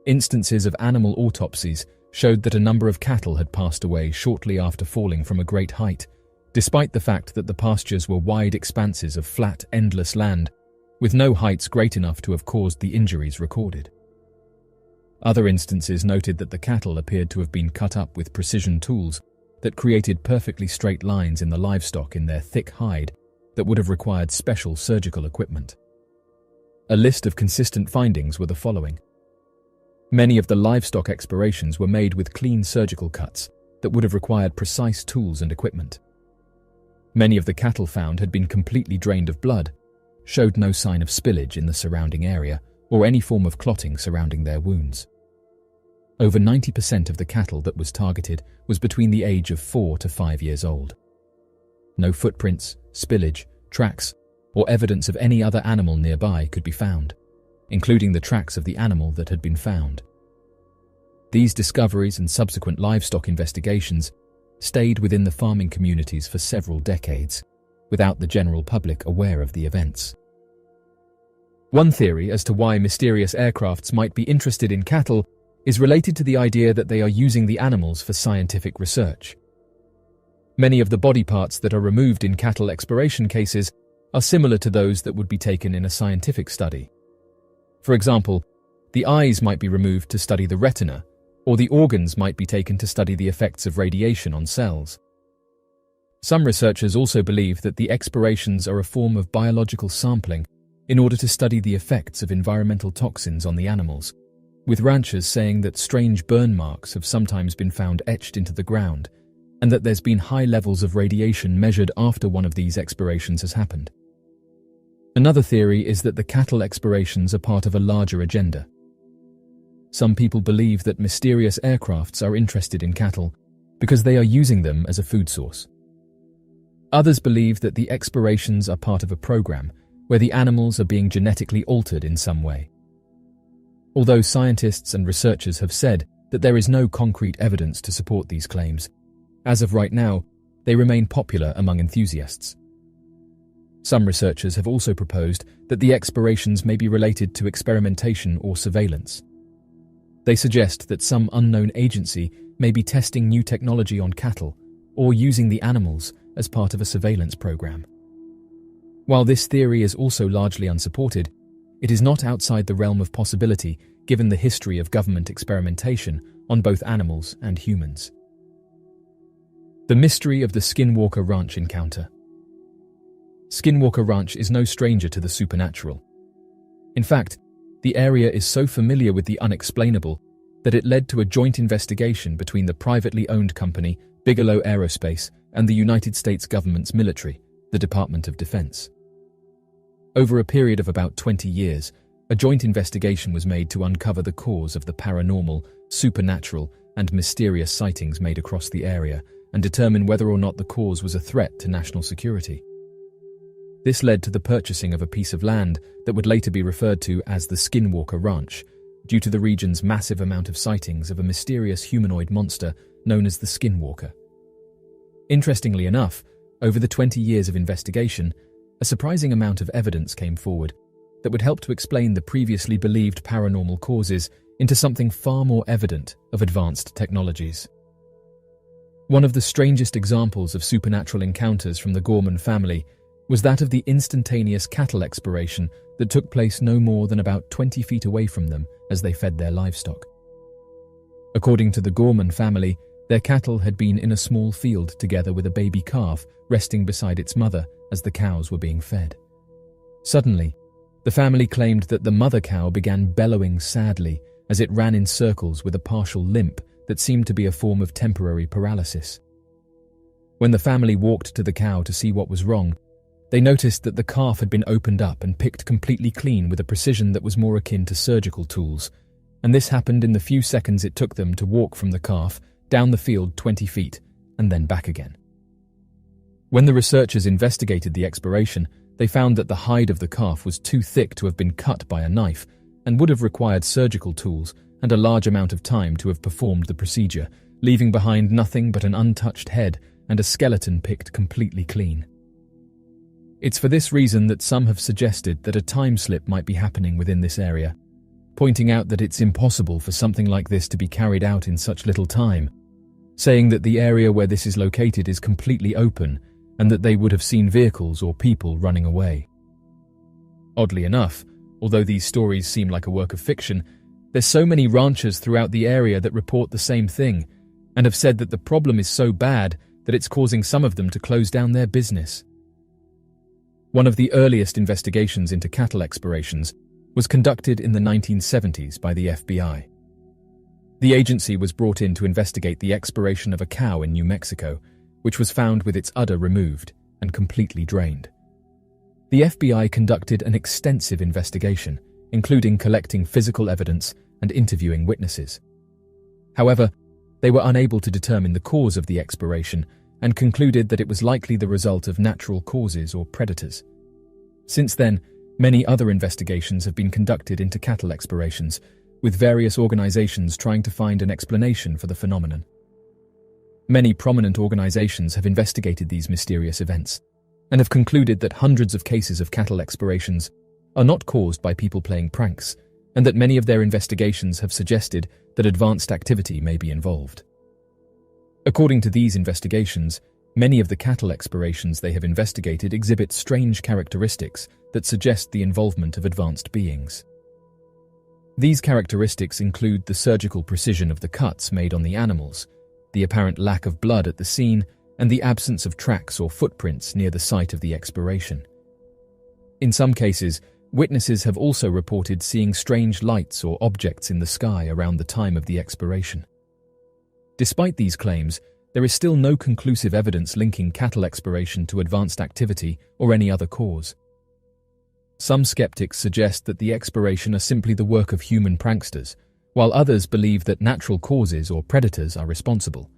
Instances of animal autopsies showed that a number of cattle had passed away shortly after falling from a great height, despite the fact that the pastures were wide expanses of flat, endless land, with no heights great enough to have caused the injuries recorded. Other instances noted that the cattle appeared to have been cut up with precision tools that created perfectly straight lines in the livestock in their thick hide that would have required special surgical equipment. A list of consistent findings were the following. Many of the livestock expirations were made with clean surgical cuts that would have required precise tools and equipment. Many of the cattle found had been completely drained of blood, showed no sign of spillage in the surrounding area or any form of clotting surrounding their wounds. Over 90% of the cattle that was targeted was between the age of 4 to 5 years old. No footprints, spillage, tracks, or evidence of any other animal nearby could be found, including the tracks of the animal that had been found. These discoveries and subsequent livestock investigations stayed within the farming communities for several decades, without the general public aware of the events. One theory as to why mysterious aircrafts might be interested in cattle is related to the idea that they are using the animals for scientific research. Many of the body parts that are removed in cattle expiration cases are similar to those that would be taken in a scientific study. For example, the eyes might be removed to study the retina, or the organs might be taken to study the effects of radiation on cells. Some researchers also believe that the expirations are a form of biological sampling in order to study the effects of environmental toxins on the animals, with ranchers saying that strange burn marks have sometimes been found etched into the ground, and that there's been high levels of radiation measured after one of these expirations has happened. Another theory is that the cattle expirations are part of a larger agenda. Some people believe that mysterious aircrafts are interested in cattle because they are using them as a food source. Others believe that the expirations are part of a program where the animals are being genetically altered in some way. Although scientists and researchers have said that there is no concrete evidence to support these claims, as of right now, they remain popular among enthusiasts. Some researchers have also proposed that the expirations may be related to experimentation or surveillance. They suggest that some unknown agency may be testing new technology on cattle or using the animals as part of a surveillance program. While this theory is also largely unsupported, it is not outside the realm of possibility given the history of government experimentation on both animals and humans. The mystery of the Skinwalker Ranch encounter. Skinwalker Ranch is no stranger to the supernatural. In fact, the area is so familiar with the unexplainable that it led to a joint investigation between the privately owned company Bigelow Aerospace and the United States government's military, the Department of Defense. Over a period of about 20 years, a joint investigation was made to uncover the cause of the paranormal, supernatural, and mysterious sightings made across the area and determine whether or not the cause was a threat to national security. This led to the purchasing of a piece of land that would later be referred to as the Skinwalker Ranch, due to the region's massive amount of sightings of a mysterious humanoid monster known as the Skinwalker. Interestingly enough, over the 20 years of investigation, a surprising amount of evidence came forward that would help to explain the previously believed paranormal causes into something far more evident of advanced technologies. One of the strangest examples of supernatural encounters from the Gorman family was that of the instantaneous cattle expiration that took place no more than about 20 feet away from them as they fed their livestock. According to the Gorman family, their cattle had been in a small field together with a baby calf resting beside its mother as the cows were being fed. Suddenly, the family claimed that the mother cow began bellowing sadly as it ran in circles with a partial limp that seemed to be a form of temporary paralysis. When the family walked to the cow to see what was wrong, they noticed that the calf had been opened up and picked completely clean with a precision that was more akin to surgical tools, and this happened in the few seconds it took them to walk from the calf down the field 20 feet and then back again. When the researchers investigated the expiration, they found that the hide of the calf was too thick to have been cut by a knife and would have required surgical tools and a large amount of time to have performed the procedure, leaving behind nothing but an untouched head and a skeleton picked completely clean. It's for this reason that some have suggested that a time slip might be happening within this area, pointing out that it's impossible for something like this to be carried out in such little time, saying that the area where this is located is completely open and that they would have seen vehicles or people running away. Oddly enough, although these stories seem like a work of fiction, there's so many ranchers throughout the area that report the same thing and have said that the problem is so bad that it's causing some of them to close down their business. One of the earliest investigations into cattle expirations was conducted in the 1970s by the FBI. The agency was brought in to investigate the expiration of a cow in New Mexico, which was found with its udder removed and completely drained. The FBI conducted an extensive investigation, including collecting physical evidence and interviewing witnesses. However, they were unable to determine the cause of the expiration and concluded that it was likely the result of natural causes or predators. Since then, many other investigations have been conducted into cattle expirations, with various organizations trying to find an explanation for the phenomenon. Many prominent organizations have investigated these mysterious events and have concluded that hundreds of cases of cattle expirations are not caused by people playing pranks, and that many of their investigations have suggested that advanced activity may be involved. According to these investigations, many of the cattle expirations they have investigated exhibit strange characteristics that suggest the involvement of advanced beings. These characteristics include the surgical precision of the cuts made on the animals, the apparent lack of blood at the scene, and the absence of tracks or footprints near the site of the expiration. In some cases, witnesses have also reported seeing strange lights or objects in the sky around the time of the expiration. Despite these claims, there is still no conclusive evidence linking cattle expiration to advanced activity or any other cause. Some skeptics suggest that the expiration are simply the work of human pranksters, while others believe that natural causes or predators are responsible.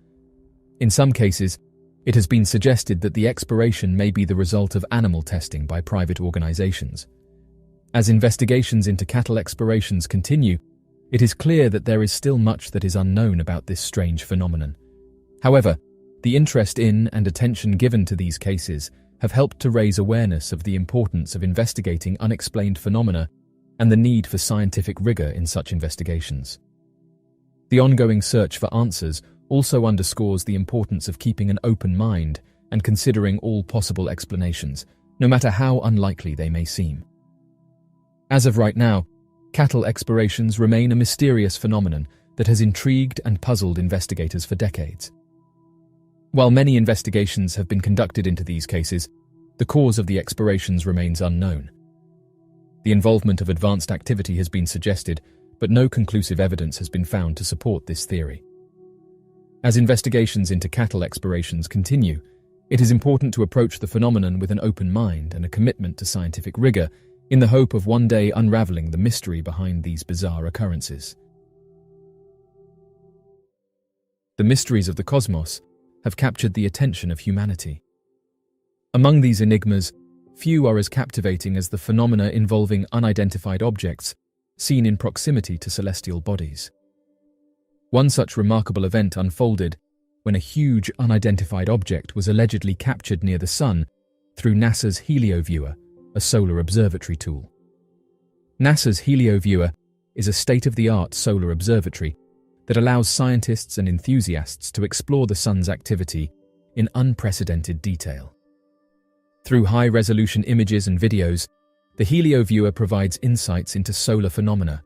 In some cases, it has been suggested that the expiration may be the result of animal testing by private organizations. As investigations into cattle expirations continue, it is clear that there is still much that is unknown about this strange phenomenon. However, the interest in and attention given to these cases have helped to raise awareness of the importance of investigating unexplained phenomena and the need for scientific rigor in such investigations. The ongoing search for answers also underscores the importance of keeping an open mind and considering all possible explanations, no matter how unlikely they may seem. As of right now, cattle expirations remain a mysterious phenomenon that has intrigued and puzzled investigators for decades. While many investigations have been conducted into these cases, the cause of the expirations remains unknown. The involvement of advanced activity has been suggested, but no conclusive evidence has been found to support this theory. As investigations into cattle expirations continue, it is important to approach the phenomenon with an open mind and a commitment to scientific rigor in the hope of one day unraveling the mystery behind these bizarre occurrences. The mysteries of the cosmos have captured the attention of humanity. Among these enigmas, few are as captivating as the phenomena involving unidentified objects seen in proximity to celestial bodies. One such remarkable event unfolded when a huge unidentified object was allegedly captured near the Sun through NASA's HelioViewer, a solar observatory tool. NASA's HelioViewer is a state-of-the-art solar observatory that allows scientists and enthusiasts to explore the Sun's activity in unprecedented detail. Through high-resolution images and videos, the HelioViewer provides insights into solar phenomena,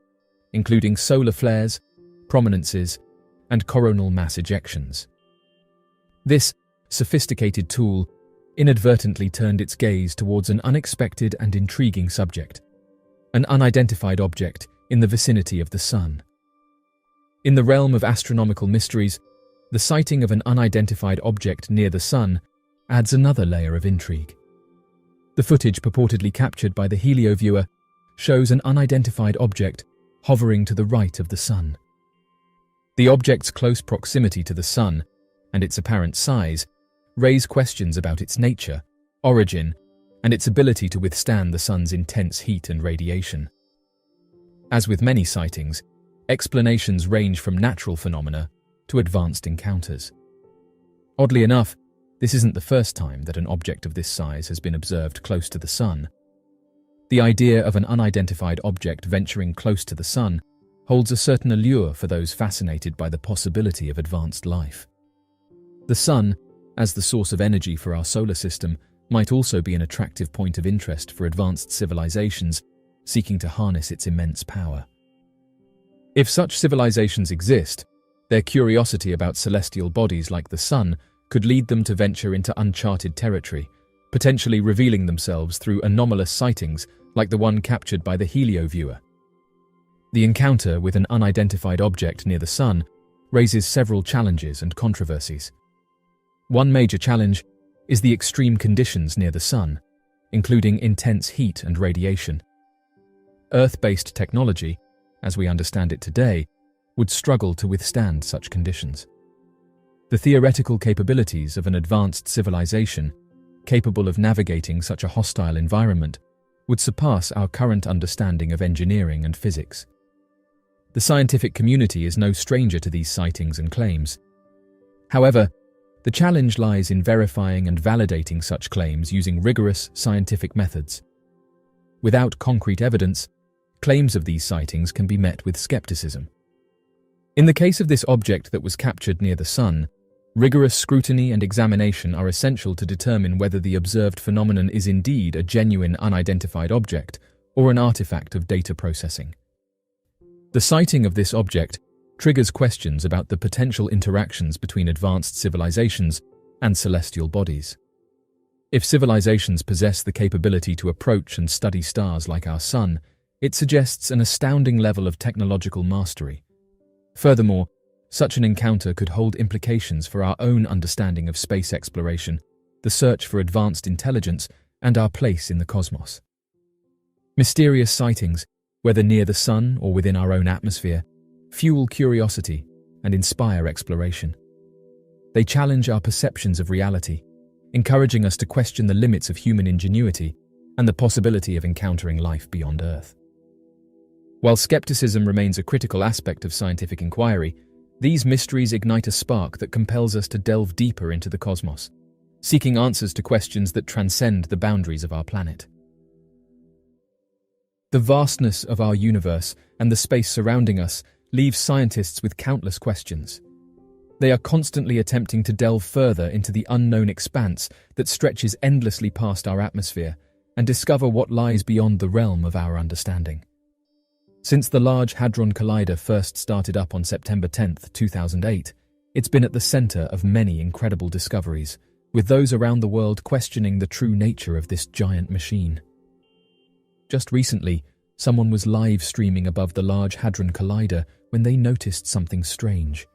including solar flares, prominences, and coronal mass ejections. This sophisticated tool inadvertently turned its gaze towards an unexpected and intriguing subject, an unidentified object in the vicinity of the Sun. In the realm of astronomical mysteries, the sighting of an unidentified object near the Sun adds another layer of intrigue. The footage purportedly captured by the HelioViewer shows an unidentified object hovering to the right of the Sun. The object's close proximity to the Sun and its apparent size raise questions about its nature, origin, and its ability to withstand the sun's intense heat and radiation. As with many sightings, explanations range from natural phenomena to advanced encounters. Oddly enough, this isn't the first time that an object of this size has been observed close to the sun. The idea of an unidentified object venturing close to the sun holds a certain allure for those fascinated by the possibility of advanced life. The sun, as the source of energy for our solar system, might also be an attractive point of interest for advanced civilizations seeking to harness its immense power. If such civilizations exist, their curiosity about celestial bodies like the sun could lead them to venture into uncharted territory, potentially revealing themselves through anomalous sightings like the one captured by the helioviewer. The encounter with an unidentified object near the sun raises several challenges and controversies. One major challenge is the extreme conditions near the sun, including intense heat and radiation. Earth-based technology, as we understand it today, would struggle to withstand such conditions. The theoretical capabilities of an advanced civilization, capable of navigating such a hostile environment, would surpass our current understanding of engineering and physics. The scientific community is no stranger to these sightings and claims. However, the challenge lies in verifying and validating such claims using rigorous scientific methods. Without concrete evidence, claims of these sightings can be met with skepticism. In the case of this object that was captured near the sun, rigorous scrutiny and examination are essential to determine whether the observed phenomenon is indeed a genuine unidentified object or an artifact of data processing. The sighting of this object triggers questions about the potential interactions between advanced civilizations and celestial bodies. If civilizations possess the capability to approach and study stars like our sun, it suggests an astounding level of technological mastery. Furthermore, such an encounter could hold implications for our own understanding of space exploration, the search for advanced intelligence, and our place in the cosmos. Mysterious sightings, whether near the sun or within our own atmosphere, fuel curiosity and inspire exploration. They challenge our perceptions of reality, encouraging us to question the limits of human ingenuity and the possibility of encountering life beyond Earth. While skepticism remains a critical aspect of scientific inquiry, these mysteries ignite a spark that compels us to delve deeper into the cosmos, seeking answers to questions that transcend the boundaries of our planet. The vastness of our universe and the space surrounding us leaves scientists with countless questions. They are constantly attempting to delve further into the unknown expanse that stretches endlessly past our atmosphere and discover what lies beyond the realm of our understanding. Since the Large Hadron Collider first started up on September 10, 2008, it's been at the center of many incredible discoveries, with those around the world questioning the true nature of this giant machine. Just recently, someone was live streaming above the Large Hadron Collider when they noticed something strange.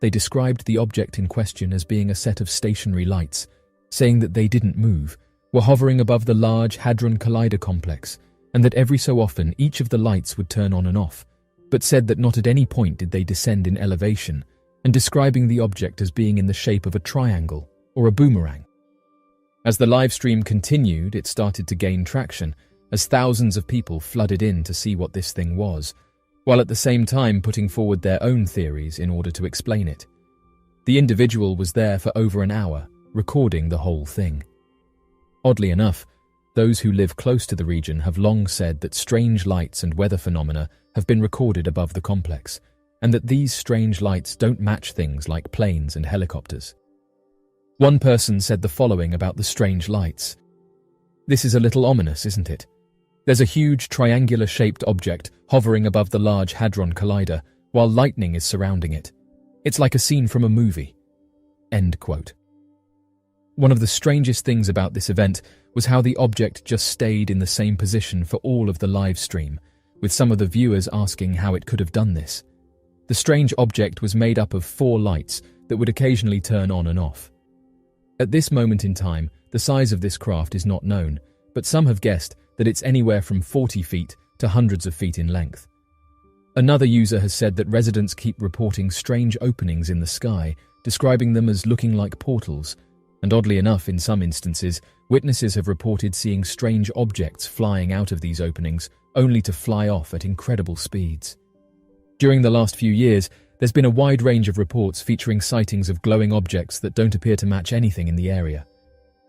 They described the object in question as being a set of stationary lights, saying that they didn't move, were hovering above the Large Hadron Collider complex, and that every so often each of the lights would turn on and off, but said that not at any point did they descend in elevation, and describing the object as being in the shape of a triangle or a boomerang. As the live stream continued, it started to gain traction, as thousands of people flooded in to see what this thing was, while at the same time putting forward their own theories in order to explain it. The individual was there for over an hour, recording the whole thing. Oddly enough, those who live close to the region have long said that strange lights and weather phenomena have been recorded above the complex, and that these strange lights don't match things like planes and helicopters. One person said the following about the strange lights. "This is a little ominous, isn't it? There's a huge triangular-shaped object hovering above the Large Hadron Collider, while lightning is surrounding it. It's like a scene from a movie." End quote. One of the strangest things about this event was how the object just stayed in the same position for all of the live stream, with some of the viewers asking how it could have done this. The strange object was made up of 4 lights that would occasionally turn on and off. At this moment in time, the size of this craft is not known, but some have guessed that it's anywhere from 40 feet to hundreds of feet in length. Another user has said that residents keep reporting strange openings in the sky, describing them as looking like portals, And oddly enough, in some instances, witnesses have reported seeing strange objects flying out of these openings, only to fly off at incredible speeds. During the last few years, there's been a wide range of reports featuring sightings of glowing objects that don't appear to match anything in the area.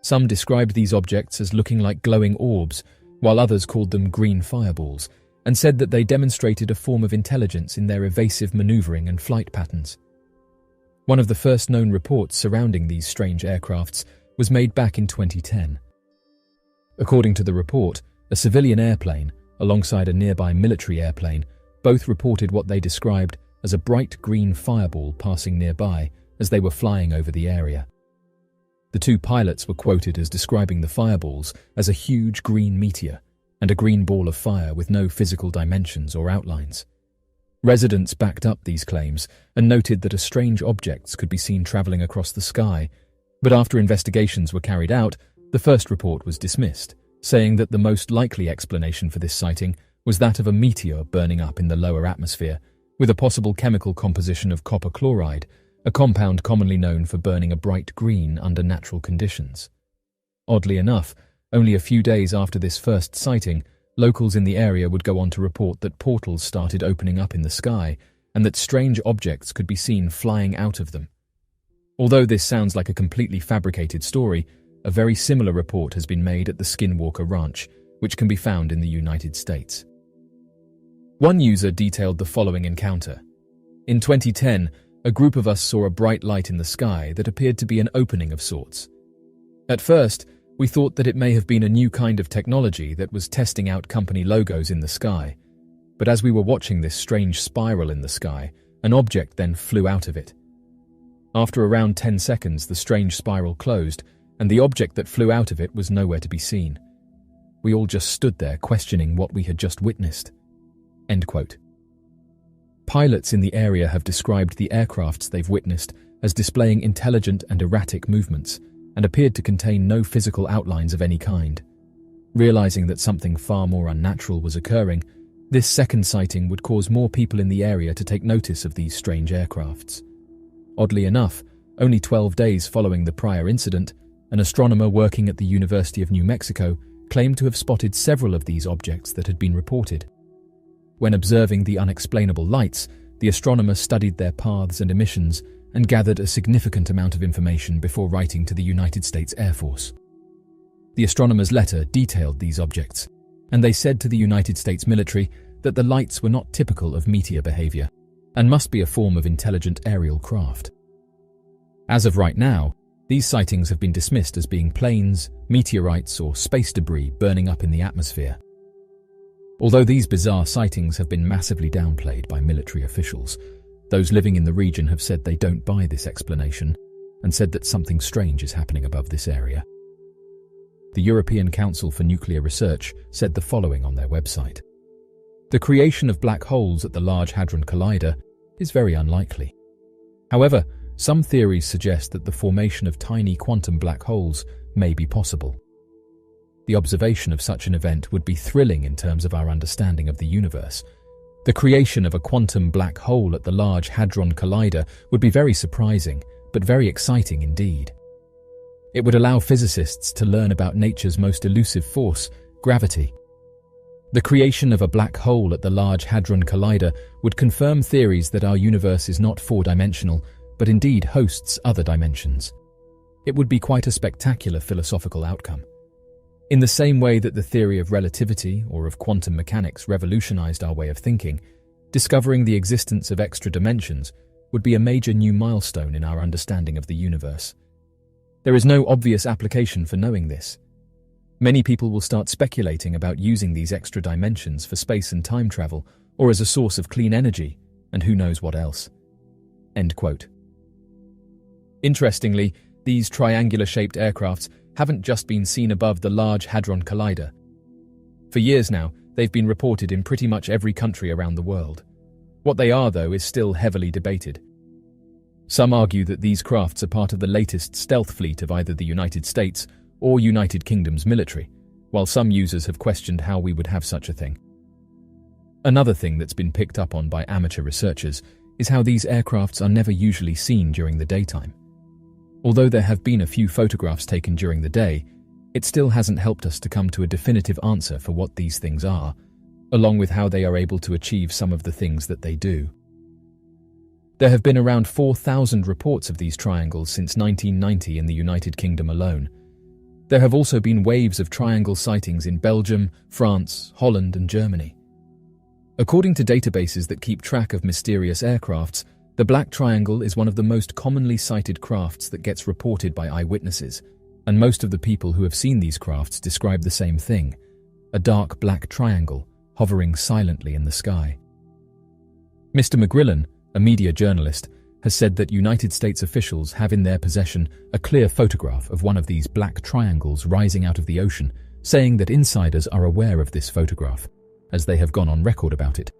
Some described these objects as looking like glowing orbs, while others called them green fireballs, and said that they demonstrated a form of intelligence in their evasive maneuvering and flight patterns. One of the first known reports surrounding these strange aircrafts was made back in 2010. According to the report, a civilian airplane, alongside a nearby military airplane, both reported what they described as a bright green fireball passing nearby as they were flying over the area. The two pilots were quoted as describing the fireballs as a huge green meteor and a green ball of fire with no physical dimensions or outlines. Residents backed up these claims and noted that strange objects could be seen travelling across the sky, but after investigations were carried out, the first report was dismissed, saying that the most likely explanation for this sighting was that of a meteor burning up in the lower atmosphere, with a possible chemical composition of copper chloride, a compound commonly known for burning a bright green under natural conditions. Oddly enough, only a few days after this first sighting, locals in the area would go on to report that portals started opening up in the sky and that strange objects could be seen flying out of them. Although this sounds like a completely fabricated story, a very similar report has been made at the Skinwalker Ranch, which can be found in the United States. One user detailed the following encounter. In 2010, a group of us saw a bright light in the sky that appeared to be an opening of sorts. At first, we thought that it may have been a new kind of technology that was testing out company logos in the sky, but as we were watching this strange spiral in the sky, an object then flew out of it. After around 10 seconds, the strange spiral closed, and the object that flew out of it was nowhere to be seen. We all just stood there questioning what we had just witnessed. End quote. Pilots in the area have described the aircrafts they've witnessed as displaying intelligent and erratic movements, and appeared to contain no physical outlines of any kind. Realizing that something far more unnatural was occurring, this second sighting would cause more people in the area to take notice of these strange aircrafts. Oddly enough, only 12 days following the prior incident, an astronomer working at the University of New Mexico claimed to have spotted several of these objects that had been reported. When observing the unexplainable lights, the astronomer studied their paths and emissions and gathered a significant amount of information before writing to the United States Air Force. The astronomer's letter detailed these objects, and they said to the United States military that the lights were not typical of meteor behavior and must be a form of intelligent aerial craft. As of right now, these sightings have been dismissed as being planes, meteorites, or space debris burning up in the atmosphere. Although these bizarre sightings have been massively downplayed by military officials, those living in the region have said they don't buy this explanation and said that something strange is happening above this area. The European Council for Nuclear Research said the following on their website. The creation of black holes at the Large Hadron Collider is very unlikely. However, some theories suggest that the formation of tiny quantum black holes may be possible. The observation of such an event would be thrilling in terms of our understanding of the universe. The creation of a quantum black hole at the Large Hadron Collider would be very surprising, but very exciting indeed. It would allow physicists to learn about nature's most elusive force, gravity. The creation of a black hole at the Large Hadron Collider would confirm theories that our universe is not four-dimensional, but indeed hosts other dimensions. It would be quite a spectacular philosophical outcome. In the same way that the theory of relativity or of quantum mechanics revolutionized our way of thinking, discovering the existence of extra dimensions would be a major new milestone in our understanding of the universe. There is no obvious application for knowing this. Many people will start speculating about using these extra dimensions for space and time travel, or as a source of clean energy, and who knows what else. End quote. Interestingly, these triangular-shaped aircrafts haven't just been seen above the Large Hadron Collider. For years now, they've been reported in pretty much every country around the world. What they are, though, is still heavily debated. Some argue that these crafts are part of the latest stealth fleet of either the United States or United Kingdom's military, while some users have questioned how we would have such a thing. Another thing that's been picked up on by amateur researchers is how these aircrafts are never usually seen during the daytime. Although there have been a few photographs taken during the day, it still hasn't helped us to come to a definitive answer for what these things are, along with how they are able to achieve some of the things that they do. There have been around 4,000 reports of these triangles since 1990 in the United Kingdom alone. There have also been waves of triangle sightings in Belgium, France, Holland, and Germany. According to databases that keep track of mysterious aircrafts, the Black Triangle is one of the most commonly sighted crafts that gets reported by eyewitnesses, and most of the people who have seen these crafts describe the same thing: a dark black triangle hovering silently in the sky. Mr. McGrillen, a media journalist, has said that United States officials have in their possession a clear photograph of one of these black triangles rising out of the ocean, saying that insiders are aware of this photograph, as they have gone on record about it,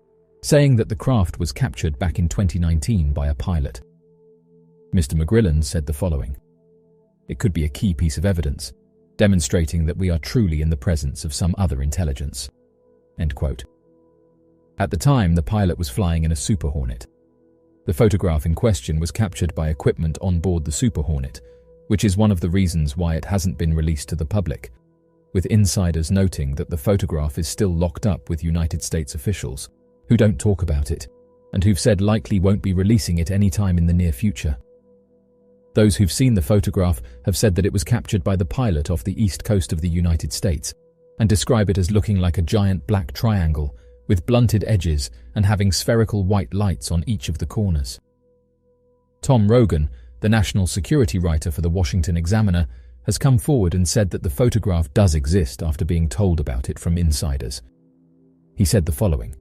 saying that the craft was captured back in 2019 by a pilot. Mr. McGrillen said the following: "It could be a key piece of evidence, demonstrating that we are truly in the presence of some other intelligence." End quote. At the time, the pilot was flying in a Super Hornet. The photograph in question was captured by equipment on board the Super Hornet, which is one of the reasons why it hasn't been released to the public, with insiders noting that the photograph is still locked up with United States officials, who don't talk about it, and who've said likely won't be releasing it anytime in the near future. Those who've seen the photograph have said that it was captured by the pilot off the east coast of the United States, and describe it as looking like a giant black triangle with blunted edges and having spherical white lights on each of the corners. Tom Rogan, the national security writer for the Washington Examiner, has come forward and said that the photograph does exist after being told about it from insiders. He said the following: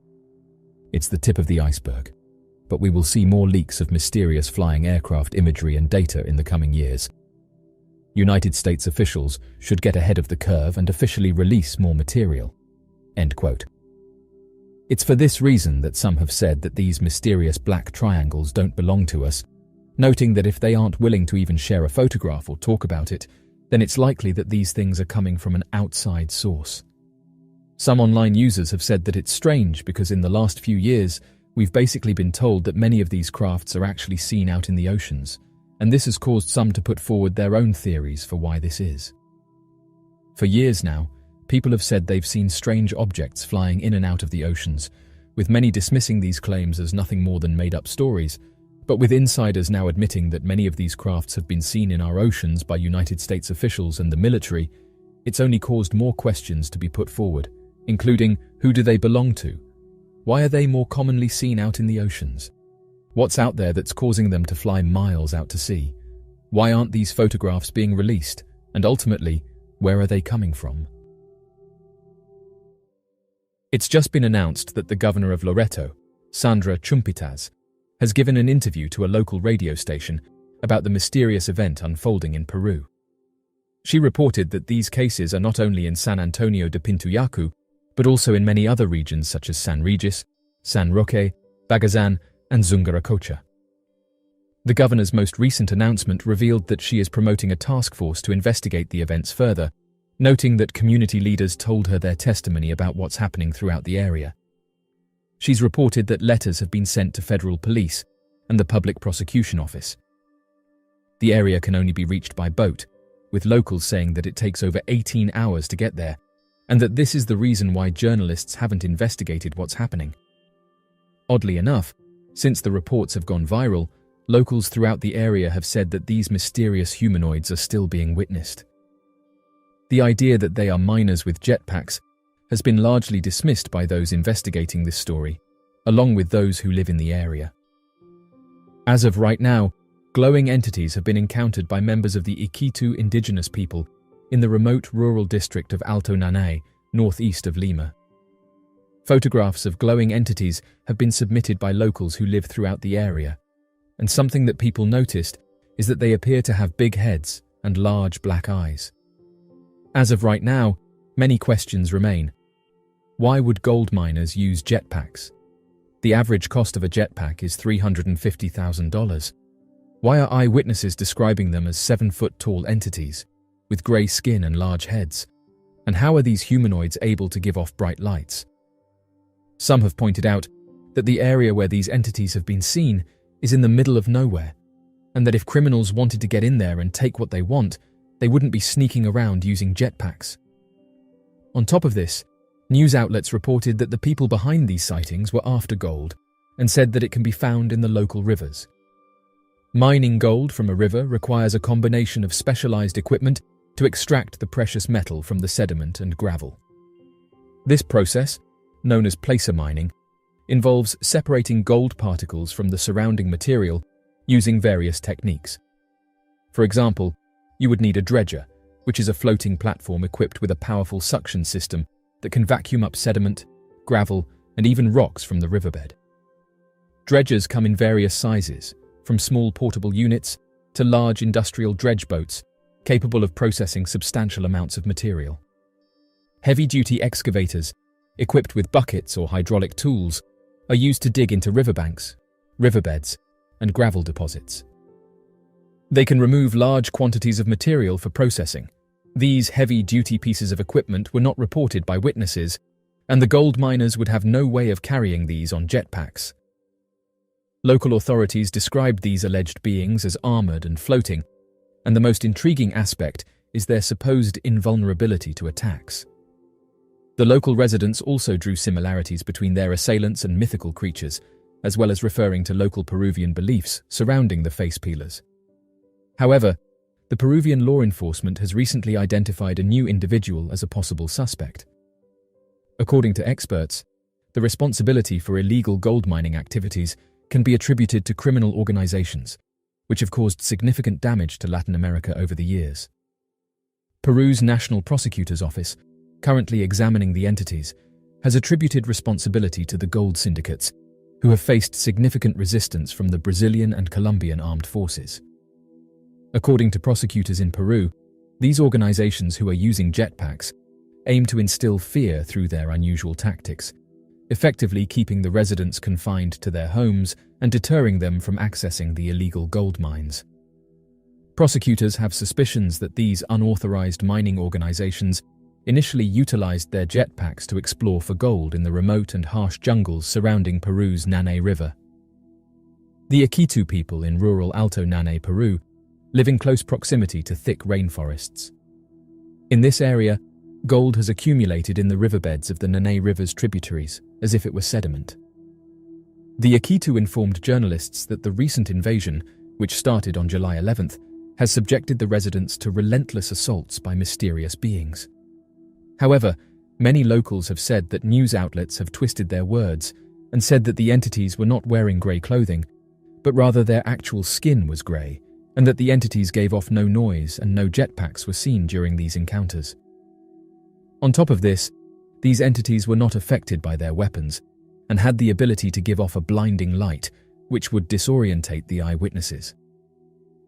"It's the tip of the iceberg, but we will see more leaks of mysterious flying aircraft imagery and data in the coming years. United States officials should get ahead of the curve and officially release more material." End quote. It's for this reason that some have said that these mysterious black triangles don't belong to us, noting that if they aren't willing to even share a photograph or talk about it, then it's likely that these things are coming from an outside source. Some online users have said that it's strange because in the last few years, we've basically been told that many of these crafts are actually seen out in the oceans, and this has caused some to put forward their own theories for why this is. For years now, people have said they've seen strange objects flying in and out of the oceans, with many dismissing these claims as nothing more than made-up stories, but with insiders now admitting that many of these crafts have been seen in our oceans by United States officials and the military, it's only caused more questions to be put forward, including who do they belong to? Why are they more commonly seen out in the oceans? What's out there that's causing them to fly miles out to sea? Why aren't these photographs being released? And ultimately, where are they coming from? It's just been announced that the governor of Loreto, Sandra Chumpitas, has given an interview to a local radio station about the mysterious event unfolding in Peru. She reported that these cases are not only in San Antonio de Pintuyacu, but also in many other regions such as San Regis, San Roque, Bagazan, and Zungaracocha. The governor's most recent announcement revealed that she is promoting a task force to investigate the events further, noting that community leaders told her their testimony about what's happening throughout the area. She's reported that letters have been sent to federal police and the public prosecution office. The area can only be reached by boat, with locals saying that it takes over 18 hours to get there, and that this is the reason why journalists haven't investigated what's happening. Oddly enough, since the reports have gone viral, locals throughout the area have said that these mysterious humanoids are still being witnessed. The idea that they are miners with jetpacks has been largely dismissed by those investigating this story, along with those who live in the area. As of right now, glowing entities have been encountered by members of the Iquitu indigenous people in the remote rural district of Alto Nanay, northeast of Lima. Photographs of glowing entities have been submitted by locals who live throughout the area, and something that people noticed is that they appear to have big heads and large black eyes. As of right now, many questions remain. Why would gold miners use jetpacks? The average cost of a jetpack is $350,000. Why are eyewitnesses describing them as 7-foot-tall entities, with grey skin and large heads? And how are these humanoids able to give off bright lights? Some have pointed out that the area where these entities have been seen is in the middle of nowhere, and that if criminals wanted to get in there and take what they want, they wouldn't be sneaking around using jetpacks. On top of this, news outlets reported that the people behind these sightings were after gold and said that it can be found in the local rivers. Mining gold from a river requires a combination of specialized equipment to extract the precious metal from the sediment and gravel. This process, known as placer mining, involves separating gold particles from the surrounding material using various techniques. For example, you would need a dredger, which is a floating platform equipped with a powerful suction system that can vacuum up sediment, gravel, and even rocks from the riverbed. Dredgers come in various sizes, from small portable units to large industrial dredge boats capable of processing substantial amounts of material. Heavy-duty excavators, equipped with buckets or hydraulic tools, are used to dig into riverbanks, riverbeds, and gravel deposits. They can remove large quantities of material for processing. These heavy-duty pieces of equipment were not reported by witnesses, and the gold miners would have no way of carrying these on jetpacks. Local authorities described these alleged beings as armored and floating, and the most intriguing aspect is their supposed invulnerability to attacks. The local residents also drew similarities between their assailants and mythical creatures, as well as referring to local Peruvian beliefs surrounding the face peelers. However, the Peruvian law enforcement has recently identified a new individual as a possible suspect. According to experts, the responsibility for illegal gold mining activities can be attributed to criminal organizations, which have caused significant damage to Latin America over the years. Peru's National Prosecutor's Office, currently examining the entities, has attributed responsibility to the gold syndicates, who have faced significant resistance from the Brazilian and Colombian armed forces. According to prosecutors in Peru, these organizations who are using jetpacks aim to instill fear through their unusual tactics, effectively keeping the residents confined to their homes and deterring them from accessing the illegal gold mines. Prosecutors have suspicions that these unauthorized mining organizations initially utilized their jetpacks to explore for gold in the remote and harsh jungles surrounding Peru's Nanay River. The Iquitu people in rural Alto Nanay, Peru, live in close proximity to thick rainforests. In this area, gold has accumulated in the riverbeds of the Nanay River's tributaries, as if it were sediment. The Iquitu informed journalists that the recent invasion, which started on July 11th, has subjected the residents to relentless assaults by mysterious beings. However, many locals have said that news outlets have twisted their words and said that the entities were not wearing grey clothing, but rather their actual skin was grey, and that the entities gave off no noise and no jetpacks were seen during these encounters. On top of this, these entities were not affected by their weapons and had the ability to give off a blinding light, which would disorientate the eyewitnesses.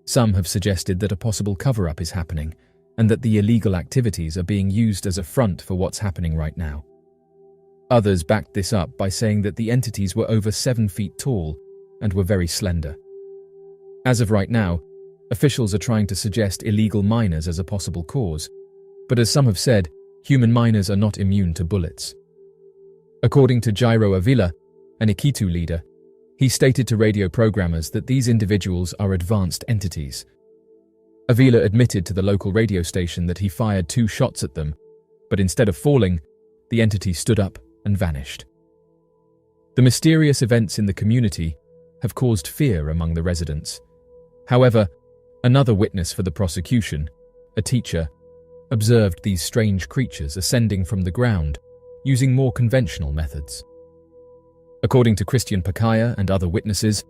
Some have suggested that a possible cover-up is happening and that the illegal activities are being used as a front for what's happening right now. Others backed this up by saying that the entities were over 7 feet tall and were very slender. As of right now, officials are trying to suggest illegal miners as a possible cause, but as some have said, human miners are not immune to bullets. According to Jairo Avila, an Iquitu leader, he stated to radio programmers that these individuals are advanced entities. Avila admitted to the local radio station that he fired 2 shots at them, but instead of falling, the entity stood up and vanished. The mysterious events in the community have caused fear among the residents. However, another witness for the prosecution, a teacher, observed these strange creatures ascending from the ground using more conventional methods. According to Christian Pacaya and other witnesses,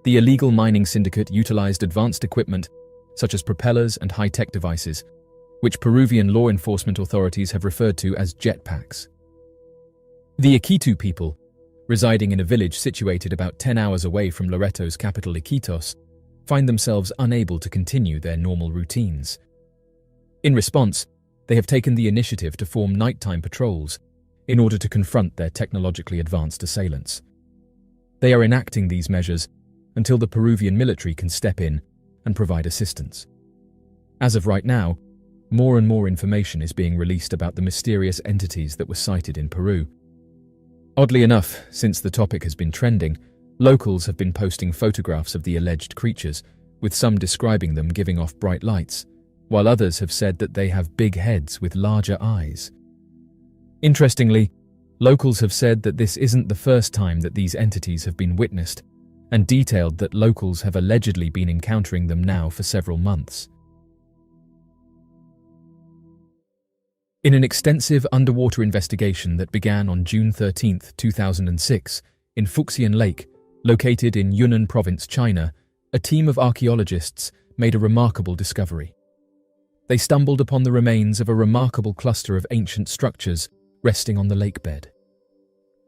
the illegal mining syndicate utilized advanced equipment such as propellers and high-tech devices, which Peruvian law enforcement authorities have referred to as jetpacks. The Iquitu people, residing in a village situated about 10 hours away from Loreto's capital Iquitos, find themselves unable to continue their normal routines. In response, they have taken the initiative to form nighttime patrols in order to confront their technologically advanced assailants. They are enacting these measures until the Peruvian military can step in and provide assistance. As of right now, more and more information is being released about the mysterious entities that were sighted in Peru. Oddly enough, since the topic has been trending, locals have been posting photographs of the alleged creatures, with some describing them giving off bright lights, while others have said that they have big heads with larger eyes. Interestingly, locals have said that this isn't the first time that these entities have been witnessed, and detailed that locals have allegedly been encountering them now for several months. In an extensive underwater investigation that began on June 13, 2006, in Fuxian Lake, located in Yunnan Province, China, a team of archaeologists made a remarkable discovery. They stumbled upon the remains of a remarkable cluster of ancient structures resting on the lake bed.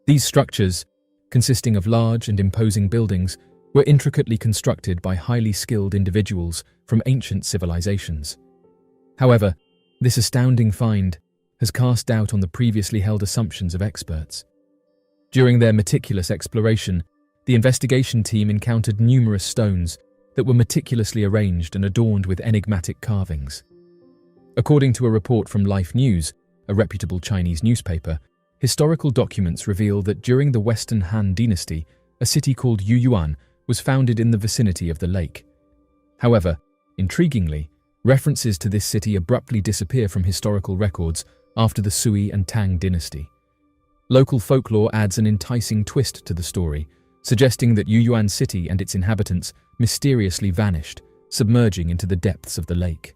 These structures, consisting of large and imposing buildings, were intricately constructed by highly skilled individuals from ancient civilizations. However, this astounding find has cast doubt on the previously held assumptions of experts. During their meticulous exploration, the investigation team encountered numerous stones that were meticulously arranged and adorned with enigmatic carvings. According to a report from Life News, a reputable Chinese newspaper, historical documents reveal that during the Western Han Dynasty, a city called Yuyuan was founded in the vicinity of the lake. However, intriguingly, references to this city abruptly disappear from historical records after the Sui and Tang dynasty. Local folklore adds an enticing twist to the story, suggesting that Yuyuan City and its inhabitants mysteriously vanished, submerging into the depths of the lake.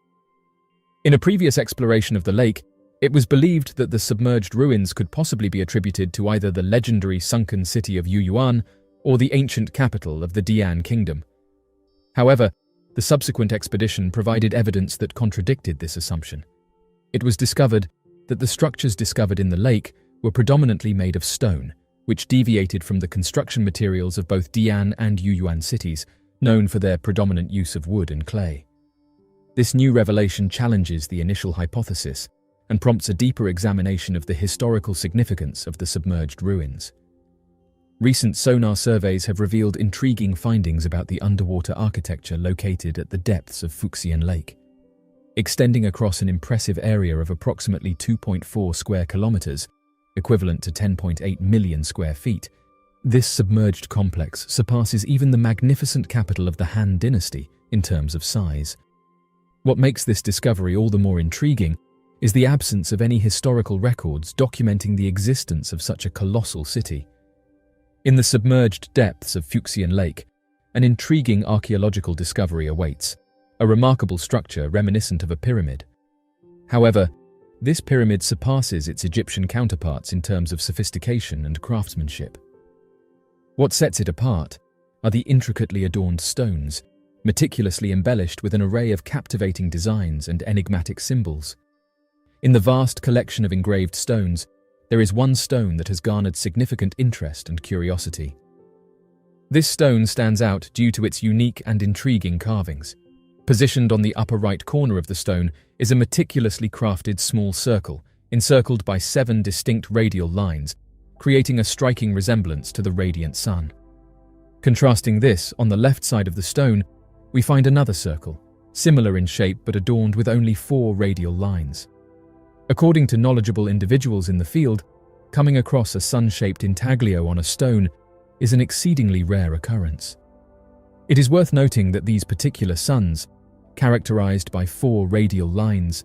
In a previous exploration of the lake, it was believed that the submerged ruins could possibly be attributed to either the legendary sunken city of Yuyuan or the ancient capital of the Dian Kingdom. However, the subsequent expedition provided evidence that contradicted this assumption. It was discovered that the structures discovered in the lake were predominantly made of stone, which deviated from the construction materials of both Dian and Yuyuan cities, known for their predominant use of wood and clay. This new revelation challenges the initial hypothesis and prompts a deeper examination of the historical significance of the submerged ruins. Recent sonar surveys have revealed intriguing findings about the underwater architecture located at the depths of Fuxian Lake. Extending across an impressive area of approximately 2.4 square kilometers, equivalent to 10.8 million square feet, this submerged complex surpasses even the magnificent capital of the Han Dynasty in terms of size. What makes this discovery all the more intriguing is the absence of any historical records documenting the existence of such a colossal city. In the submerged depths of Fuxian Lake, an intriguing archaeological discovery awaits, a remarkable structure reminiscent of a pyramid. However, this pyramid surpasses its Egyptian counterparts in terms of sophistication and craftsmanship. What sets it apart are the intricately adorned stones, meticulously embellished with an array of captivating designs and enigmatic symbols. In the vast collection of engraved stones, there is one stone that has garnered significant interest and curiosity. This stone stands out due to its unique and intriguing carvings. Positioned on the upper right corner of the stone is a meticulously crafted small circle, encircled by 7 distinct radial lines, creating a striking resemblance to the radiant sun. Contrasting this, on the left side of the stone, we find another circle, similar in shape but adorned with only 4 radial lines. According to knowledgeable individuals in the field, coming across a sun-shaped intaglio on a stone is an exceedingly rare occurrence. It is worth noting that these particular suns, characterized by 4 radial lines,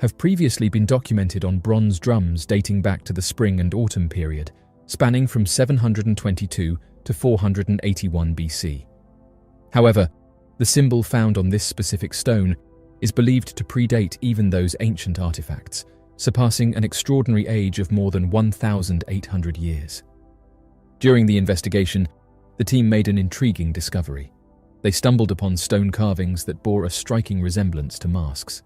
have previously been documented on bronze drums dating back to the spring and autumn period, spanning from 722 to 481 BC. However, the symbol found on this specific stone is believed to predate even those ancient artifacts, surpassing an extraordinary age of more than 1,800 years. During the investigation, the team made an intriguing discovery. They stumbled upon stone carvings that bore a striking resemblance to masks.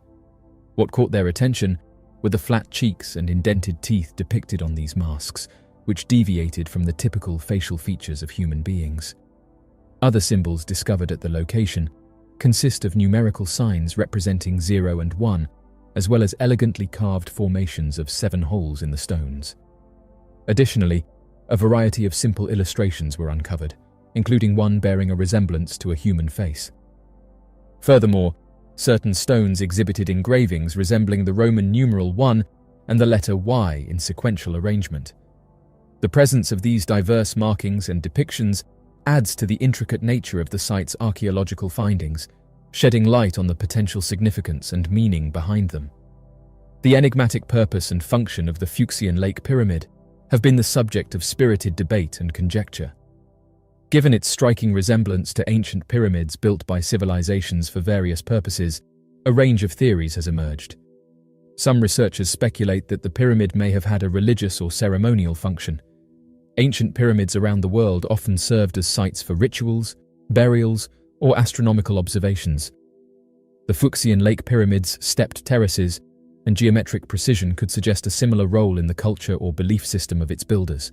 What caught their attention were the flat cheeks and indented teeth depicted on these masks, which deviated from the typical facial features of human beings. Other symbols discovered at the location consist of numerical signs representing 0 and 1, as well as elegantly carved formations of 7 holes in the stones. Additionally, a variety of simple illustrations were uncovered, including one bearing a resemblance to a human face. Furthermore, certain stones exhibited engravings resembling the Roman numeral 1 and the letter Y in sequential arrangement. The presence of these diverse markings and depictions adds to the intricate nature of the site's archaeological findings shedding light on the potential significance and meaning behind them. The enigmatic purpose and function of the Fuxian Lake Pyramid have been the subject of spirited debate and conjecture. Given its striking resemblance to ancient pyramids built by civilizations for various purposes, a range of theories has emerged. Some researchers speculate that the pyramid may have had a religious or ceremonial function. Ancient pyramids around the world often served as sites for rituals, burials, or astronomical observations. The Fuxian Lake Pyramid's stepped terraces and geometric precision could suggest a similar role in the culture or belief system of its builders.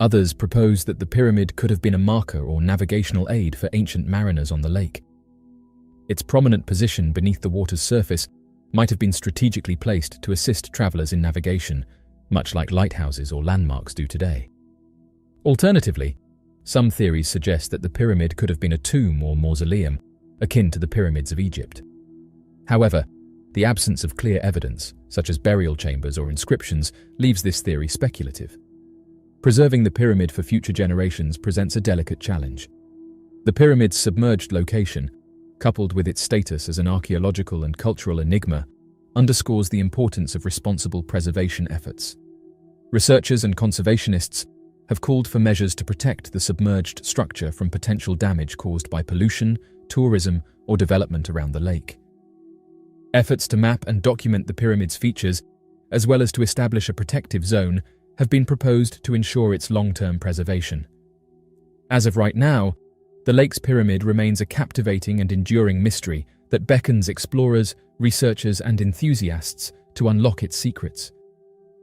Others propose that the pyramid could have been a marker or navigational aid for ancient mariners on the lake. Its prominent position beneath the water's surface might have been strategically placed to assist travelers in navigation, much like lighthouses or landmarks do today. Alternatively, some theories suggest that the pyramid could have been a tomb or mausoleum, akin to the pyramids of Egypt. However, the absence of clear evidence, such as burial chambers or inscriptions, leaves this theory speculative. Preserving the pyramid for future generations presents a delicate challenge. The pyramid's submerged location, coupled with its status as an archaeological and cultural enigma, underscores the importance of responsible preservation efforts. Researchers and conservationists have called for measures to protect the submerged structure from potential damage caused by pollution, tourism, or development around the lake. Efforts to map and document the pyramid's features, as well as to establish a protective zone, have been proposed to ensure its long-term preservation. As of right now, the lake's pyramid remains a captivating and enduring mystery that beckons explorers, researchers, and enthusiasts to unlock its secrets.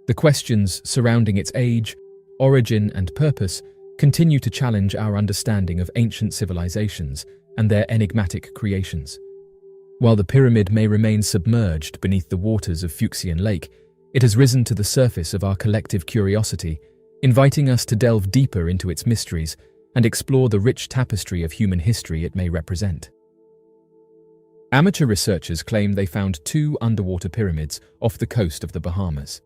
The questions surrounding its age, origin, and purpose continue to challenge our understanding of ancient civilizations and their enigmatic creations. While the pyramid may remain submerged beneath the waters of Fuxian Lake, it has risen to the surface of our collective curiosity, inviting us to delve deeper into its mysteries and explore the rich tapestry of human history it may represent. Amateur researchers claim they found 2 underwater pyramids off the coast of the Bahamas.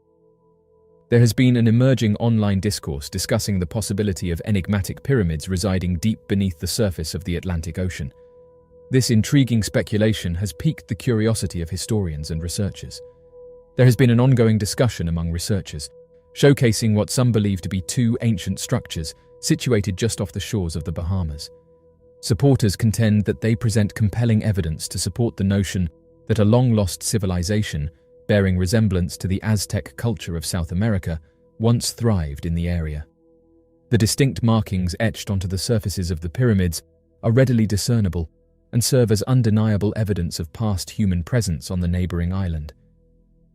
There has been an emerging online discourse discussing the possibility of enigmatic pyramids residing deep beneath the surface of the Atlantic Ocean. This intriguing speculation has piqued the curiosity of historians and researchers. There has been an ongoing discussion among researchers, showcasing what some believe to be 2 ancient structures situated just off the shores of the Bahamas. Supporters contend that they present compelling evidence to support the notion that a long-lost civilization, bearing resemblance to the Aztec culture of South America, once thrived in the area. The distinct markings etched onto the surfaces of the pyramids are readily discernible and serve as undeniable evidence of past human presence on the neighboring island.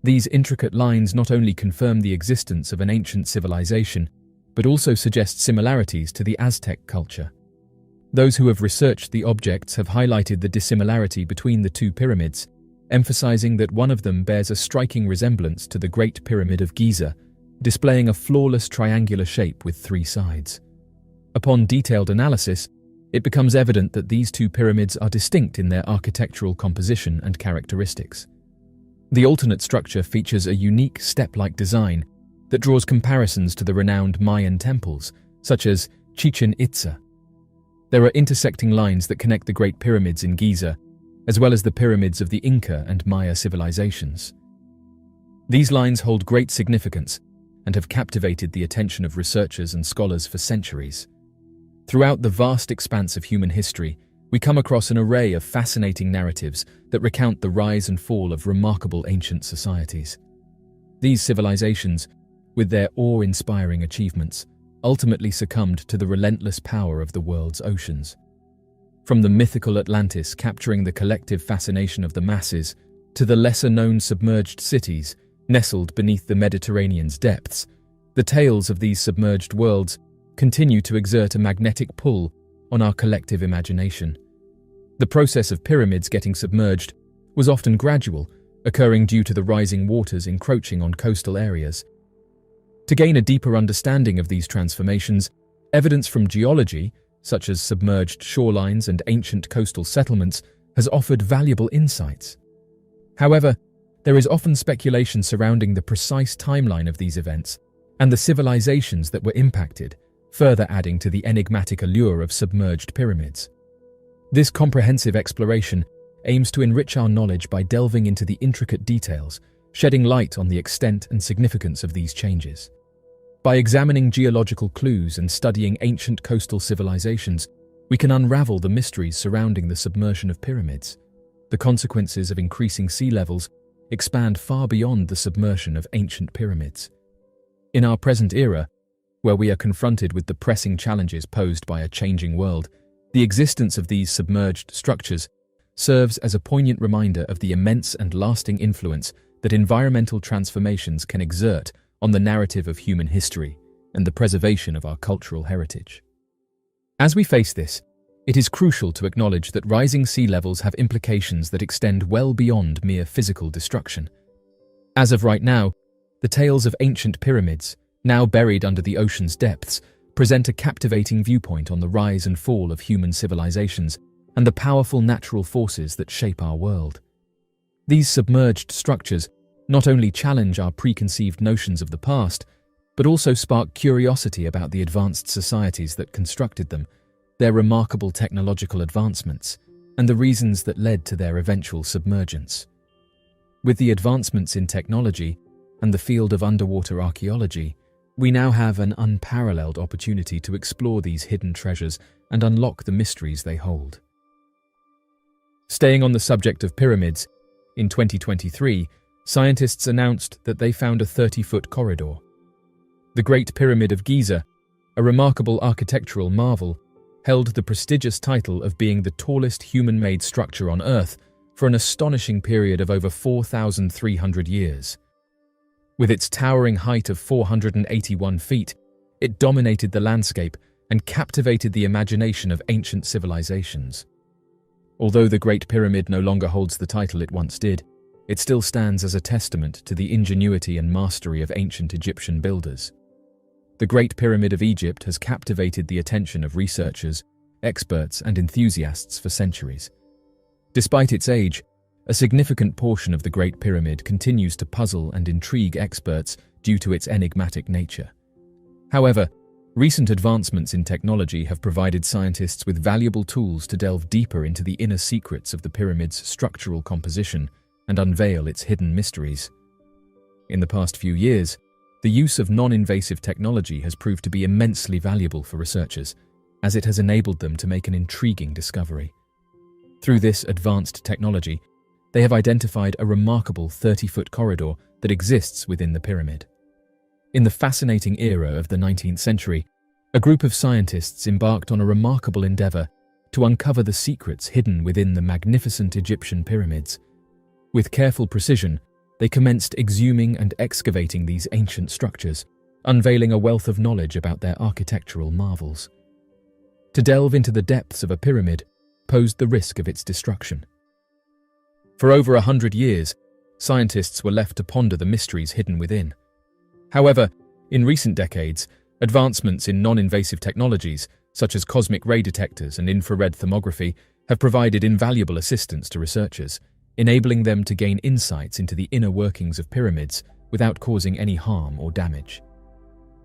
These intricate lines not only confirm the existence of an ancient civilization, but also suggest similarities to the Aztec culture. Those who have researched the objects have highlighted the dissimilarity between the 2 pyramids, emphasizing that one of them bears a striking resemblance to the Great Pyramid of Giza, displaying a flawless triangular shape with 3 sides. Upon detailed analysis, it becomes evident that these 2 pyramids are distinct in their architectural composition and characteristics. The alternate structure features a unique step-like design that draws comparisons to the renowned Mayan temples, such as Chichen Itza. There are intersecting lines that connect the Great Pyramids in Giza, as well as the pyramids of the Inca and Maya civilizations. These lines hold great significance and have captivated the attention of researchers and scholars for centuries. Throughout the vast expanse of human history, we come across an array of fascinating narratives that recount the rise and fall of remarkable ancient societies. These civilizations, with their awe-inspiring achievements, ultimately succumbed to the relentless power of the world's oceans. From the mythical Atlantis capturing the collective fascination of the masses, to the lesser-known submerged cities nestled beneath the Mediterranean's depths, the tales of these submerged worlds continue to exert a magnetic pull on our collective imagination. The process of pyramids getting submerged was often gradual, occurring due to the rising waters encroaching on coastal areas. To gain a deeper understanding of these transformations, evidence from geology, such as submerged shorelines and ancient coastal settlements, has offered valuable insights. However, there is often speculation surrounding the precise timeline of these events and the civilizations that were impacted, further adding to the enigmatic allure of submerged pyramids. This comprehensive exploration aims to enrich our knowledge by delving into the intricate details, shedding light on the extent and significance of these changes. By examining geological clues and studying ancient coastal civilizations, we can unravel the mysteries surrounding the submersion of pyramids. The consequences of increasing sea levels expand far beyond the submersion of ancient pyramids. In our present era, where we are confronted with the pressing challenges posed by a changing world, the existence of these submerged structures serves as a poignant reminder of the immense and lasting influence that environmental transformations can exert on the narrative of human history and the preservation of our cultural heritage. As we face this, it is crucial to acknowledge that rising sea levels have implications that extend well beyond mere physical destruction. As of right now, the tales of ancient pyramids, now buried under the ocean's depths, present a captivating viewpoint on the rise and fall of human civilizations and the powerful natural forces that shape our world. These submerged structures not only challenge our preconceived notions of the past, but also spark curiosity about the advanced societies that constructed them, their remarkable technological advancements, and the reasons that led to their eventual submergence. With the advancements in technology and the field of underwater archaeology, we now have an unparalleled opportunity to explore these hidden treasures and unlock the mysteries they hold. Staying on the subject of pyramids, in 2023, scientists announced that they found a 30-foot corridor. The Great Pyramid of Giza, a remarkable architectural marvel, held the prestigious title of being the tallest human-made structure on Earth for an astonishing period of over 4,300 years. With its towering height of 481 feet, it dominated the landscape and captivated the imagination of ancient civilizations. Although the Great Pyramid no longer holds the title it once did, it still stands as a testament to the ingenuity and mastery of ancient Egyptian builders. The Great Pyramid of Egypt has captivated the attention of researchers, experts, and enthusiasts for centuries. Despite its age, a significant portion of the Great Pyramid continues to puzzle and intrigue experts due to its enigmatic nature. However, recent advancements in technology have provided scientists with valuable tools to delve deeper into the inner secrets of the pyramid's structural composition and unveil its hidden mysteries. In the past few years, the use of non-invasive technology has proved to be immensely valuable for researchers, as it has enabled them to make an intriguing discovery. Through this advanced technology, they have identified a remarkable 30-foot corridor that exists within the pyramid. In the fascinating era of the 19th century, a group of scientists embarked on a remarkable endeavor to uncover the secrets hidden within the magnificent Egyptian pyramids. With careful precision, they commenced exhuming and excavating these ancient structures, unveiling a wealth of knowledge about their architectural marvels. To delve into the depths of a pyramid posed the risk of its destruction. For over 100 years, scientists were left to ponder the mysteries hidden within. However, in recent decades, advancements in non-invasive technologies, such as cosmic ray detectors and infrared thermography, have provided invaluable assistance to researchers, enabling them to gain insights into the inner workings of pyramids without causing any harm or damage.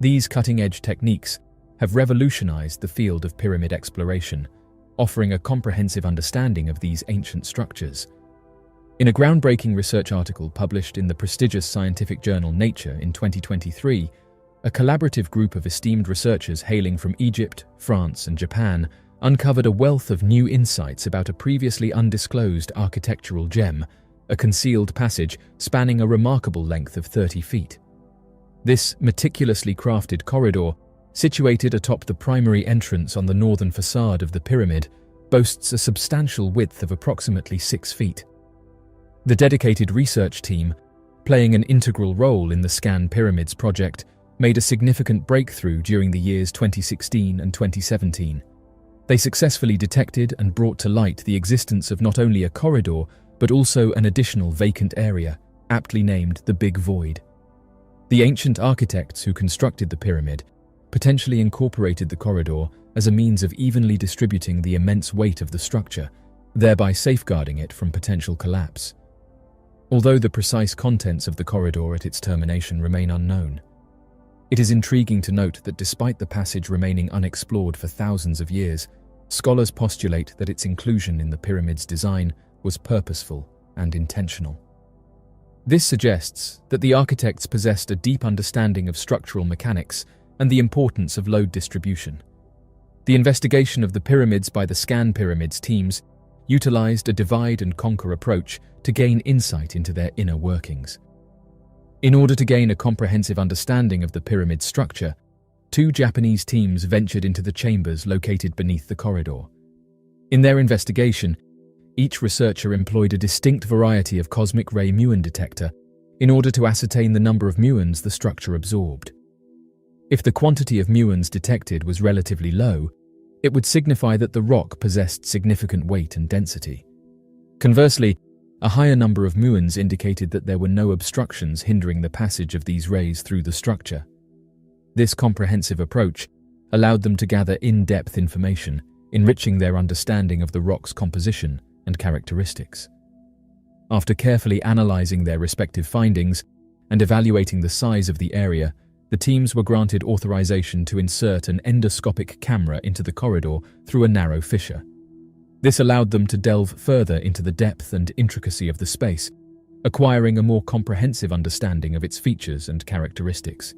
These cutting-edge techniques have revolutionized the field of pyramid exploration, offering a comprehensive understanding of these ancient structures. In a groundbreaking research article published in the prestigious scientific journal Nature in 2023, a collaborative group of esteemed researchers hailing from Egypt, France, and Japan uncovered a wealth of new insights about a previously undisclosed architectural gem, a concealed passage spanning a remarkable length of 30 feet. This meticulously crafted corridor, situated atop the primary entrance on the northern facade of the pyramid, boasts a substantial width of approximately 6 feet. The dedicated research team, playing an integral role in the Scan Pyramids project, made a significant breakthrough during the years 2016 and 2017. They successfully detected and brought to light the existence of not only a corridor, but also an additional vacant area, aptly named the Big Void. The ancient architects who constructed the pyramid potentially incorporated the corridor as a means of evenly distributing the immense weight of the structure, thereby safeguarding it from potential collapse. Although the precise contents of the corridor at its termination remain unknown, it is intriguing to note that despite the passage remaining unexplored for thousands of years, scholars postulate that its inclusion in the pyramid's design was purposeful and intentional. This suggests that the architects possessed a deep understanding of structural mechanics and the importance of load distribution. The investigation of the pyramids by the Scan Pyramids teams utilized a divide-and-conquer approach to gain insight into their inner workings. In order to gain a comprehensive understanding of the pyramid structure, 2 Japanese teams ventured into the chambers located beneath the corridor. In their investigation, each researcher employed a distinct variety of cosmic ray muon detector in order to ascertain the number of muons the structure absorbed. If the quantity of muons detected was relatively low, it would signify that the rock possessed significant weight and density. Conversely, a higher number of muons indicated that there were no obstructions hindering the passage of these rays through the structure. This comprehensive approach allowed them to gather in-depth information, enriching their understanding of the rock's composition and characteristics. After carefully analyzing their respective findings and evaluating the size of the area, the teams were granted authorization to insert an endoscopic camera into the corridor through a narrow fissure. This allowed them to delve further into the depth and intricacy of the space, acquiring a more comprehensive understanding of its features and characteristics.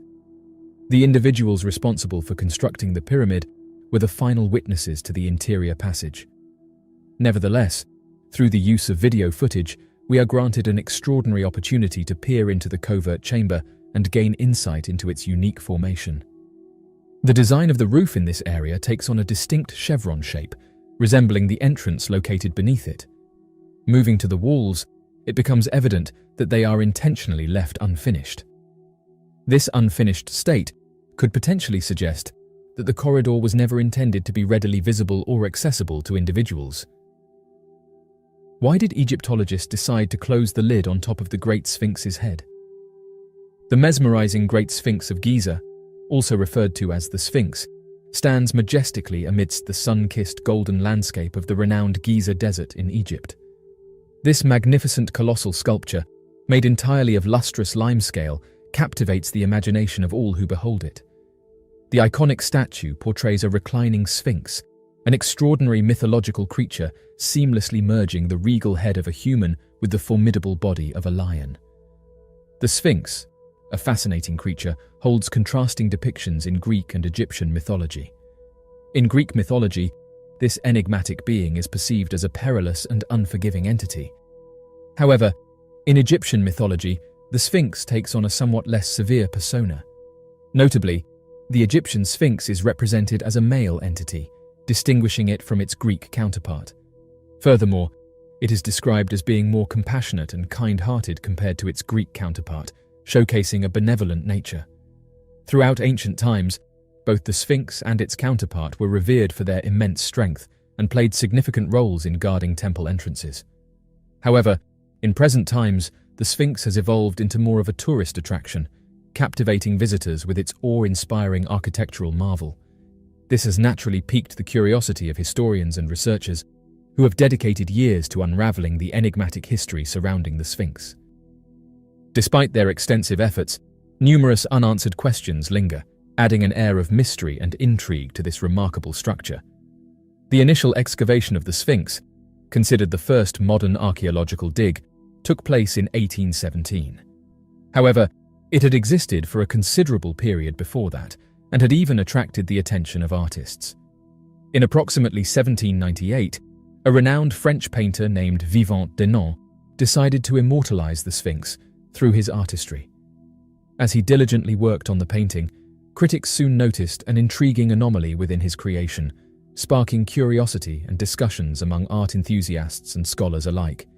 The individuals responsible for constructing the pyramid were the final witnesses to the interior passage. Nevertheless, through the use of video footage, we are granted an extraordinary opportunity to peer into the covert chamber and gain insight into its unique formation. The design of the roof in this area takes on a distinct chevron shape, resembling the entrance located beneath it. Moving to the walls, it becomes evident that they are intentionally left unfinished. This unfinished state could potentially suggest that the corridor was never intended to be readily visible or accessible to individuals. Why did Egyptologists decide to close the lid on top of the Great Sphinx's head? The mesmerizing Great Sphinx of Giza, also referred to as the Sphinx, stands majestically amidst the sun-kissed golden landscape of the renowned Giza Desert in Egypt. This magnificent colossal sculpture, made entirely of lustrous limescale, captivates the imagination of all who behold it. The iconic statue portrays a reclining sphinx, an extraordinary mythological creature seamlessly merging the regal head of a human with the formidable body of a lion. The Sphinx, a fascinating creature, holds contrasting depictions in Greek and Egyptian mythology. In Greek mythology, this enigmatic being is perceived as a perilous and unforgiving entity. However, in Egyptian mythology, the Sphinx takes on a somewhat less severe persona. Notably, the Egyptian Sphinx is represented as a male entity, distinguishing it from its Greek counterpart. Furthermore, it is described as being more compassionate and kind-hearted compared to its Greek counterpart, showcasing a benevolent nature. Throughout ancient times, both the Sphinx and its counterpart were revered for their immense strength and played significant roles in guarding temple entrances. However, in present times, the Sphinx has evolved into more of a tourist attraction, captivating visitors with its awe-inspiring architectural marvel. This has naturally piqued the curiosity of historians and researchers who have dedicated years to unraveling the enigmatic history surrounding the Sphinx. Despite their extensive efforts, numerous unanswered questions linger, adding an air of mystery and intrigue to this remarkable structure. The initial excavation of the Sphinx, considered the first modern archaeological dig, took place in 1817. However, it had existed for a considerable period before that, and had even attracted the attention of artists. In approximately 1798, a renowned French painter named Vivant Denon decided to immortalize the Sphinx through his artistry. As he diligently worked on the painting, critics soon noticed an intriguing anomaly within his creation, sparking curiosity and discussions among art enthusiasts and scholars alike.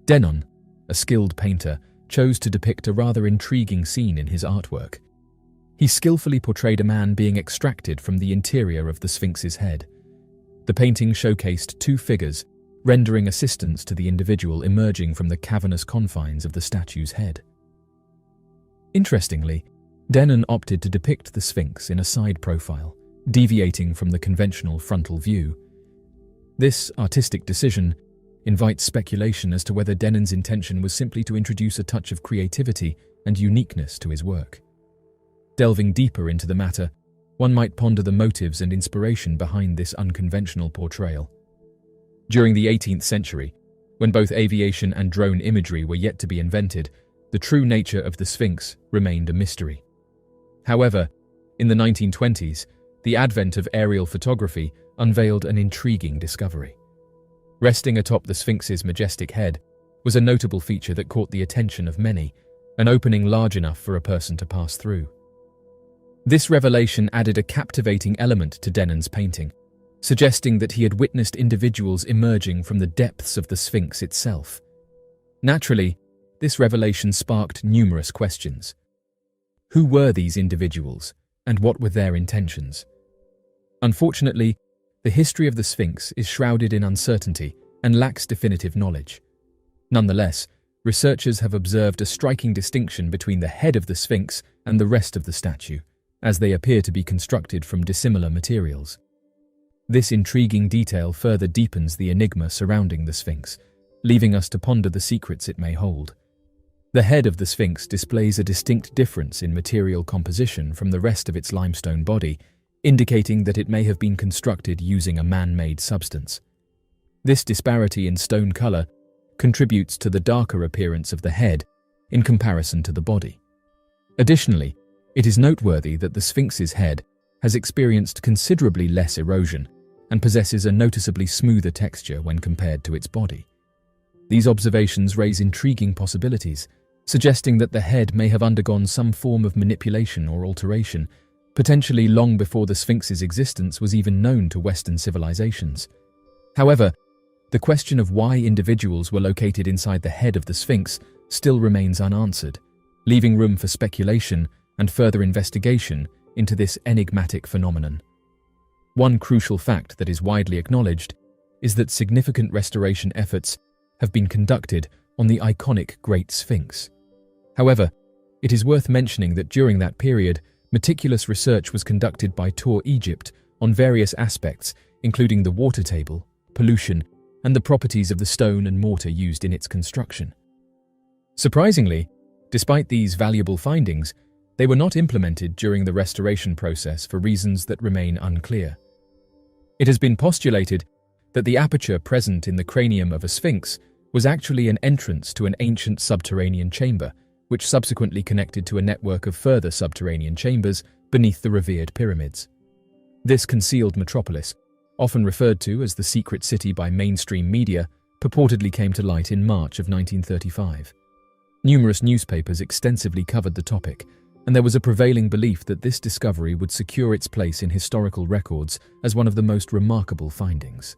Denon, a skilled painter, chose to depict a rather intriguing scene in his artwork. He skillfully portrayed a man being extracted from the interior of the Sphinx's head. The painting showcased two figures, rendering assistance to the individual emerging from the cavernous confines of the statue's head. Interestingly, Denon opted to depict the Sphinx in a side profile, deviating from the conventional frontal view. This artistic decision invites speculation as to whether Denon's intention was simply to introduce a touch of creativity and uniqueness to his work. Delving deeper into the matter, one might ponder the motives and inspiration behind this unconventional portrayal. During the 18th century, when both aviation and drone imagery were yet to be invented, the true nature of the Sphinx remained a mystery. However, in the 1920s, the advent of aerial photography unveiled an intriguing discovery. Resting atop the Sphinx's majestic head was a notable feature that caught the attention of many, an opening large enough for a person to pass through. This revelation added a captivating element to Denon's painting, suggesting that he had witnessed individuals emerging from the depths of the Sphinx itself. Naturally, this revelation sparked numerous questions. Who were these individuals, and what were their intentions? Unfortunately, the history of the Sphinx is shrouded in uncertainty and lacks definitive knowledge. Nonetheless, researchers have observed a striking distinction between the head of the Sphinx and the rest of the statue, as they appear to be constructed from dissimilar materials. This intriguing detail further deepens the enigma surrounding the Sphinx, leaving us to ponder the secrets it may hold. The head of the Sphinx displays a distinct difference in material composition from the rest of its limestone body, indicating that it may have been constructed using a man-made substance. This disparity in stone color contributes to the darker appearance of the head in comparison to the body. Additionally, it is noteworthy that the Sphinx's head has experienced considerably less erosion and possesses a noticeably smoother texture when compared to its body. These observations raise intriguing possibilities, suggesting that the head may have undergone some form of manipulation or alteration, potentially long before the Sphinx's existence was even known to Western civilizations. However, the question of why individuals were located inside the head of the Sphinx still remains unanswered, leaving room for speculation and further investigation into this enigmatic phenomenon. One crucial fact that is widely acknowledged is that significant restoration efforts have been conducted on the iconic Great Sphinx. However, it is worth mentioning that during that period, meticulous research was conducted by Tour Egypt on various aspects, including the water table, pollution, and the properties of the stone and mortar used in its construction. Surprisingly, despite these valuable findings, they were not implemented during the restoration process for reasons that remain unclear. It has been postulated that the aperture present in the cranium of a sphinx was actually an entrance to an ancient subterranean chamber, which subsequently connected to a network of further subterranean chambers beneath the revered pyramids. This concealed metropolis, often referred to as the Secret City by mainstream media, purportedly came to light in March of 1935. Numerous newspapers extensively covered the topic, and there was a prevailing belief that this discovery would secure its place in historical records as one of the most remarkable findings.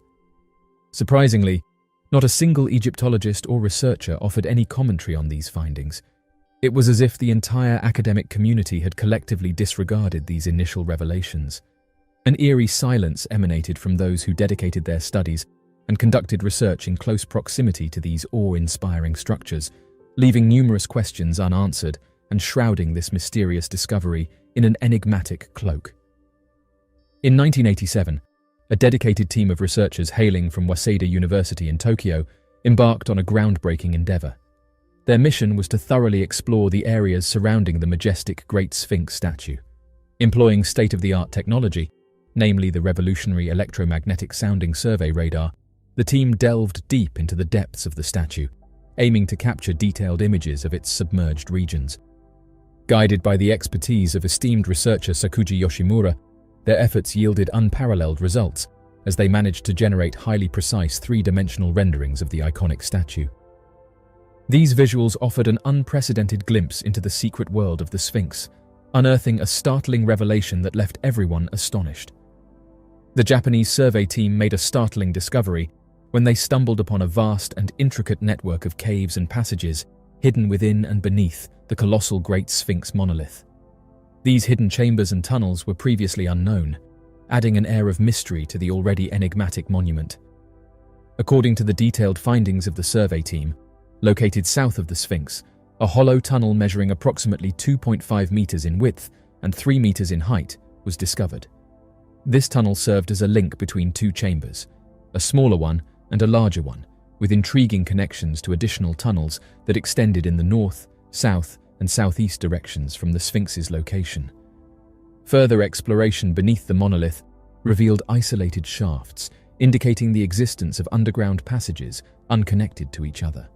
Surprisingly, not a single Egyptologist or researcher offered any commentary on these findings. It was as if the entire academic community had collectively disregarded these initial revelations. An eerie silence emanated from those who dedicated their studies and conducted research in close proximity to these awe-inspiring structures, leaving numerous questions unanswered and shrouding this mysterious discovery in an enigmatic cloak. In 1987, a dedicated team of researchers hailing from Waseda University in Tokyo embarked on a groundbreaking endeavor. Their mission was to thoroughly explore the areas surrounding the majestic Great Sphinx statue. Employing state-of-the-art technology, namely the revolutionary electromagnetic sounding survey radar, the team delved deep into the depths of the statue, aiming to capture detailed images of its submerged regions. Guided by the expertise of esteemed researcher Sakuji Yoshimura, their efforts yielded unparalleled results as they managed to generate highly precise three-dimensional renderings of the iconic statue. These visuals offered an unprecedented glimpse into the secret world of the Sphinx, unearthing a startling revelation that left everyone astonished. The Japanese survey team made a startling discovery when they stumbled upon a vast and intricate network of caves and passages hidden within and beneath the colossal Great Sphinx monolith. These hidden chambers and tunnels were previously unknown, adding an air of mystery to the already enigmatic monument. According to the detailed findings of the survey team, located south of the Sphinx, a hollow tunnel measuring approximately 2.5 meters in width and 3 meters in height was discovered. This tunnel served as a link between two chambers, a smaller one and a larger one, with intriguing connections to additional tunnels that extended in the north, south, and southeast directions from the Sphinx's location. Further exploration beneath the monolith revealed isolated shafts, indicating the existence of underground passages unconnected to each other.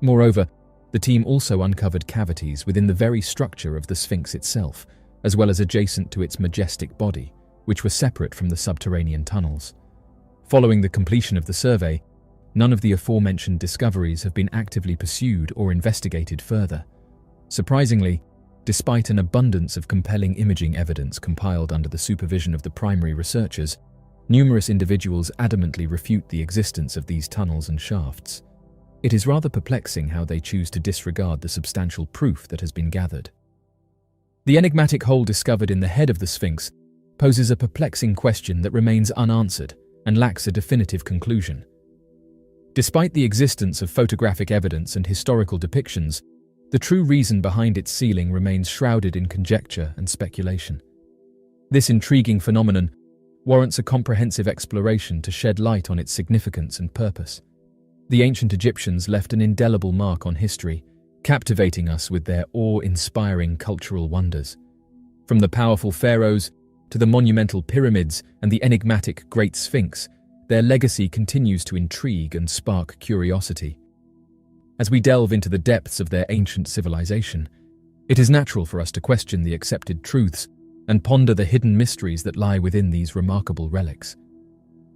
Moreover, the team also uncovered cavities within the very structure of the Sphinx itself, as well as adjacent to its majestic body, which were separate from the subterranean tunnels. Following the completion of the survey, none of the aforementioned discoveries have been actively pursued or investigated further. Surprisingly, despite an abundance of compelling imaging evidence compiled under the supervision of the primary researchers, numerous individuals adamantly refute the existence of these tunnels and shafts. It is rather perplexing how they choose to disregard the substantial proof that has been gathered. The enigmatic hole discovered in the head of the Sphinx poses a perplexing question that remains unanswered and lacks a definitive conclusion. Despite the existence of photographic evidence and historical depictions, the true reason behind its sealing remains shrouded in conjecture and speculation. This intriguing phenomenon warrants a comprehensive exploration to shed light on its significance and purpose. The ancient Egyptians left an indelible mark on history, captivating us with their awe-inspiring cultural wonders. From the powerful pharaohs to the monumental pyramids and the enigmatic Great Sphinx, their legacy continues to intrigue and spark curiosity. As we delve into the depths of their ancient civilization, it is natural for us to question the accepted truths and ponder the hidden mysteries that lie within these remarkable relics.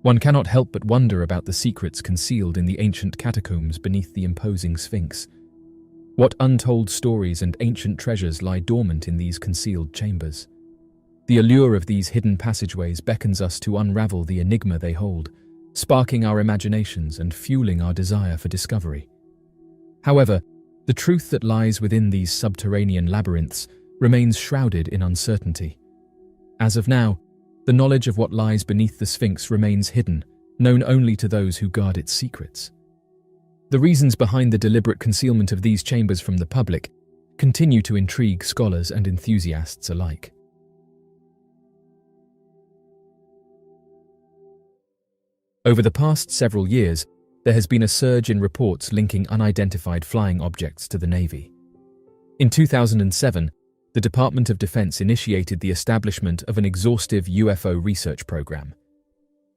One cannot help but wonder about the secrets concealed in the ancient catacombs beneath the imposing Sphinx. What untold stories and ancient treasures lie dormant in these concealed chambers? The allure of these hidden passageways beckons us to unravel the enigma they hold, sparking our imaginations and fueling our desire for discovery. However, the truth that lies within these subterranean labyrinths remains shrouded in uncertainty. As of now, the knowledge of what lies beneath the Sphinx remains hidden, known only to those who guard its secrets. The reasons behind the deliberate concealment of these chambers from the public continue to intrigue scholars and enthusiasts alike. Over the past several years, there has been a surge in reports linking unidentified flying objects to the Navy. In 2007, the Department of Defense initiated the establishment of an exhaustive UFO research program.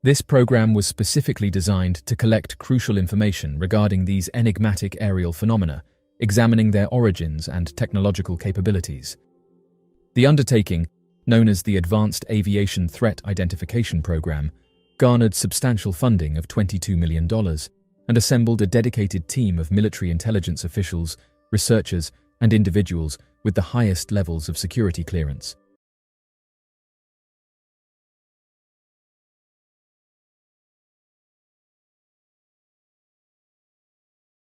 This program was specifically designed to collect crucial information regarding these enigmatic aerial phenomena, examining their origins and technological capabilities. The undertaking, known as the Advanced Aviation Threat Identification Program, garnered substantial funding of $22 million and assembled a dedicated team of military intelligence officials, researchers, and individuals with the highest levels of security clearance.